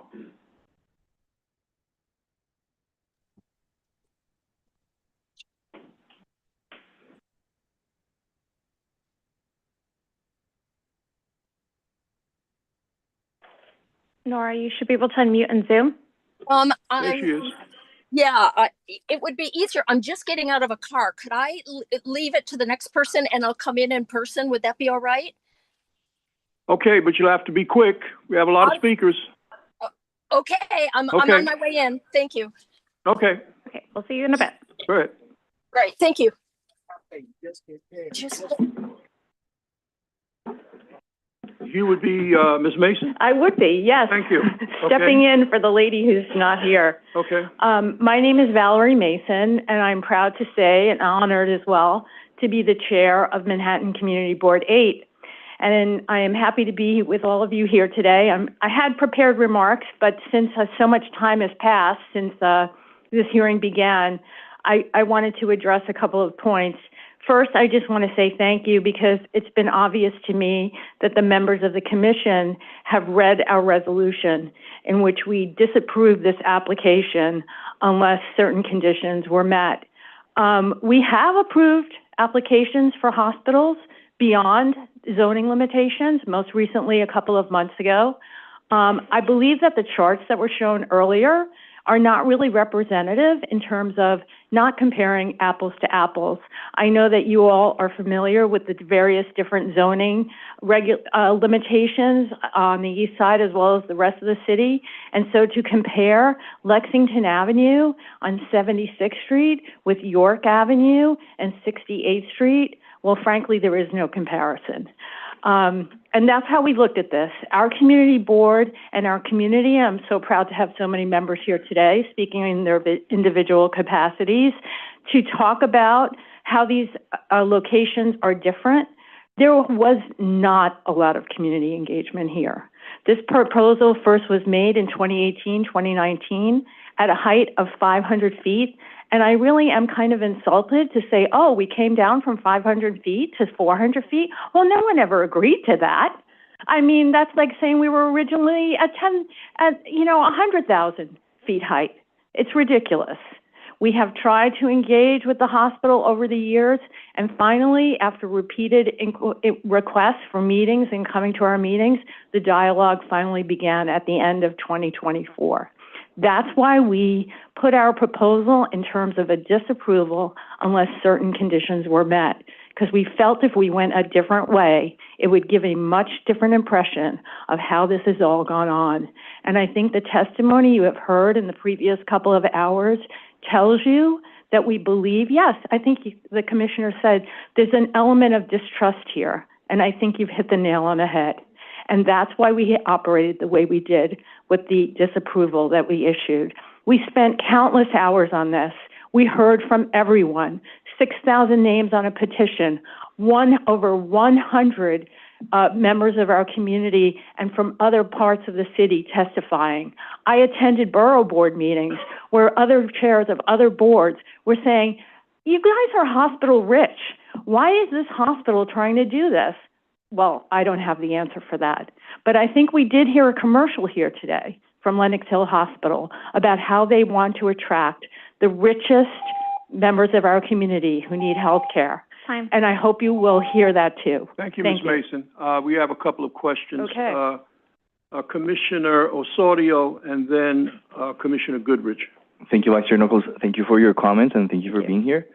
Nora, you should be able to unmute and Zoom. There she is. Yeah, it would be easier. I'm just getting out of a car. Could I leave it to the next person and I'll come in person? Would that be all right? Okay, but you'll have to be quick. We have a lot of speakers. Okay, I'm Okay. on my way in. Thank you. Okay, Okay, we'll see you in a bit. go ahead. Great, thank you. You would be, Ms. Mason? I would be, yes. Thank you. Stepping in for the lady who's not here. Okay. My name is Valerie Mason, and I'm proud to say, and honored as well, to be the chair of Manhattan Community Board 8. And I am happy to be with all of you here today. I had prepared remarks, but since so much time has passed since this hearing began, I wanted to address a couple of points. First, I just want to say thank you because it's been obvious to me that the members of the commission have read our resolution in which we disapprove this application unless certain conditions were met. We have approved applications for hospitals beyond zoning limitations, most recently a couple of months ago. I believe that the charts that were shown earlier are not really representative in terms of not comparing apples to apples. I know that you all are familiar with the various different zoning limitations on the east side as well as the rest of the city. And so to compare Lexington Avenue on 76th Street with York Avenue and 68th Street, well, frankly, there is no comparison. And that's how we looked at this. Our community board and our community, I'm so proud to have so many members here today speaking in their individual capacities to talk about how these locations are different. There was not a lot of community engagement here. This proposal first was made in 2018, 2019 at a height of 500 feet. And I really am kind of insulted to say, oh, we came down from 500 feet to 400 feet. Well, no one ever agreed to that. I mean, that's like saying we were originally at 100,000 feet height. It's ridiculous. We have tried to engage with the hospital over the years, and finally, after repeated requests for meetings and coming to our meetings, the dialogue finally began at the end of 2024. That's why we put our proposal in terms of a disapproval unless certain conditions were met, because we felt if we went a different way, it would give a much different impression of how this has all gone on. And I think the testimony you have heard in the previous couple of hours tells you that we believe, yes, I think the commissioner said there's an element of distrust here, and I think you've hit the nail on the head. And that's why we operated the way we did with the disapproval that we issued. We spent countless hours on this. We heard from everyone, 6,000 names on a petition, over 100 members of our community and from other parts of the city testifying. I attended borough board meetings where other chairs of other boards were saying, you guys are hospital rich. Why is this hospital trying to do this? Well, I don't have the answer for that. But I think we did hear a commercial here today from Lenox Hill Hospital about how they want to attract the richest members of our community who need health care. And I hope you will hear that too. Thank you, Ms. Mason. We have a couple of questions. Okay. Commissioner Osorio and then Commissioner Goodrich. Thank you, Vice Chair Knuckles. Thank you for your comments and thank you for being here.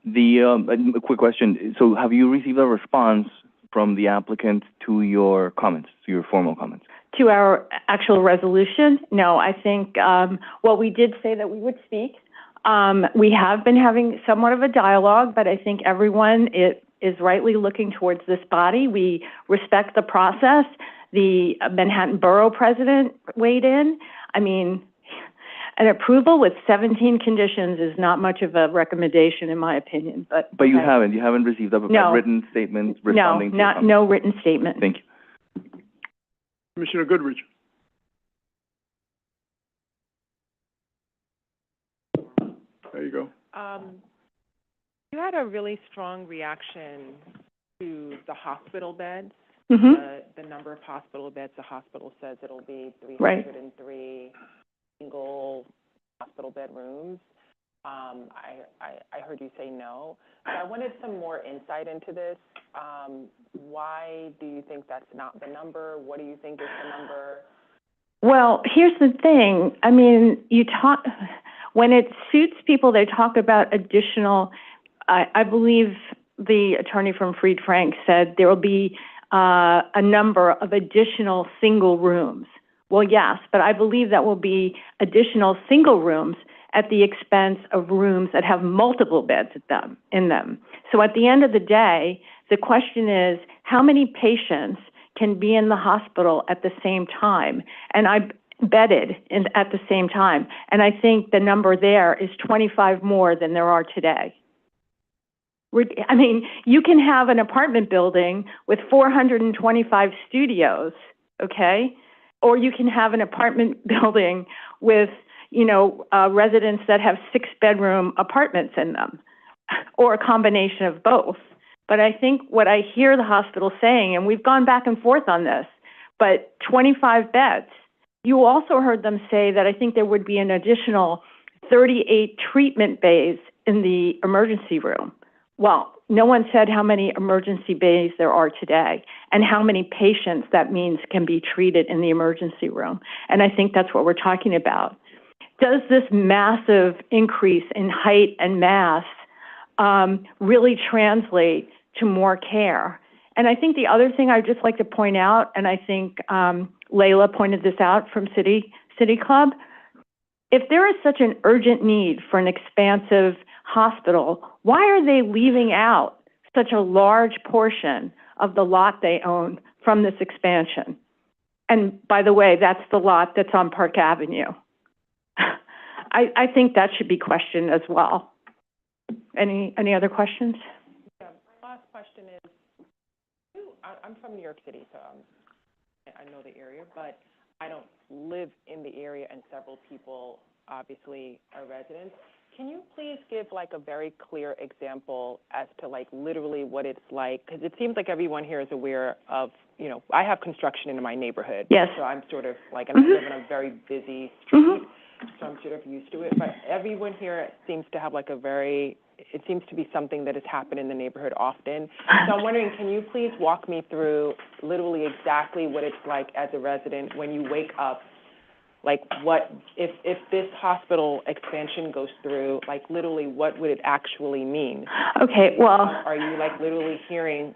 A quick question. So have you received a response from the applicant to your comments, to your formal comments? To our actual resolution? No, I think what we did say that we would speak. We have been having somewhat of a dialogue, but I think everyone is rightly looking towards this body. We respect the process. The Manhattan Borough President weighed in. I mean, an approval with 17 conditions is not much of a recommendation, in my opinion. But you haven't received a written statement responding to your comments? No written statement. Thank you. Commissioner Goodrich. There you go. You had a really strong reaction to the hospital beds. Mm-hmm. The number of hospital beds. The hospital says it'll be 303 Right. Single hospital bedrooms. I heard you say no. So I wanted some more insight into this. Why do you think that's not the number? What do you think is the number? Well, here's the thing. I mean, when it suits people, they talk about additional, I believe the attorney from Fried Frank said there will be a number of additional single rooms. Well, yes, but I believe that will be additional single rooms at the expense of rooms that have multiple beds in them. So at the end of the day, the question is, how many patients can be in the hospital at the same time? And I bedded at the same time. And I think the number there is 25 more than there are today. I mean, you can have an apartment building with 425 studios, okay? Or you can have an apartment building with, residents that have 6-bedroom apartments in them, or a combination of both. But I think what I hear the hospital saying, and we've gone back and forth on this, but 25 beds. You also heard them say that I think there would be an additional 38 treatment bays in the emergency room. Well, no one said how many emergency bays there are today and how many patients that means can be treated in the emergency room. And I think that's what we're talking about. Does this massive increase in height and mass really translate to more care? And I think the other thing I'd just like to point out, and I think Layla pointed this out from City Club, if there is such an urgent need for an expansive hospital, why are they leaving out such a large portion of the lot they own from this expansion? And by the way, that's the lot that's on Park Avenue. I think that should be questioned as well. Any other questions? Yeah, my last question is, I'm from New York City, so I know the area, but I don't live in the area, and several people obviously are residents. Can you please give like a very clear example as to like literally what it's like? Because it seems like everyone here is aware of, I have construction in my neighborhood. Yes. So I'm sort of like, and I live in a very busy street, so I'm sort of used to it. But everyone here seems to have like it seems to be something that has happened in the neighborhood often. So I'm wondering, can you please walk me through literally exactly what it's like as a resident when you wake up? Like what, if this hospital expansion goes through, like literally what would it actually mean? Okay, well. Are you like literally hearing,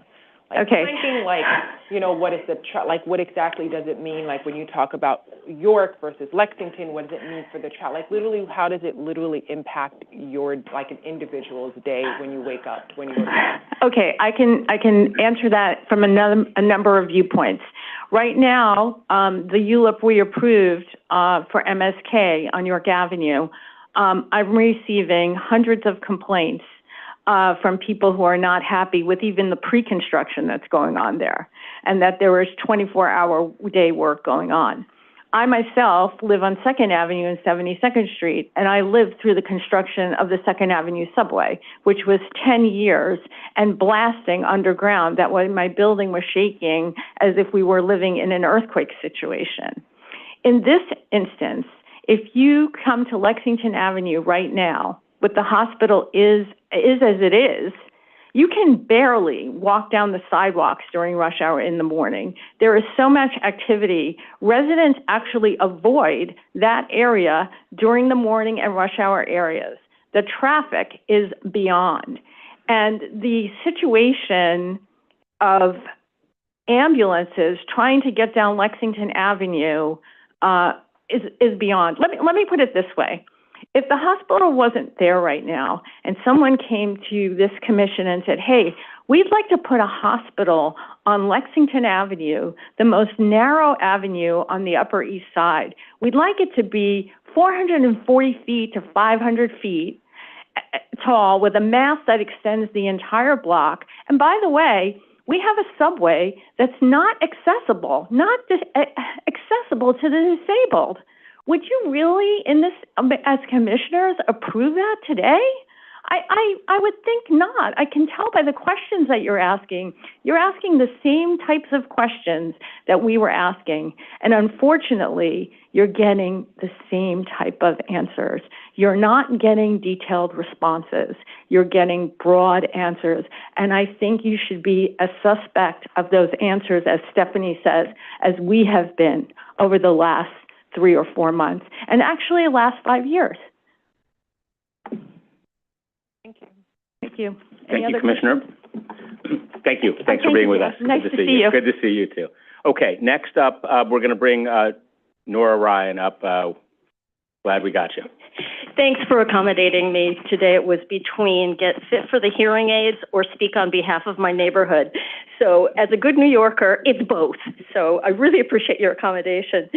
like thinking like, what is like what exactly does it mean? Like when you talk about York versus Lexington, what does it mean for the child? Like literally, how does it literally impact your, like an individual's day when you wake up, when you go to bed? Okay, I can answer that from a number of viewpoints. Right now, the ULIP we approved for MSK on York Avenue, I'm receiving hundreds of complaints from people who are not happy with even the pre-construction that's going on there, and that there is 24-hour day work going on. I myself live on 2nd Avenue and 72nd Street, and I lived through the construction of the 2nd Avenue subway, which was 10 years and blasting underground. That way my building was shaking as if we were living in an earthquake situation. In this instance, if you come to Lexington Avenue right now, what the hospital is as it is, you can barely walk down the sidewalks during rush hour in the morning. There is so much activity. Residents actually avoid that area during the morning and rush hour areas. The traffic is beyond. And the situation of ambulances trying to get down Lexington Avenue is beyond. Let me put it this way. If the hospital wasn't there right now and someone came to this commission and said, hey, we'd like to put a hospital on Lexington Avenue, the most narrow avenue on the Upper East Side, we'd like it to be 440 feet to 500 feet tall with a mast that extends the entire block. And by the way, we have a subway that's not accessible accessible to the disabled. Would you really, in this, as commissioners, approve that today? I would think not. I can tell by the questions that you're asking. You're asking the same types of questions that we were asking. And unfortunately, you're getting the same type of answers. You're not getting detailed responses. You're getting broad answers. And I think you should be a suspect of those answers, as Stephanie says, as we have been over the last 3 or 4 months, and actually the last 5 years. Thank you. Thank you. Thank you, Commissioner. Thank you. Thanks for being with us. Nice Good to see you. Good to see you too. Okay, next up, we're going to bring Nora Ryan up. Glad we got you. Thanks for accommodating me. Today it was between get fit for the hearing aids or speak on behalf of my neighborhood. So as a good New Yorker, it's both. So I really appreciate your accommodation.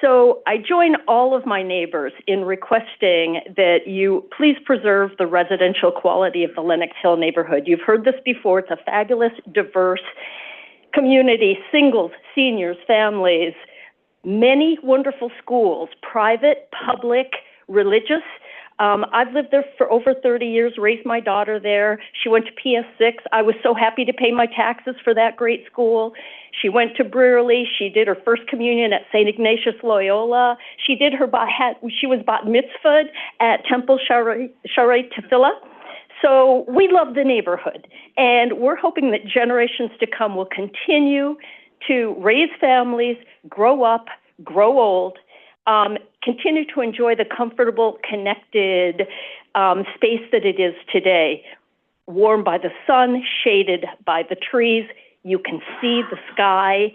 So I join all of my neighbors in requesting that you please preserve the residential quality of the Lenox Hill neighborhood. You've heard this before. It's a fabulous, diverse community, singles, seniors, families, many wonderful schools, private, public, religious. I've lived there for over 30 years, raised my daughter there. She went to PS6. I was so happy to pay my taxes for that great school. She went to Brearley. She did her first communion at St. Ignatius Loyola. She did her she was bat mitzvahed at Temple Shaarei Tefillah. So we love the neighborhood, and we're hoping that generations to come will continue to raise families, grow up, grow old, continue to enjoy the comfortable, connected space that it is today. Warmed by the sun, shaded by the trees, you can see the sky,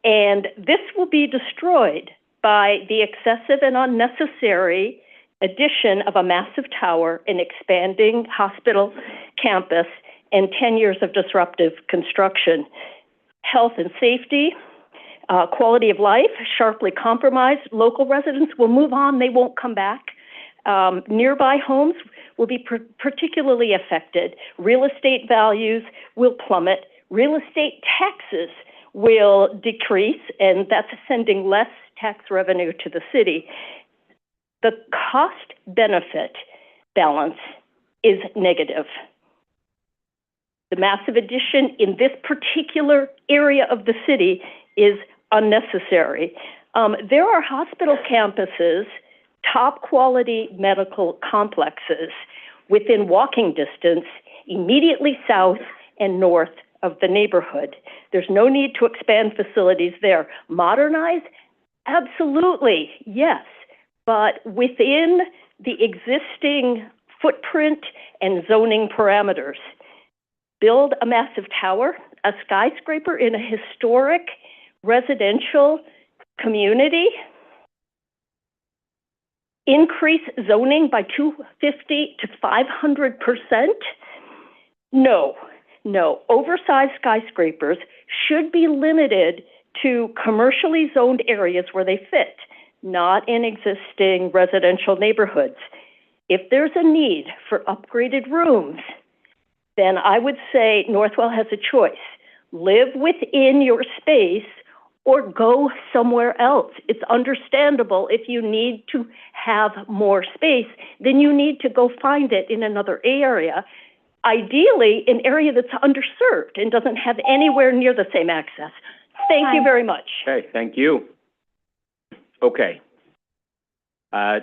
and this will be destroyed by the excessive and unnecessary addition of a massive tower, an expanding hospital campus, and 10 years of disruptive construction. Health and safety, quality of life, sharply compromised. Local residents will move on, they won't come back. Nearby homes will be particularly affected. Real estate values will plummet. Real estate taxes will decrease, and that's sending less tax revenue to the city. The cost-benefit balance is negative. The massive addition in this particular area of the city is unnecessary. There are hospital campuses, top quality medical complexes within walking distance immediately south and north of the neighborhood. There's no need to expand facilities there. Modernize? Absolutely, yes. But within the existing footprint and zoning parameters. Build a massive tower, a skyscraper in a historic residential community, increase zoning by 250 to 500%? No. Oversized skyscrapers should be limited to commercially zoned areas where they fit, not in existing residential neighborhoods. If there's a need for upgraded rooms, then I would say Northwell has a choice. Live within your space or go somewhere else. It's understandable if you need to have more space, then you need to go find it in another area. Ideally, an area that's underserved and doesn't have anywhere near the same access. Thank you very much. Okay, thank you. Okay.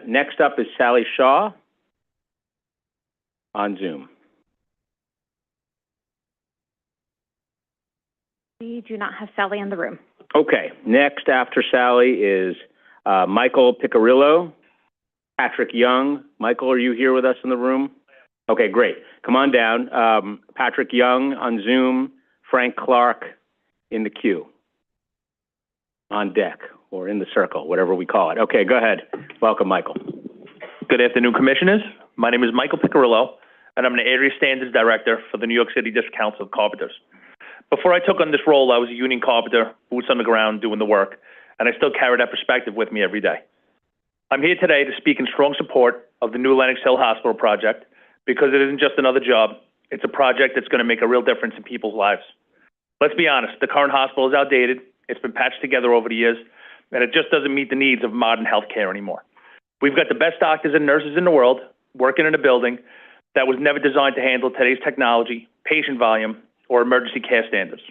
Next up is Sally Shaw on Zoom. We do not have Sally in the room. Okay, next after Sally is Michael Picarillo, Patrick Young. Michael, are you here with us in the room? Okay, great. Come on down. Patrick Young on Zoom, Frank Clark in the queue, on deck or in the circle, whatever we call it. Okay, go ahead. Welcome, Michael. Good afternoon, Commissioners. My name is Michael Picarillo, and I'm an Area Standards Director for the New York City District Council of Carpenters. Before I took on this role, I was a union carpenter, boots on the ground, doing the work, and I still carry that perspective with me every day. I'm here today to speak in strong support of the new Lenox Hill Hospital project because it isn't just another job. It's a project that's going to make a real difference in people's lives. Let's be honest, the current hospital is outdated. It's been patched together over the years, and it just doesn't meet the needs of modern healthcare anymore. We've got the best doctors and nurses in the world working in a building that was never designed to handle today's technology, patient volume, or emergency care standards.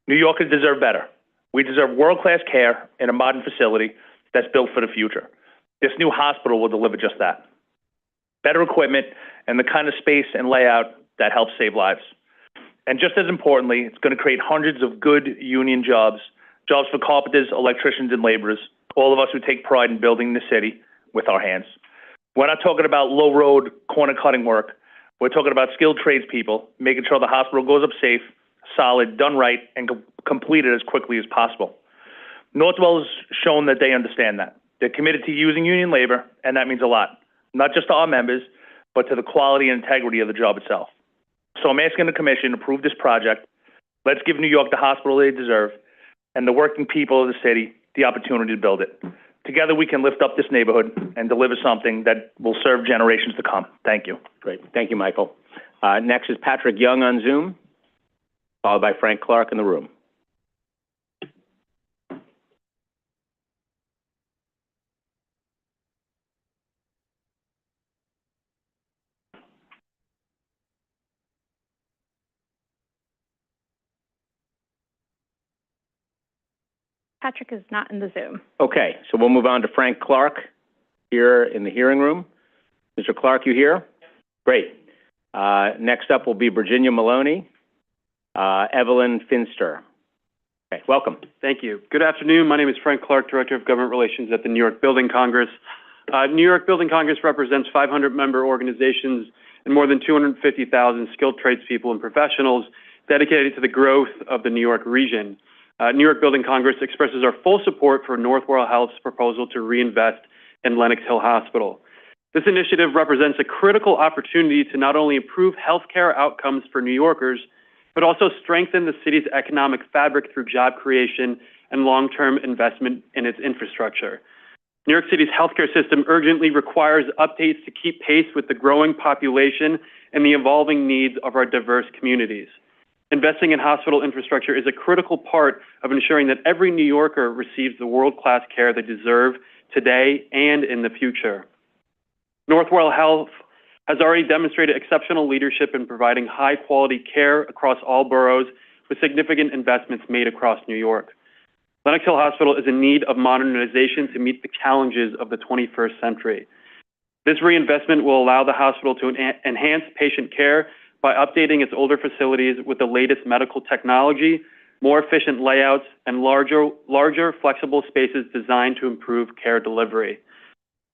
New Yorkers deserve better. We deserve world-class care in a modern facility that's built for the future. This new hospital will deliver just that. Better equipment and the kind of space and layout that helps save lives. And just as importantly, it's going to create hundreds of good union jobs for carpenters, electricians, and laborers, all of us who take pride in building the city with our hands. We're not talking about low-road, corner-cutting work. We're talking about skilled tradespeople, making sure the hospital goes up safe, solid, done right, and completed as quickly as possible. Northwell has shown that they understand that. They're committed to using union labor, and that means a lot, not just to our members, but to the quality and integrity of the job itself. So I'm asking the commission to approve this project. Let's give New York the hospital they deserve, and the working people of the city the opportunity to build it. Together we can lift up this neighborhood and deliver something that will serve generations to come. Thank you. Great. Thank you, Michael. Next is Patrick Young on Zoom, followed by Frank Clark in the room. Patrick is not in the Zoom. Okay, so we'll move on to Frank Clark here in the hearing room. Mr. Clark, you here? Great. Next up will be Virginia Maloney, Evelyn Finster. Okay, welcome. Thank you. Good afternoon. My name is Frank Clark, Director of Government Relations at the New York Building Congress. New York Building Congress represents 500 member organizations and more than 250,000 skilled tradespeople and professionals dedicated to the growth of the New York region. New York Building Congress expresses our full support for Northwell Health's proposal to reinvest in Lenox Hill Hospital. This initiative represents a critical opportunity to not only improve healthcare outcomes for New Yorkers, but also strengthen the city's economic fabric through job creation and long-term investment in its infrastructure. New York City's healthcare system urgently requires updates to keep pace with the growing population and the evolving needs of our diverse communities. Investing in hospital infrastructure is a critical part of ensuring that every New Yorker receives the world-class care they deserve today and in the future. Northwell Health has already demonstrated exceptional leadership in providing high-quality care across all boroughs with significant investments made across New York. Lenox Hill Hospital is in need of modernization to meet the challenges of the 21st century. This reinvestment will allow the hospital to enhance patient care by updating its older facilities with the latest medical technology, more efficient layouts, and larger flexible spaces designed to improve care delivery.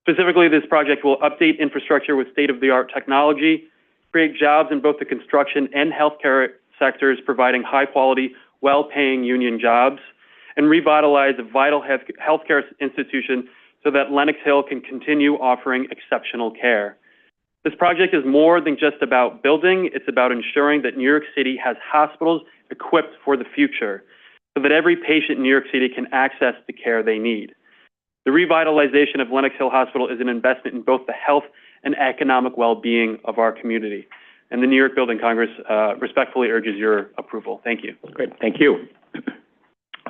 Specifically, this project will update infrastructure with state-of-the-art technology, create jobs in both the construction and healthcare sectors, providing high-quality, well-paying union jobs, and revitalize a vital healthcare institution so that Lenox Hill can continue offering exceptional care. This project is more than just about building, it's about ensuring that New York City has hospitals equipped for the future, so that every patient in New York City can access the care they need. The revitalization of Lenox Hill Hospital is an investment in both the health and economic well-being of our community. And the New York Building Congress respectfully urges your approval. Thank you. Great, thank you.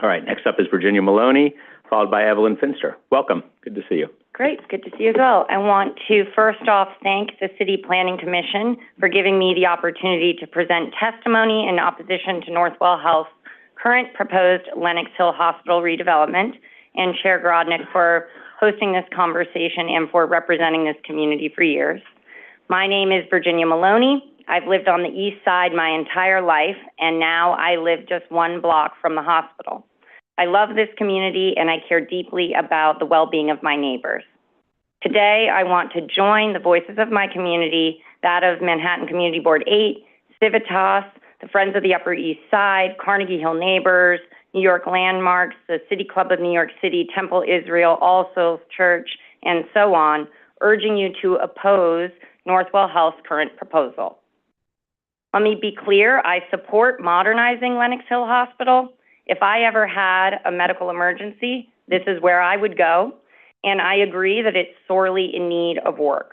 All right, next up is Virginia Maloney, followed by Evelyn Finster. Welcome, good to see you. Great, good to see you as well. I want to first off thank the City Planning Commission for giving me the opportunity to present testimony in opposition to Northwell Health's current proposed Lenox Hill Hospital redevelopment, and Chair Grodnick for hosting this conversation and for representing this community for years. My name is Virginia Maloney. I've lived on the east side my entire life, and now I live just one block from the hospital. I love this community, and I care deeply about the well-being of my neighbors. Today, I want to join the voices of my community, that of Manhattan Community Board 8, Civitas, the Friends of the Upper East Side, Carnegie Hill Neighbors, New York Landmarks, the City Club of New York City, Temple Israel, All Souls Church, and so on, urging you to oppose Northwell Health's current proposal. Let me be clear, I support modernizing Lenox Hill Hospital. If I ever had a medical emergency, this is where I would go, and I agree that it's sorely in need of work.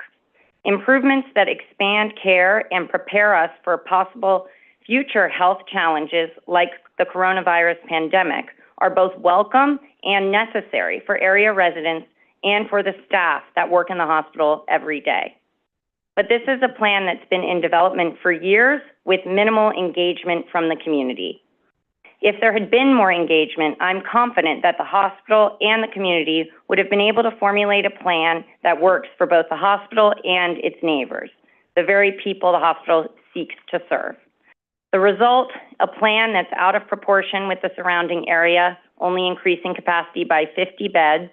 Improvements that expand care and prepare us for possible future health challenges like the coronavirus pandemic are both welcome and necessary for area residents and for the staff that work in the hospital every day. But this is a plan that's been in development for years with minimal engagement from the community. If there had been more engagement, I'm confident that the hospital and the community would have been able to formulate a plan that works for both the hospital and its neighbors, the very people the hospital seeks to serve. The result, a plan that's out of proportion with the surrounding area, only increasing capacity by 50 beds,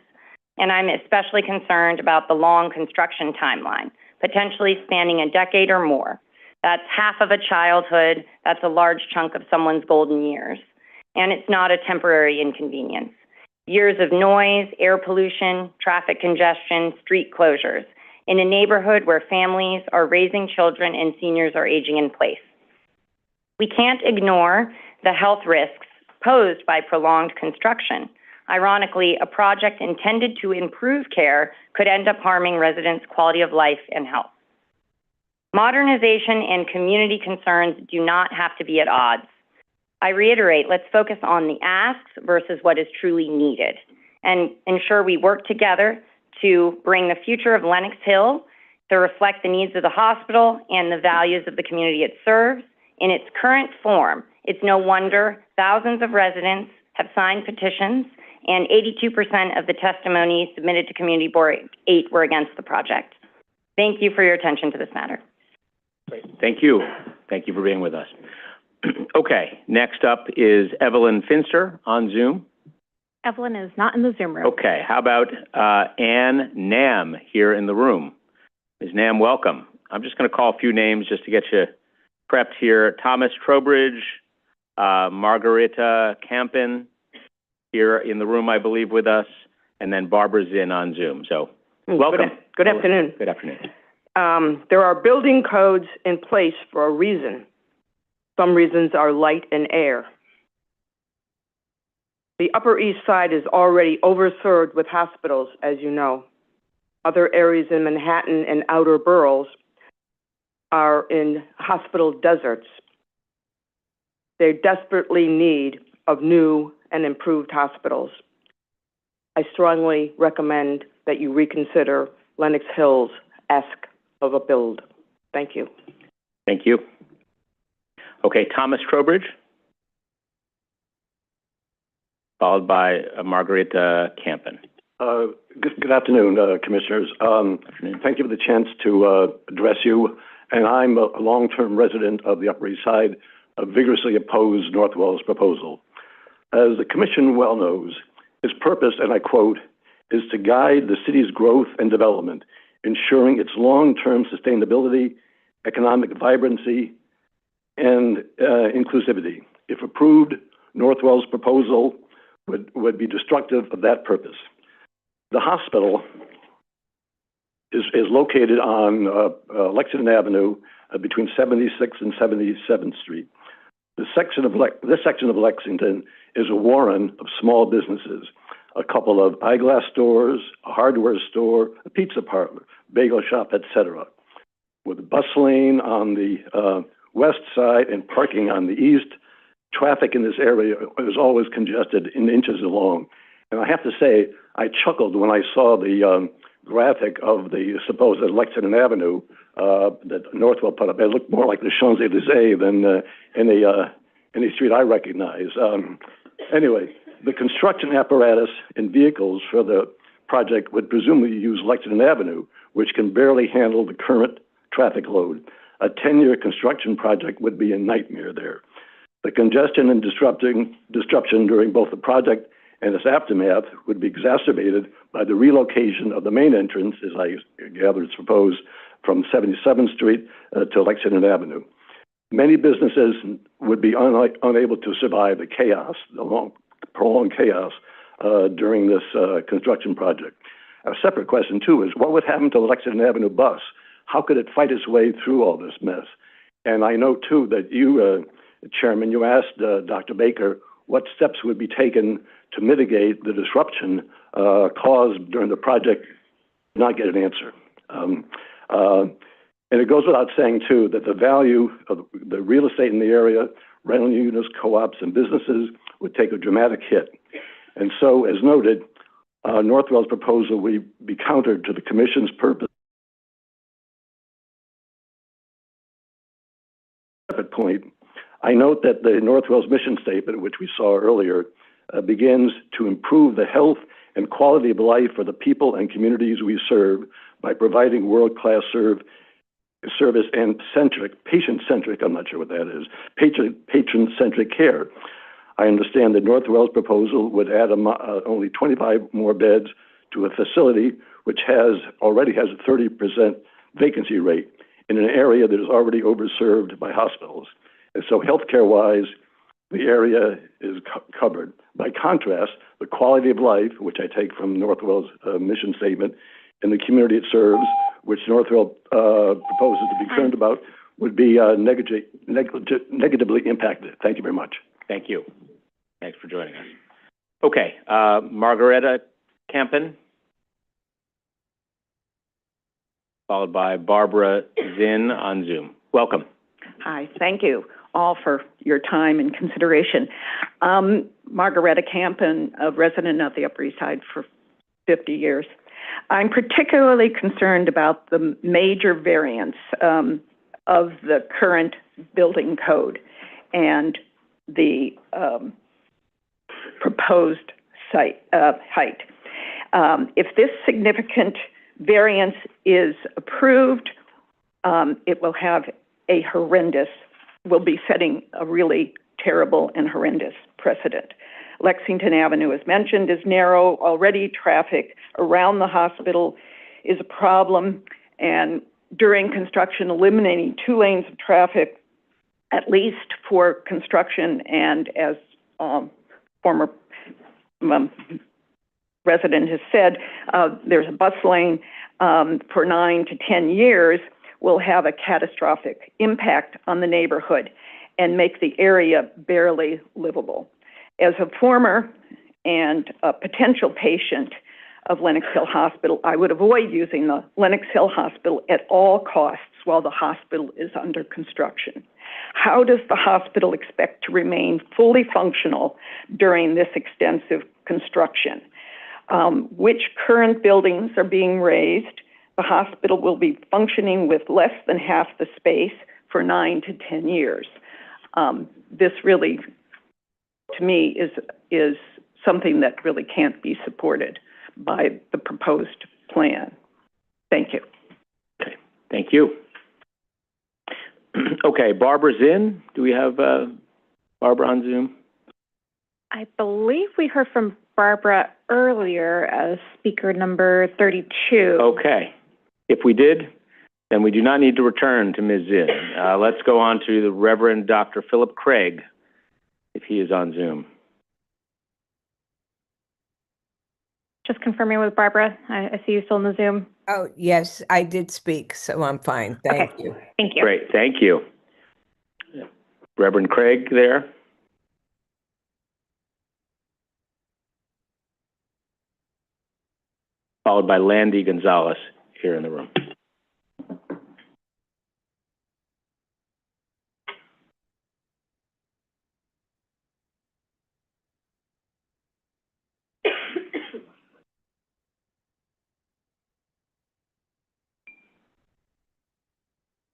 and I'm especially concerned about the long construction timeline, potentially spanning a decade or more. That's half of a childhood. That's a large chunk of someone's golden years. And it's not a temporary inconvenience. Years of noise, air pollution, traffic congestion, street closures in a neighborhood where families are raising children and seniors are aging in place. We can't ignore the health risks posed by prolonged construction. Ironically, a project intended to improve care could end up harming residents' quality of life and health. Modernization and community concerns do not have to be at odds. I reiterate, let's focus on the asks versus what is truly needed and ensure we work together to bring the future of Lenox Hill to reflect the needs of the hospital and the values of the community it serves. In its current form, it's no wonder thousands of residents have signed petitions and 82% of the testimonies submitted to Community Board 8 were against the project. Thank you for your attention to this matter. Great. Thank you. Thank you for being with us. Okay, next up is Evelyn Finster on Zoom. Evelyn is not in the Zoom room. Okay, how about Ann Nam here in the room? Ms. Nam, welcome. I'm just going to call a few names just to get you prepped here. Thomas Trowbridge, Margarita Campen here in the room, I believe, with us, and then Barbara Zinn on Zoom. So, welcome. Good afternoon. Good afternoon. There are building codes in place for a reason. Some reasons are light and air. The Upper East Side is already overserved with hospitals, as you know. Other areas in Manhattan and outer boroughs are in hospital deserts. They desperately need of new and improved hospitals. I strongly recommend that you reconsider Lenox Hill's ask of a build. Thank you. Thank you. Okay, Thomas Trowbridge, followed by Margarita Campen. Good afternoon, Commissioners. Thank you for the chance to address you. And I'm a long-term resident of the Upper East Side, vigorously oppose Northwell's proposal. As the Commission well knows, its purpose, and I quote, is to guide the city's growth and development, ensuring its long-term sustainability, economic vibrancy, and inclusivity. If approved, Northwell's proposal would be destructive of that purpose. The hospital is located on Lexington Avenue between 76th and 77th Street. This section of Lexington is a warren of small businesses, a couple of eyeglass stores, a hardware store, a pizza parlor, bagel shop, etc. With a bus lane on the west side and parking on the east, traffic in this area is always congested in inches along. And I have to say, I chuckled when I saw the graphic of the supposed Lexington Avenue that Northwell put up. It looked more like the Champs-Élysées than any street I recognize. Anyway, the construction apparatus and vehicles for the project would presumably use Lexington Avenue, which can barely handle the current traffic load. A 10-year construction project would be a nightmare there. The congestion and disruption during both the project and its aftermath would be exacerbated by the relocation of the main entrance, as I gather it's proposed, from 77th Street to Lexington Avenue. Many businesses would be unable to survive the chaos, the prolonged chaos during this construction project. A separate question, too, is what would happen to the Lexington Avenue bus? How could it fight its way through all this mess? And I know, too, that you, Chairman, you asked Dr. Baker what steps would be taken to mitigate the disruption caused during the project. Not get an answer. And it goes without saying, too, that the value of the real estate in the area, rental units, co-ops, and businesses would take a dramatic hit. And so, as noted, Northwell's proposal would be countered to the Commission's purpose. Point, I note that the Northwell's mission statement, which we saw earlier, begins to improve the health and quality of life for the people and communities we serve by providing world-class service and patient-centric, I'm not sure what that is, patron-centric care. I understand that Northwell's proposal would add only 25 more beds to a facility which already has a 30% vacancy rate. in an area that is already overserved by hospitals. And so healthcare-wise, the area is covered. By contrast, the quality of life, which I take from Northwell's mission statement, and the community it serves, which Northwell proposes to be concerned about, would be negatively impacted. Thank you very much. Thank you. Thanks for joining us. Okay, Margareta Campen, followed by Barbara Zinn on Zoom. Welcome. Hi, thank you all for your time and consideration. Margareta Campen, a resident of the Upper East Side for 50 years. I'm particularly concerned about the major variance of the current building code and the proposed height. If this significant variance is approved, it will have will be setting a really terrible and horrendous precedent. Lexington Avenue, as mentioned, is narrow already. Traffic around the hospital is a problem, and during construction, eliminating 2 lanes of traffic, at least for construction, and as former resident has said, there's a bus lane for 9 to 10 years, will have a catastrophic impact on the neighborhood and make the area barely livable. As a former and a potential patient of Lenox Hill Hospital, I would avoid using the Lenox Hill Hospital at all costs while the hospital is under construction. How does the hospital expect to remain fully functional during this extensive construction? Which current buildings are being raised? The hospital will be functioning with less than half the space for 9 to 10 years. This really, to me, is something that really can't be supported by the proposed plan. Thank you. Okay, thank you. Okay, Barbara Zinn. Do we have Barbara on Zoom? I believe we heard from Barbara earlier as speaker number 32. Okay. If we did, then we do not need to return to Ms. Zinn. Let's go on to the Reverend Dr. Philip Craig, if he is on Zoom. Just confirming with Barbara. I see you still in the Zoom. Oh, yes, I did speak, so I'm fine. Thank you. Thank you. Great, thank you. Reverend Craig there. Followed by Landy Gonzalez here in the room.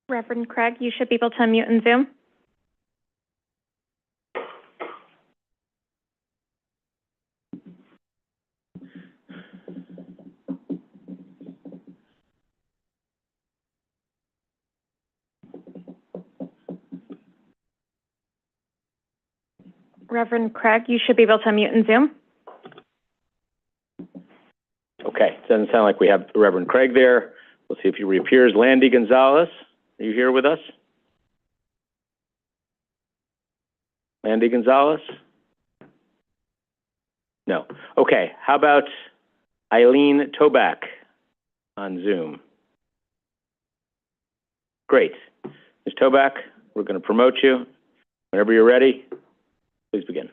Reverend Craig, you should be able to unmute in Zoom. Reverend Craig, you should be able to unmute in Zoom. Okay, doesn't sound like we have Reverend Craig there. We'll see if he reappears. Landy Gonzalez, are you here with us? Landy Gonzalez? No. Okay, how about Eileen Toback on Zoom? Great. Ms. Toback, we're going to promote you. Whenever you're ready, please begin.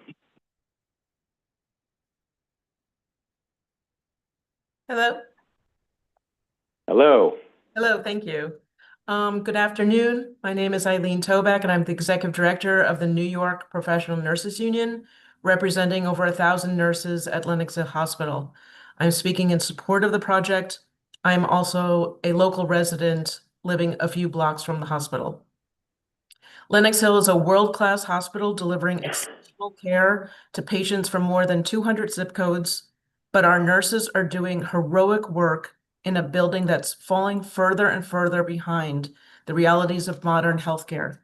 Hello. Hello. Hello, thank you. Good afternoon. My name is Eileen Toback, and I'm the Executive Director of the New York Professional Nurses Union, representing over 1,000 nurses at Lenox Hill Hospital. I'm speaking in support of the project. I'm also a local resident living a few blocks from the hospital. Lenox Hill is a world-class hospital delivering exceptional care to patients from more than 200 zip codes, but our nurses are doing heroic work in a building that's falling further and further behind the realities of modern healthcare.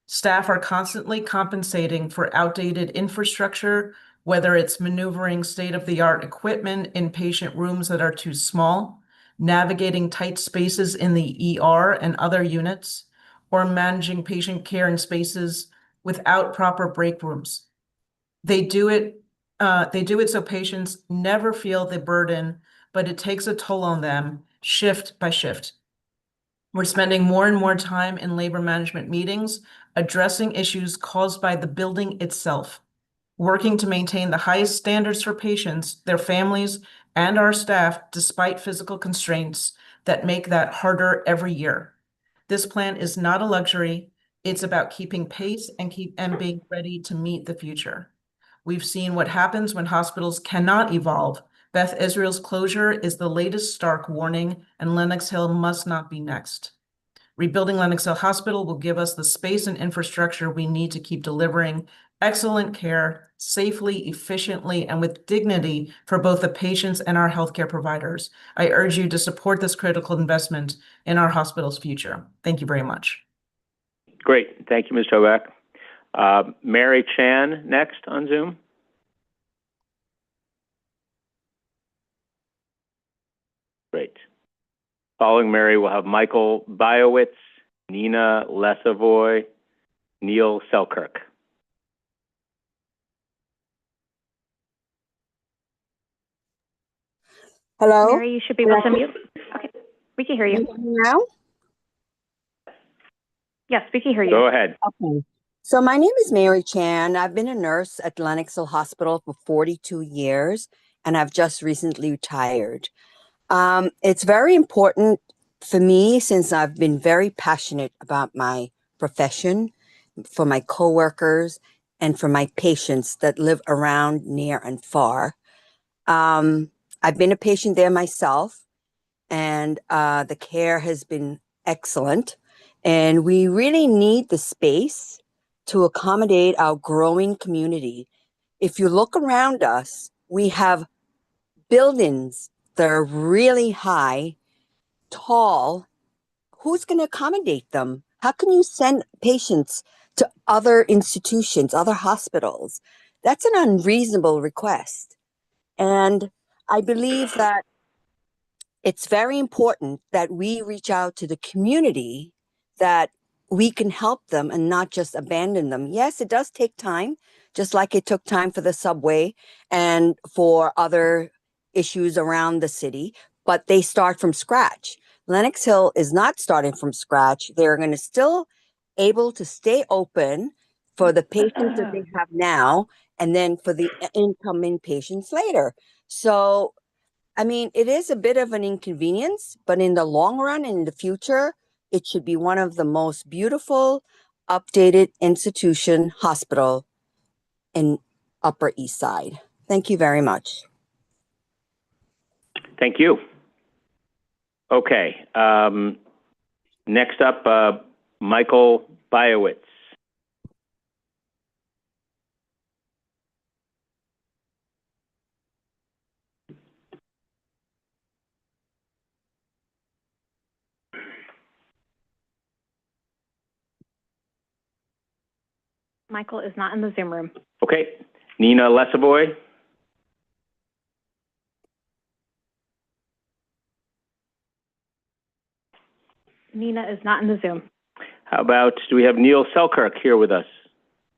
Staff are constantly compensating for outdated infrastructure, whether it's maneuvering state-of-the-art equipment in patient rooms that are too small, navigating tight spaces in the ER and other units, or managing patient care in spaces without proper break rooms. They do it so patients never feel the burden, but it takes a toll on them shift by shift. We're spending more and more time in labor management meetings addressing issues caused by the building itself, working to maintain the highest standards for patients, their families, and our staff despite physical constraints that make that harder every year. This plan is not a luxury. It's about keeping pace and being ready to meet the future. We've seen what happens when hospitals cannot evolve. Beth Israel's closure is the latest stark warning, and Lenox Hill must not be next. Rebuilding Lenox Hill Hospital will give us the space and infrastructure we need to keep delivering excellent care safely, efficiently, and with dignity for both the patients and our healthcare providers. I urge you to support this critical investment in our hospital's future. Thank you very much. Great. Thank you, Ms. Toback. Mary Chan next on Zoom. Great. Following Mary, we'll have Michael Biowitz, Nina Lesavoy, Neil Selkirk. Hello? Mary, you should be able to mute. Okay, we can hear you. Now? Yes, we can hear you. Go ahead. Okay. So my name is Mary Chan. I've been a nurse at Lenox Hill Hospital for 42 years, and I've just recently retired. It's very important for me, since I've been very passionate about my profession, for my coworkers, and for my patients that live around, near, and far. I've been a patient there myself, and the care has been excellent. And we really need the space to accommodate our growing community. If you look around us, we have buildings that are really high, tall. Who's going to accommodate them? How can you send patients to other institutions, other hospitals? That's an unreasonable request. And I believe that it's very important that we reach out to the community, that we can help them and not just abandon them. Yes, it does take time, just like it took time for the subway and for other issues around the city, but they start from scratch. Lenox Hill is not starting from scratch. They're going to still able to stay open for the patients that they have now, and then for the incoming patients later. So, I mean, it is a bit of an inconvenience, but in the long run, in the future, it should be one of the most beautiful, updated institution hospital in Upper East Side. Thank you very much. Thank you. Okay. Next up, Michael Biowitz. Michael is not in the Zoom room. Okay. Nina Lesavoy. Nina is not in the Zoom. How about, do we have Neil Selkirk here with us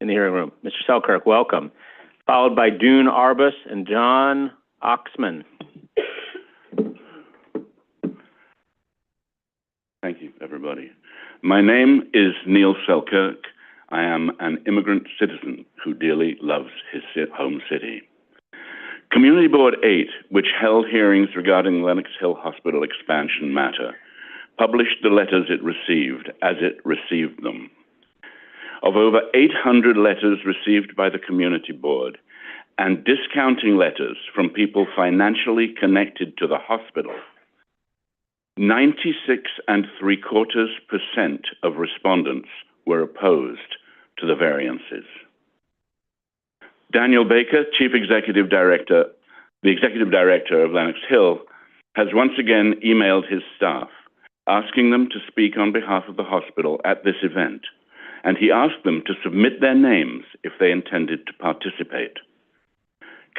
in the hearing room? Mr. Selkirk, welcome. Followed by Dune Arbus and John Oxman. Thank you, everybody. My name is Neil Selkirk. I am an immigrant citizen who dearly loves his home city. Community Board 8, which held hearings regarding Lenox Hill Hospital expansion matter, published the letters it received as it received them. Of over 800 letters received by the Community Board, and discounting letters from people financially connected to the hospital, 96.75% of respondents were opposed to the variances. Daniel Baker, the Executive Director of Lenox Hill, has once again emailed his staff, asking them to speak on behalf of the hospital at this event, and he asked them to submit their names if they intended to participate.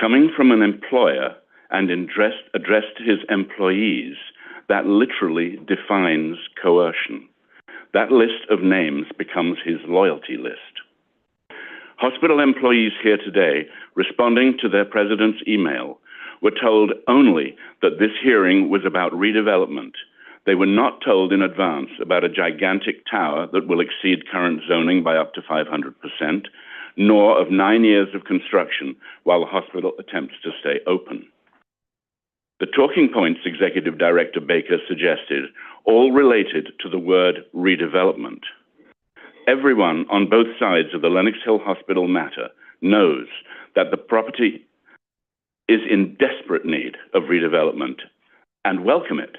Coming from an employer and addressed to his employees, that literally defines coercion. That list of names becomes his loyalty list. Hospital employees here today, responding to their president's email, were told only that this hearing was about redevelopment. They were not told in advance about a gigantic tower that will exceed current zoning by up to 500%, nor of 9 years of construction while the hospital attempts to stay open. The talking points Executive Director Baker suggested all related to the word redevelopment. Everyone on both sides of the Lenox Hill Hospital matter knows that the property is in desperate need of redevelopment and welcome it.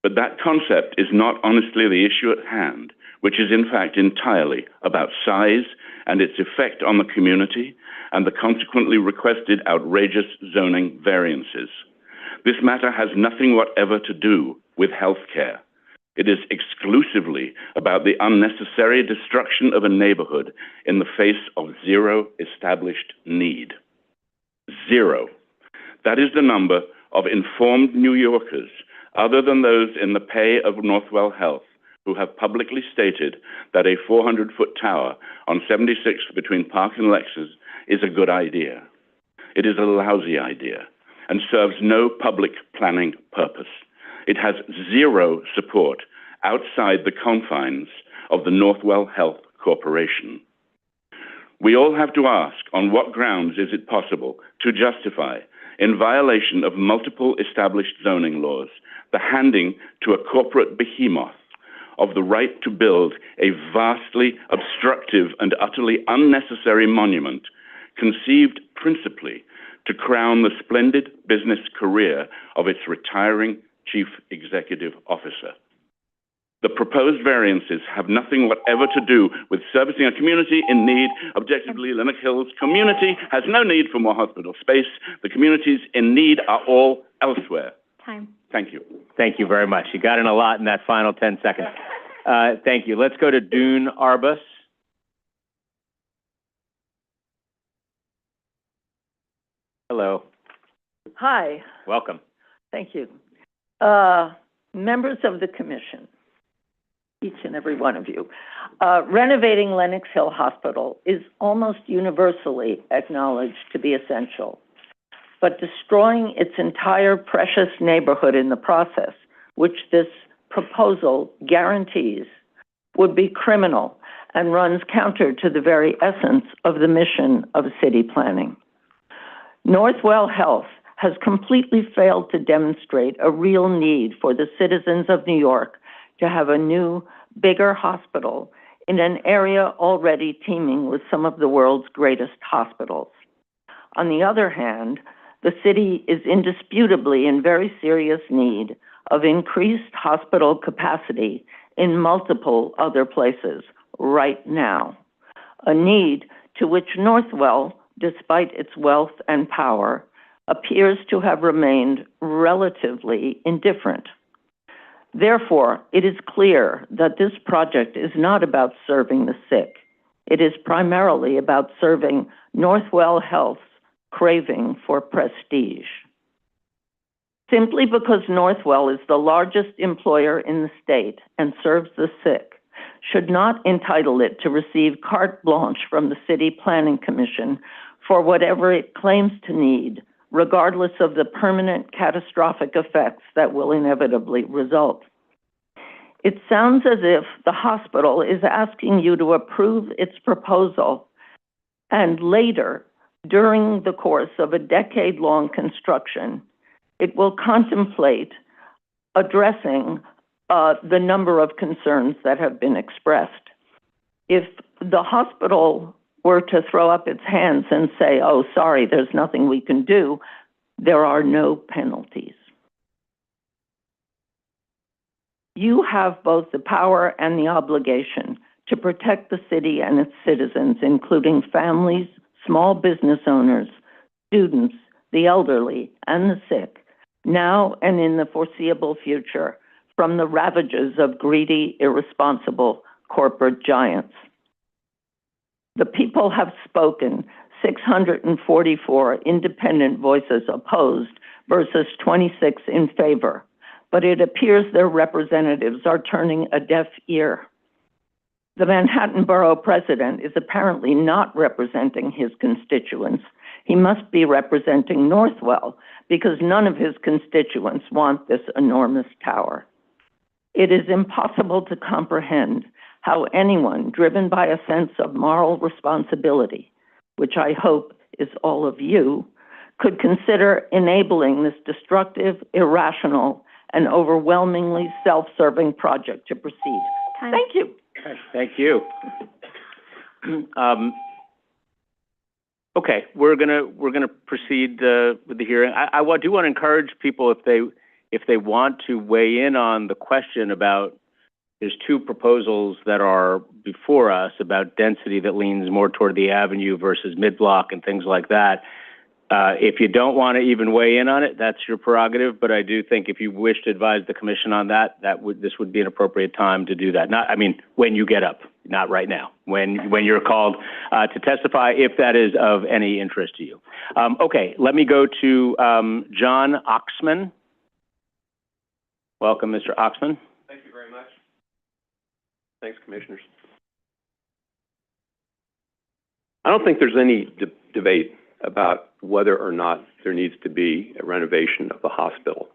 But that concept is not honestly the issue at hand, which is in fact entirely about size and its effect on the community and the consequently requested outrageous zoning variances. This matter has nothing whatever to do with health care. It is exclusively about the unnecessary destruction of a neighborhood in the face of zero established need. Zero. That is the number of informed New Yorkers, other than those in the pay of Northwell Health, who have publicly stated that a 400-foot tower on 76th between Park and Lexus is a good idea. It is a lousy idea and serves no public planning purpose. It has zero support outside the confines of the Northwell Health Corporation. We all have to ask, on what grounds is it possible to justify, in violation of multiple established zoning laws, the handing to a corporate behemoth of the right to build a vastly obstructive and utterly unnecessary monument conceived principally to crown the splendid business career of its retiring chief executive officer. The proposed variances have nothing whatever to do with servicing a community in need. Objectively, Lenox Hill's community has no need for more hospital space. The communities in need are all elsewhere. Time. Thank you. Thank you very much. You got in a lot in that final 10 seconds. Thank you. Let's go to Dune Arbus. Hello. Hi. Welcome. Thank you. Members of the commission, each and every one of you, renovating Lenox Hill Hospital is almost universally acknowledged to be essential. But destroying its entire precious neighborhood in the process, which this proposal guarantees, would be criminal and runs counter to the very essence of the mission of city planning. Northwell Health has completely failed to demonstrate a real need for the citizens of New York to have a new, bigger hospital in an area already teeming with some of the world's greatest hospitals. On the other hand, the city is indisputably in very serious need of increased hospital capacity in multiple other places right now, a need to which Northwell, despite its wealth and power, appears to have remained relatively indifferent. Therefore, it is clear that this project is not about serving the sick. It is primarily about serving Northwell Health's craving for prestige. Simply because Northwell is the largest employer in the state and serves the sick should not entitle it to receive carte blanche from the City Planning Commission for whatever it claims to need, regardless of the permanent catastrophic effects that will inevitably result. It sounds as if the hospital is asking you to approve its proposal and later, during the course of a decade-long construction, it will contemplate addressing the number of concerns that have been expressed. If the hospital were to throw up its hands and say, oh, sorry, there's nothing we can do, there are no penalties. You have both the power and the obligation to protect the city and its citizens, including families, small business owners, students, the elderly, and the sick, now and in the foreseeable future, from the ravages of greedy, irresponsible corporate giants. The people have spoken, 644 independent voices opposed versus 26 in favor. but it appears their representatives are turning a deaf ear. The Manhattan Borough President is apparently not representing his constituents. He must be representing Northwell because none of his constituents want this enormous tower. It is impossible to comprehend how anyone driven by a sense of moral responsibility, which I hope is all of you, could consider enabling this destructive, irrational, and overwhelmingly self-serving project to proceed. Thank you. Okay, thank you. Okay, we're gonna proceed with the hearing. I do want to encourage people if they want to weigh in on the question about, there's two proposals that are before us about density that leans more toward the avenue versus mid-block and things like that. If you don't want to even weigh in on it, that's your prerogative. But I do think if you wish to advise the commission on that, this would be an appropriate time to do that. When you get up, not right now. When you're called to testify, if that is of any interest to you. Okay, let me go to John Oxman. Welcome, Mr. Oxman. Thank you very much. Thanks, commissioners. I don't think there's any debate about whether or not there needs to be a renovation of the hospital.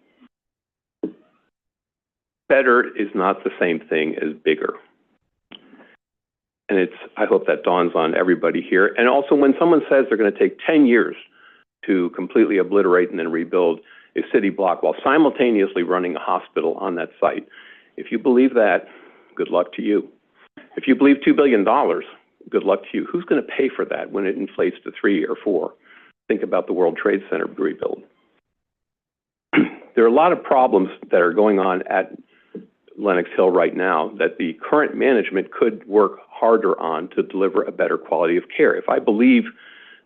Better is not the same thing as bigger. And I hope that dawns on everybody here. And also when someone says they're going to take 10 years to completely obliterate and then rebuild a city block while simultaneously running a hospital on that site, if you believe that, good luck to you. If you believe $2 billion, good luck to you. Who's going to pay for that when it inflates to 3 or 4? Think about the World Trade Center rebuild. There are a lot of problems that are going on at Lenox Hill right now that the current management could work harder on to deliver a better quality of care. If I believe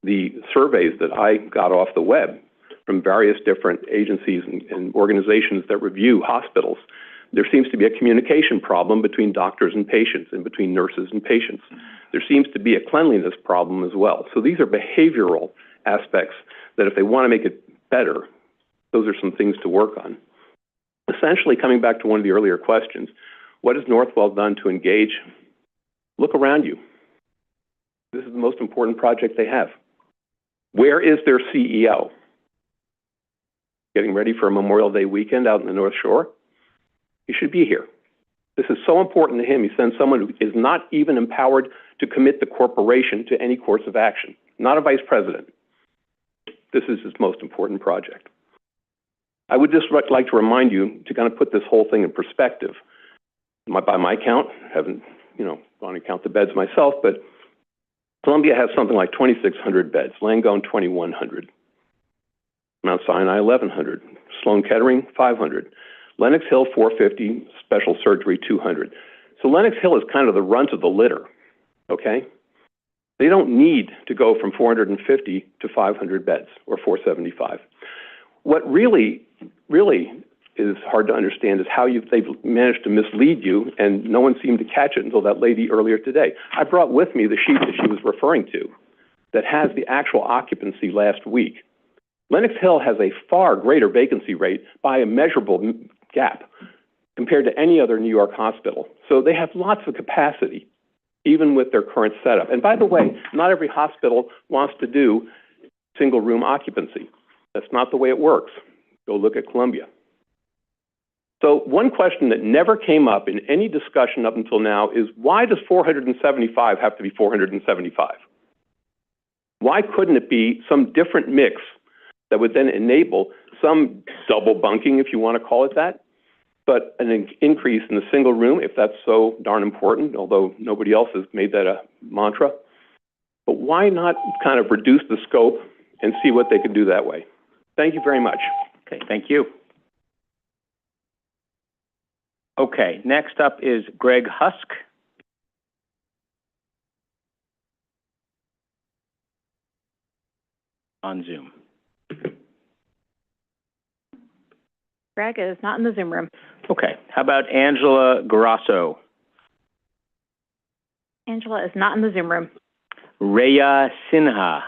the surveys that I got off the web from various different agencies and organizations that review hospitals, there seems to be a communication problem between doctors and patients and between nurses and patients. There seems to be a cleanliness problem as well. So these are behavioral aspects that if they want to make it better, those are some things to work on. Essentially, coming back to one of the earlier questions, what has Northwell done to engage? Look around you. This is the most important project they have. Where is their CEO? Getting ready for a Memorial Day weekend out in the North Shore? He should be here. This is so important to him. He sends someone who is not even empowered to commit the corporation to any course of action, not a vice president. This is his most important project. I would just like to remind you to kind of put this whole thing in perspective. By my count, haven't gone to count the beds myself, but Columbia has something like 2,600 beds, Langone 2,100, Mount Sinai 1,100, Sloan Kettering 500, Lenox Hill 450, special surgery 200. So Lenox Hill is kind of the runt of the litter, okay? They don't need to go from 450 to 500 beds or 475. What really is hard to understand is how they've managed to mislead you, and no one seemed to catch it until that lady earlier today. I brought with me the sheet that she was referring to that has the actual occupancy last week. Lenox Hill has a far greater vacancy rate by a measurable gap compared to any other New York hospital. So they have lots of capacity, even with their current setup. And by the way, not every hospital wants to do single room occupancy. That's not the way it works. Go look at Columbia. So one question that never came up in any discussion up until now is, why does 475 have to be 475? Why couldn't it be some different mix that would then enable some double bunking, if you want to call it that, but an increase in the single room, if that's so darn important, although nobody else has made that a mantra. But why not kind of reduce the scope and see what they can do that way? Thank you very much. Okay, thank you. Okay, next up is Greg Husk. On Zoom. Greg is not in the Zoom room. Okay, how about Angela Grasso? Angela is not in the Zoom room. Rhea Sinha.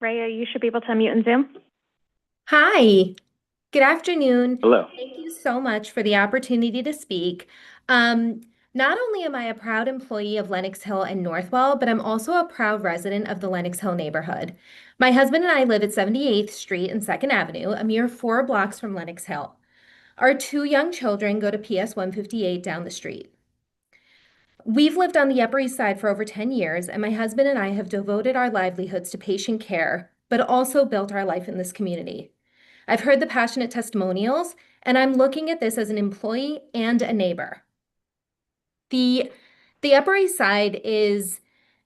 Raya, you should be able to unmute in Zoom. Hi, good afternoon. Hello. Thank you so much for the opportunity to speak. Not only am I a proud employee of Lenox Hill and Northwell, but I'm also a proud resident of the Lenox Hill neighborhood. My husband and I live at 78th Street and 2nd Avenue, a mere 4 blocks from Lenox Hill. Our 2 young children go to PS 158 down the street. We've lived on the Upper East Side for over 10 years, and my husband and I have devoted our livelihoods to patient care, but also built our life in this community. I've heard the passionate testimonials, and I'm looking at this as an employee and a neighbor. The Upper East Side is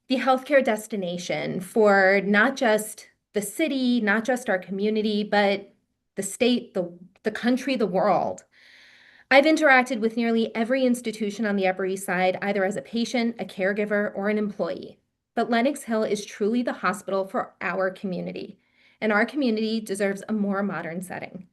the healthcare destination for not just the city, not just our community, but the state, the country, the world. I've interacted with nearly every institution on the Upper East Side, either as a patient, a caregiver, or an employee. But Lenox Hill is truly the hospital for our community, and our community deserves a more modern setting.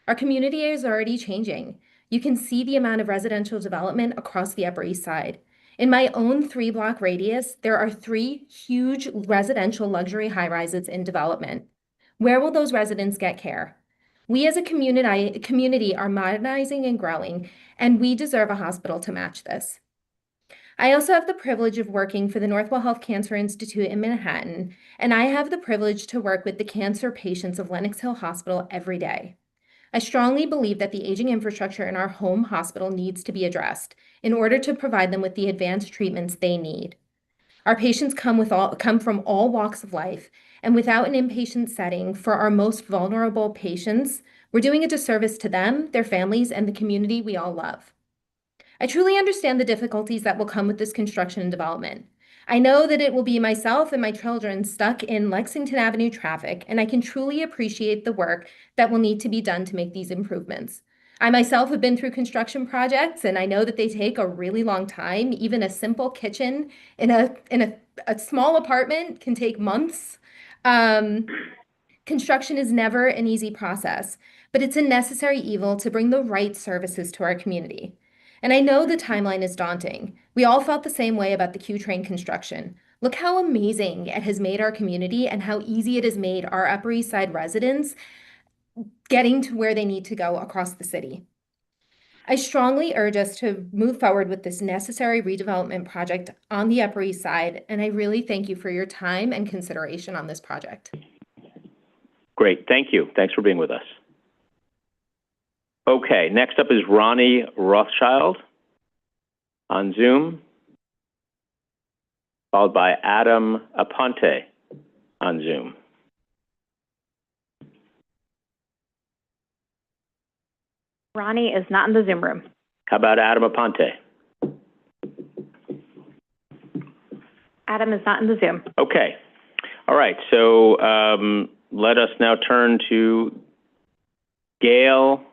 Our community is already changing. You can see the amount of residential development across the Upper East Side. In my own 3-block radius, there are 3 huge residential luxury high-rises in development. Where will those residents get care? We as a community are modernizing and growing, and we deserve a hospital to match this. I also have the privilege of working for the Northwell Health Cancer Institute in Manhattan, and I have the privilege to work with the cancer patients of Lenox Hill Hospital every day. I strongly believe that the aging infrastructure in our home hospital needs to be addressed in order to provide them with the advanced treatments they need. Our patients come from all walks of life, and without an inpatient setting for our most vulnerable patients, we're doing a disservice to them, their families, and the community we all love. I truly understand the difficulties that will come with this construction and development. I know that it will be myself and my children stuck in Lexington Avenue traffic, and I can truly appreciate the work that will need to be done to make these improvements. I myself have been through construction projects, and I know that they take a really long time. Even a simple kitchen in a small apartment can take months. Construction is never an easy process, but it's a necessary evil to bring the right services to our community. And I know the timeline is daunting. We all felt the same way about the Q train construction. Look how amazing it has made our community and how easy it has made our Upper East Side residents getting to where they need to go across the city. I strongly urge us to move forward with this necessary redevelopment project on the Upper East Side, and I really thank you for your time and consideration on this project. Great, thank you. Thanks for being with us. Okay, next up is Ronnie Rothschild on Zoom, followed by Adam Aponte on Zoom. Ronnie is not in the Zoom room. How about Adam Aponte? Adam is not in the Zoom. Okay. All right. So let us now turn to Gail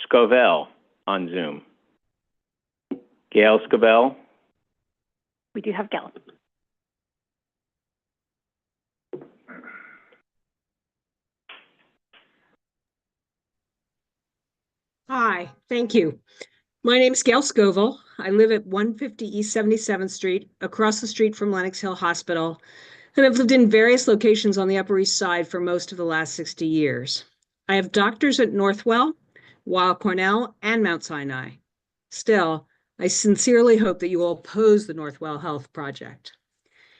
Scovell on Zoom. Gail Scovell? We do have Gail. Hi, thank you. My name is Gail Scoville. I live at 150 East 77th Street, across the street from Lenox Hill Hospital, and I've lived in various locations on the Upper East Side for most of the last 60 years. I have doctors at Northwell, Weill Cornell, and Mount Sinai. Still, I sincerely hope that you will oppose the Northwell Health Project.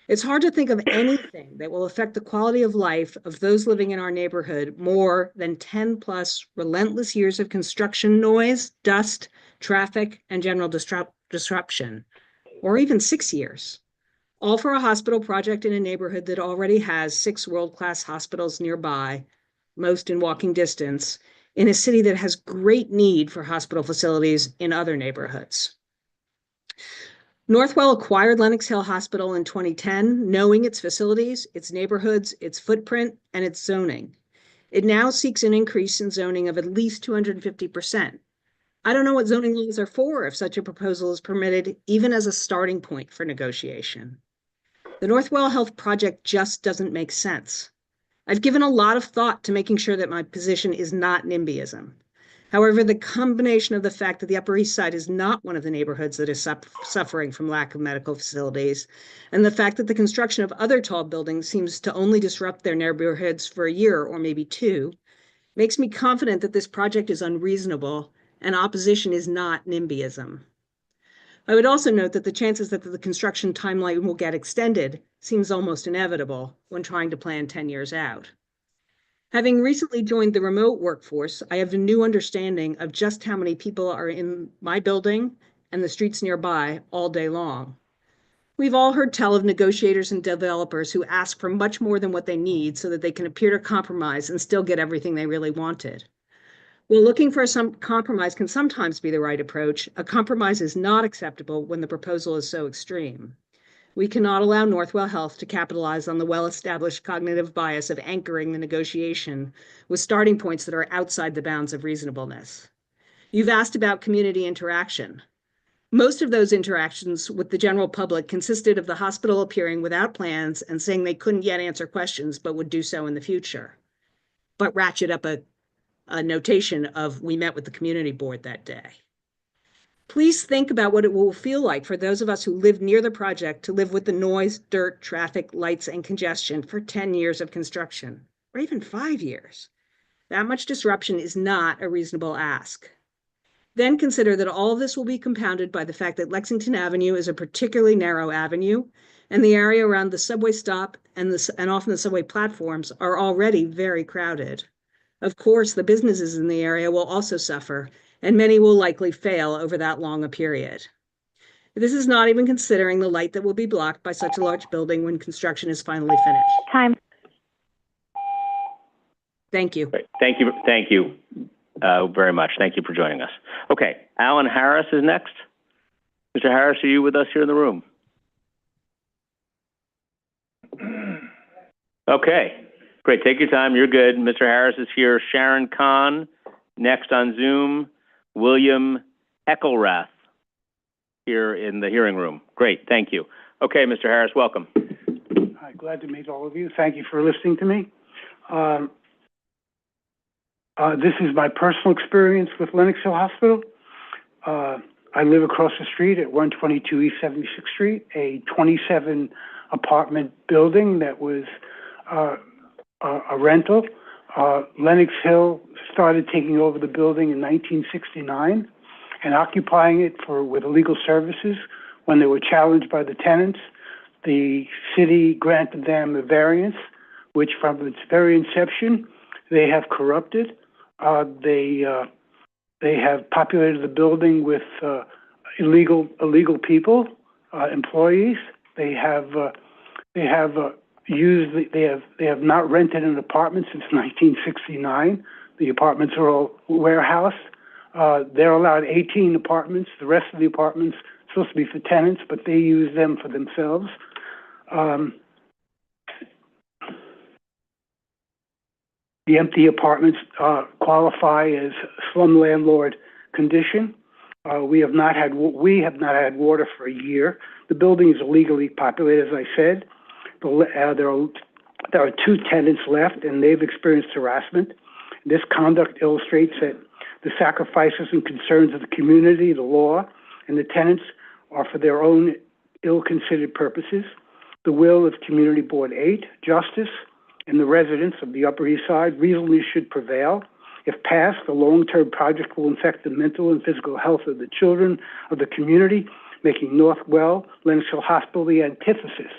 It's hard to think of anything that will affect the quality of life of those living in our neighborhood more than 10+ relentless years of construction noise, dust, traffic, and general disruption, or even 6 years. All for a hospital project in a neighborhood that already has 6 world-class hospitals nearby, most in walking distance, in a city that has great need for hospital facilities in other neighborhoods. Northwell acquired Lenox Hill Hospital in 2010, knowing its facilities, its neighborhoods, its footprint, and its zoning. It now seeks an increase in zoning of at least 250%. I don't know what zoning laws are for if such a proposal is permitted, even as a starting point for negotiation. The Northwell Health Project just doesn't make sense. I've given a lot of thought to making sure that my position is not NIMBYism. However, the combination of the fact that the Upper East Side is not one of the neighborhoods that is suffering from lack of medical facilities, and the fact that the construction of other tall buildings seems to only disrupt their neighborhoods for a year or maybe two, makes me confident that this project is unreasonable and opposition is not NIMBYism. I would also note that the chances that the construction timeline will get extended seems almost inevitable when trying to plan 10 years out. Having recently joined the remote workforce, I have a new understanding of just how many people are in my building and the streets nearby all day long. We've all heard tell of negotiators and developers who ask for much more than what they need so that they can appear to compromise and still get everything they really wanted. While looking for some compromise can sometimes be the right approach, a compromise is not acceptable when the proposal is so extreme. We cannot allow Northwell Health to capitalize on the well-established cognitive bias of anchoring the negotiation with starting points that are outside the bounds of reasonableness. You've asked about community interaction. Most of those interactions with the general public consisted of the hospital appearing without plans and saying they couldn't yet answer questions but would do so in the future, but ratchet up a notation of "we met with the community board that day." Please think about what it will feel like for those of us who live near the project to live with the noise, dirt, traffic, lights, and congestion for 10 years of construction, or even 5 years. That much disruption is not a reasonable ask. Then consider that all of this will be compounded by the fact that Lexington Avenue is a particularly narrow avenue, and the area around the subway stop and often the subway platforms are already very crowded. Of course, the businesses in the area will also suffer, and many will likely fail over that long a period. This is not even considering the light that will be blocked by such a large building when construction is finally finished. Time. Thank you. Thank you very much. Thank you for joining us. Okay, Alan Harris is next. Mr. Harris, are you with us here in the room? Okay, great. Take your time. You're good. Mr. Harris is here. Sharon Kahn, next on Zoom. William Eckelrath here in the hearing room. Great, thank you. Okay, Mr. Harris, welcome. Hi, glad to meet all of you. Thank you for listening to me. This is my personal experience with Lenox Hill Hospital. I live across the street at 122 East 76th Street, a 27 apartment building that was a rental. Lenox Hill started taking over the building in 1969 and occupying it with illegal services. When they were challenged by the tenants, the city granted them a variance, which from its very inception, they have corrupted. They have populated the building with illegal people, employees. They have not rented an apartment since 1969. The apartments are all warehoused. They're allowed 18 apartments. The rest of the apartments are supposed to be for tenants, but they use them for themselves. The empty apartments qualify as slum landlord condition. We have not had water for a year. The building is illegally populated, as I said. There are 2 tenants left, and they've experienced harassment. This conduct illustrates that the sacrifices and concerns of the community, the law, and the tenants are for their own ill-considered purposes. The will of Community Board 8, justice, and the residents of the Upper East Side reasonably should prevail. If passed, the long-term project will affect the mental and physical health of the children of the community, making Northwell Lenox Hill Hospital the antithesis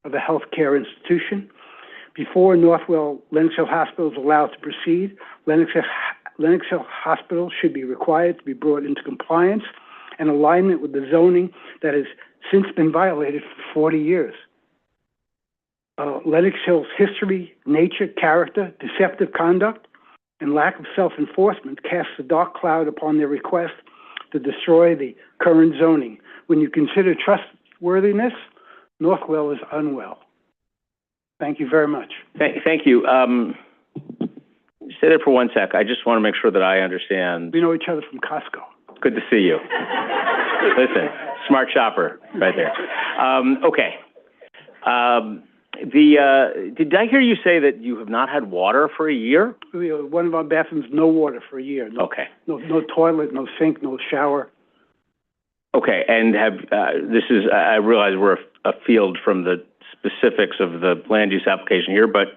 of a healthcare institution. Before Northwell Lenox Hill Hospital is allowed to proceed, Lenox Hill Hospital should be required to be brought into compliance and alignment with the zoning that has since been violated for 40 years. Lenox Hill's history, nature, character, deceptive conduct, and lack of self-enforcement casts a dark cloud upon their request to destroy the current zoning. When you consider trustworthiness, Northwell is unwell. Thank you very much. Thank you. Stay there for 1 sec. I just want to make sure that I understand. We know each other from Costco. Good to see you. Listen, smart shopper right there. Okay. Did I hear you say that you have not had water for a year? One of our bathrooms, no water for a year. No, Okay. No toilet, no sink, no shower. Okay, and I realize we're afield from the specifics of the land use application here, but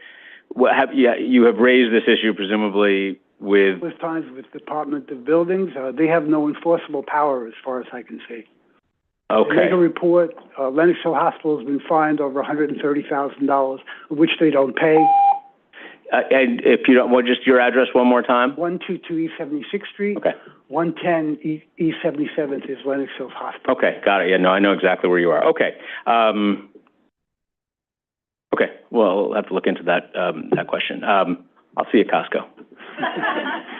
you have raised this issue presumably with Times with Department of Buildings. They have no enforceable power as far as I can see. Okay. They make a report. Lenox Hill Hospital has been fined over $130,000, which they don't pay. And if you don't, just your address one more time? 122 East 76th Street. Okay. 110 East 77th is Lenox Hill Hospital. Okay, got it. Yeah, no, I know exactly where you are. Okay. Okay, well, I'll have to look into that question. I'll see you at Costco.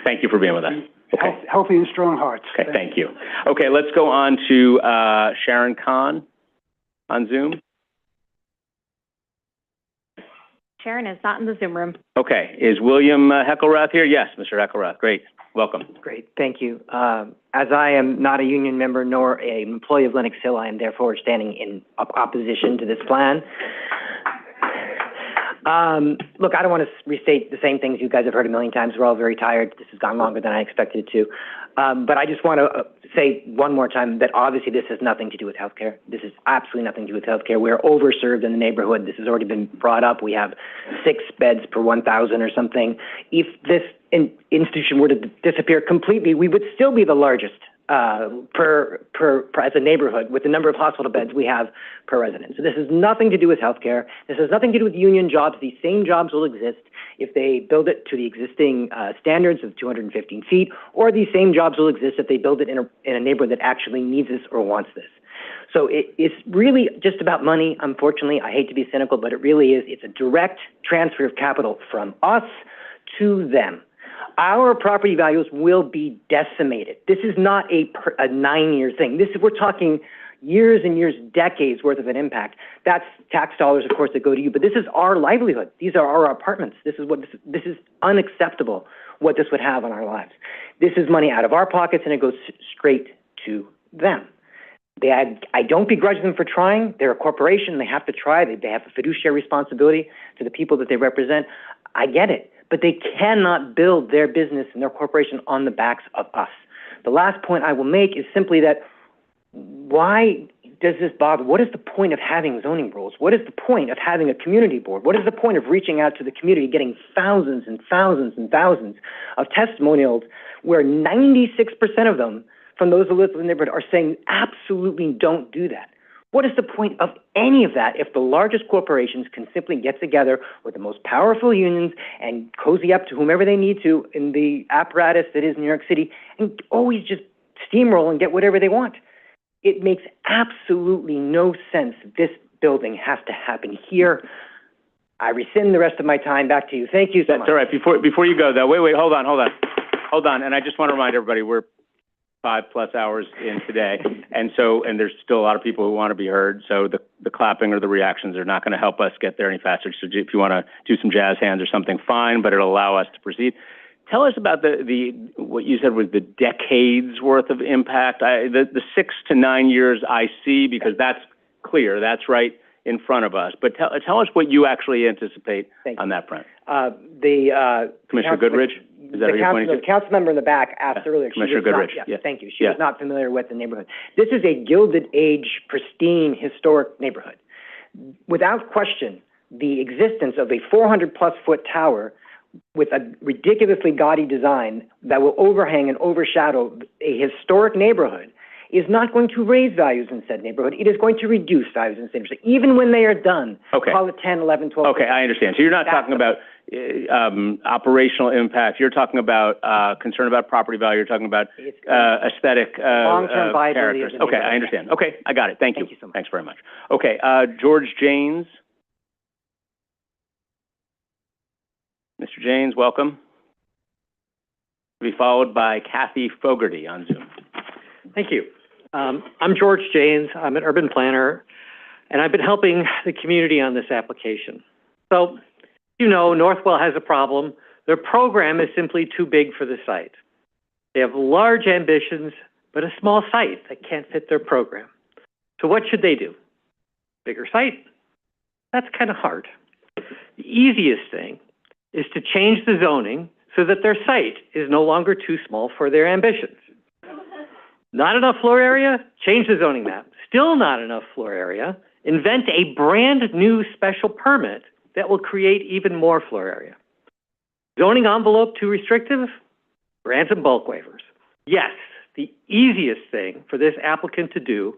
Thank you for being with us. Okay. Healthy and strong hearts. Okay, thank you. Okay, let's go on to Sharon Kahn on Zoom. Sharon is not in the Zoom room. Okay, is William Heckelrath here? Yes, Mr. Heckelrath, great, welcome. Great, thank you. As I am not a union member nor an employee of Lenox Hill, I am therefore standing in opposition to this plan. Look, I don't want to restate the same things you guys have heard a million times. We're all very tired. This has gone longer than I expected it to. But I just want to say one more time that obviously this has nothing to do with healthcare. This has absolutely nothing to do with healthcare. We're overserved in the neighborhood. This has already been brought up. We have 6 beds per 1,000 or something. If this institution were to disappear completely, we would still be the largest as a neighborhood with the number of hospital beds we have per resident. So this has nothing to do with healthcare. This has nothing to do with union jobs. These same jobs will exist if they build it to the existing standards of 215 feet, or these same jobs will exist if they build it in a neighborhood that actually needs this or wants this. So it's really just about money, unfortunately. I hate to be cynical, but it really is. It's a direct transfer of capital from us to them. Our property values will be decimated. This is not a 9-year thing. We're talking years and years, decades worth of an impact. That's tax dollars, of course, that go to you, but this is our livelihood. These are our apartments. This is unacceptable what this would have on our lives. This is money out of our pockets, and it goes straight to them. I don't begrudge them for trying. They're a corporation. They have to try. They have a fiduciary responsibility to the people that they represent. I get it. But they cannot build their business and their corporation on the backs of us. The last point I will make is simply that why does this bother? What is the point of having zoning rules? What is the point of having a community board? What is the point of reaching out to the community, getting thousands and thousands and thousands of testimonials where 96% of them from those who live in the neighborhood are saying absolutely don't do that? What is the point of any of that if the largest corporations can simply get together with the most powerful unions and cozy up to whomever they need to in the apparatus that is New York City and always just steamroll and get whatever they want? It makes absolutely no sense. This building has to happen here. I rescind the rest of my time. Back to you. Thank you so much. That's all right. Before you go, though, wait, hold on. And I just want to remind everybody, we're 5+ hours in today, and there's still a lot of people who want to be heard. So the clapping or the reactions are not going to help us get there any faster. So if you want to do some jazz hands or something, fine, but it'll allow us to proceed. Tell us about the what you said was the decades worth of impact. The 6 to 9 years I see, because that's clear. That's right in front of us. But tell us what you actually anticipate on that front. Commissioner Goodrich. Is that the council member in the back asked earlier. Commissioner Goodrich. Yes. Thank you. She was not familiar with the neighborhood. This is a Gilded Age, pristine, historic neighborhood. Without question, the existence of a 400+ foot tower with a ridiculously gaudy design that will overhang and overshadow a historic neighborhood is not going to raise values in said neighborhood. It is going to reduce values in said neighborhood. Even when they are done, call it 10, 11, 12. Okay, I understand. So you're not talking about operational impact. You're talking about concern about property value. You're talking about aesthetic long-term viability characters. Okay, I understand. Okay, I got it. Thank you so much. Thanks very much. Okay, George Janes. Mr. Janes, welcome. To be followed by Kathy Fogarty on Zoom. Thank you. I'm George Janes. I'm an urban planner, and I've been helping the community on this application. So, you know, Northwell has a problem. Their program is simply too big for the site. They have large ambitions, but a small site that can't fit their program. So what should they do? Bigger site, That's kind of hard. The easiest thing is to change the zoning so that their site is no longer too small for their ambitions. Not enough floor area? Change the zoning map. Still not enough floor area? Invent a brand new special permit that will create even more floor area. Zoning envelope too restrictive? Grant them bulk waivers. Yes, the easiest thing for this applicant to do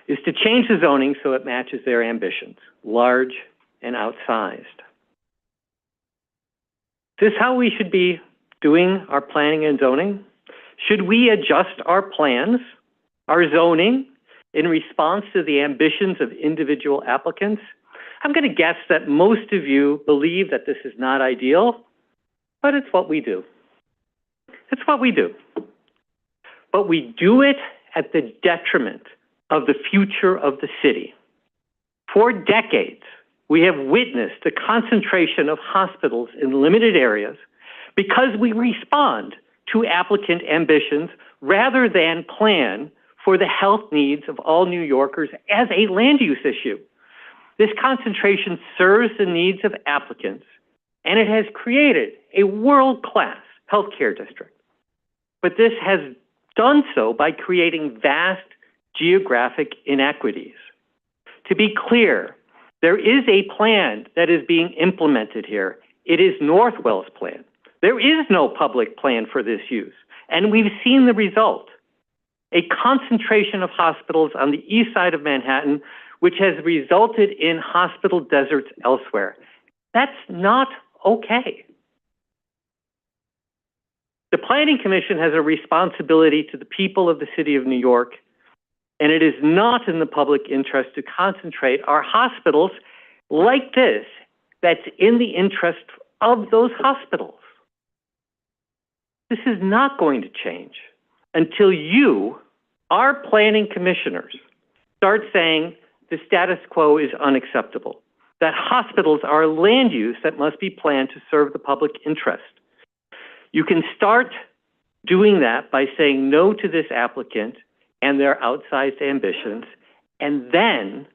is to change the zoning so it matches their ambitions, large and outsized. Is this how we should be doing our planning and zoning? Should we adjust our plans, our zoning, in response to the ambitions of individual applicants? I'm going to guess that most of you believe that this is not ideal, but it's what we do. It's what we do. But we do it at the detriment of the future of the city. For decades, we have witnessed the concentration of hospitals in limited areas because we respond to applicant ambitions rather than plan for the health needs of all New Yorkers as a land use issue. This concentration serves the needs of applicants, and it has created a world-class healthcare district. But this has done so by creating vast geographic inequities. To be clear, there is a plan that is being implemented here. It is Northwell's plan. There is no public plan for this use, and we've seen the result. A concentration of hospitals on the east side of Manhattan, which has resulted in hospital deserts elsewhere. That's not okay. The Planning Commission has a responsibility to the people of the city of New York, and it is not in the public interest to concentrate our hospitals like this that's in the interest of those hospitals. This is not going to change until you, our planning commissioners, start saying the status quo is unacceptable, that hospitals are land use that must be planned to serve the public interest. You can start doing that by saying no to this applicant and their outsized ambitions, and then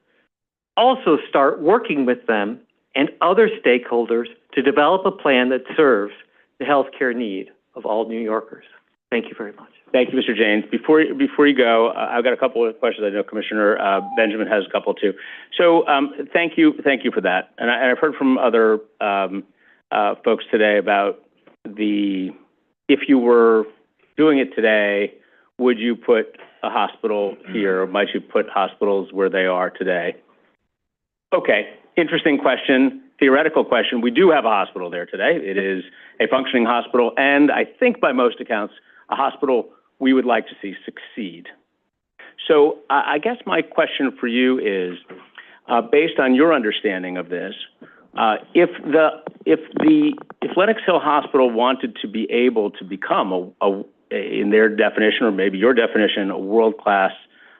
also start working with them and other stakeholders to develop a plan that serves the healthcare need of all New Yorkers. Thank you very much. Thank you, Mr. Janes. Before you go, I've got a couple of questions. I know Commissioner Benjamin has a couple too. So thank you for that. And I've heard from other folks today about if you were doing it today, would you put a hospital here, or might you put hospitals where they are today? Okay, interesting question, theoretical question. We do have a hospital there today. It is a functioning hospital, and I think by most accounts, a hospital we would like to see succeed. So I guess my question for you is, based on your understanding of this, if Lenox Hill Hospital wanted to be able to become in their definition, or maybe your definition, a world-class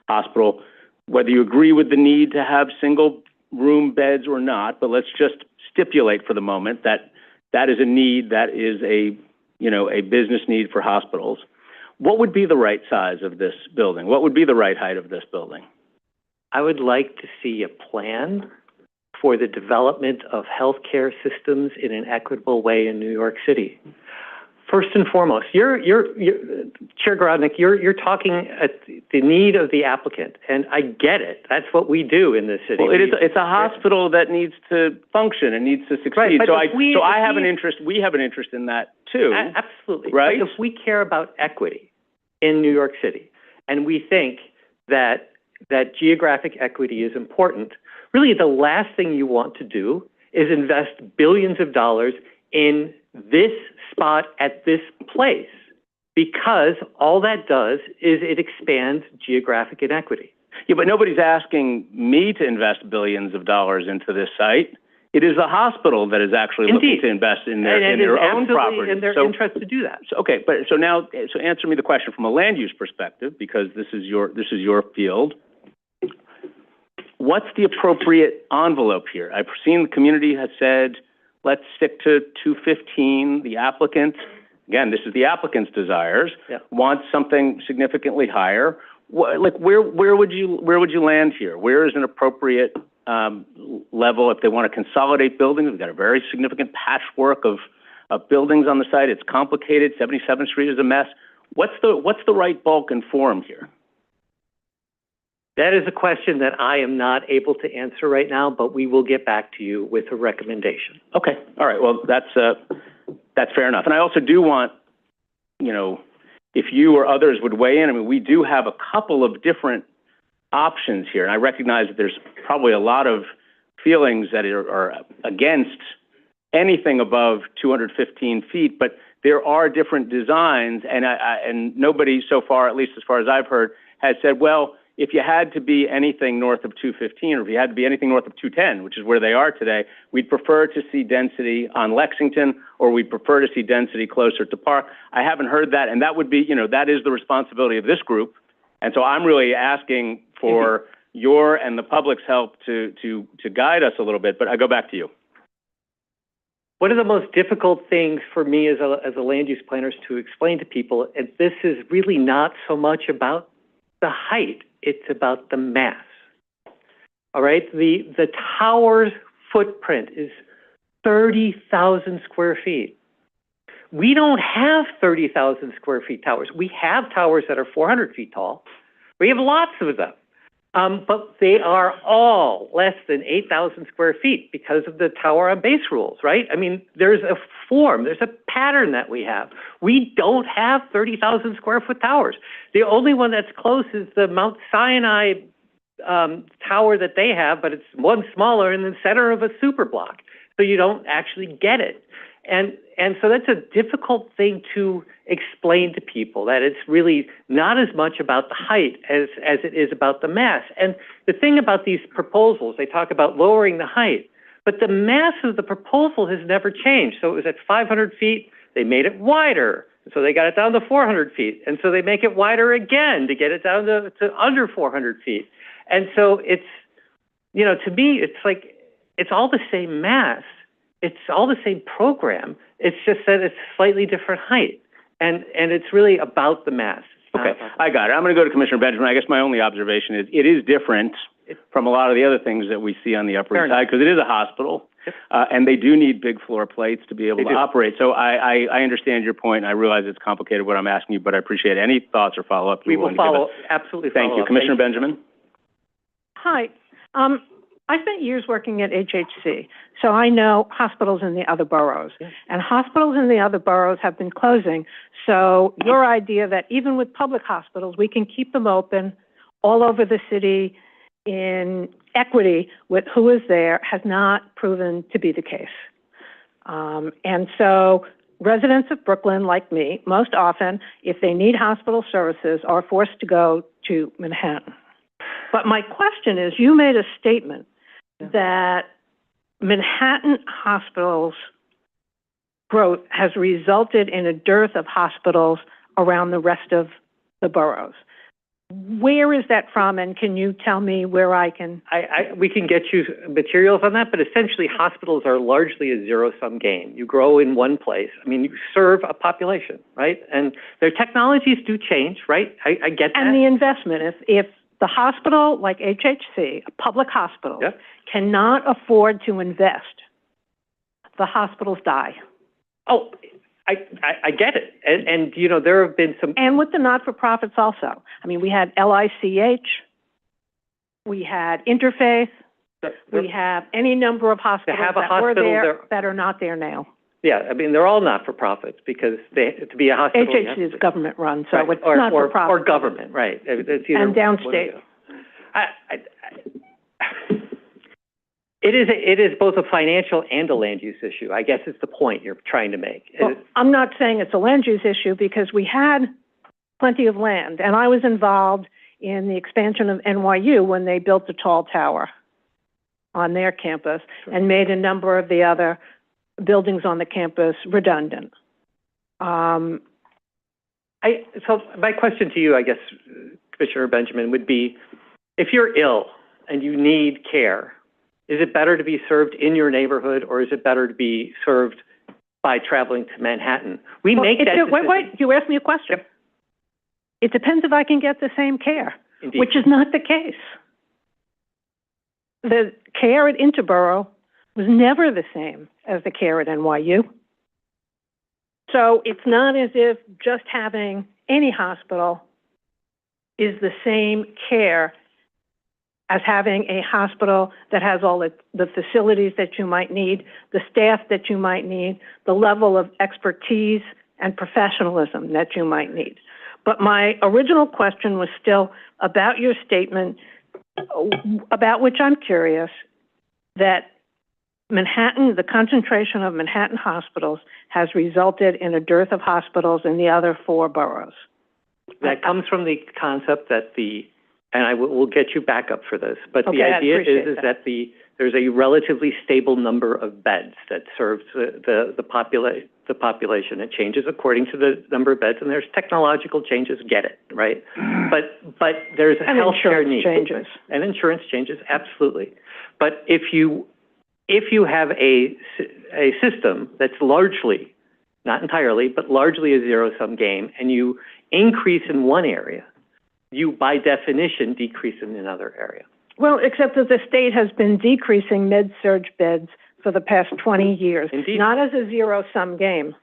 hospital, whether you agree with the need to have single-room beds or not, but let's just stipulate for the moment that that is a need, that is a business need for hospitals. What would be the right size of this building? What would be the right height of this building? I would like to see a plan for the development of healthcare systems in an equitable way in New York City. First and foremost, Chair Grodnick, you're talking at the need of the applicant, and I get it. That's what we do in this city. Well, it's a hospital that needs to function and needs to succeed. Right, we have an interest in that too. Absolutely. Right? But if we care about equity in New York City, and we think that geographic equity is important, really the last thing you want to do is invest billions of dollars in this spot at this place, because all that does is it expands geographic inequity. Yeah, but nobody's asking me to invest billions of dollars into this site. It is the hospital that is actually looking to invest in their own property. In their interest to do that. So answer me the question from a land use perspective, because this is your field. What's the appropriate envelope here? I've seen the community has said, let's stick to 215. The applicant, again, this is the applicant's desires, wants something significantly higher. Where would you land here? Where is an appropriate level, if they want to consolidate buildings, we've got a very significant patchwork of buildings on the site. It's complicated. 77th Street is a mess. What's the right bulk and form here? That is a question that I am not able to answer right now, but we will get back to you with a recommendation. Okay. All right. Well, that's fair enough. And I also do want, if you or others would weigh in. I mean, we do have a couple of different options here, and I recognize that there's probably a lot of feelings that are against anything above 215 feet, but there are different designs, and nobody so far, at least as far as I've heard, has said, well, if you had to be anything north of 215, or if you had to be anything north of 210, which is where they are today, we'd prefer to see density on Lexington, or we'd prefer to see density closer to Park. I haven't heard that, and that would be, that is the responsibility of this group. And so I'm really asking for your and the public's help to guide us a little bit, but I go back to you. One of the most difficult things for me as a land use planner is to explain to people, and this is really not so much about the height, it's about the mass. All right, the tower's footprint is 30,000 square feet. We don't have 30,000 square feet towers. We have towers that are 400 feet tall. We have lots of them. But they are all less than 8,000 square feet because of the tower on base rules, right? I mean, there's a form, there's a pattern that we have. We don't have 30,000 square foot towers. The only one that's close is the Mount Sinai tower that they have, but it's one smaller in the center of a super block. So you don't actually get it. And so that's a difficult thing to explain to people, that it's really not as much about the height as it is about the mass. And the thing about these proposals, they talk about lowering the height, but the mass of the proposal has never changed. So it was at 500 feet, they made it wider. So they got it down to 400 feet. And so they make it wider again to get it down to under 400 feet. And so it's, to me, it's like, it's all the same mass. It's all the same program. It's just that it's slightly different height. And it's really about the mass. Okay, I got it. I'm going to go to Commissioner Benjamin. I guess my only observation is it is different from a lot of the other things that we see on the Upper East Side, because it is a hospital, and they do need big floor plates to be able to operate. So I understand your point, and I realize it's complicated what I'm asking you, but I appreciate any thoughts or follow-up. We will follow, absolutely follow up. Thank you. Commissioner Benjamin? Hi. I spent years working at HHC, so I know hospitals in the other boroughs. And hospitals in the other boroughs have been closing. So your idea that even with public hospitals, we can keep them open all over the city in equity with who is there has not proven to be the case. And so residents of Brooklyn, like me, most often, if they need hospital services, are forced to go to Manhattan. But my question is, you made a statement that Manhattan hospitals' growth has resulted in a dearth of hospitals around the rest of the boroughs. Where is that from, and can you tell me where I can? We can get you materials on that, but essentially hospitals are largely a zero-sum game. You grow in one place. I mean, you serve a population, right? And their technologies do change, right? I get that. And the investment, if the hospital like HHC, a public hospital, cannot afford to invest, the hospitals die. Oh, I get it. And there have been some... And with the not-for-profits also. I mean, we had LICH, we had Interfaith, we have any number of hospitals that were there that are not there now. Yeah, I mean, they're all not-for-profits because to be a hospital... HHC is government-run, so it's not-for-profit. Or government, right. It's either and downstate. It is both a financial and a land use issue. I guess it's the point you're trying to make. Well, I'm not saying it's a land use issue because we had plenty of land, and I was involved in the expansion of NYU when they built the tall tower on their campus and made a number of the other buildings on the campus redundant. So my question to you, I guess, Commissioner Benjamin, would be, if you're ill and you need care, is it better to be served in your neighborhood, or is it better to be served by traveling to Manhattan? We make that decision. Wait, you asked me a question. Yep. It depends if I can get the same care, Indeed. which is not the case. the care at Interborough was never the same as the care at NYU. So it's not as if just having any hospital is the same care as having a hospital that has all the facilities that you might need, the staff that you might need, the level of expertise and professionalism that you might need. But my original question was still about your statement, about which I'm curious, that Manhattan, the concentration of Manhattan hospitals has resulted in a dearth of hospitals in the other 4 boroughs. That comes from the concept that and I will get you back up for this, but Okay, the I idea appreciate is that there's a relatively stable number of beds that serves the population. It changes according to the number of beds, and there's technological changes, get it, right? But there's a healthcare need. Changes. And insurance changes, absolutely. But if you have a system that's largely, not entirely, but largely a zero-sum game, and you increase in one area, you, by definition, decrease in another area. Well, except that the state has been decreasing med-surg beds for the past 20 years. Indeed. Not as a zero-sum game.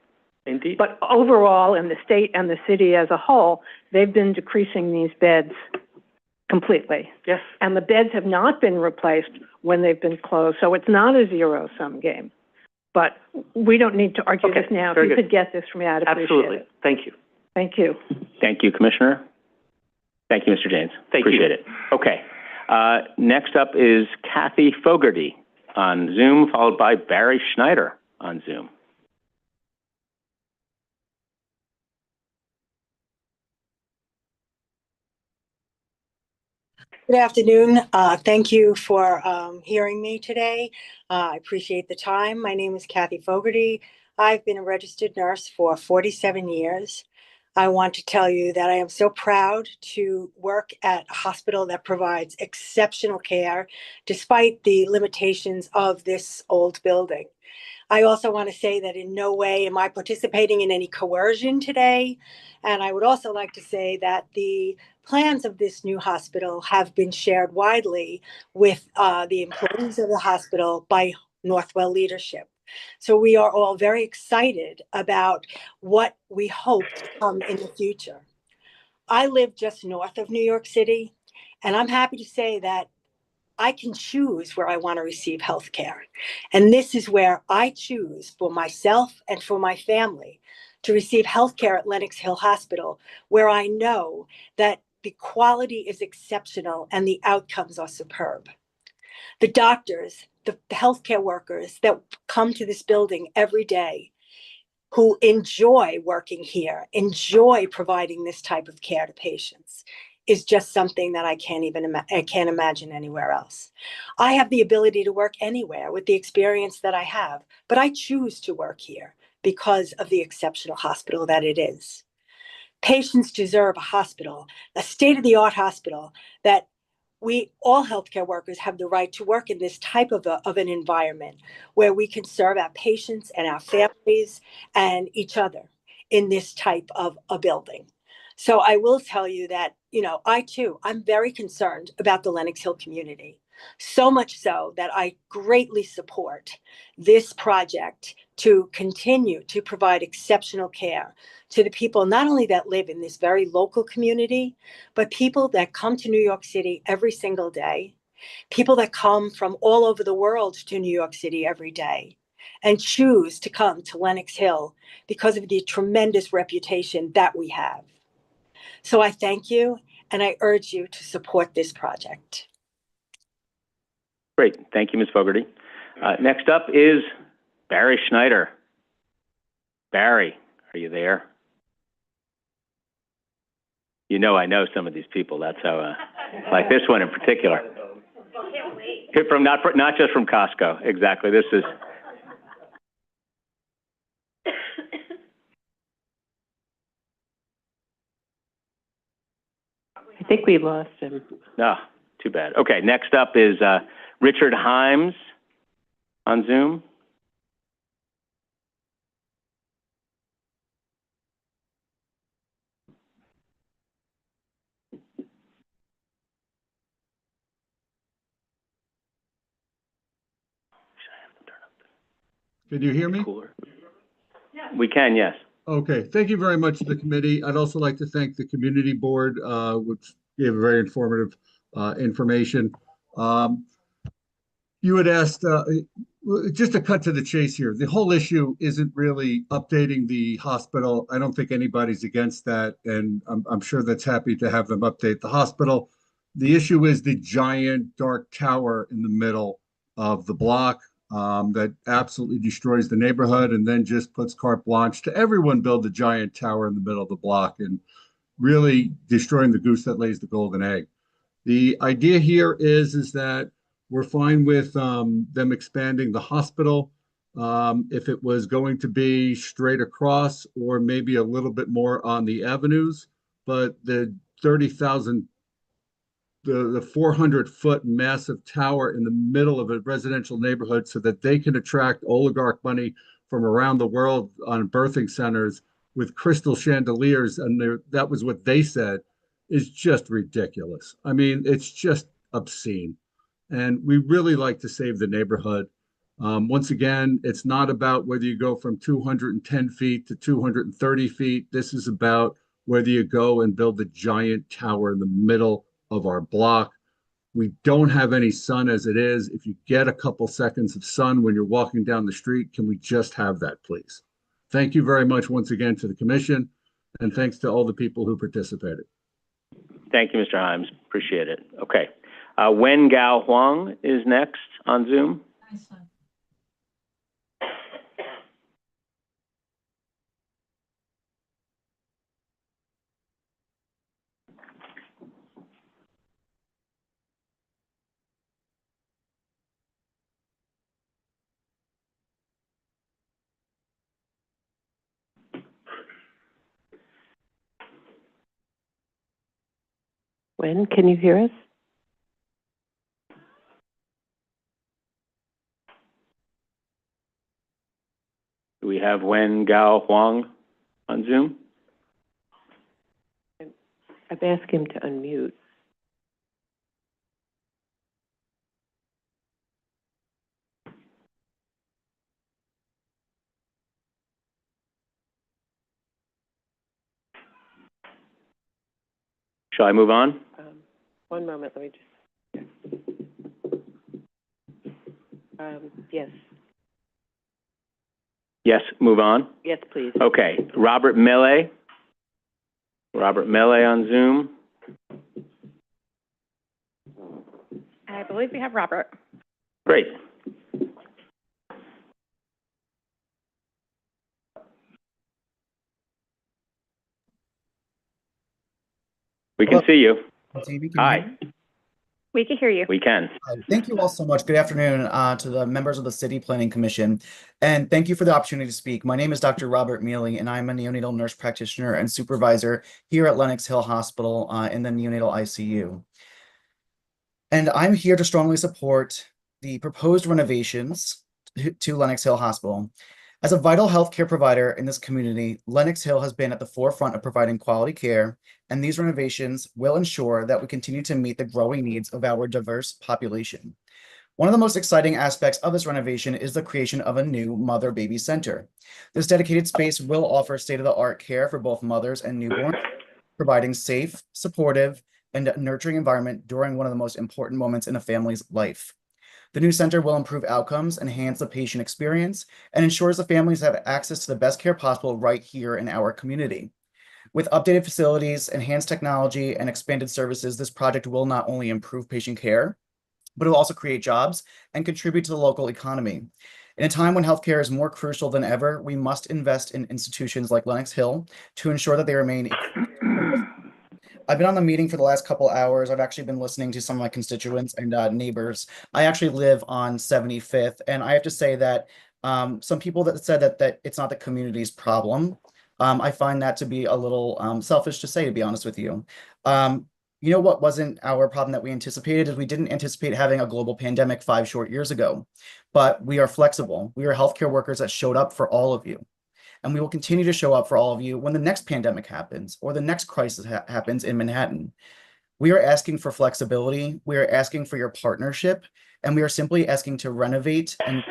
Indeed. But overall, in the state and the city as a whole, they've been decreasing these beds completely. Yes. And the beds have not been replaced when they've been closed, so it's not a zero-sum game. But we don't need to argue this now. If you could get this from me, I'd appreciate Absolutely. it. Thank you. Thank you. Thank you, Commissioner. Thank you, Mr. James. Appreciate it. Okay. Next up is Kathy Fogarty on Zoom, followed by Barry Schneider on Zoom. Good afternoon. Thank you for hearing me today. I appreciate the time. My name is Kathy Fogarty. I've been a registered nurse for 47 years. I want to tell you that I am so proud to work at a hospital that provides exceptional care despite the limitations of this old building. I also want to say that in no way am I participating in any coercion today. And I would also like to say that the plans of this new hospital have been shared widely with the employees of the hospital by Northwell leadership. So we are all very excited about what we hope to come in the future. I live just north of New York City, and I'm happy to say that I can choose where I want to receive health care. And this is where I choose for myself and for my family to receive health care at Lenox Hill Hospital, where I know that the quality is exceptional and the outcomes are superb. The doctors, the healthcare workers that come to this building every day, who enjoy working here, enjoy providing this type of care to patients, is just something that I can't imagine anywhere else. I have the ability to work anywhere with the experience that I have, but I choose to work here because of the exceptional hospital that it is. Patients deserve a hospital, a state-of-the-art hospital that we, all healthcare workers, have the right to work in this type of an environment where we can serve our patients and our families and each other in this type of a building. So I will tell you that, I'm very concerned about the Lenox Hill community, so much so that I greatly support this project to continue to provide exceptional care to the people, not only that live in this very local community, but people that come to New York City every single day, people that come from all over the world to New York City every day and choose to come to Lenox Hill because of the tremendous reputation that we have. So I thank you, and I urge you to support this project. Great. Thank you, Ms. Fogarty. Next up is Barry Schneider. Barry, are you there? I know some of these people. That's how, like this one in particular. From not just from Costco. Exactly. This is. I think we lost him. No, too bad. Okay, next up is Richard Himes on Zoom. Can you hear me? We can, yes. Okay, thank you very much to the committee. I'd also like to thank the community board, which gave very informative information. You had asked, just to cut to the chase here, the whole issue isn't really updating the hospital. I don't think anybody's against that, and I'm sure that's happy to have them update the hospital. The issue is the giant dark tower in the middle of the block that absolutely destroys the neighborhood and then just puts carte blanche to everyone build a giant tower in the middle of the block and really destroying the goose that lays the golden egg. The idea here is that we're fine with them expanding the hospital. If it was going to be straight across or maybe a little bit more on the avenues, but the 30,000, the 400-foot massive tower in the middle of a residential neighborhood so that they can attract oligarch money from around the world on birthing centers with crystal chandeliers, and that was what they said, is just ridiculous. I mean, it's just obscene. And we really like to save the neighborhood. Once again, it's not about whether you go from 210 feet to 230 feet. This is about whether you go and build a giant tower in the middle of our block. We don't have any sun as it is. If you get a couple seconds of sun when you're walking down the street, can we just have that, please? Thank you very much once again to the commission, and thanks to all the people who participated. Thank you, Mr. Himes. Appreciate it. Okay. Wen Gao Huang is next on Zoom. Wen, can you hear us? Do we have Wen Gao Huang on Zoom? I've asked him to unmute. Shall I move on? One moment, let me just. Yes. Yes, move on. Yes, please. Okay. Robert Mele. Robert Mele on Zoom. I believe we have Robert. Great. We can see you. Hi. We can hear you. We can. Thank you all so much. Good afternoon to the members of the City Planning Commission, and thank you for the opportunity to speak. My name is Dr. Robert Mealy, and I'm a neonatal nurse practitioner and supervisor here at Lenox Hill Hospital in the neonatal ICU. And I'm here to strongly support the proposed renovations to Lenox Hill Hospital. As a vital healthcare provider in this community, Lenox Hill has been at the forefront of providing quality care, and these renovations will ensure that we continue to meet the growing needs of our diverse population. One of the most exciting aspects of this renovation is the creation of a new mother-baby center. This dedicated space will offer state-of-the-art care for both mothers and newborns, providing safe, supportive, and nurturing environment during one of the most important moments in a family's life. The new center will improve outcomes, enhance the patient experience, and ensures the families have access to the best care possible right here in our community. With updated facilities, enhanced technology, and expanded services, this project will not only improve patient care, but it will also create jobs and contribute to the local economy. In a time when healthcare is more crucial than ever, we must invest in institutions like Lenox Hill to ensure that they remain. I've been on the meeting for the last couple hours. I've actually been listening to some of my constituents and neighbors. I actually live on 75th, and I have to say that some people that said that it's not the community's problem. I find that to be a little selfish to say, to be honest with you. You know what wasn't our problem that we anticipated is we didn't anticipate having a global pandemic 5 short years ago, but we are flexible. We are healthcare workers that showed up for all of you. And we will continue to show up for all of you when the next pandemic happens or the next crisis happens in Manhattan. We are asking for flexibility. We are asking for your partnership, and we are simply asking to renovate and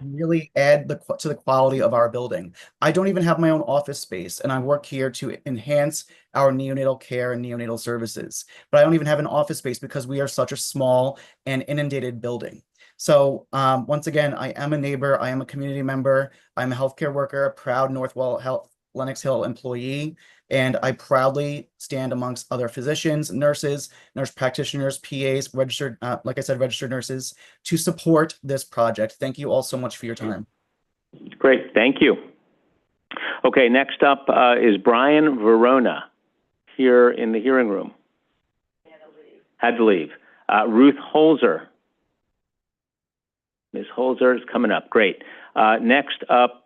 really add to the quality of our building. I don't even have my own office space, and I work here to enhance our neonatal care and neonatal services. But I don't even have an office space because we are such a small and inundated building. So once again, I am a neighbor, I am a community member, I'm a healthcare worker, a proud Northwell Health Lenox Hill employee, and I proudly stand amongst other physicians, nurses, nurse practitioners, PAs, registered, like I said, registered nurses, to support this project. Thank you all so much for your time. Great, thank you. Okay, next up is Brian Verona here in the hearing room. Had to leave. Ruth Holzer. Ms. Holzer is coming up. Great. Next up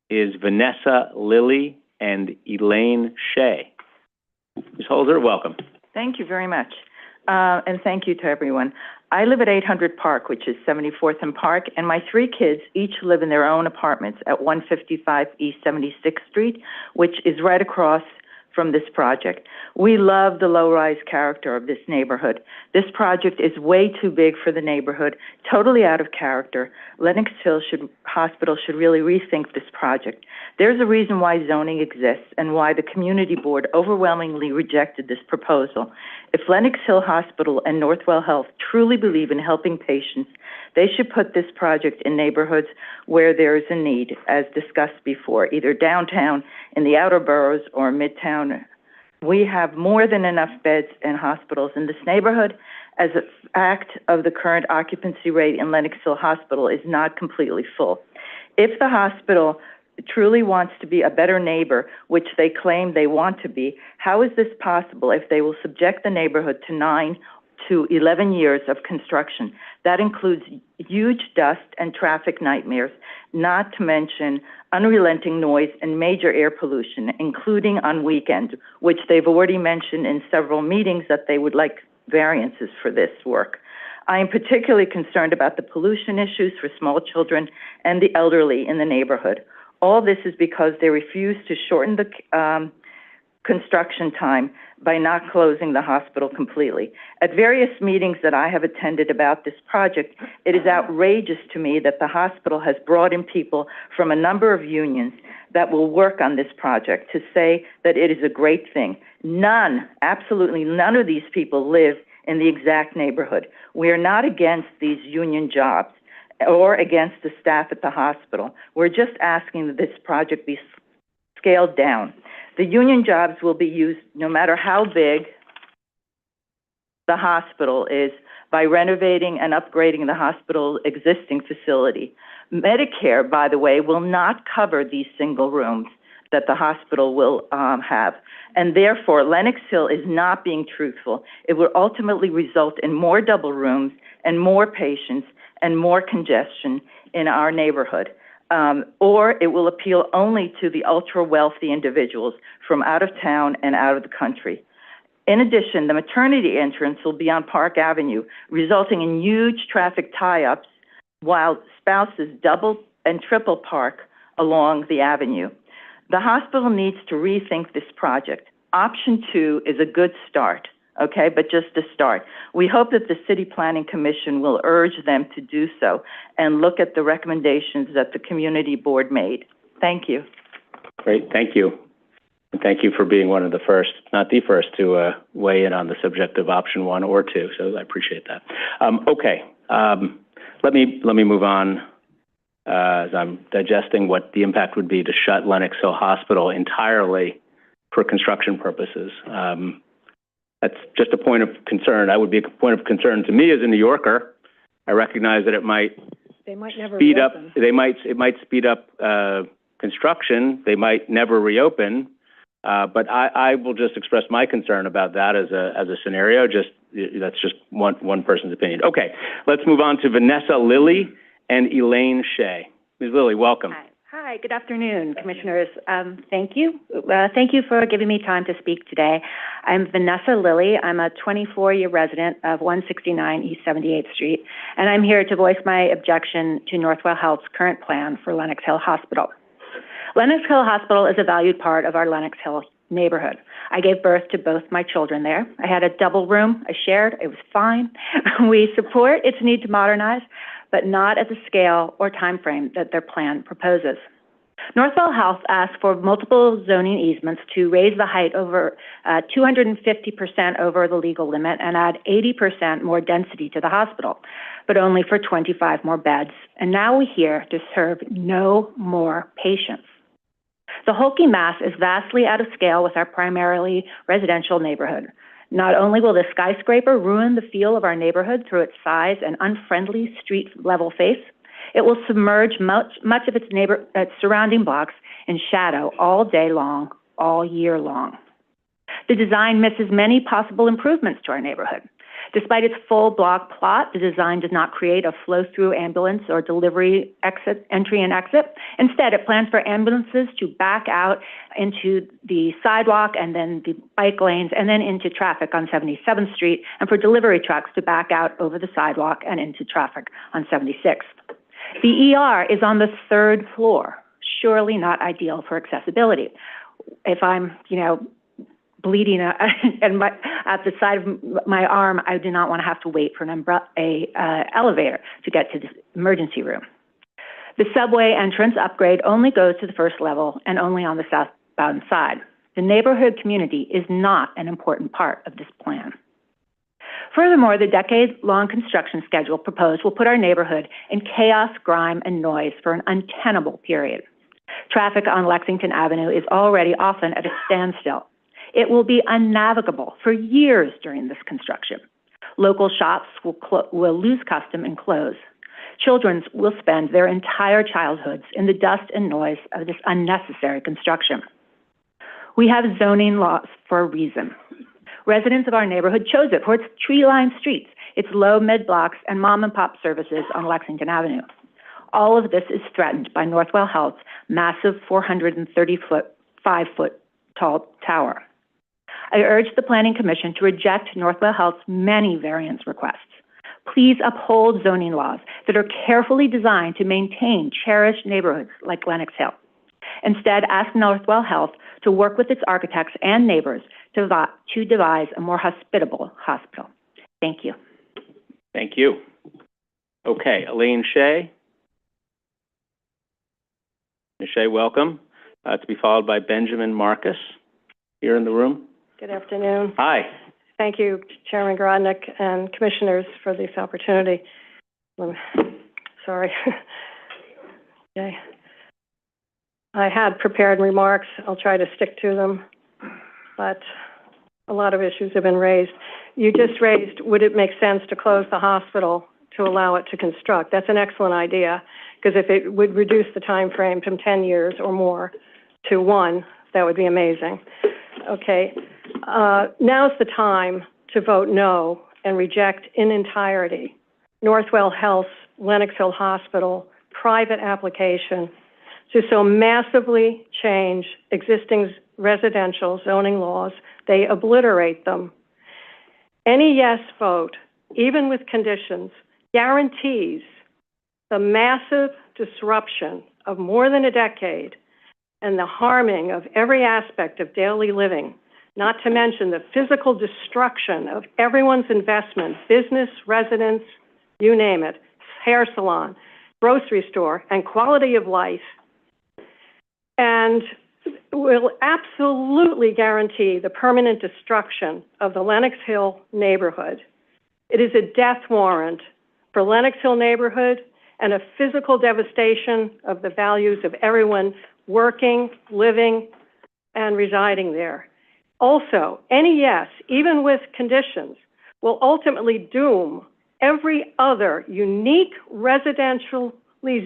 is Vanessa Lilly and Elaine Shea. Ms. Holzer, welcome. Thank you very much. And thank you to everyone. I live at 800 Park, which is 74th and Park, and my 3 kids each live in their own apartments at 155 East 76th Street, which is right across from this project. We love the low-rise character of this neighborhood. This project is way too big for the neighborhood, totally out of character. Lenox Hill Hospital should really rethink this project. There's a reason why zoning exists and why the community board overwhelmingly rejected this proposal. If Lenox Hill Hospital and Northwell Health truly believe in helping patients, they should put this project in neighborhoods where there is a need, as discussed before, either downtown, in the outer boroughs, or midtown. We have more than enough beds and hospitals in this neighborhood, as a fact of the current occupancy rate in Lenox Hill Hospital is not completely full. If the hospital truly wants to be a better neighbor, which they claim they want to be, how is this possible if they will subject the neighborhood to 9 to 11 years of construction? That includes huge dust and traffic nightmares, not to mention unrelenting noise and major air pollution, including on weekends, which they've already mentioned in several meetings that they would like variances for this work. I am particularly concerned about the pollution issues for small children and the elderly in the neighborhood. All this is because they refuse to shorten the construction time by not closing the hospital completely. At various meetings that I have attended about this project, it is outrageous to me that the hospital has brought in people from a number of unions that will work on this project to say that it is a great thing. None, absolutely none of these people live in the exact neighborhood. We are not against these union jobs or against the staff at the hospital. We're just asking that this project be scaled down. The union jobs will be used no matter how big the hospital is by renovating and upgrading the hospital's existing facility. Medicare, by the way, will not cover these single rooms that the hospital will have. And therefore, Lenox Hill is not being truthful. It will ultimately result in more double rooms and more patients and more congestion in our neighborhood. Or it will appeal only to the ultra-wealthy individuals from out of town and out of the country. In addition, the maternity entrance will be on Park Avenue, resulting in huge traffic tie-ups while spouses double and triple park along the avenue. The hospital needs to rethink this project. Option 2 is a good start, okay, but just a start. We hope that the City Planning Commission will urge them to do so and look at the recommendations that the community board made. Thank you. Great, thank you. And thank you for being one of the first, not the first, to weigh in on the subject of option 1 or 2, so I appreciate that. Okay, let me move on as I'm digesting what the impact would be to shut Lenox Hill Hospital entirely for construction purposes. That's just a point of concern. That would be a point of concern to me as a New Yorker. I recognize that it might speed up. It might speed up construction. They might never reopen. But I will just express my concern about that as a scenario. That's just one person's opinion. Okay, let's move on to Vanessa Lilly and Elaine Shea. Ms. Lilly, welcome. Hi, good afternoon, commissioners. Thank you. Thank you for giving me time to speak today. I'm Vanessa Lilly. I'm a 24-year resident of 169 East 78th Street, and I'm here to voice my objection to Northwell Health's current plan for Lenox Hill Hospital. Lenox Hill Hospital is a valued part of our Lenox Hill neighborhood. I gave birth to both my children there. I had a double room I shared. It was fine. We support its need to modernize, but not at the scale or timeframe that their plan proposes. Northwell Health asked for multiple zoning easements to raise the height over 250% over the legal limit and add 80% more density to the hospital, but only for 25 more beds. And now we hear to serve no more patients. The Holkey mass is vastly out of scale with our primarily residential neighborhood. Not only will the skyscraper ruin the feel of our neighborhood through its size and unfriendly street-level face, it will submerge much of its surrounding blocks in shadow all day long, all year long. The design misses many possible improvements to our neighborhood. Despite its full block plot, the design does not create a flow-through ambulance or delivery entry and exit. Instead, it plans for ambulances to back out into the sidewalk and then the bike lanes and then into traffic on 77th Street, and for delivery trucks to back out over the sidewalk and into traffic on 76th. The ER is on the 3rd floor, surely not ideal for accessibility. If I'm, bleeding and at the side of my arm, I do not want to have to wait for an elevator to get to the emergency room. The subway entrance upgrade only goes to the 1st level and only on the southbound side. The neighborhood community is not an important part of this plan. Furthermore, the decade-long construction schedule proposed will put our neighborhood in chaos, grime, and noise for an untenable period. Traffic on Lexington Avenue is already often at a standstill. It will be unnavigable for years during this construction. Local shops will lose custom and close. Children will spend their entire childhoods in the dust and noise of this unnecessary construction. We have zoning laws for a reason. Residents of our neighborhood chose it for its tree-lined streets, its low mid-blocks, and mom-and-pop services on Lexington Avenue. All of this is threatened by Northwell Health's massive 435-foot tall tower. I urge the Planning Commission to reject Northwell Health's many variance requests. Please uphold zoning laws that are carefully designed to maintain cherished neighborhoods like Lenox Hill. Instead, ask Northwell Health to work with its architects and neighbors to devise a more hospitable hospital. Thank you. Thank you. Okay, Elaine Shea. Ms. Shea, welcome. To be followed by Benjamin Marcus here in the room. Good afternoon. Hi. Thank you, Chairman Grodnick and Commissioners, for this opportunity. Sorry. Okay. I had prepared remarks. I'll try to stick to them, but a lot of issues have been raised. You just raised, would it make sense to close the hospital to allow it to construct? That's an excellent idea, because if it would reduce the time frame from 10 years or more to 1, that would be amazing. Okay. Now's the time to vote no and reject in entirety Northwell Health's Lenox Hill Hospital private application to so massively change existing residential zoning laws, they obliterate them. Any yes vote, even with conditions, guarantees the massive disruption of more than a decade and the harming of every aspect of daily living, not to mention the physical destruction of everyone's investment, business, residence, you name it, hair salon, grocery store, and quality of life, and will absolutely guarantee the permanent destruction of the Lenox Hill neighborhood. It is a death warrant for Lenox Hill neighborhood and a physical devastation of the values of everyone working, living, and residing there. Also, any yes, even with conditions, will ultimately doom every other unique residentially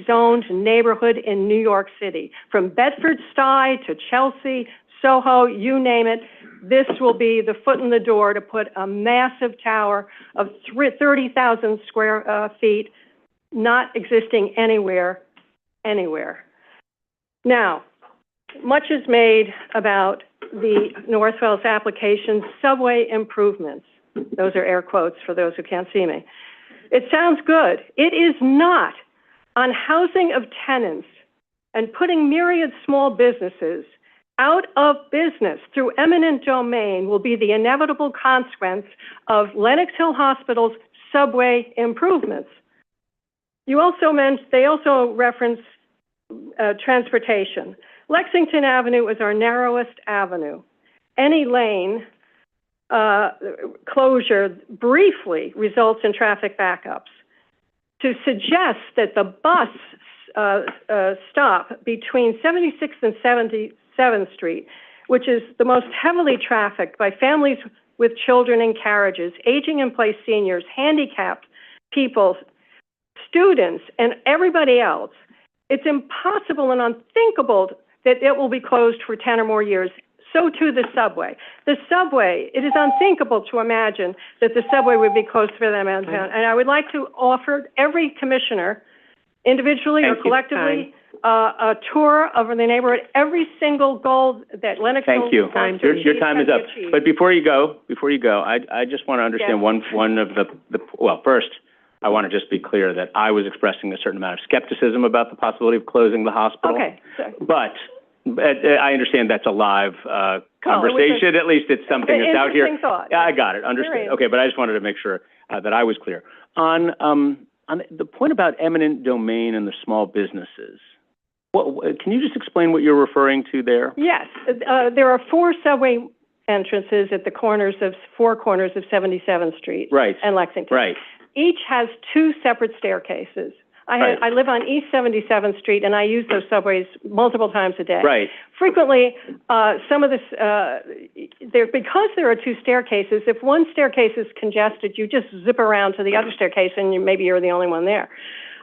zoned neighborhood in New York City, from Bedford-Stuy to Chelsea, Soho, you name it. This will be the foot in the door to put a massive tower of 30,000 square feet, not existing anywhere. Now, much is made about the Northwell's application, subway improvements. Those are air quotes for those who can't see me. It sounds good. It is not. On housing of tenants and putting myriad small businesses out of business through eminent domain will be the inevitable consequence of Lenox Hill Hospital's subway improvements. They also reference transportation. Lexington Avenue is our narrowest avenue. Any lane closure briefly results in traffic backups. To suggest that the bus stop between 76th and 77th Street, which is the most heavily trafficked by families with children in carriages, aging in place seniors, handicapped people, students, and everybody else, it's impossible and unthinkable that it will be closed for 10 or more years. So too the subway. The subway, it is unthinkable to imagine that the subway would be closed for them. And I would like to offer every commissioner, individually or collectively, a tour of the neighborhood, every single goal that Lennox Hill. Thank you. Your time is up. But before you go, I just want to understand one of the, well, first, I want to just be clear that I was expressing a certain amount of skepticism about the possibility of closing the hospital. Okay. Sorry. But I understand that's a live conversation. At least it's something that's out here. Thought. Yeah, I got it. Understood. Okay, but I just wanted to make sure that I was clear. On the point about eminent domain and the small businesses, can you just explain what you're referring to there? Yes. There are 4 subway entrances at the four corners of 77th Street and Lexington. Right. Each has 2 separate staircases. I live on East 77th Street, and I use those subways multiple times a day. Right. Frequently, some of this, because there are 2 staircases, if one staircase is congested, you just zip around to the other staircase, and maybe you're the only one there.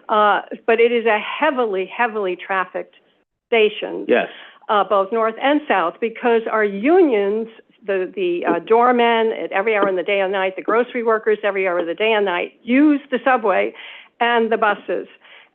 But it is a heavily, heavily trafficked station. Yes. Both north and south, because our unions, the doormen at every hour in the day and night, the grocery workers every hour of the day and night, use the subway and the buses.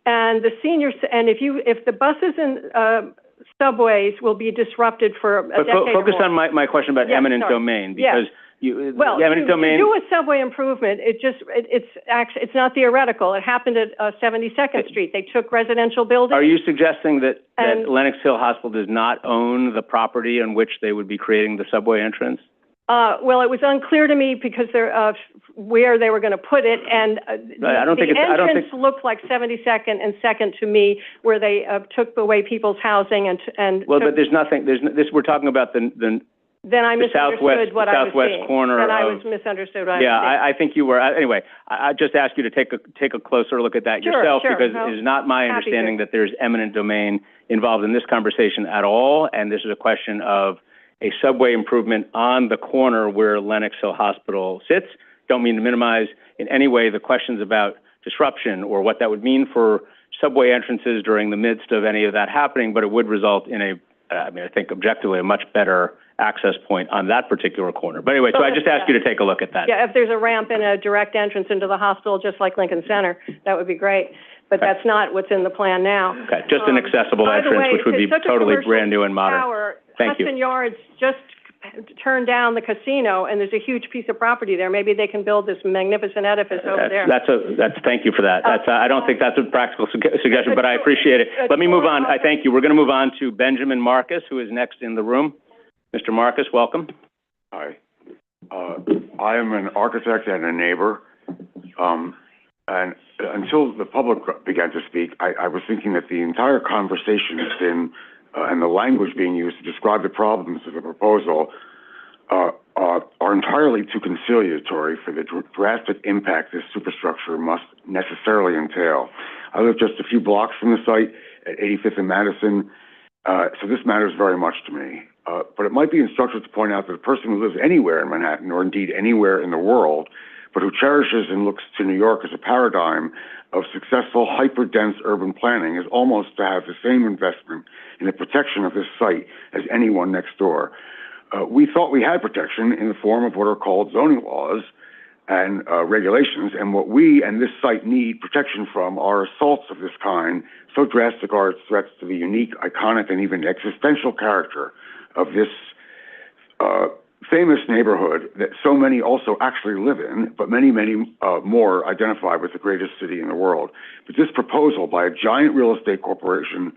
And the seniors, and if the buses and subways will be disrupted for a decade or more. Focus on my question about eminent domain, because eminent domain. To do a subway improvement, it's not theoretical. It happened at 72nd Street. They took residential buildings. Are you suggesting that Lenox Hill Hospital does not own the property on which they would be creating the subway entrance? Well, it was unclear to me because where they were going to put it, and the entrance looked like 72nd and 2nd to me, where they took away people's housing and. Well, but there's nothing. We're talking about the Then I misunderstood what I was southwest seeing. corner. Then I was misunderstood what I was seeing. I think you were. Anyway, I just asked you to take a closer look at that yourself, because it is not my understanding that there's eminent domain involved in this conversation at all, and this is a question of a subway improvement on the corner where Lenox Hill Hospital sits. Don't mean to minimize in any way the questions about disruption or what that would mean for subway entrances during the midst of any of that happening, but it would result in I think objectively a much better access point on that particular corner. But anyway, so I just asked you to take a look at that. Yeah, if there's a ramp and a direct entrance into the hospital, just like Lincoln Center, that would be great. But that's not what's in the plan now. Okay, just an accessible entrance, which would be totally brand new and modern. Thank you. Hudson Yards just turned down the casino, and there's a huge piece of property there. Maybe they can build this magnificent edifice over there. Thank you for that. I don't think that's a practical suggestion, but I appreciate it. Let me move on. I thank you. We're going to move on to Benjamin Marcus, who is next in the room. Mr. Marcus, welcome. Hi. I am an architect and a neighbor. And until the public began to speak, I was thinking that the entire conversation has been, and the language being used to describe the problems of the proposal are entirely too conciliatory for the drastic impact this superstructure must necessarily entail. I live just a few blocks from the site at 85th and Madison, so this matters very much to me. But it might be instructive to point out that a person who lives anywhere in Manhattan, or indeed anywhere in the world, but who cherishes and looks to New York as a paradigm of successful, hyper-dense urban planning, is almost to have the same investment in the protection of this site as anyone next door. We thought we had protection in the form of what are called zoning laws and regulations, and what we and this site need protection from are assaults of this kind. So drastic are its threats to the unique, iconic, and even existential character of this famous neighborhood that so many also actually live in, but many, many more identify with the greatest city in the world. But this proposal by a giant real estate corporation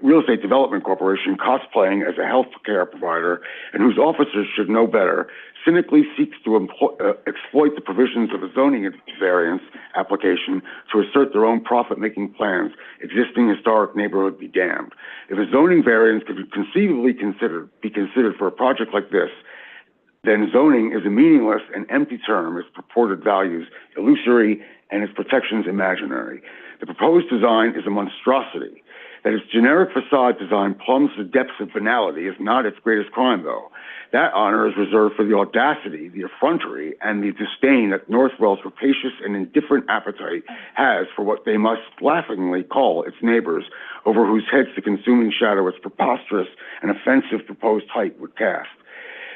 real estate development corporation cosplaying as a healthcare provider and whose officers should know better, cynically seeks to exploit the provisions of a zoning variance application to assert their own profit-making plans. Existing historic neighborhood be damned. If a zoning variance could conceivably be considered for a project like this, then zoning is a meaningless and empty term, its purported values illusory and its protections imaginary. The proposed design is a monstrosity. That its generic facade design plumbs the depths of banality is not its greatest crime, though. That honor is reserved for the audacity, the effrontery, and the disdain that Northwell's rapacious and indifferent appetite has for what they must laughingly call its neighbors, over whose heads the consuming shadow its preposterous and offensive proposed height would cast.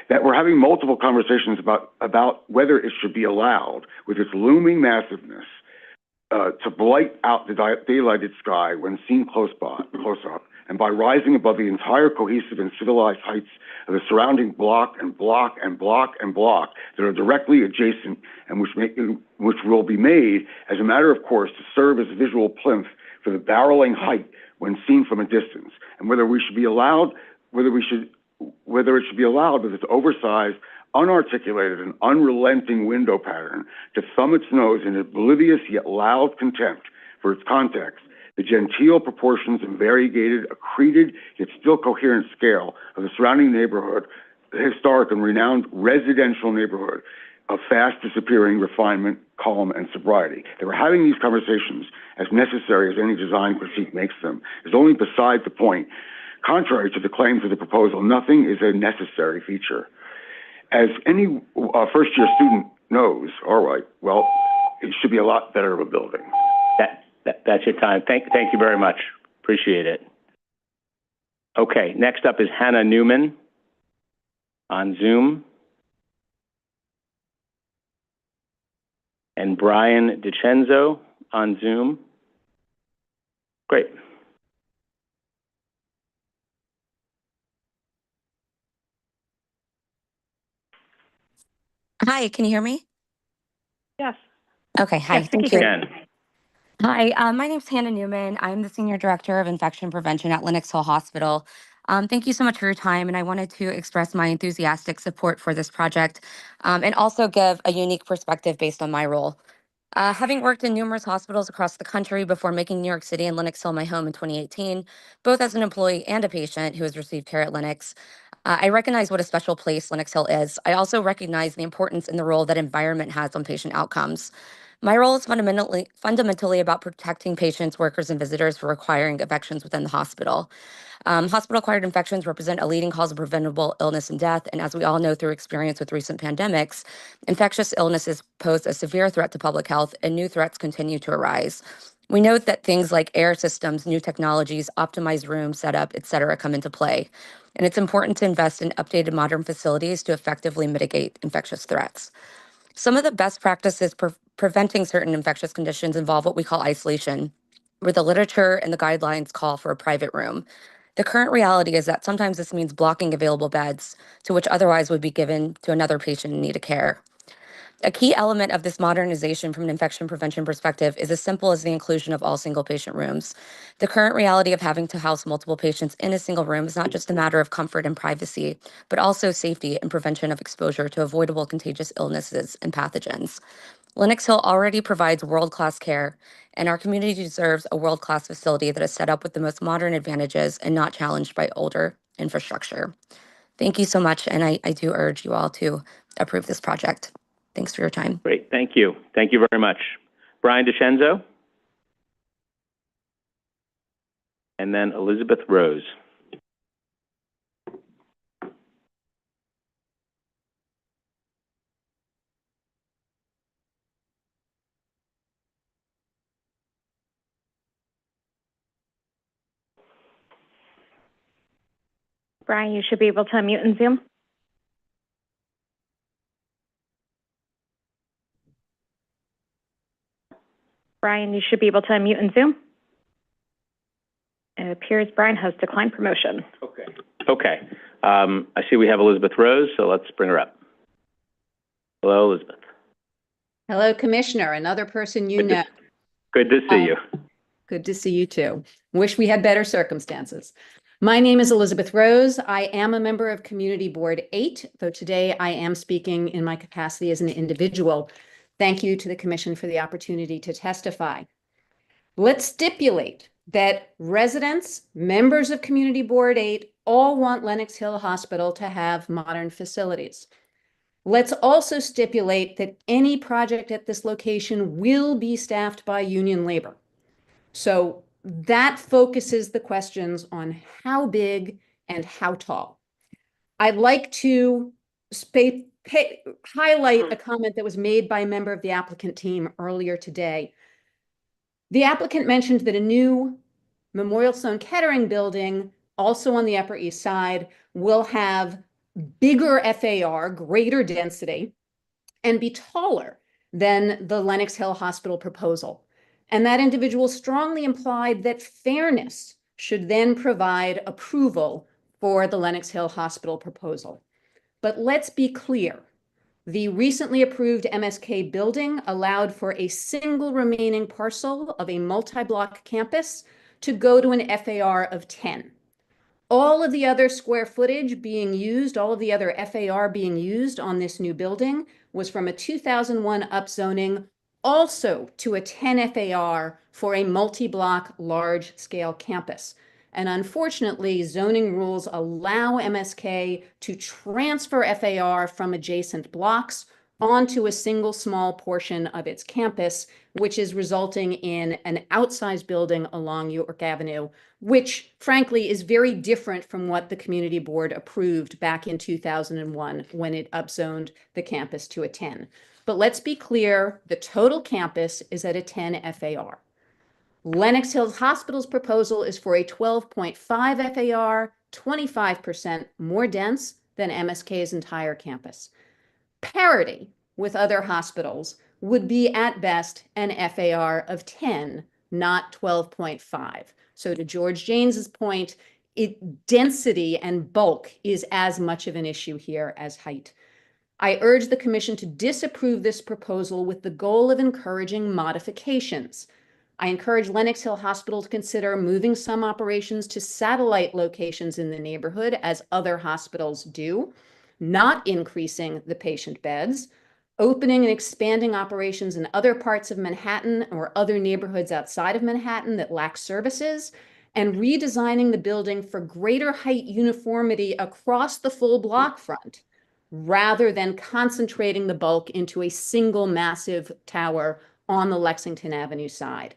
That we're having multiple conversations about whether it should be allowed, with its looming massiveness, to blight out the daylighted sky when seen close up, and by rising above the entire cohesive and civilized heights of the surrounding block that are directly adjacent and which will be made as a matter of course to serve as a visual plinth for the barreling height when seen from a distance, and whether it should be allowed with its oversized, unarticulated and unrelenting window pattern to thumb its nose in oblivious yet loud contempt for its context, the genteel proportions and variegated, accreted yet still coherent scale of the surrounding neighborhood, the historic and renowned residential neighborhood of fast disappearing refinement, calm, and sobriety. That we're having these conversations, as necessary as any design critique makes them, is only beside the point. Contrary to the claims of the proposal, nothing is a necessary feature. As any first-year student knows, all right, well, it should be a lot better of a building. That's your time. Thank you very much. Appreciate it. Okay, next up is Hannah Newman on Zoom. And Brian DiCenzo on Zoom. Great. Hi, can you hear me? Yes. Okay, hi, Yes, thank you. Again. Hi, my name's Hannah Newman. I'm the Senior Director of Infection Prevention at Lenox Hill Hospital. Thank you so much for your time, and I wanted to express my enthusiastic support for this project and also give a unique perspective based on my role. Having worked in numerous hospitals across the country before making New York City and Lenox Hill my home in 2018, both as an employee and a patient who has received care at Lenox, I recognize what a special place Lenox Hill is. I also recognize the importance and the role that environment has on patient outcomes. My role is fundamentally about protecting patients, workers, and visitors from acquiring infections within the hospital. Hospital-acquired infections represent a leading cause of preventable illness and death, and as we all know through experience with recent pandemics, infectious illnesses pose a severe threat to public health, and new threats continue to arise. We note that things like air systems, new technologies, optimized room setup, et cetera, come into play, and it's important to invest in updated modern facilities to effectively mitigate infectious threats. Some of the best practices preventing certain infectious conditions involve what we call isolation, where the literature and the guidelines call for a private room. The current reality is that sometimes this means blocking available beds to which otherwise would be given to another patient in need of care. A key element of this modernization from an infection prevention perspective is as simple as the inclusion of all single patient rooms. The current reality of having to house multiple patients in a single room is not just a matter of comfort and privacy, but also safety and prevention of exposure to avoidable contagious illnesses and pathogens. Lenox Hill already provides world-class care, and our community deserves a world-class facility that is set up with the most modern advantages and not challenged by older infrastructure. Thank you so much, and I do urge you all to approve this project. Thanks for your time. Great, thank you. Thank you very much. Brian DiCenzo. And then Elizabeth Rose. Brian, you should be able to unmute in Zoom. Brian, you should be able to unmute in Zoom. It appears Brian has declined promotion. Okay. I see we have Elizabeth Rose, so let's bring her up. Hello, Elizabeth. Hello, Commissioner, another person you know. Good to see you. Good to see you too. Wish we had better circumstances. My name is Elizabeth Rose. I am a member of Community Board 8, though today I am speaking in my capacity as an individual. Thank you to the Commission for the opportunity to testify. Let's stipulate that residents, members of Community Board 8, all want Lenox Hill Hospital to have modern facilities. Let's also stipulate that any project at this location will be staffed by union labor. So that focuses the questions on how big and how tall. I'd like to highlight a comment that was made by a member of the applicant team earlier today. The applicant mentioned that a new Memorial Sloan Kettering building, also on the Upper East Side, will have bigger FAR, greater density, and be taller than the Lenox Hill Hospital proposal. And that individual strongly implied that fairness should then provide approval for the Lenox Hill Hospital proposal. But let's be clear. The recently approved MSK building allowed for a single remaining parcel of a multi-block campus to go to an FAR of 10. All of the other square footage being used, all of the other FAR being used on this new building was from a 2001 upzoning also to a 10 FAR for a multi-block large-scale campus. And unfortunately, zoning rules allow MSK to transfer FAR from adjacent blocks onto a single small portion of its campus, which is resulting in an outsized building along York Avenue, which frankly is very different from what the community board approved back in 2001 when it upzoned the campus to a 10. But let's be clear, the total campus is at a 10 FAR. Lenox Hill Hospital's proposal is for a 12.5 FAR, 25% more dense than MSK's entire campus. Parity with other hospitals would be at best an FAR of 10, not 12.5. So to George Janes's point, density and bulk is as much of an issue here as height. I urge the Commission to disapprove this proposal with the goal of encouraging modifications. I encourage Lenox Hill Hospital to consider moving some operations to satellite locations in the neighborhood, as other hospitals do, not increasing the patient beds, opening and expanding operations in other parts of Manhattan or other neighborhoods outside of Manhattan that lack services, and redesigning the building for greater height uniformity across the full block front, rather than concentrating the bulk into a single massive tower on the Lexington Avenue side.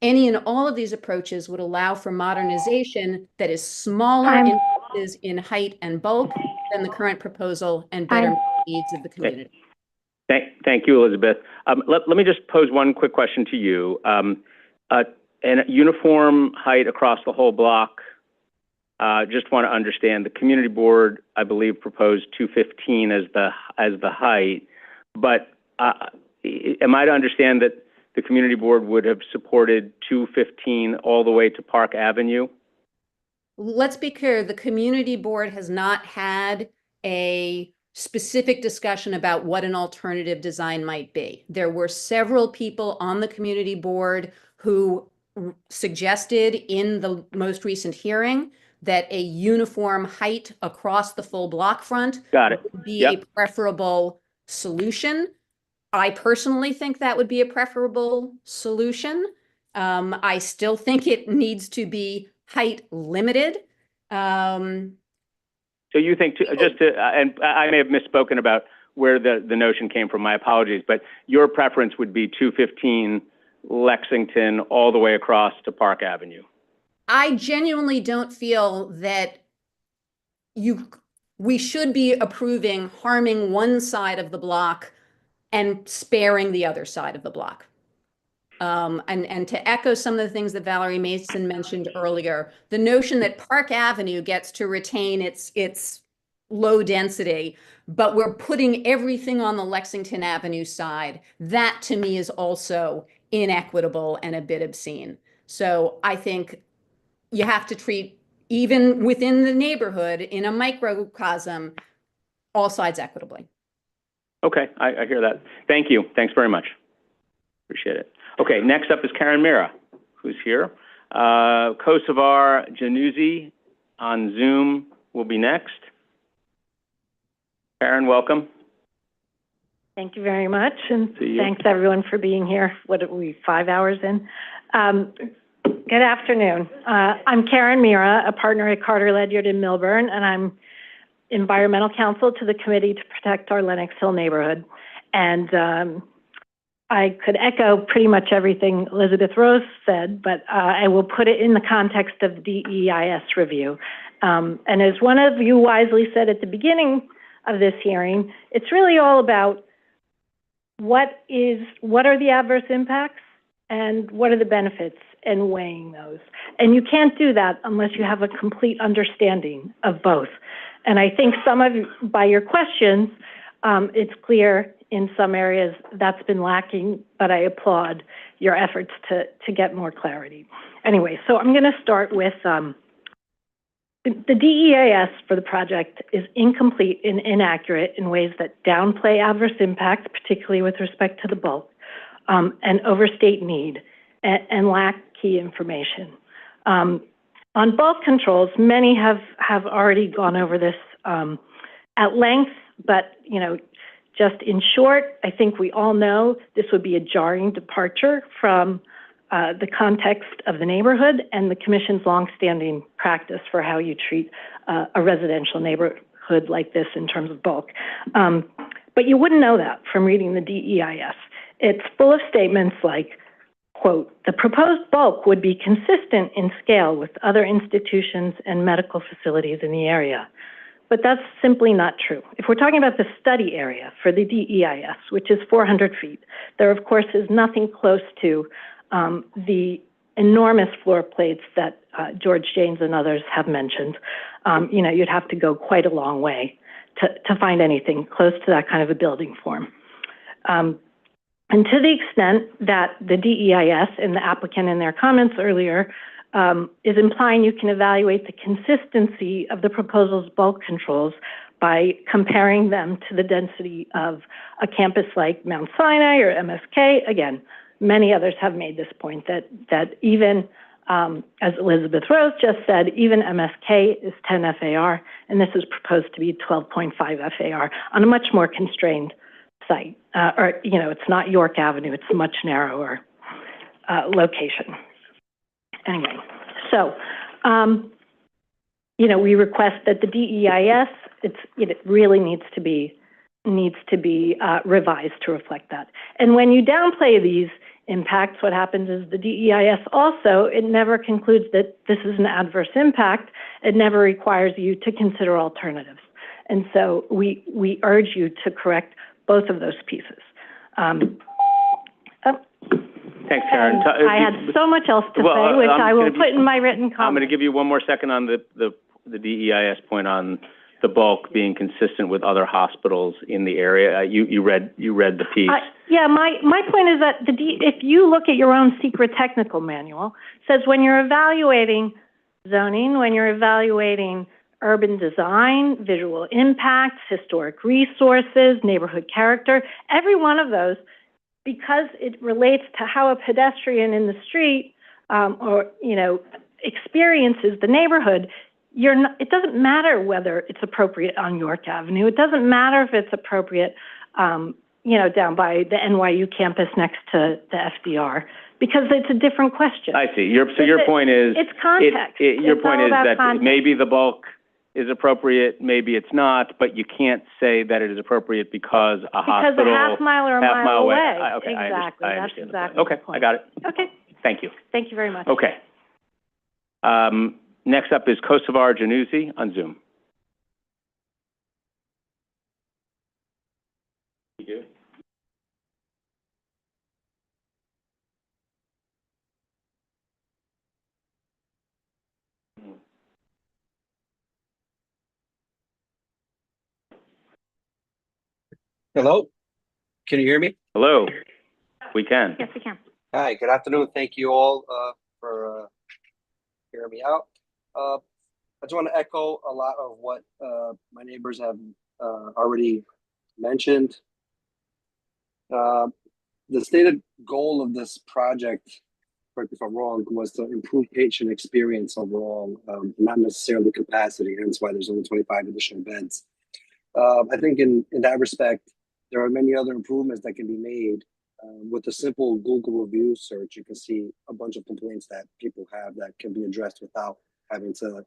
Any and all of these approaches would allow for modernization that is smaller increases in height and bulk than the current proposal and better meet the needs of the community. Thank you, Elizabeth. Let me just pose one quick question to you. And uniform height across the whole block, just want to understand, the community board, I believe, proposed 215 as the height, but am I to understand that the community board would have supported 215 all the way to Park Avenue? Let's be clear, the community board has not had a specific discussion about what an alternative design might be. There were several people on the community board who suggested in the most recent hearing that a uniform height across the full block front would be a preferable solution. I personally think that would be a preferable solution. I still think it needs to be height limited. So you think, and I may have misspoken about where the notion came from, my apologies, but your preference would be 215 Lexington all the way across to Park Avenue? I genuinely don't feel that we should be approving harming one side of the block and sparing the other side of the block. And to echo some of the things that Valerie Mason mentioned earlier, the notion that Park Avenue gets to retain its low density, but we're putting everything on the Lexington Avenue side, that to me is also inequitable and a bit obscene. So I think you have to treat, even within the neighborhood, in a microcosm, all sides equitably. Okay, I hear that. Thank you. Thanks very much. Appreciate it. Okay, next up is Karen Mira, who's here. Kosovar Januzzi on Zoom will be next. Karen, welcome. Thank you very much, and thanks everyone for being here. What are we, 5 hours in? Good afternoon. I'm Karen Mira, a partner at Carter Ledyard in Milburn, and I'm environmental counsel to the Committee to Protect Our Lenox Hill Neighborhood. And I could echo pretty much everything Elizabeth Rose said, but I will put it in the context of the DEIS review. And as one of you wisely said at the beginning of this hearing, it's really all about what are the adverse impacts and what are the benefits, and weighing those. And you can't do that unless you have a complete understanding of both. And I think some of you, by your questions, it's clear in some areas that's been lacking, but I applaud your efforts to get more clarity. Anyway, so I'm going to start with the DEIS for the project is incomplete and inaccurate in ways that downplay adverse impacts, particularly with respect to the bulk, and overstate need and lack key information. On bulk controls, many have already gone over this at length, but just in short, I think we all know this would be a jarring departure from the context of the neighborhood and the Commission's longstanding practice for how you treat a residential neighborhood like this in terms of bulk. But you wouldn't know that from reading the DEIS. It's full of statements like, quote, the proposed bulk would be consistent in scale with other institutions and medical facilities in the area. But that's simply not true. If we're talking about the study area for the DEIS, which is 400 feet, there of course is nothing close to the enormous floor plates that George Janes and others have mentioned. You'd have to go quite a long way to find anything close to that kind of a building form. And to the extent that the DEIS and the applicant in their comments earlier is implying you can evaluate the consistency of the proposal's bulk controls by comparing them to the density of a campus like Mount Sinai or MSK. Again, many others have made this point that even, as Elizabeth Rose just said, even MSK is 10 FAR, and this is proposed to be 12.5 FAR on a much more constrained site. It's not York Avenue, it's a much narrower location. Anyway, so, we request that the DEIS, it really needs to be revised to reflect that. And when you downplay these impacts, what happens is the DEIS also, it never concludes that this is an adverse impact. It never requires you to consider alternatives. And so we urge you to correct both of those pieces. Thanks, Karen. I had so much else to say, which I will put in my written comment. I'm going to give you one more second on the DEIS point on the bulk being consistent with other hospitals in the area. You read the piece. Yeah, my point is that if you look at your own secret technical manual, it says when you're evaluating zoning, when you're evaluating urban design, visual impacts, historic resources, neighborhood character, every one of those, because it relates to how a pedestrian in the street experiences the neighborhood, it doesn't matter whether it's appropriate on York Avenue. It doesn't matter if it's appropriate, down by the NYU campus next to the FDR, because it's a different question. I see. Your point is it's context. Your point is that context. Maybe the bulk is appropriate, maybe it's not, but you can't say that it is appropriate because a hospital because a half mile or a mile away. Okay, exactly. I That's understand exactly. Okay, I got it. Okay. Thank you. Thank you very much. Okay. Next up is Kosovar Januzzi on Zoom. You do? Hello, can you hear me? Hello, we can. Yes, we can. Hi, good afternoon. Thank you all for hearing me out. I just want to echo a lot of what my neighbors have already mentioned. The stated goal of this project correct me if I'm wrong, was to improve patient experience overall, not necessarily capacity, hence why there's only 25 additional beds. I think in that respect, there are many other improvements that can be made. With a simple Google review search, you can see a bunch of complaints that people have that can be addressed without having to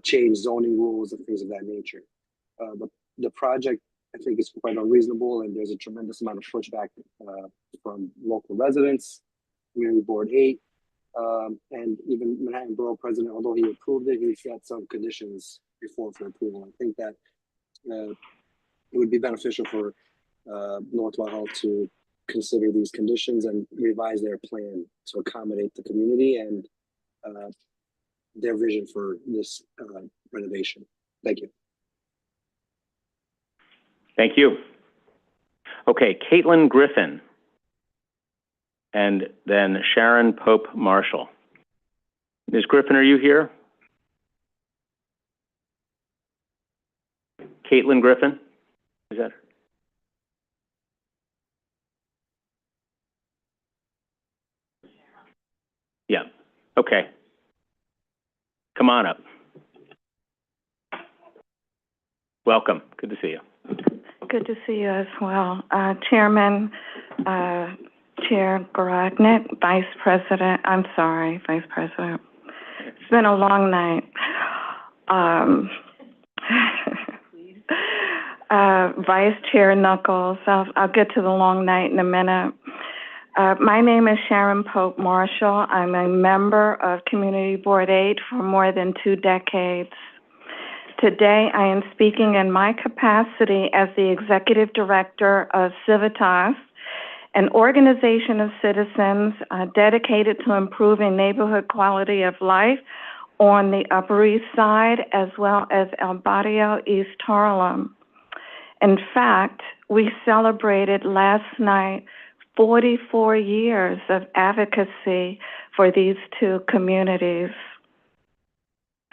change zoning rules and things of that nature. The project, I think, is quite unreasonable, and there's a tremendous amount of pushback from local residents, Community Board 8, and even Manhattan Borough President, although he approved it, he set some conditions before for approval. I think that it would be beneficial for Northwell Health to consider these conditions and revise their plan to accommodate the community and their vision for this renovation. Thank you. Thank you. Okay, Caitlin Griffin, and then Sharon Pope Marshall. Ms. Griffin, are you here? Caitlin Griffin, is that her? Yeah, okay. Come on up. Welcome, good to see you. Good to see you as well. Chairman, Chair Garagnik, Vice President, It's been a long night. Vice Chair Knuckles, I'll get to the long night in a minute. My name is Sharon Pope Marshall. I'm a member of Community Board 8 for more than 2 decades. Today, I am speaking in my capacity as the Executive Director of Civitas, an organization of citizens dedicated to improving neighborhood quality of life on the Upper East Side as well as El Barrio, East Harlem. In fact, we celebrated last night 44 years of advocacy for these 2 communities.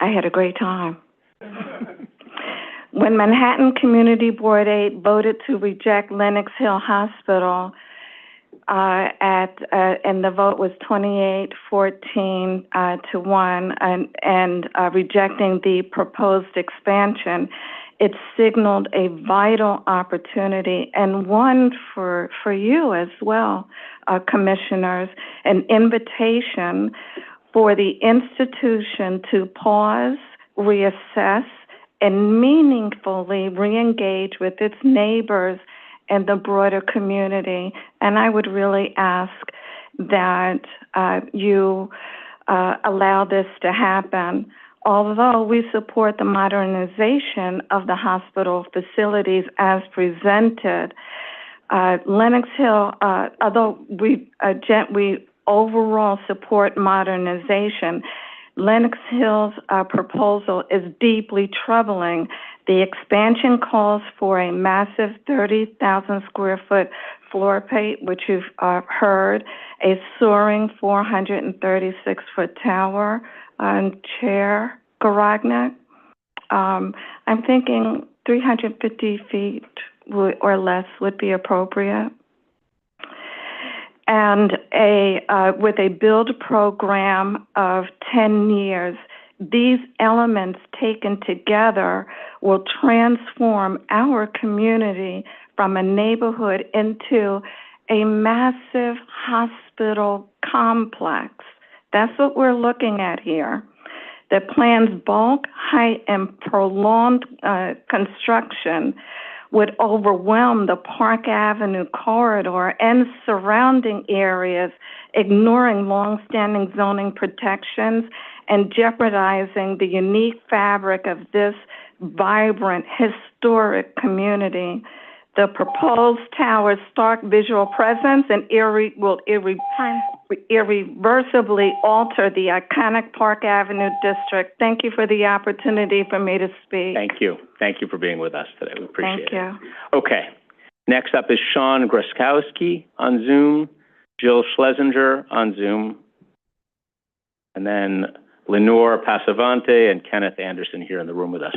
I had a great time. When Manhattan Community Board 8 voted to reject Lenox Hill Hospital, and the vote was 28-14 to 1, and rejecting the proposed expansion, it signaled a vital opportunity and one for you as well, commissioners, an invitation for the institution to pause, reassess, and meaningfully re-engage with its neighbors and the broader community. And I would really ask that you allow this to happen. Although we support the modernization of the hospital facilities as presented, Lenox Hill, although we overall support modernization, Lenox Hill's proposal is deeply troubling. The expansion calls for a massive 30,000 square foot floor plate, which you've heard, a soaring 436 foot tower, Chair Garagnik. I'm thinking 350 feet or less would be appropriate. And with a build program of 10 years, these elements taken together will transform our community from a neighborhood into a massive hospital complex. That's what we're looking at here. The plan's bulk, height, and prolonged construction would overwhelm the Park Avenue corridor and surrounding areas, ignoring longstanding zoning protections and jeopardizing the unique fabric of this vibrant, historic community. The proposed tower's stark visual presence and will irreversibly alter the iconic Park Avenue district. Thank you for the opportunity for me to speak. Thank you. Thank you for being with us today. We appreciate it. Thank you. Okay. Next up is Sean Groskowski on Zoom, Jill Schlesinger on Zoom, and then Lenore Passavante and Kenneth Anderson here in the room with us.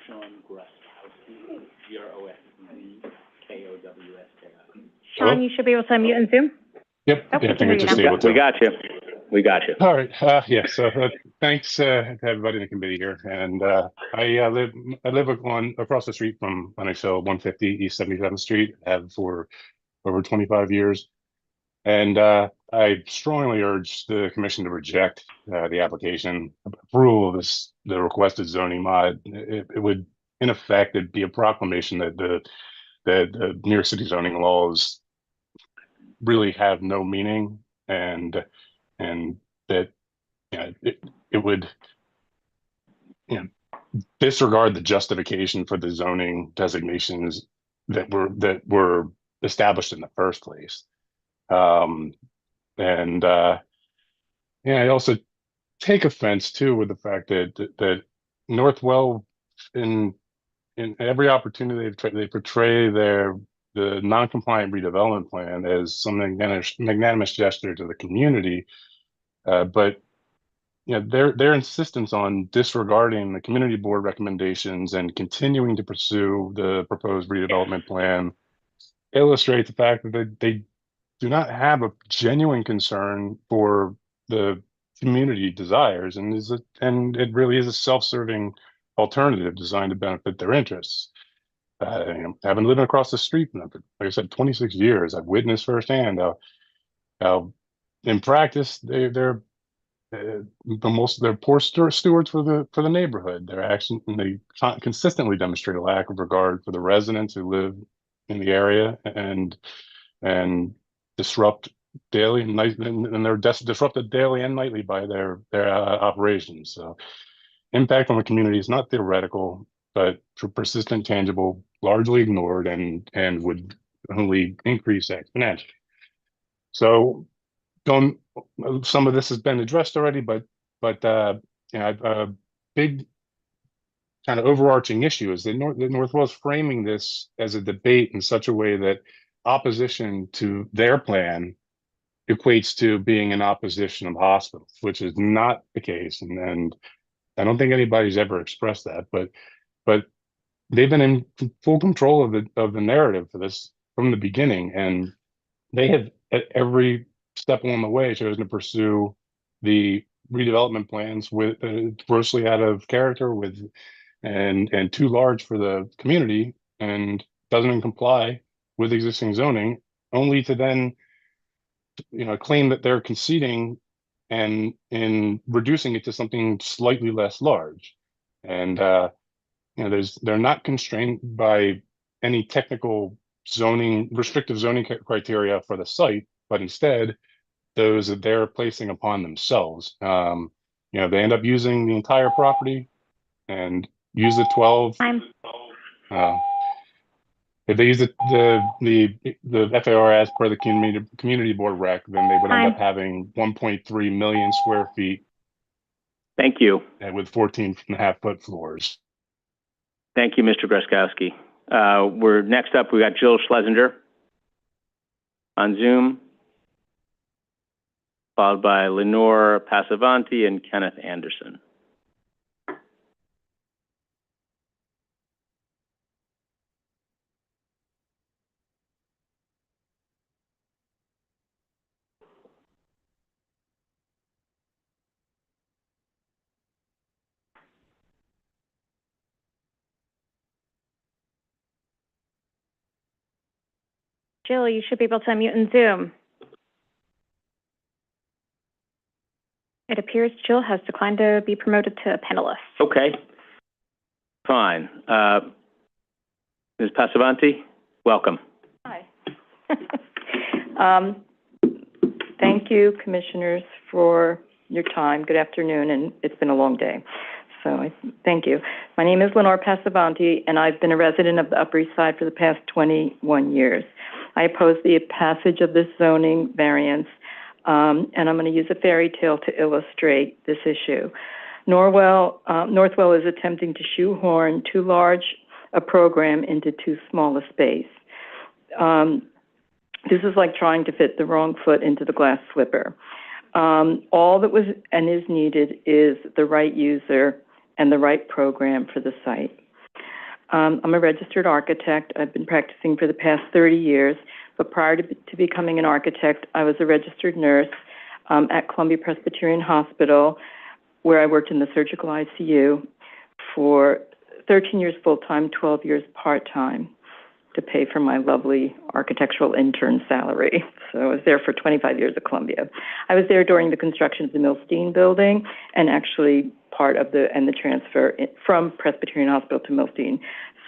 Sean Groskowski, Groskowski. Sean, you should be able to unmute and Zoom. Yep. Oh, Yeah, I we can think hear I you just now. able to. We got you. We got you. All right. Yeah. So thanks to everybody in the committee here. And I live across the street from Lenox Hill, 150 East 77th Street. Have for over 25 years. And I strongly urge the commission to reject the application approval of the requested zoning mod. It would, in effect, it'd be a proclamation that the New York City zoning laws really have no meaning, and that it would disregard the justification for the zoning designations that were established in the first place. I also take offense too with the fact that Northwell, in every opportunity they portray the non-compliant redevelopment plan as some magnanimous gesture to the community, but their insistence on disregarding the community board recommendations and continuing to pursue the proposed redevelopment plan illustrate the fact that they do not have a genuine concern for the community desires, and it really is a self-serving alternative designed to benefit their interests. Having lived across the street from them for, like I said, 26 years, I've witnessed firsthand how in practice they're poor stewards for the neighborhood. They consistently demonstrate a lack of regard for the residents who live in the area, and disrupt daily and night, and they're disrupted daily and nightly by their operations. So impact on the community is not theoretical, but persistent, tangible, largely ignored, and would only increase exponentially. So some of this has been addressed already, but a big kind of overarching issue is that Northwell's framing this as a debate in such a way that opposition to their plan equates to being in opposition of hospitals, which is not the case. And I don't think anybody's ever expressed that, but they've been in full control of the narrative for this from the beginning, and they have at every step along the way chosen to pursue the redevelopment plans with grossly out of character and too large for the community, and doesn't comply with existing zoning, only to then claim that they're conceding and in reducing it to something slightly less large. And they're not constrained by any technical restrictive zoning criteria for the site, but instead those that they're placing upon themselves. They end up using the entire property and use the 12. If they use the FAR as per the community board rec, then they would end up having 1.3 million square feet. Thank you. With 14.5-foot floors. Thank you, Mr. Groskowski. We're next up. We got Jill Schlesinger on Zoom, followed by Lenore Passavanti and Kenneth Anderson. Jill, you should be able to unmute and Zoom. It appears Jill has declined to be promoted to a panelist. Okay, fine. Ms. Passavanti, welcome. Hi. Thank you, commissioners, for your time. Good afternoon, and it's been a long day. So thank you. My name is Lenore Passavanti, and I've been a resident of the Upper East Side for the past 21 years. I oppose the passage of this zoning variance, and I'm going to use a fairy tale to illustrate this issue. Northwell is attempting to shoehorn too large a program into too small a space. This is like trying to fit the wrong foot into the glass slipper. All that was and is needed is the right user and the right program for the site. I'm a registered architect. I've been practicing for the past 30 years, but prior to becoming an architect, I was a registered nurse at Columbia Presbyterian Hospital, where I worked in the surgical ICU for 13 years full-time, 12 years part-time to pay for my lovely architectural intern salary. So I was there for 25 years at Columbia. I was there during the construction of the Milstein building and actually part of the transfer from Presbyterian Hospital to Milstein.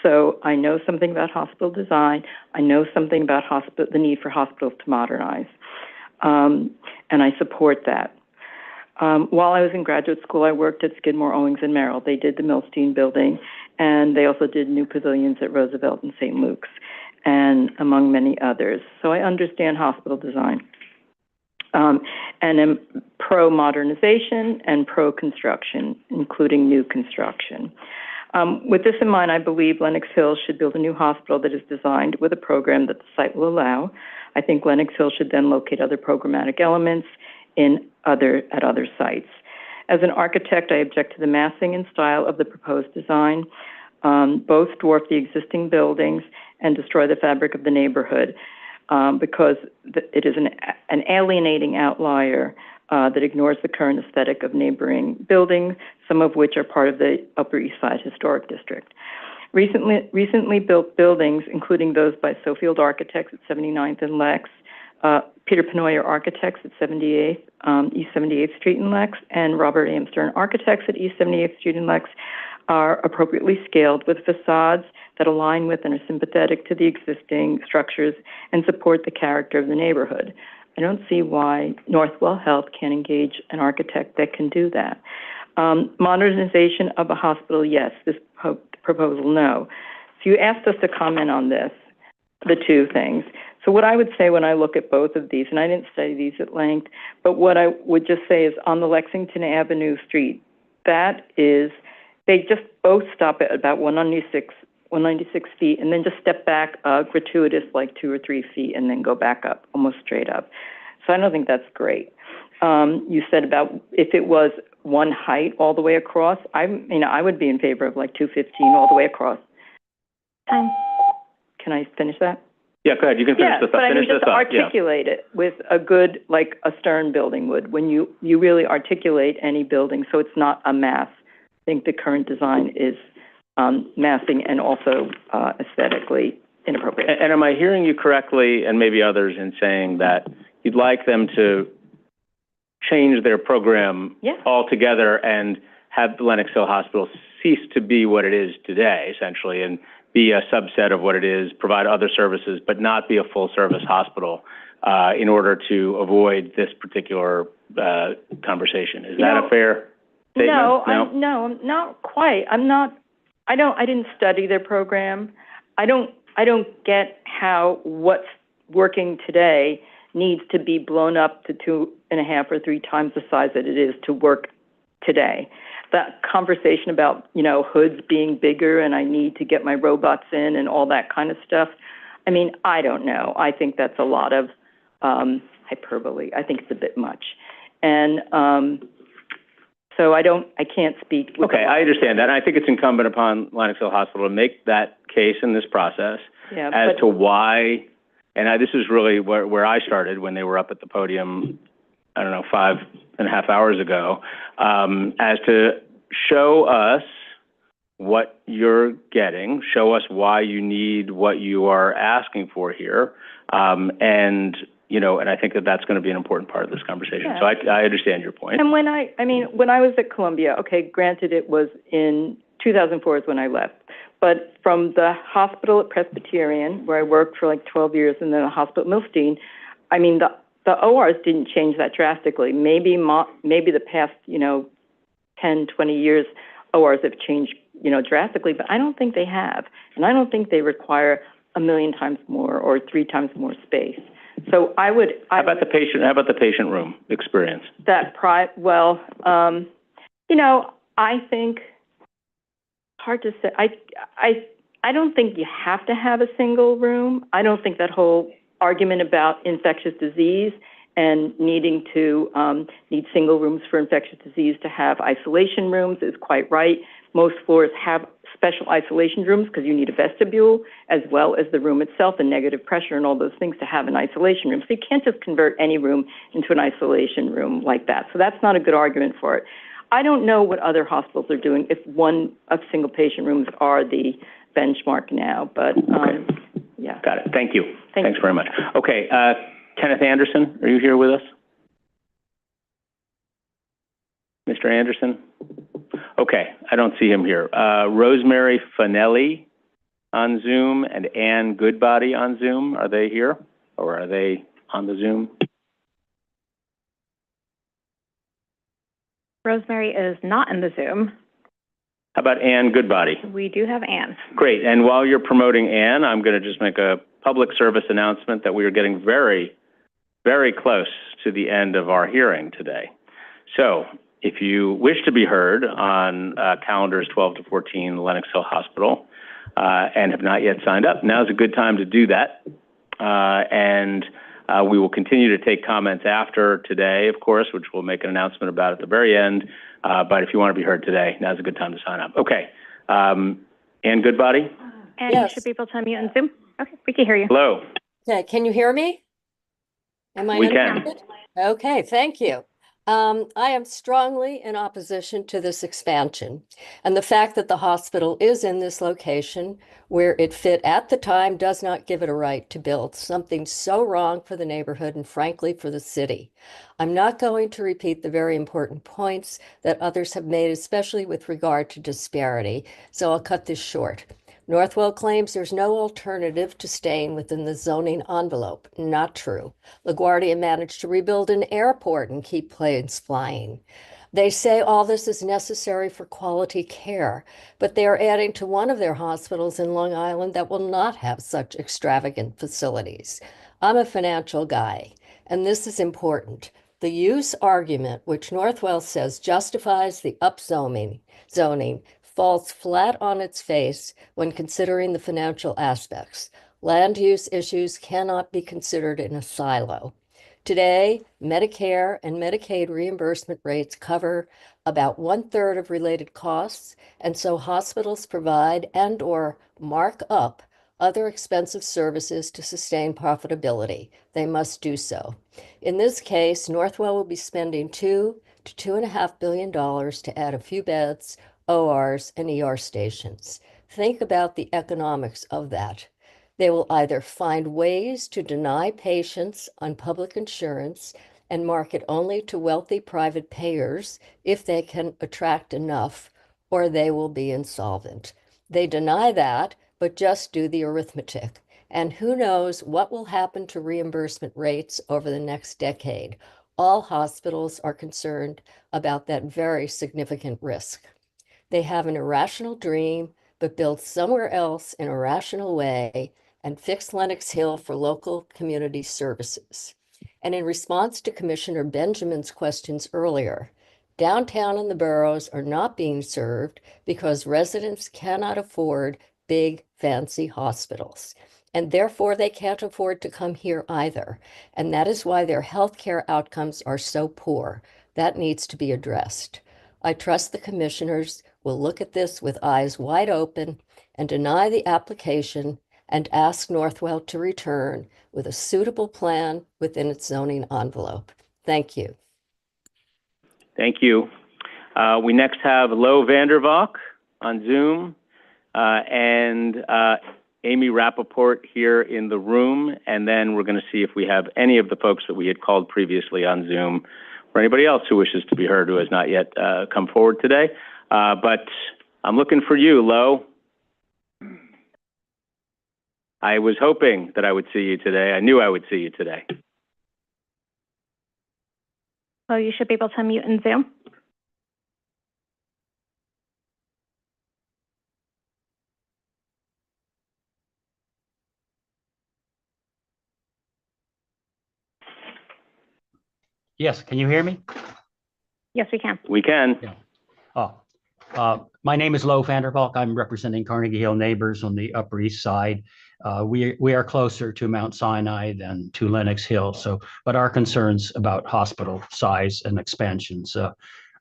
So I know something about hospital design. I know something about the need for hospitals to modernize. And I support that. While I was in graduate school, I worked at Skidmore, Owings & Merrill. They did the Milstein building, and they also did new pavilions at Roosevelt and St. Luke's, and among many others. So I understand hospital design. And am pro-modernization and pro-construction, including new construction. With this in mind, I believe Lenox Hill should build a new hospital that is designed with a program that the site will allow. I think Lenox Hill should then locate other programmatic elements at other sites. As an architect, I object to the massing and style of the proposed design. Both dwarf the existing buildings and destroy the fabric of the neighborhood because it is an alienating outlier that ignores the current aesthetic of neighboring buildings, some of which are part of the Upper East Side Historic District. Recently built buildings, including those by Sofield Architects at 79th and Lex, Peter Penoyer Architects at 78th, East 78th Street and Lex, and Robert A. Stern Architects at East 78th Street and Lex are appropriately scaled with facades that align with and are sympathetic to the existing structures and support the character of the neighborhood. I don't see why Northwell Health can't engage an architect that can do that. Modernization of a hospital, yes. This proposal, no. So you asked us to comment on this, the two things. So what I would say when I look at both of these, and I didn't study these at length, but what I would just say is on the Lexington Avenue street, that is, they just both stop at about 196 feet and then just step back gratuitous like 2 or 3 feet and then go back up, almost straight up. So I don't think that's great. You said about if it was one height all the way across, I would be in favor of like 215 all the way across. Can I finish that? Yeah, go ahead. You can finish this up. But Finish this just up. articulate it with a good, like a Stern building would, when you really articulate any building so it's not a mass. I think the current design is massing and also aesthetically inappropriate. And am I hearing you correctly, and maybe others, in saying that you'd like them to change their program altogether and have the Lenox Hill Hospital cease to be what it is today, essentially, and be a subset of what it is, provide other services, but not be a full-service hospital in order to avoid this particular conversation? Is that a fair statement? No, not quite. I didn't study their program. I don't get how what's working today needs to be blown up to 2.5 or 3 times the size that it is to work today. That conversation about, hoods being bigger and I need to get my robots in and all that kind of stuff. I mean, I don't know. I think that's a lot of hyperbole. I think it's a bit much. And so I can't speak. Okay, I understand that. And I think it's incumbent upon Lenox Hill Hospital to make that case in this process as to why, and this is really where I started when they were up at the podium, 5.5 hours ago, as to show us what you're getting, show us why you need what you are asking for here, and I think that that's going to be an important part of this conversation. Yeah. So I understand your point. And when I was at Columbia, okay, granted it was in 2004 is when I left, but from the hospital at Presbyterian, where I worked for like 12 years, and then the hospital at Milstein, the ORs didn't change that drastically. Maybe the past, 10, 20 years, ORs have changed, drastically, but I don't think they have. And I don't think they require 1 million times more or 3 times more space. So How about the patient room experience? I think, hard to say. I don't think you have to have a single room. I don't think that whole argument about infectious disease and needing to need single rooms for infectious disease to have isolation rooms is quite right. Most floors have special isolation rooms because you need a vestibule as well as the room itself and negative pressure and all those things to have an isolation room. So you can't just convert any room into an isolation room like that. So that's not a good argument for it. I don't know what other hospitals are doing if one of single patient rooms are the benchmark now, but yeah. Got it. Thank you. Thanks you. very much. Okay, Kenneth Anderson, are you here with us? Mr. Anderson? Okay, I don't see him here. Rosemary Fanelli on Zoom and Ann Goodbody on Zoom. Are they here or are they on the Zoom? Rosemary is not in the Zoom. How about Ann Goodbody? We do have Ann. Great. And while you're promoting Ann, I'm going to just make a public service announcement that we are getting very, very close to the end of our hearing today. So if you wish to be heard on calendars 12 to 14, Lenox Hill Hospital, and have not yet signed up, now's a good time to do that. We will continue to take comments after today, of course, which we'll make an announcement about at the very end. But if you want to be heard today, now's a good time to sign up. Okay. Ann Goodbody? And you should be able to unmute on Zoom. Okay, we can hear you. Hello. Okay, can you hear me? Am I We can. unmuted? Okay, thank you. I am strongly in opposition to this expansion, and the fact that the hospital is in this location where it fit at the time does not give it a right to build something so wrong for the neighborhood and frankly for the city. I'm not going to repeat the very important points that others have made, especially with regard to disparity, so I'll cut this short. Northwell claims there's no alternative to staying within the zoning envelope. Not true. LaGuardia managed to rebuild an airport and keep planes flying. They say all this is necessary for quality care, but they are adding to one of their hospitals in Long Island that will not have such extravagant facilities. I'm a financial guy, and this is important. The use argument, which Northwell says justifies the upzoning, falls flat on its face when considering the financial aspects. Land use issues cannot be considered in a silo. Today, Medicare and Medicaid reimbursement rates cover about 1/3 of related costs, and so hospitals provide and/or mark up other expensive services to sustain profitability. They must do so. In this case, Northwell will be spending $2 to $2.5 billion to add a few beds, ORs, and ER stations. Think about the economics of that. They will either find ways to deny patients on public insurance and market only to wealthy private payers if they can attract enough, or they will be insolvent. They deny that, but just do the arithmetic. And who knows what will happen to reimbursement rates over the next decade. All hospitals are concerned about that very significant risk. They have an irrational dream, but build somewhere else in a rational way and fix Lenox Hill for local community services. And in response to Commissioner Benjamin's questions earlier, downtown and the boroughs are not being served because residents cannot afford big, fancy hospitals. And therefore, they can't afford to come here either. And that is why their healthcare outcomes are so poor. That needs to be addressed. I trust the commissioners will look at this with eyes wide open and deny the application and ask Northwell to return with a suitable plan within its zoning envelope. Thank you. Thank you. We next have Lo Vandervalk on Zoom and Amy Rappaport here in the room. And then we're going to see if we have any of the folks that we had called previously on Zoom or anybody else who wishes to be heard who has not yet come forward today. But I'm looking for you, Lo. I was hoping that I would see you today. I knew I would see you today. So you should be able to unmute in Zoom. Yes, can you hear me? Yes, we can. We can. Yeah. My name is Lo Vandervalk. I'm representing Carnegie Hill neighbors on the Upper East Side. We are closer to Mount Sinai than to Lenox Hill. But our concerns about hospital size and expansions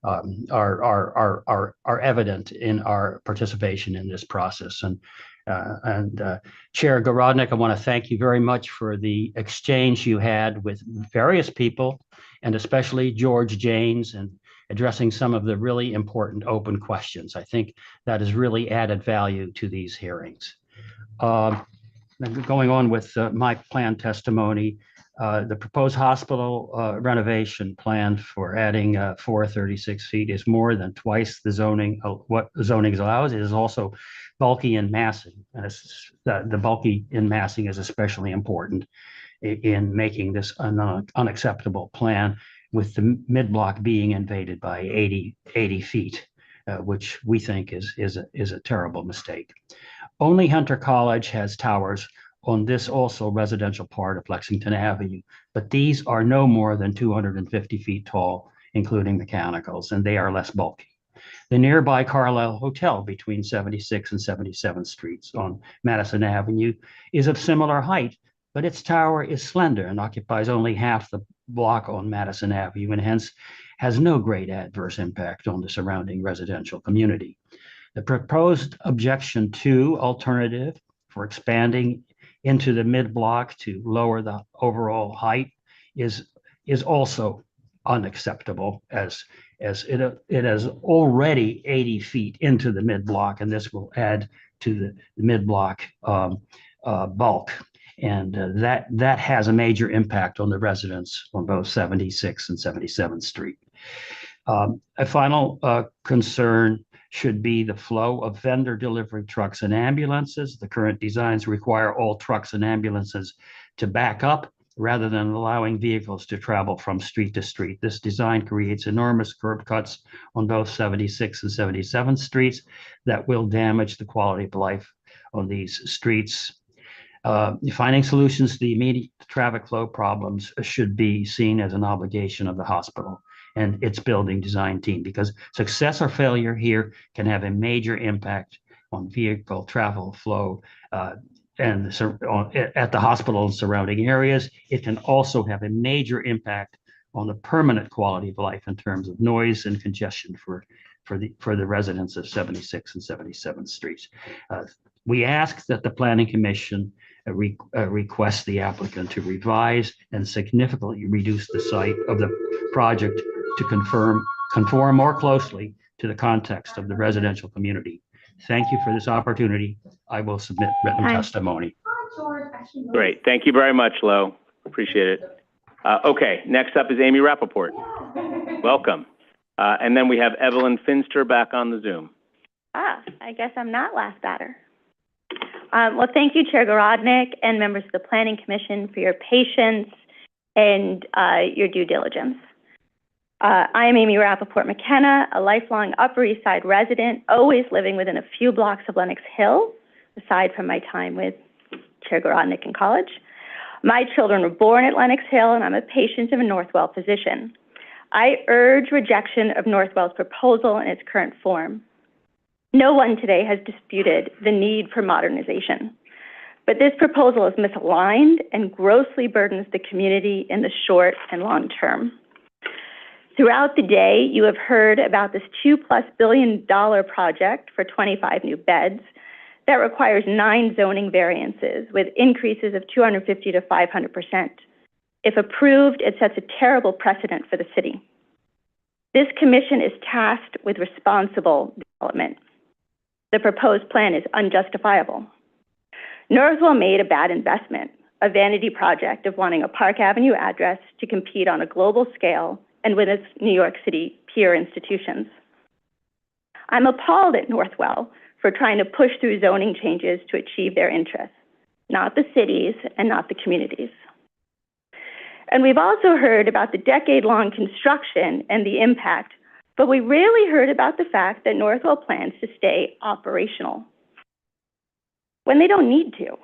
are evident in our participation in this process. And Chair Garodnick, I want to thank you very much for the exchange you had with various people, and especially George Janes, and addressing some of the really important open questions. I think that has really added value to these hearings. Going on with my planned testimony, the proposed hospital renovation plan for adding 436 feet is more than twice the zoning, what zoning allows. It is also bulky in massing. And the bulky in massing is especially important in making this an unacceptable plan, with the mid-block being invaded by 80 feet, which we think is a terrible mistake. Only Hunter College has towers on this also residential part of Lexington Avenue, but these are no more than 250 feet tall, including mechanicals, and they are less bulky. The nearby Carlisle Hotel between 76th and 77th Streets on Madison Avenue is of similar height, but its tower is slender and occupies only half the block on Madison Avenue, and hence has no great adverse impact on the surrounding residential community. The proposed objection 2 alternative for expanding into the mid-block to lower the overall height is also unacceptable, as it is already 80 feet into the mid-block, and this will add to the mid-block bulk. And that has a major impact on the residents on both 76th and 77th Street. A final concern should be the flow of vendor delivery trucks and ambulances. The current designs require all trucks and ambulances to back up rather than allowing vehicles to travel from street to street. This design creates enormous curb cuts on both 76th and 77th Streets that will damage the quality of life on these streets. Finding solutions to the immediate traffic flow problems should be seen as an obligation of the hospital and its building design team, because success or failure here can have a major impact on vehicle travel flow and at the hospital and surrounding areas. It can also have a major impact on the permanent quality of life in terms of noise and congestion for the residents of 76th and 77th Streets. We ask that the Planning Commission request the applicant to revise and significantly reduce the site of the project to conform more closely to the context of the residential community. Thank you for this opportunity. I will submit written testimony. Great. Thank you very much, Lo. Appreciate it. Okay, next up is Amy Rappaport. Welcome. And then we have Evelyn Finster back on the Zoom. I guess I'm not last batter. Well, thank you, Chair Garodnick and members of the Planning Commission for your patience and your due diligence. I am Amy Rappaport McKenna, a lifelong Upper East Side resident, always living within a few blocks of Lenox Hill, aside from my time with Chair Garodnick in college. My children were born at Lenox Hill, and I'm a patient of a Northwell physician. I urge rejection of Northwell's proposal in its current form. No one today has disputed the need for modernization, but this proposal is misaligned and grossly burdens the community in the short and long term. Throughout the day, you have heard about this $2+ billion project for 25 new beds that requires 9 zoning variances with increases of 250 to 500%. If approved, it sets a terrible precedent for the city. This commission is tasked with responsible development. The proposed plan is unjustifiable. Northwell made a bad investment, a vanity project of wanting a Park Avenue address to compete on a global scale and with its New York City peer institutions. I'm appalled at Northwell for trying to push through zoning changes to achieve their interests, not the cities and not the communities. And we've also heard about the decade-long construction and the impact, but we rarely heard about the fact that Northwell plans to stay operational when they don't need to.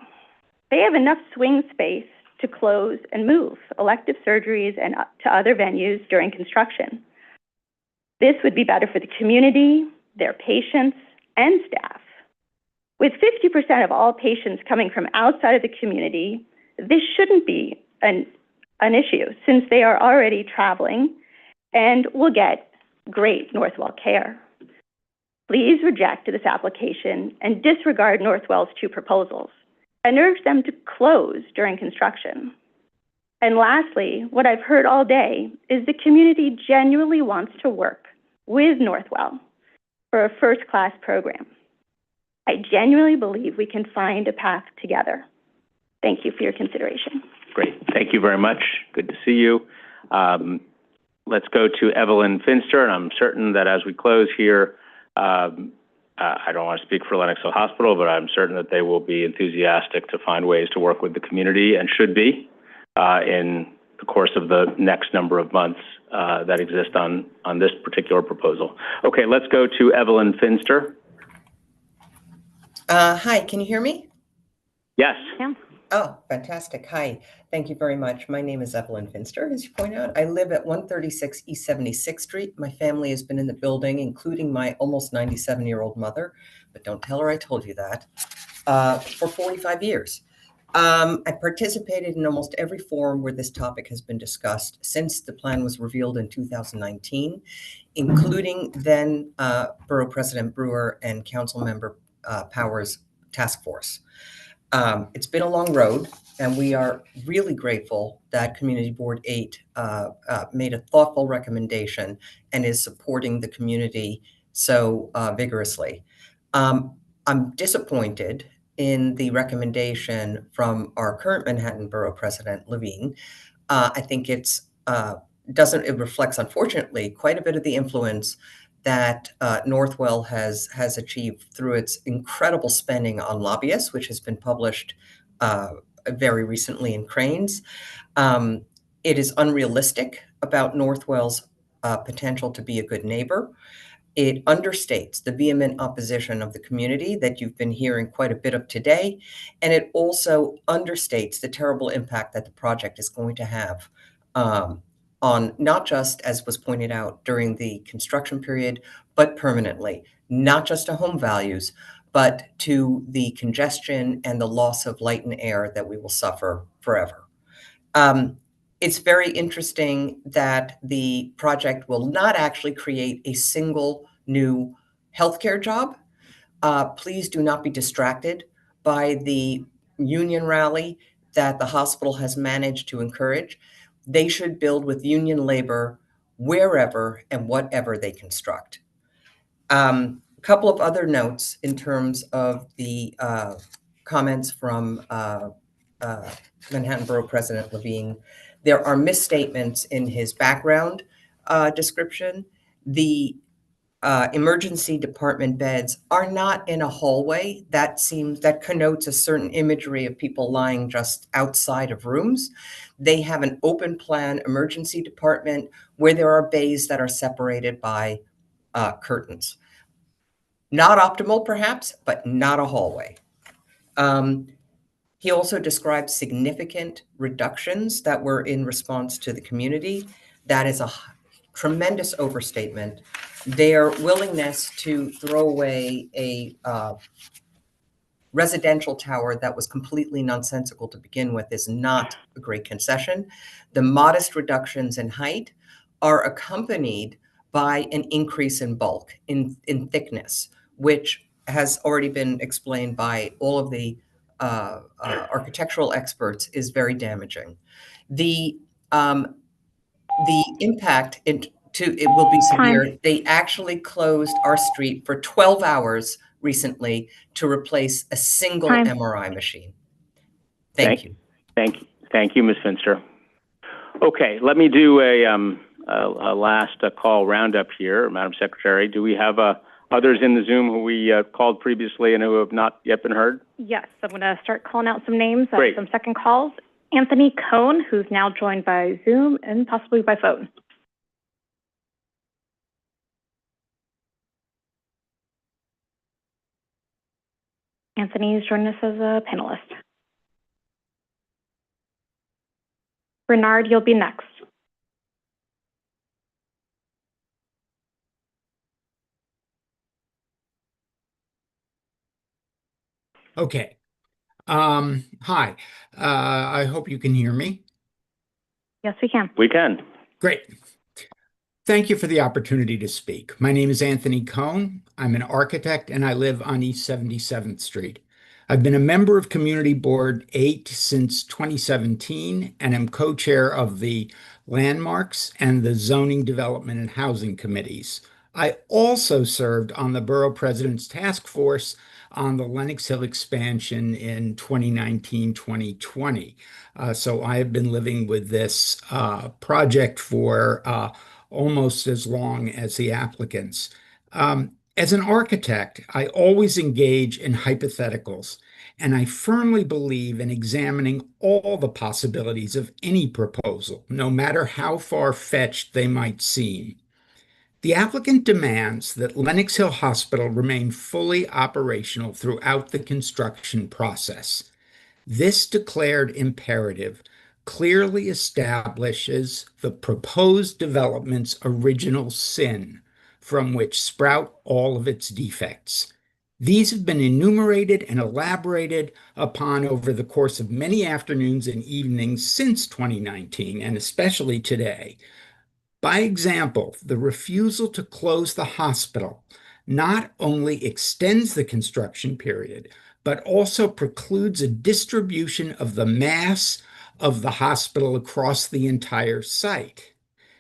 They have enough swing space to close and move elective surgeries and to other venues during construction. This would be better for the community, their patients, and staff. With 50% of all patients coming from outside of the community, this shouldn't be an issue, since they are already traveling and will get great Northwell care. Please reject this application and disregard Northwell's 2 proposals and urge them to close during construction. And lastly, what I've heard all day is the community genuinely wants to work with Northwell for a first-class program. I genuinely believe we can find a path together. Thank you for your consideration. Great. Thank you very much. Good to see you. Let's go to Evelyn Finster, and I'm certain that as we close here, I don't want to speak for Lenox Hill Hospital, but I'm certain that they will be enthusiastic to find ways to work with the community, and should be in the course of the next number of months that exist on this particular proposal. Okay, let's go to Evelyn Finster. Hi, can you hear me? Yes. Yeah. Oh, fantastic. Hi, thank you very much. My name is Evelyn Finster, as you point out. I live at 136 East 76th Street. My family has been in the building, including my almost 97-year-old mother, but don't tell her I told you that, for 45 years. I participated in almost every forum where this topic has been discussed since the plan was revealed in 2019, including then Borough President Brewer and Council Member Powers' task force. It's been a long road, and we are really grateful that Community Board 8 made a thoughtful recommendation and is supporting the community so vigorously. I'm disappointed in the recommendation from our current Manhattan Borough President, Levine. I think it reflects, unfortunately, quite a bit of the influence that Northwell has achieved through its incredible spending on lobbyists, which has been published very recently in Cranes. It is unrealistic about Northwell's potential to be a good neighbor. It understates the vehement opposition of the community that you've been hearing quite a bit of today, and it also understates the terrible impact that the project is going to have on not just, as was pointed out, during the construction period, but permanently, not just to home values, but to the congestion and the loss of light and air that we will suffer forever. It's very interesting that the project will not actually create a single new healthcare job. Please do not be distracted by the union rally that the hospital has managed to encourage. They should build with union labor wherever and whatever they construct. A couple of other notes in terms of the comments from Manhattan Borough President Levine. There are misstatements in his background description. The emergency department beds are not in a hallway. That connotes a certain imagery of people lying just outside of rooms. They have an open plan emergency department where there are bays that are separated by curtains. Not optimal, perhaps, but not a hallway. He also described significant reductions that were in response to the community. That is a tremendous overstatement. Their willingness to throw away a residential tower that was completely nonsensical to begin with is not a great concession. The modest reductions in height are accompanied by an increase in bulk, in thickness, which has already been explained by all of the architectural experts, is very damaging. The impact it will be severe. Time. They actually closed our street for 12 hours recently to replace a single Time. MRI machine. Thank you. Thank you, Ms. Finster. Okay, let me do a last call roundup here, Madam Secretary. Do we have others in the Zoom who we called previously and who have not yet been heard? Yes, I'm going to start calling out some names, Great. Some second calls. Anthony Cohn, who's now joined by Zoom and possibly by phone. Anthony is joining us as a panelist. Bernard, you'll be next. Okay. Hi. I hope you can hear me. Yes, we can. We can. Great. Thank you for the opportunity to speak. My name is Anthony Cohn. I'm an architect and I live on East 77th Street. I've been a member of Community Board 8 since 2017 and am co-chair of the Landmarks and the Zoning Development and Housing Committees. I also served on the Borough President's Task Force on the Lenox Hill expansion in 2019-2020. So I have been living with this project for almost as long as the applicants. As an architect, I always engage in hypotheticals, and I firmly believe in examining all the possibilities of any proposal, no matter how far-fetched they might seem. The applicant demands that Lenox Hill Hospital remain fully operational throughout the construction process. This declared imperative clearly establishes the proposed development's original sin, from which sprout all of its defects. These have been enumerated and elaborated upon over the course of many afternoons and evenings since 2019, and especially today. By example, the refusal to close the hospital not only extends the construction period, but also precludes a distribution of the mass of the hospital across the entire site,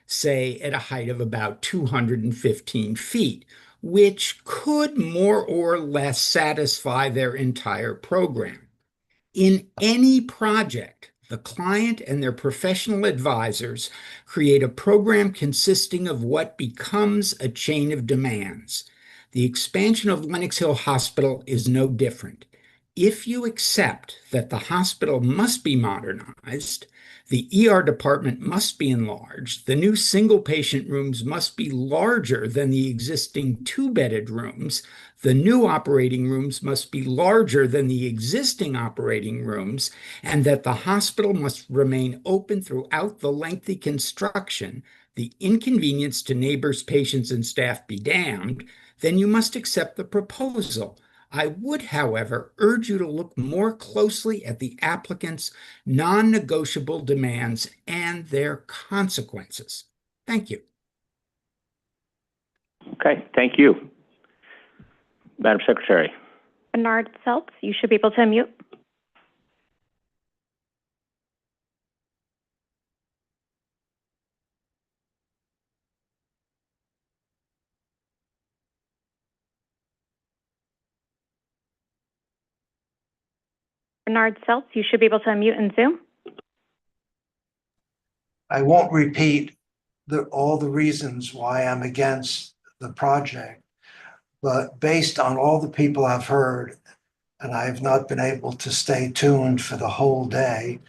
say at a height of about 215 feet, which could more or less satisfy their entire program. In any project, the client and their professional advisors create a program consisting of what becomes a chain of demands. The expansion of Lenox Hill Hospital is no different. If you accept that the hospital must be modernized, the ER department must be enlarged, the new single-patient rooms must be larger than the existing two-bedded rooms, the new operating rooms must be larger than the existing operating rooms, and that the hospital must remain open throughout the lengthy construction, the inconvenience to neighbors, patients, and staff be damned, then you must accept the proposal. I would, however, urge you to look more closely at the applicant's non-negotiable demands and their consequences. Thank you. Okay, thank you. Madam Secretary. Bernard Seltz, you should be able to unmute. Bernard Seltz, you should be able to unmute in Zoom. I won't repeat all the reasons why I'm against the project, but based on all the people I've heard, and I have not been able to stay tuned for the whole day,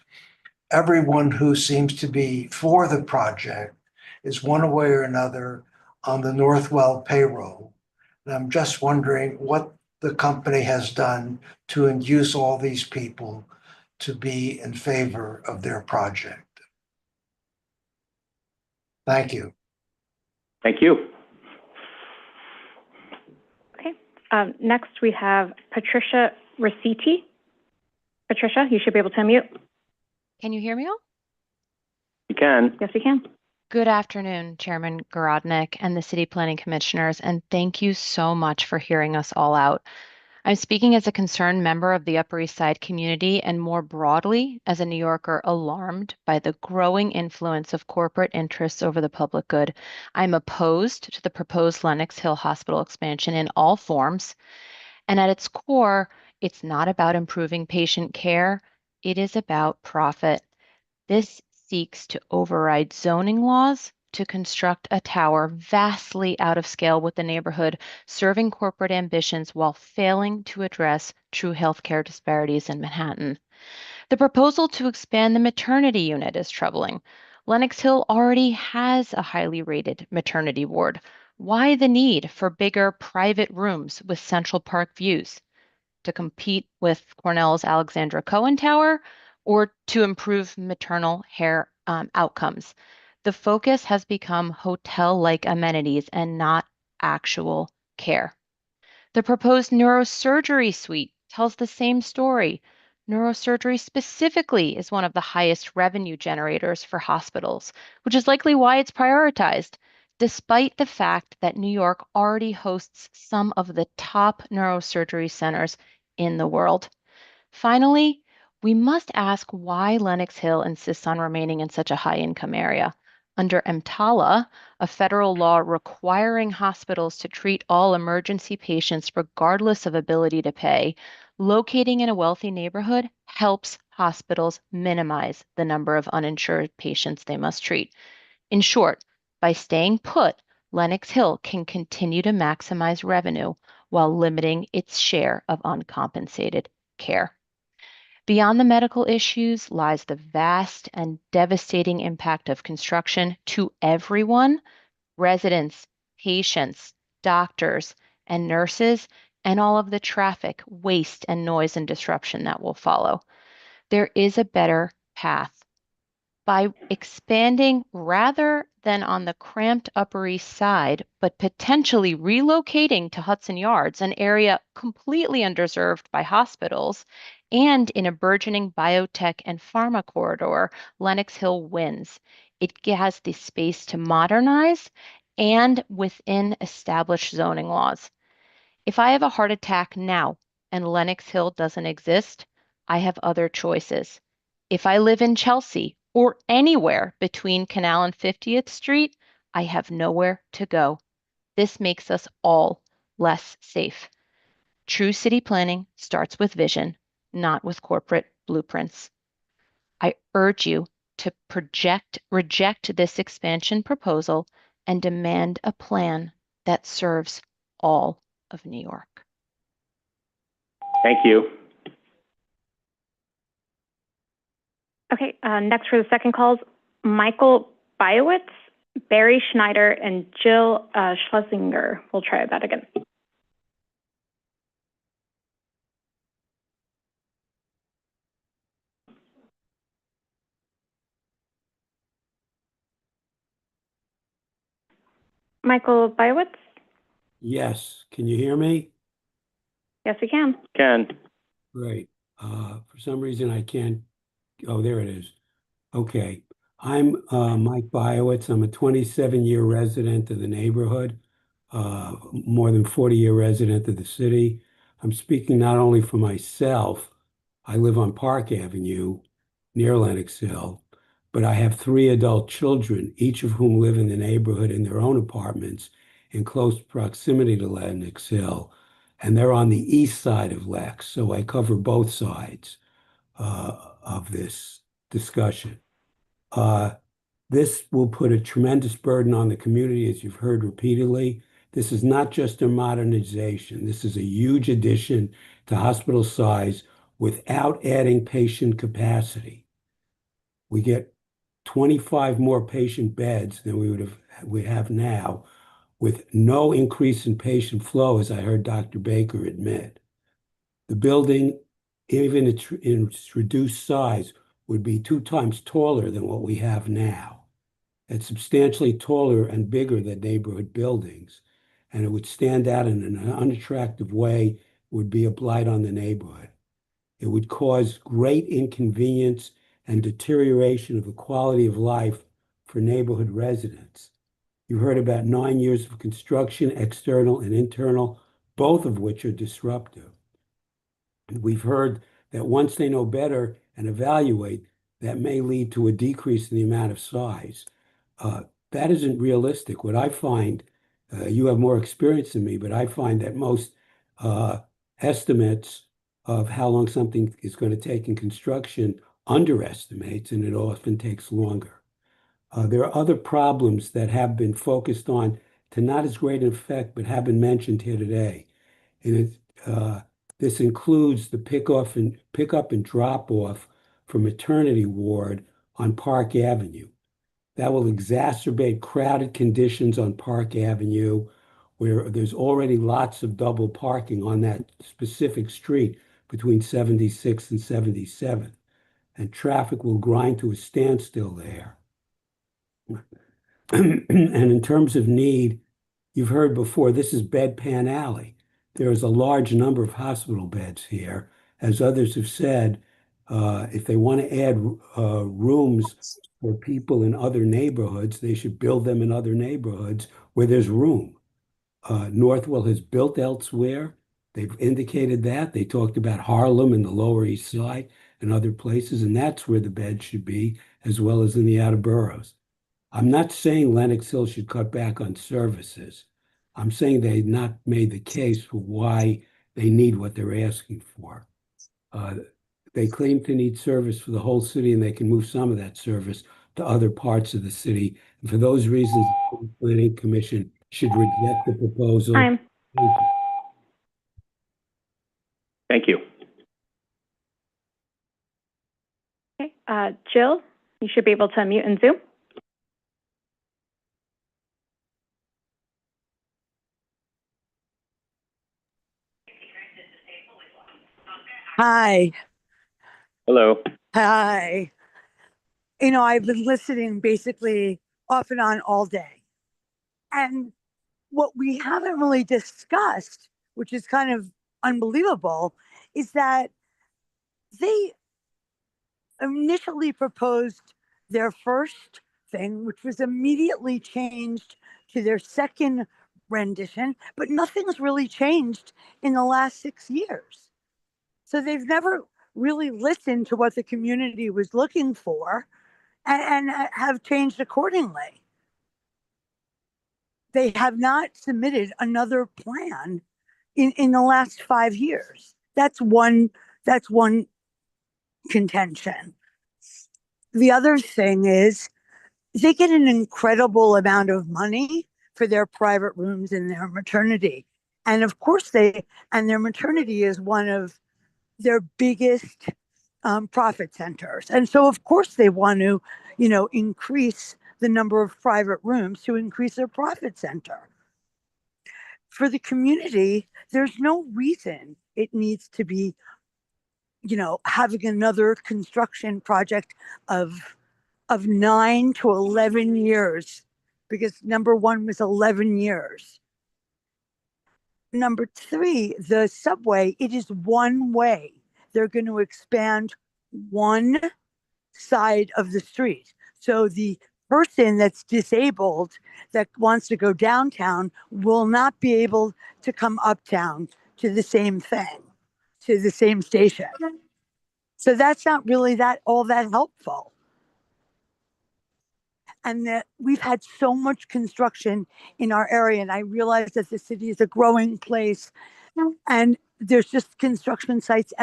everyone who seems to be for the project is one way or another on the Northwell payroll. And I'm just wondering what the company has done to induce all these people to be in favor of their project. Thank you. Thank you. Okay. Next, we have Patricia Rossetti. Patricia, you should be able to unmute. Can you hear me all? You can. Yes, we can. Good afternoon, Chairman Garodnick and the City Planning Commissioners, and thank you so much for hearing us all out. I'm speaking as a concerned member of the Upper East Side community and more broadly as a New Yorker alarmed by the growing influence of corporate interests over the public good. I'm opposed to the proposed Lenox Hill Hospital expansion in all forms, and at its core, it's not about improving patient care, it is about profit. This seeks to override zoning laws to construct a tower vastly out of scale with the neighborhood, serving corporate ambitions while failing to address true healthcare disparities in Manhattan. The proposal to expand the maternity unit is troubling. Lenox Hill already has a highly rated maternity ward. Why the need for bigger private rooms with Central Park views? To compete with Cornell's Alexandra Cohen Tower or to improve maternal care outcomes? The focus has become hotel-like amenities and not actual care. The proposed neurosurgery suite tells the same story. Neurosurgery specifically is one of the highest revenue generators for hospitals, which is likely why it's prioritized. despite the fact that New York already hosts some of the top neurosurgery centers in the world. Finally, we must ask why Lenox Hill insists on remaining in such a high-income area. Under EMTALA, a federal law requiring hospitals to treat all emergency patients regardless of ability to pay, locating in a wealthy neighborhood helps hospitals minimize the number of uninsured patients they must treat. In short, by staying put, Lenox Hill can continue to maximize revenue while limiting its share of uncompensated care. Beyond the medical issues lies the vast and devastating impact of construction to everyone, residents, patients, doctors, and nurses, and all of the traffic, waste, and noise and disruption that will follow. There is a better path. By expanding rather than on the cramped Upper East Side, but potentially relocating to Hudson Yards, an area completely underserved by hospitals, and in a burgeoning biotech and pharma corridor, Lenox Hill wins. It has the space to modernize and within established zoning laws. If I have a heart attack now and Lenox Hill doesn't exist, I have other choices. If I live in Chelsea or anywhere between Canal and 50th Street, I have nowhere to go. This makes us all less safe. True city planning starts with vision, not with corporate blueprints. I urge you to reject this expansion proposal and demand a plan that serves all of New York. Thank you. Okay, next for the second calls, Michael Biowitz, Barry Schneider, and Jill Schlesinger. We'll try that again. Michael Biowitz? Yes. Can you hear me? Yes, we can. Ken. Great. For some reason I can't. Oh, there it is. Okay. I'm Mike Biowitz. I'm a 27-year resident of the neighborhood, more than 40-year resident of the city. I'm speaking not only for myself, I live on Park Avenue near Lenox Hill, but I have 3 adult children, each of whom live in the neighborhood in their own apartments in close proximity to Lenox Hill. And they're on the east side of Lex, so I cover both sides of this discussion. This will put a tremendous burden on the community, as you've heard repeatedly. This is not just a modernization. This is a huge addition to hospital size without adding patient capacity. We get 25 more patient beds than we have now, with no increase in patient flow, as I heard Dr. Baker admit. The building, even in its reduced size, would be 2 times taller than what we have now. It's substantially taller and bigger than neighborhood buildings, and it would stand out in an unattractive way, would be a blight on the neighborhood. It would cause great inconvenience and deterioration of the quality of life for neighborhood residents. You heard about 9 years of construction, external and internal, both of which are disruptive. We've heard that once they know better and evaluate, that may lead to a decrease in the amount of size. That isn't realistic. What I find, you have more experience than me, but I find that most estimates of how long something is going to take in construction underestimates, and it often takes longer. There are other problems that have been focused on to not as great an effect, but have been mentioned here today. And this includes the pickup and drop off for maternity ward on Park Avenue. That will exacerbate crowded conditions on Park Avenue, where there's already lots of double parking on that specific street between 76th and 77th, and traffic will grind to a standstill there. And in terms of need, you've heard before, this is Bedpan Alley. There is a large number of hospital beds here. As others have said, If they want to add rooms for people in other neighborhoods, they should build them in other neighborhoods where there's room. Northwell has built elsewhere. They've indicated that. They talked about Harlem and the Lower East Side and other places, and that's where the beds should be, as well as in the outer boroughs. I'm not saying Lenox Hill should cut back on services. I'm saying they've not made the case for why they need what they're asking for. They claim to need service for the whole city, and they can move some of that service to other parts of the city. And for those reasons, the Planning Commission should reject the proposal. Time. Thank you. Okay, Jill, you should be able to unmute in Zoom. Hi. Hello. Hi. You know, I've been listening basically off and on all day. And what we haven't really discussed, which is kind of unbelievable, is that they initially proposed their first thing, which was immediately changed to their second rendition, but nothing's really changed in the last 6 years. So they've never really listened to what the community was looking for and have changed accordingly. They have not submitted another plan in the last 5 years. That's one contention. The other thing is they get an incredible amount of money for their private rooms in their maternity. And of course their maternity is one of their biggest profit centers. And so of course they want to, increase the number of private rooms to increase their profit center. For the community, there's no reason it needs to be, having another construction project of 9 to 11 years, because number one was 11 years. Number 3, the subway, it is one way. They're going to expand one side of the street. So the person that's disabled that wants to go downtown will not be able to come uptown to the same thing, to the same station. So that's not really all that helpful. And that we've had so much construction in our area, and I realize that the city is a growing place, and there's just construction sites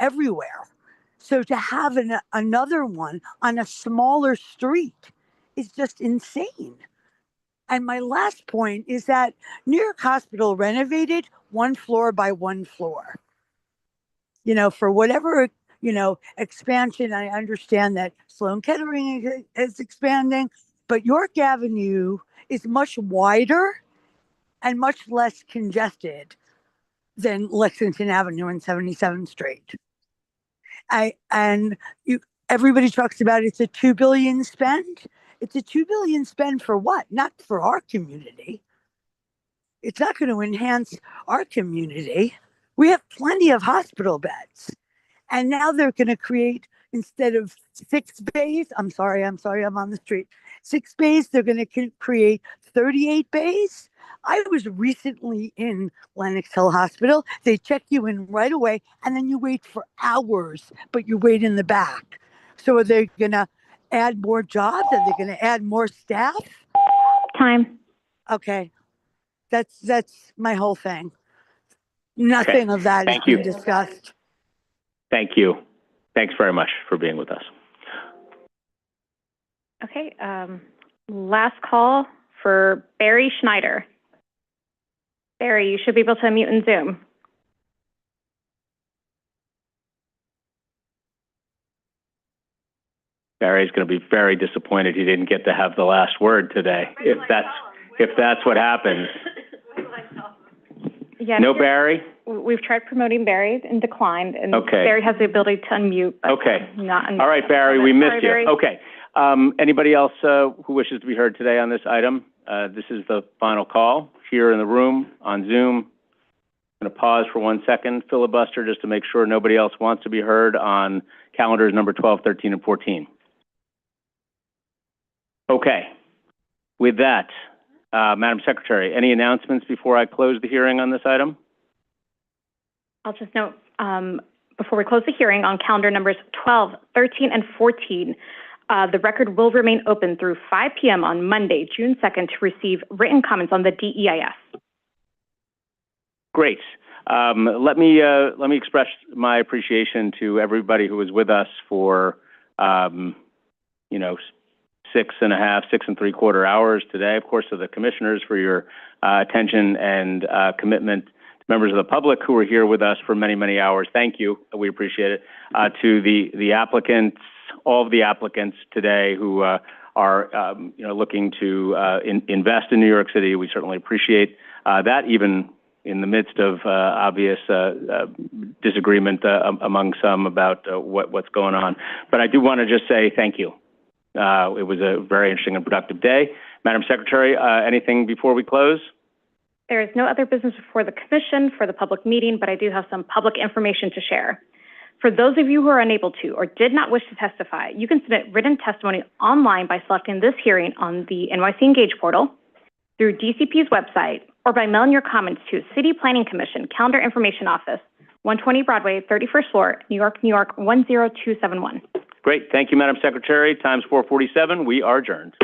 everywhere. So to have another one on a smaller street is just insane. And my last point is that New York Hospital renovated 1 floor by 1 floor. For whatever, expansion, I understand that Sloan Kettering is expanding, but York Avenue is much wider and much less congested than Lexington Avenue and 77th Street. Everybody talks about it's a $2 billion spend. It's a $2 billion spend for what? Not for our community. It's not going to enhance our community. We have plenty of hospital beds. And now they're going to create, instead of 6 bays, I'm sorry, I'm on the street. 6 bays, they're going to create 38 bays. I was recently in Lenox Hill Hospital. They check you in right away, and then you wait for hours, but you wait in the back. So are they going to add more jobs? Are they going to add more staff? Time. Okay. That's my whole thing. Nothing of that is being discussed. Thank you. Thanks very much for being with us. Okay, last call for Barry Schneider. Barry, you should be able to unmute in Zoom. Barry's going to be very disappointed he didn't get to have the last word today, if that's what happens. Yeah, no Barry? We've tried promoting Barry and declined, and okay. Barry has the ability to unmute. But okay. Not unmute. All right, Barry, we missed you. Barry. Okay. Anybody else who wishes to be heard today on this item? This is the final call here in the room, on Zoom. going to pause for 1 second, filibuster, just to make sure nobody else wants to be heard on calendars number 12, 13, and 14. Okay. With that, Madam Secretary, any announcements before I close the hearing on this item? I'll just note, before we close the hearing on calendar numbers 12, 13, and 14, the record will remain open through 5 p.m. on Monday, June 2nd, to receive written comments on the DEIS. Great. Let me express my appreciation to everybody who was with us for, 6.75 hours today. Of course, to the commissioners for your attention and commitment. To members of the public who were here with us for many, many hours, thank you. We appreciate it. To the applicants, all of the applicants today who are looking to invest in New York City, we certainly appreciate that, even in the midst of obvious disagreement among some about what's going on. But I do want to just say thank you. It was a very interesting and productive day. Madam Secretary, anything before we close? There is no other business before the commission for the public meeting, but I do have some public information to share. For those of you who are unable to or did not wish to testify, you can submit written testimony online by selecting this hearing on the NYC Engage portal, through DCP's website, or by mailing your comments to City Planning Commission, Calendar Information Office, 120 Broadway, 31st floor, New York, 10271. Great. Thank you, Madam Secretary. Time's 4:47. We are adjourned.